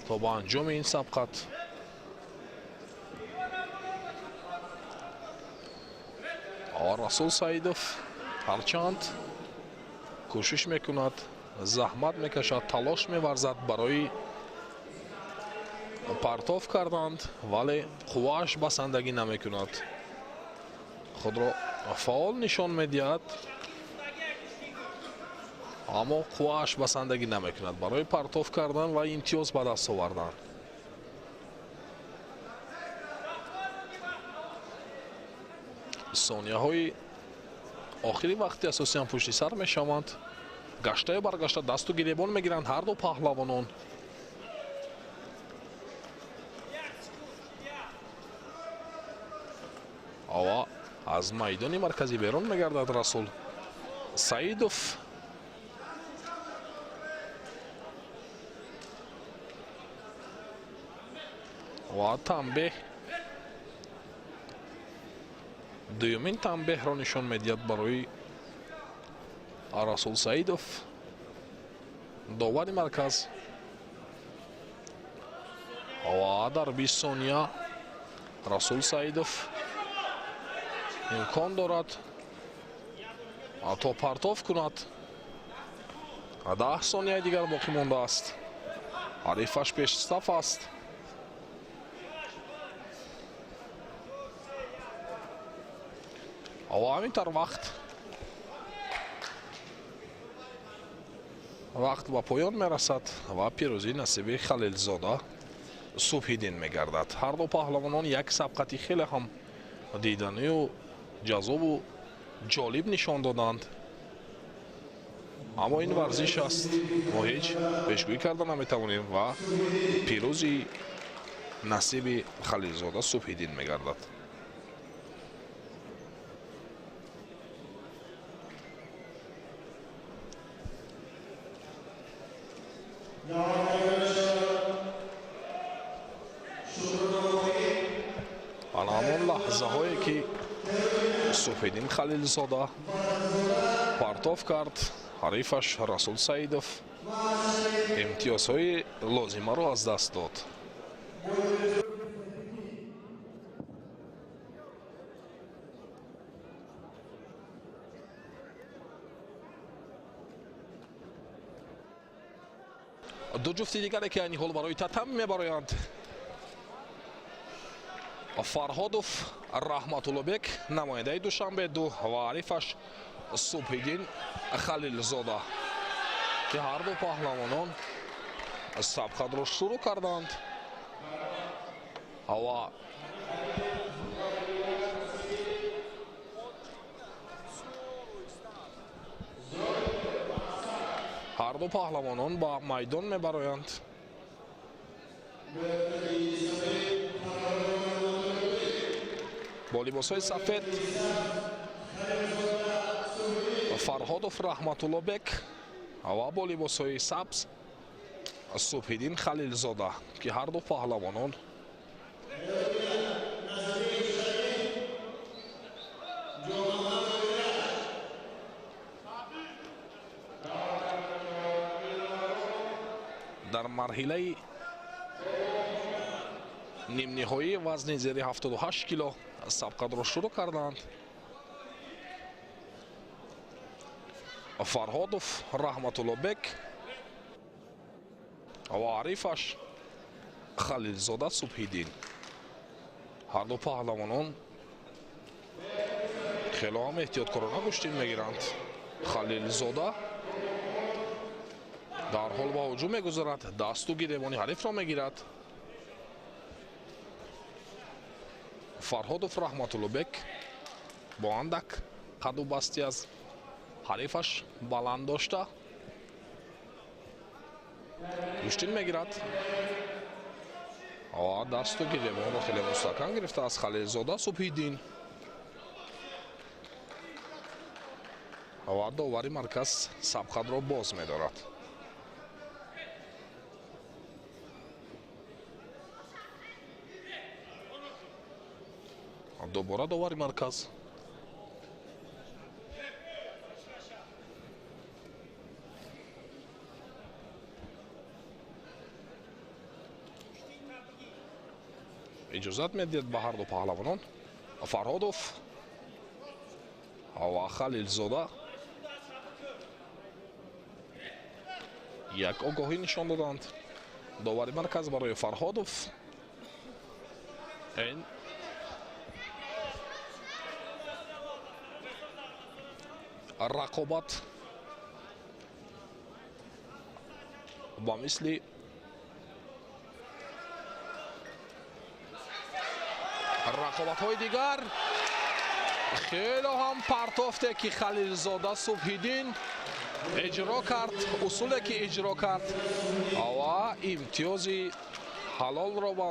то ба анҷоми ин сабқат Расул Саидов ҳарчанд кӯшиш мекунад, заҳмат мекашад, талош меварзад барои партов карданд, вале қуввааш басандагӣ намекунад. худро фаъол нишон медиҳад, аммо қуввааш басандагӣ намекунад барои партов кардан ва имтиёз ба даст овардан. сонияҳои охири вақти асосиан пушти сар мешаванд. гаштаю баргашта дасту гиребон мегиранд ҳарду паҳлавонон. ва аз майдони марказӣ берун мегардад Расул Саидов. ва танбеҳ дуюмин танбеҳро нишон медиҳад барои Расул Саидов. довари марказ ва дар 20 сония Расул Саидов имкон дорад то партов кунад. 10 сонияи дигар боқӣ мондааст. ҳарифаш пешсаф аст. ва ҳаминтар вақт ба поён мерасад ва пирӯзӣ насиби Халилзода Субҳиддин мегардад. ҳарду паҳлавонон як сабқати хеле ҳам диданию ҷаззобу ҷолиб нишон доданд. аммо ин варзиш аст, мо ҳеҷ пешгӯӣ карда наметавонем ва пирӯзи насиби Халилзода Субҳиддин мегардад. ҳамон лаҳзаҳое ки Субҳиддин Халилзода партов кард, ҳарифаш Расул Саидов имтиёзҳои лозимаро аз даст дод. ду ҷуфти дигаре ки айни ҳол барои татами мебароянд. Фарҳодов Раҳматуллобек намояндаи Душанбе 2 ва арифаш Субҳиддин Халилзода ки ҳарду паҳлавонон сабқатро шурӯъ карданд ва ҳар ду паҳлавонон ба майдон мебароянд. бо либосҳои сафед Фарҳодов Раҳматуллобек ва бо либосҳои сабз Субҳиддин Халилзода ки ҳар ду паҳлавонон дар марҳилаи нимниҳоӣ вазни зери 78 кило сабқатро шурӯъ карданд. Фарҳодов Раҳматуллобек ва арифаш Халилзода Субҳиддин ҳар ду паҳлавонон хело ҳам эҳтиёткорона гӯштин мегиранд. Халилзода дар ҳол ба ҳуҷум мегузарад, дасту гиребони ҳарифро мегирад. Фарҳодов Раҳматуллобек бо андак қаду басти аз ҳарифаш баланд дошта куштин мегирад ва дасту гиребонро хеле мустаҳкам гирифта аз Халилзода Субҳиддин ва довари марказ сабқатро боз медорад. дубора довари марказ иҷозат медиҳад ба ҳар ду паҳлавонон. Фарҳодов ва Халилзода як огоҳӣ нишон доданд. довари марказ барои Фарҳодов ин рақобат ба мисли рақобатҳои дигар хело ҳам партофте ки Халилзода Субҳиддин эҷро кард, усуле ки эҷро кард ва имтиёзи ҳалолро ба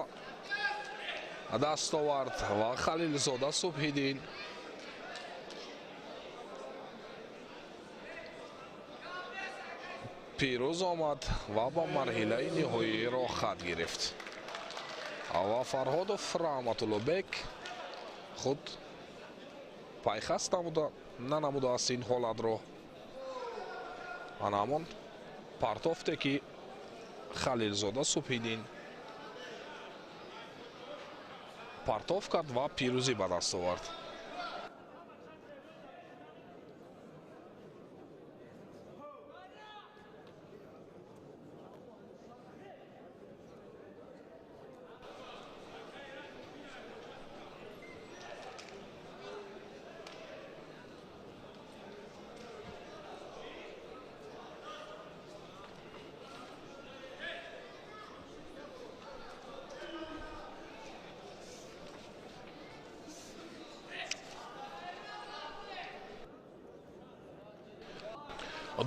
даст овард ва Халилзода Субҳиддин пирӯз омад ва ба марҳилаи ниҳоиро хат гирифт. ва Фарҳодов Раҳматуллобек худ пайхаст нанамудааст ин ҳолатро. ана ҳамон партофте ки Халилзода Субҳиддин партоф кард ва пирӯзӣ ба даст овард.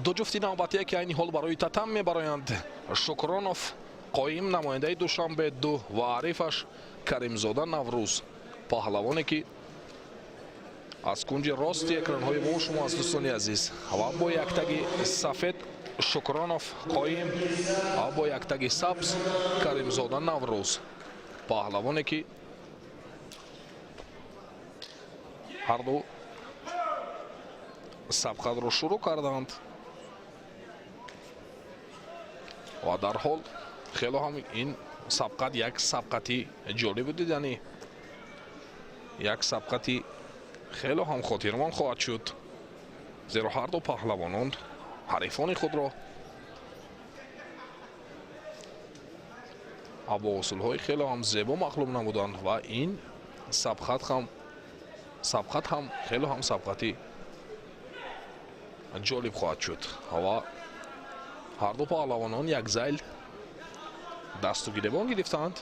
ду ҷуфти навбатие ки айни ҳол барои татам мебароянд. Шукронов қоим намояндаи Душанбе-2 ва арифаш Каримзода Наврӯз паҳлавоне ки аз кунҷи рости экранҳои мо шумо аз дӯстони азиз ва бо яктаги сафед Шукронов қоим ва бо яктаги сабз Каримзода Наврӯз паҳлавоне ки ҳарду сабқатро шурӯъ карданд ва дар ҳол хело ҳам ин сабқат як сабқати ҷолибу диданӣ, як сабқати хело ҳам хотирмон хоҳад шуд, зеро ҳар ду паҳлавонон ҳарифони худро бо усулҳои хело ҳам зебо мағлуб намуданд ва ин сабқат ҳам хело ҳам сабқати ҷолиб хоҳад шуд ва ҳар ду паҳлавонон як зайл дасту гиребон гирифтанд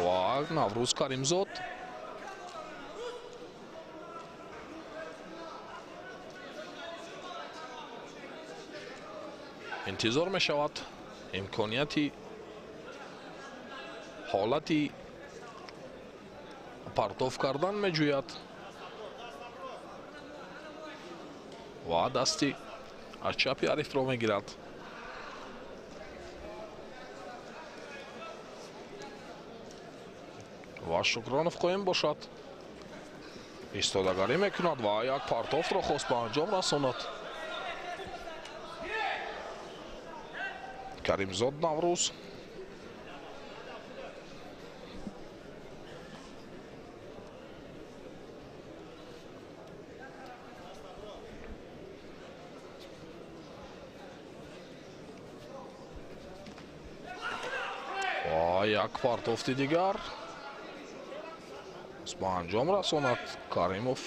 ва Наврӯз Каримзод интизор мешавад, имконияти ҳолати партов кардан меҷӯяд ва дасти аз чапи Арифро мегирад. ва Шукронов қоим бошад. истодагарӣ мекунад ва як партовро хост ба анҷом расонад. Каримзод Наврӯз ва як партовти дигар ба анҷом расонад. Каримов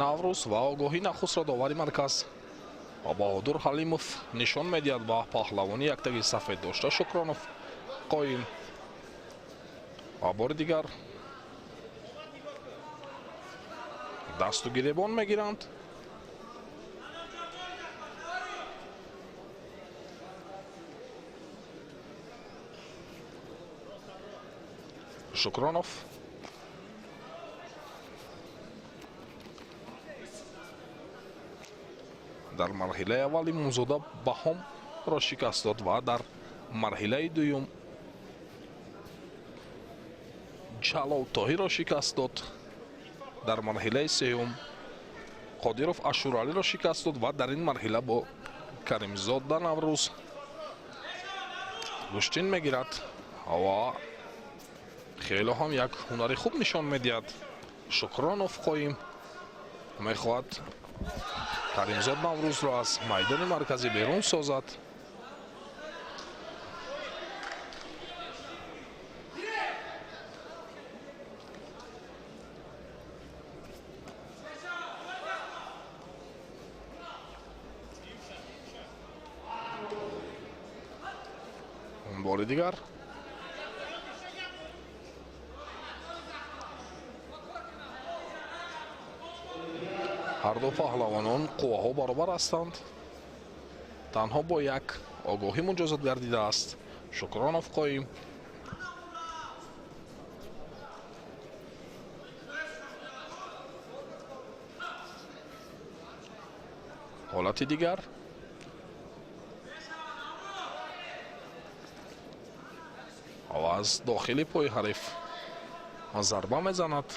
Наврӯз ва огоҳӣ нахустро довари марказ ва Баҳодур Ҳалимов нишон медиҳад ба паҳлавони яктаги сафед дошта Шукронов қоим. ва бори дигар дасту гиребон мегиранд. Шукронов дар марҳилаи аввал Имомзода Баҳомро шикаст дод ва дар марҳилаи дуюм Ҷалол Тоҳирро шикаст дод. дар марҳилаи сеюм Қодиров Ашуралиро шикаст дод ва дар ин марҳила бо Каримзода Наврӯз куштин мегирад ва хело ҳам як ҳунари хуб нишон медиҳад. Шукронов қоим мехоҳад Каримзод Наврӯзро аз майдони марказӣ берун созад. бори дигар ҳарду паҳлавонон қувваҳо баробар ҳастанд. танҳо бо як огоҳӣ муҷозат гардидааст. Шукронов қоим ҳолати дигар аз дохили пои ҳариф зарба мезанад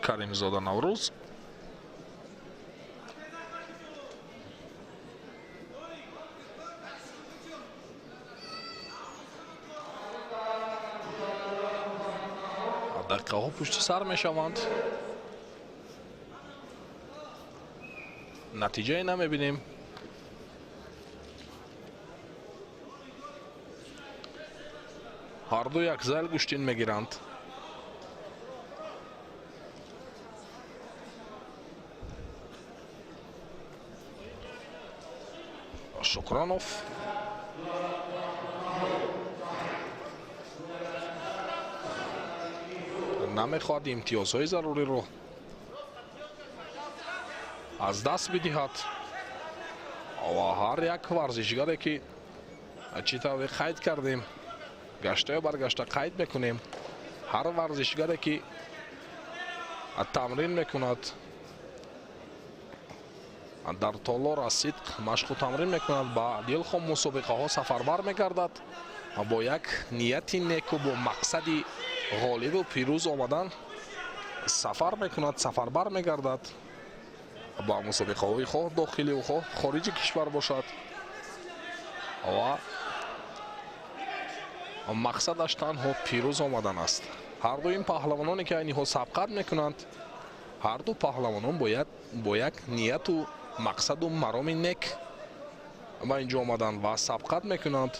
Каримзода Наврӯз. дақиқаҳо пушти сар мешаванд. натиҷае намебинем. ҳарду як зайл гӯштин мегиранд. Шукронов намехоҳад имтиёзҳои заруриро аз даст бидиҳад ва ҳар як варзишгаре ки чӣ тавре қайд кардем гаштаю баргашта қайд мекунем. ҳар варзишгаре ки тамрин мекунад дар толора сидқ машқу тамрин мекунад ба дилхом мусобиқаҳо сафарбар мегардад бо як нияти неку бо мақсади ғолибу пирӯз омадан сафар мекунад, сафарбар мегардад ба мусобиқаҳои хоҳ дохилию хоҳ хориҷи кишвар бошад ва мақсадаш танҳо пирӯз омадан аст. ҳарду ин паҳлавононе ки айниҳо сабқат мекунанд, ҳарду паҳлавонон бо як нияту мақсаду мароми нек ба инҷо омаданд ва сабқат мекунанд.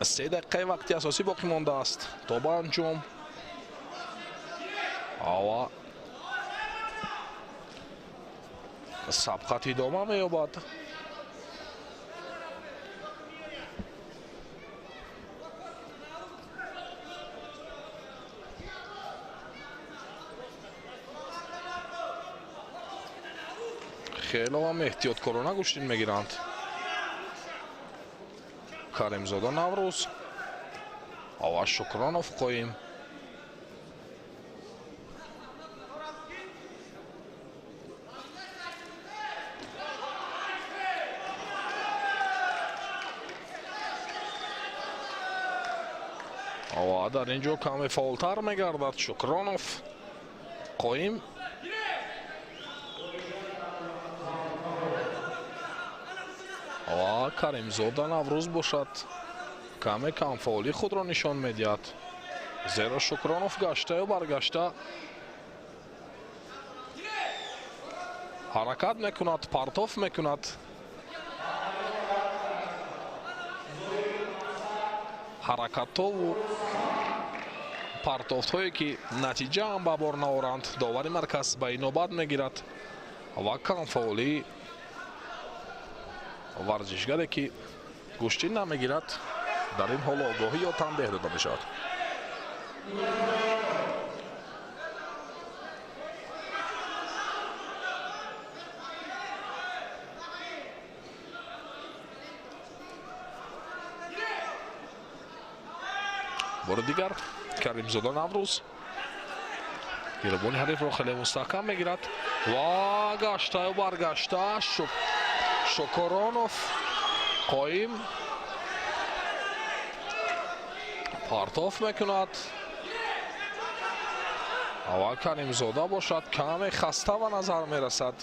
3 дақиқаи вақти асосӣ боқӣ мондааст то ба анҷом. ва сабқат идома меёбад. خیلی هم احتیاطکارانه گوشتین میگیرند. کریمزاده نوروز و شکرانوف قایم. و در اینجا کمی فاولتر میگردد. شکرانوف قایم. و کریمزاده نوروز باشد کمی کم فاولی خود را نشان میدهد. زیرا شکرانوف گشته و برگشته حرکت میکند، پرتاف میکند. حرکت ها و پرتافت هایی که نتیجه هم به بار نآورند داوری مرکز به نوبت میگیرد و کم فاولی ورزشگری که گوشتی نمیگیرد در این حال آگاهی یا تنبیه داده میشود. بار دیگر کریمزاده نوروز گیربانی حریف را خیلی مستحکم میگیرد و گشته و برگشته. شکرانوف قایم پرتاف میکند و کریمزاده باشد کمی خسته و نظر میرسد.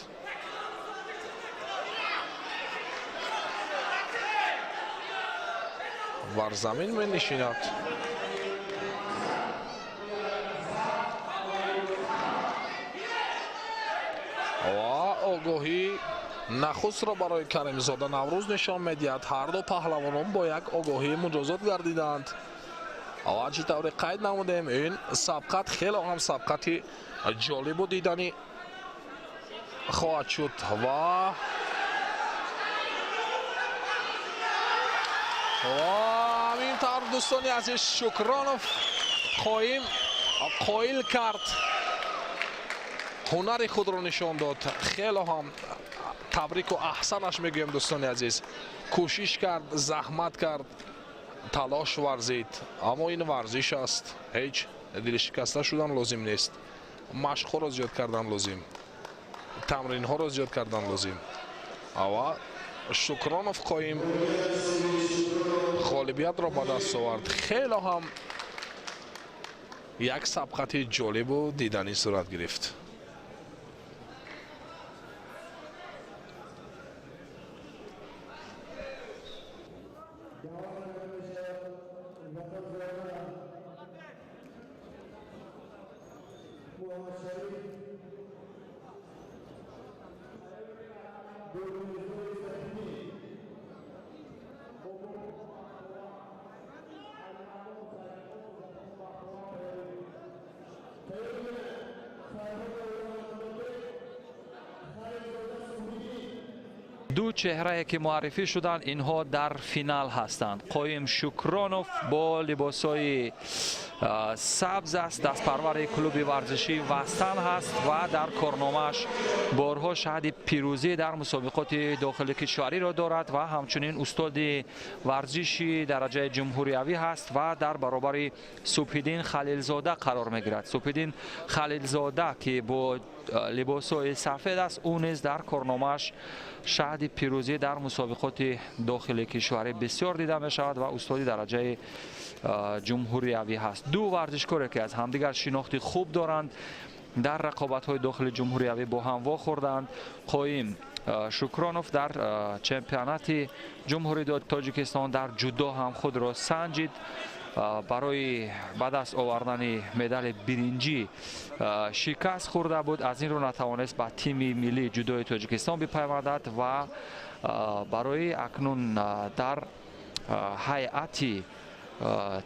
بر زمین می نشیند. و آگاهی نخست را برای کریمزاده نوروز نشان میدهد. هر دو پهلوانان با یک آگاهی مجازات گردیدند. و چه طور قید نمودیم این سبقت خیلی هم سبقت جالب و دیدنی خواهد شد. و همین طور دوستانی عزیز شکرانوف قایل کرد، هنر خود را نشان داد. خیلی هم تبریک و احسنش میگویم دوستانی عزیز. کوشش کرد، زحمت کرد، تلاش ورزید، اما این ورزش است، هیچ دل شکسته شدن لازم نیست. مشق ها را زیاد کردن لازم، تمرین ها را زیاد کردن لازم. و شکرانوف قایم غالبیت را به دست آورد. خیلی هم یک سبقت جالب و دیدنی صورت گرفت. دو چهره که معرفی شدند اینها در فینال هستند. قایم شکرانوف با لباسای سبز است، دست پرور کلوب ورزشی وستن هست و در کارنامه‌اش بارها شاهد پیروزی در مسابقات داخل کشوری را دارد و همچنین استاد ورزشی درجه جمهوریوی هست و در برابر سپیدین خلیلزاده قرار میگیرد. سپیدین خلیلزاده که با لباسای سفید است، او نیز در کارنامه‌اش شاهد پیروزی در مسابقات داخل کشوری بسیار دیده می شود و استادی درجه جمهوریوی هست. دو ورزشکاری که از همدیگر شناختی خوب دارند در رقابت‌های داخل جمهوریوی با هم واخوردند. قایم شکرانوف در چمپیونات جمهوری تاجیکستان در جودو هم خود را سنجید. برای به دست آوردن مدال برنجی شکست خورده بود، از این رو نتوانست به تیم ملی جودوی تاجیکستان بپیوندد و برای اکنون در هیئت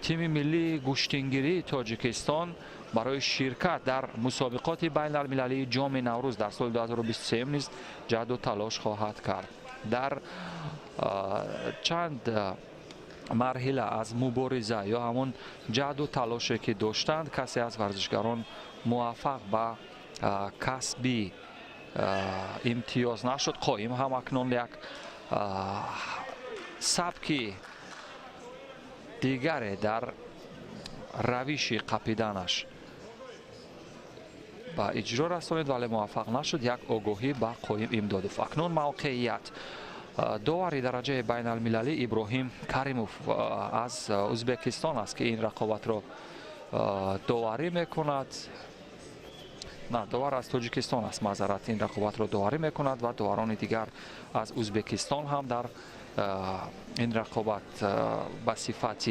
تیم ملی گشتنگیری تاجیکستان برای شرکت در مسابقات بین المللی جام نوروز در سال 2023 نیز جهد و تلاش خواهد کرد. در چند مرحله از مبارزه یا همون جهد و تلاشی که داشتند، کسی از ورزشکاران موفق به کسب امتیاز نشد. قایم هم اکنون یک سبکی دیگره در روش قپیدنش با اجرا رسانید ولی موفق نشد. یک آگاهی با قایم امدادوف. اکنون موقعیت داوری درجه بین المللی ابراهیم کریموف از ازبکستان است که این رقابت را داوری میکند. نه، داور از تاجیکستان است، معذرت. این رقابت را داوری میکند و داوران دیگر از ازبکستان هم در این رقابت به صفت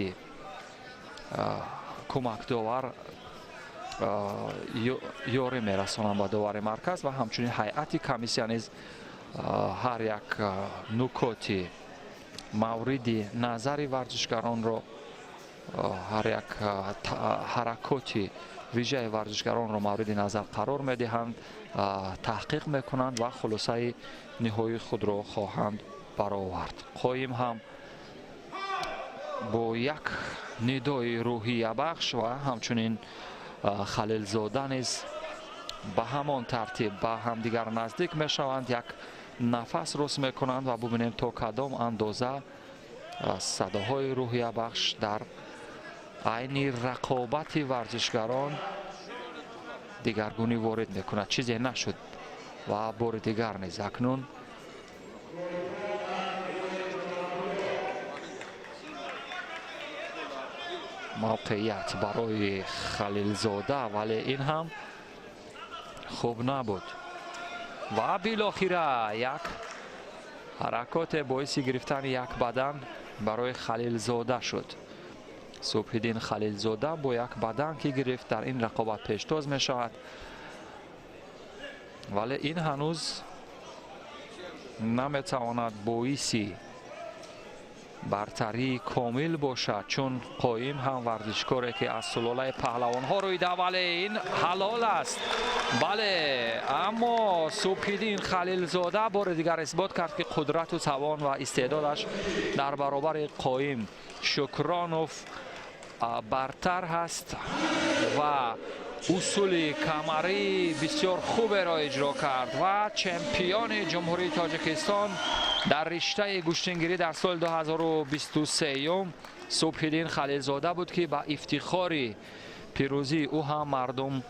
کمک داور یاری میرسانند با داور مرکز و همچنین هیئت کمیسیون نیز هر یک نکاتی مورد نظر ورزشکاران را، هر یک حرکاتی ویژه ورزشکاران را مورد نظر قرار میدهند، تحقیق میکنند و خلاصه نهایی خود را خواهند برآورد. قایم هم با یک ندای روحیه بخش و همچنین خلیلزاده نیز به همان ترتیب به همدیگر نزدیک می شوند، یک نفس رس می کنند و ببینیم تا کدام اندازه صداهای روحیه بخش در عین رقابت ورزشکاران دیگرگونی وارد می کند. چیزی نشد و بار دیگر نیز اکنون موقعیت برای خلیلزاده ولی این هم خوب نبود و بالاخره یک حرکات باعث گرفتن یک بدن برای خلیلزاده شد. صبح‌الدین خلیلزاده با یک بدن که گرفت در این رقابت پیشتاز می شود ولی این هنوز نمی تواند باعثی برتری کامل باشد، چون قایم هم ورزشکاری که از سلاله پهلوان ها رویده ولی این حلال است. بله، اما صبح‌الدین خلیلزاده بار دیگر اثبات کرد که قدرت و توان و استعدادش در برابر قایم شکرانوف برتر هست و اصول کمری بسیار خوب را اجرا کرد و چمپیون جمهوری تاجیکستان در رشته گشتنگیری در سال 2023 صبح‌الدین خلیلزاده بود که با افتخار پیروزی او هم مردم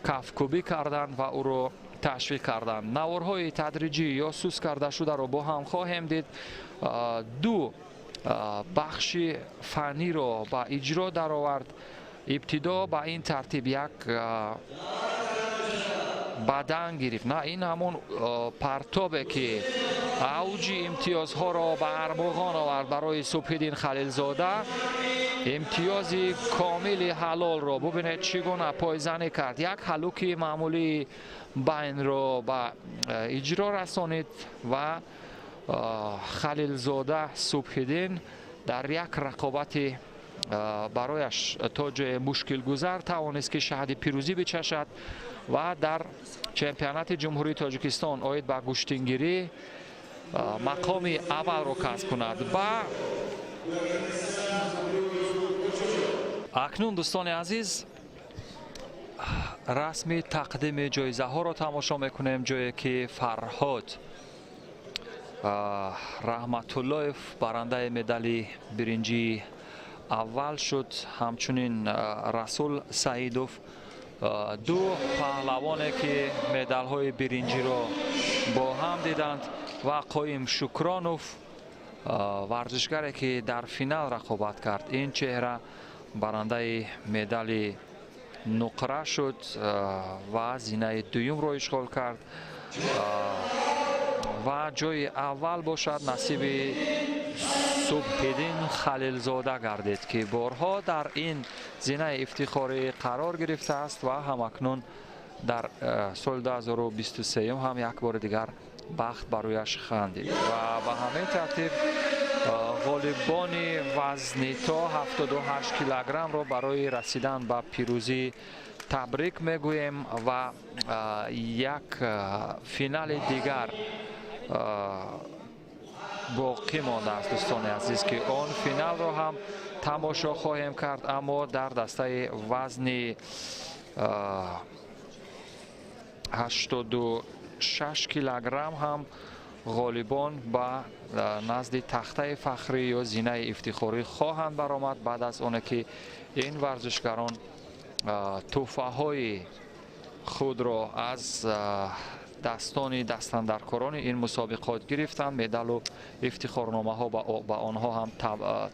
کفکوبی کردند و او را تشویق کردند. نوارهای تدریجی یا سوس کرده شده را با هم خواهیم دید. دو بخش فنی را با اجرا در آورد. ابتدا با این ترتیب یک بدن گرفت. نه، این همون پرتابه که اوج امتیازها را به ارمغان آورد برای صبح‌الدین خلیلزاده. امتیاز کامل حلال را ببینید چگونه پایزنی کرد. یک هلوکی معمولی بین را به اجرا رسانید و خلیلزاده صبح‌الدین در یک رقابت برایش تا جای مشکل گذر توانست که شهد پیروزی بچشد و در چمپیونات جمهوری تاجیکستان آید به گشتنگیری مقام اول را کسب کند. با اکنون دوستان عزیز رسمی تقدیم جایزه ها را تماشا میکنیم، جایی که فرهاد رحمت الله برنده مدال برنجی اول شد، همچنین رسول سعیدوف دو پهلوانی که مدال های برنجی را با هم دیدند و قایم شکرانوف ورزشکاری که در فینال رقابت کرد. این چهره برنده مدال نقره شد و زینه دوم را اشغال کرد و جای اول باشد نصیب صبح‌الدین خلیلزاده گردید که بارها در این زینه افتخاری قرار گرفته است و همکنون در سال 2023 هم یک بار دیگر بخت برایش خندید و به همین ترتیب غالبان وزن تا 78 کیلوگرم را برای رسیدن به پیروزی تبریک میگوییم و یک فینال دیگر باقی مانده است دوستان عزیز که آن فینال را هم تماشا خواهیم کرد، اما در دسته وزن 6 килограмм ҳам غالبان با نزد تخته فخری یا زینه افتخاری خواهند برآمد بعد از آنه که این ورزشکاران تحفه های خود را از دستان دستاندرکاران این مسابقات گرفتند. مدال و افتخارنامه ها با آنها هم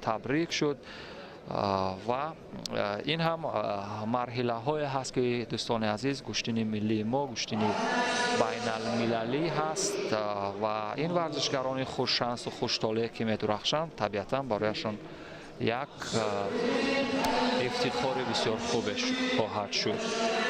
تبریک شد و این هم مرحله های هست که دوستان عزیز گشتین ملی ما گشتین بین المللی هست و این ورزشکاران خوششانس و خوشطالع که می‌درخشند طبیعتا برایشان یک افتخار بسیار خوبش خواهد شد.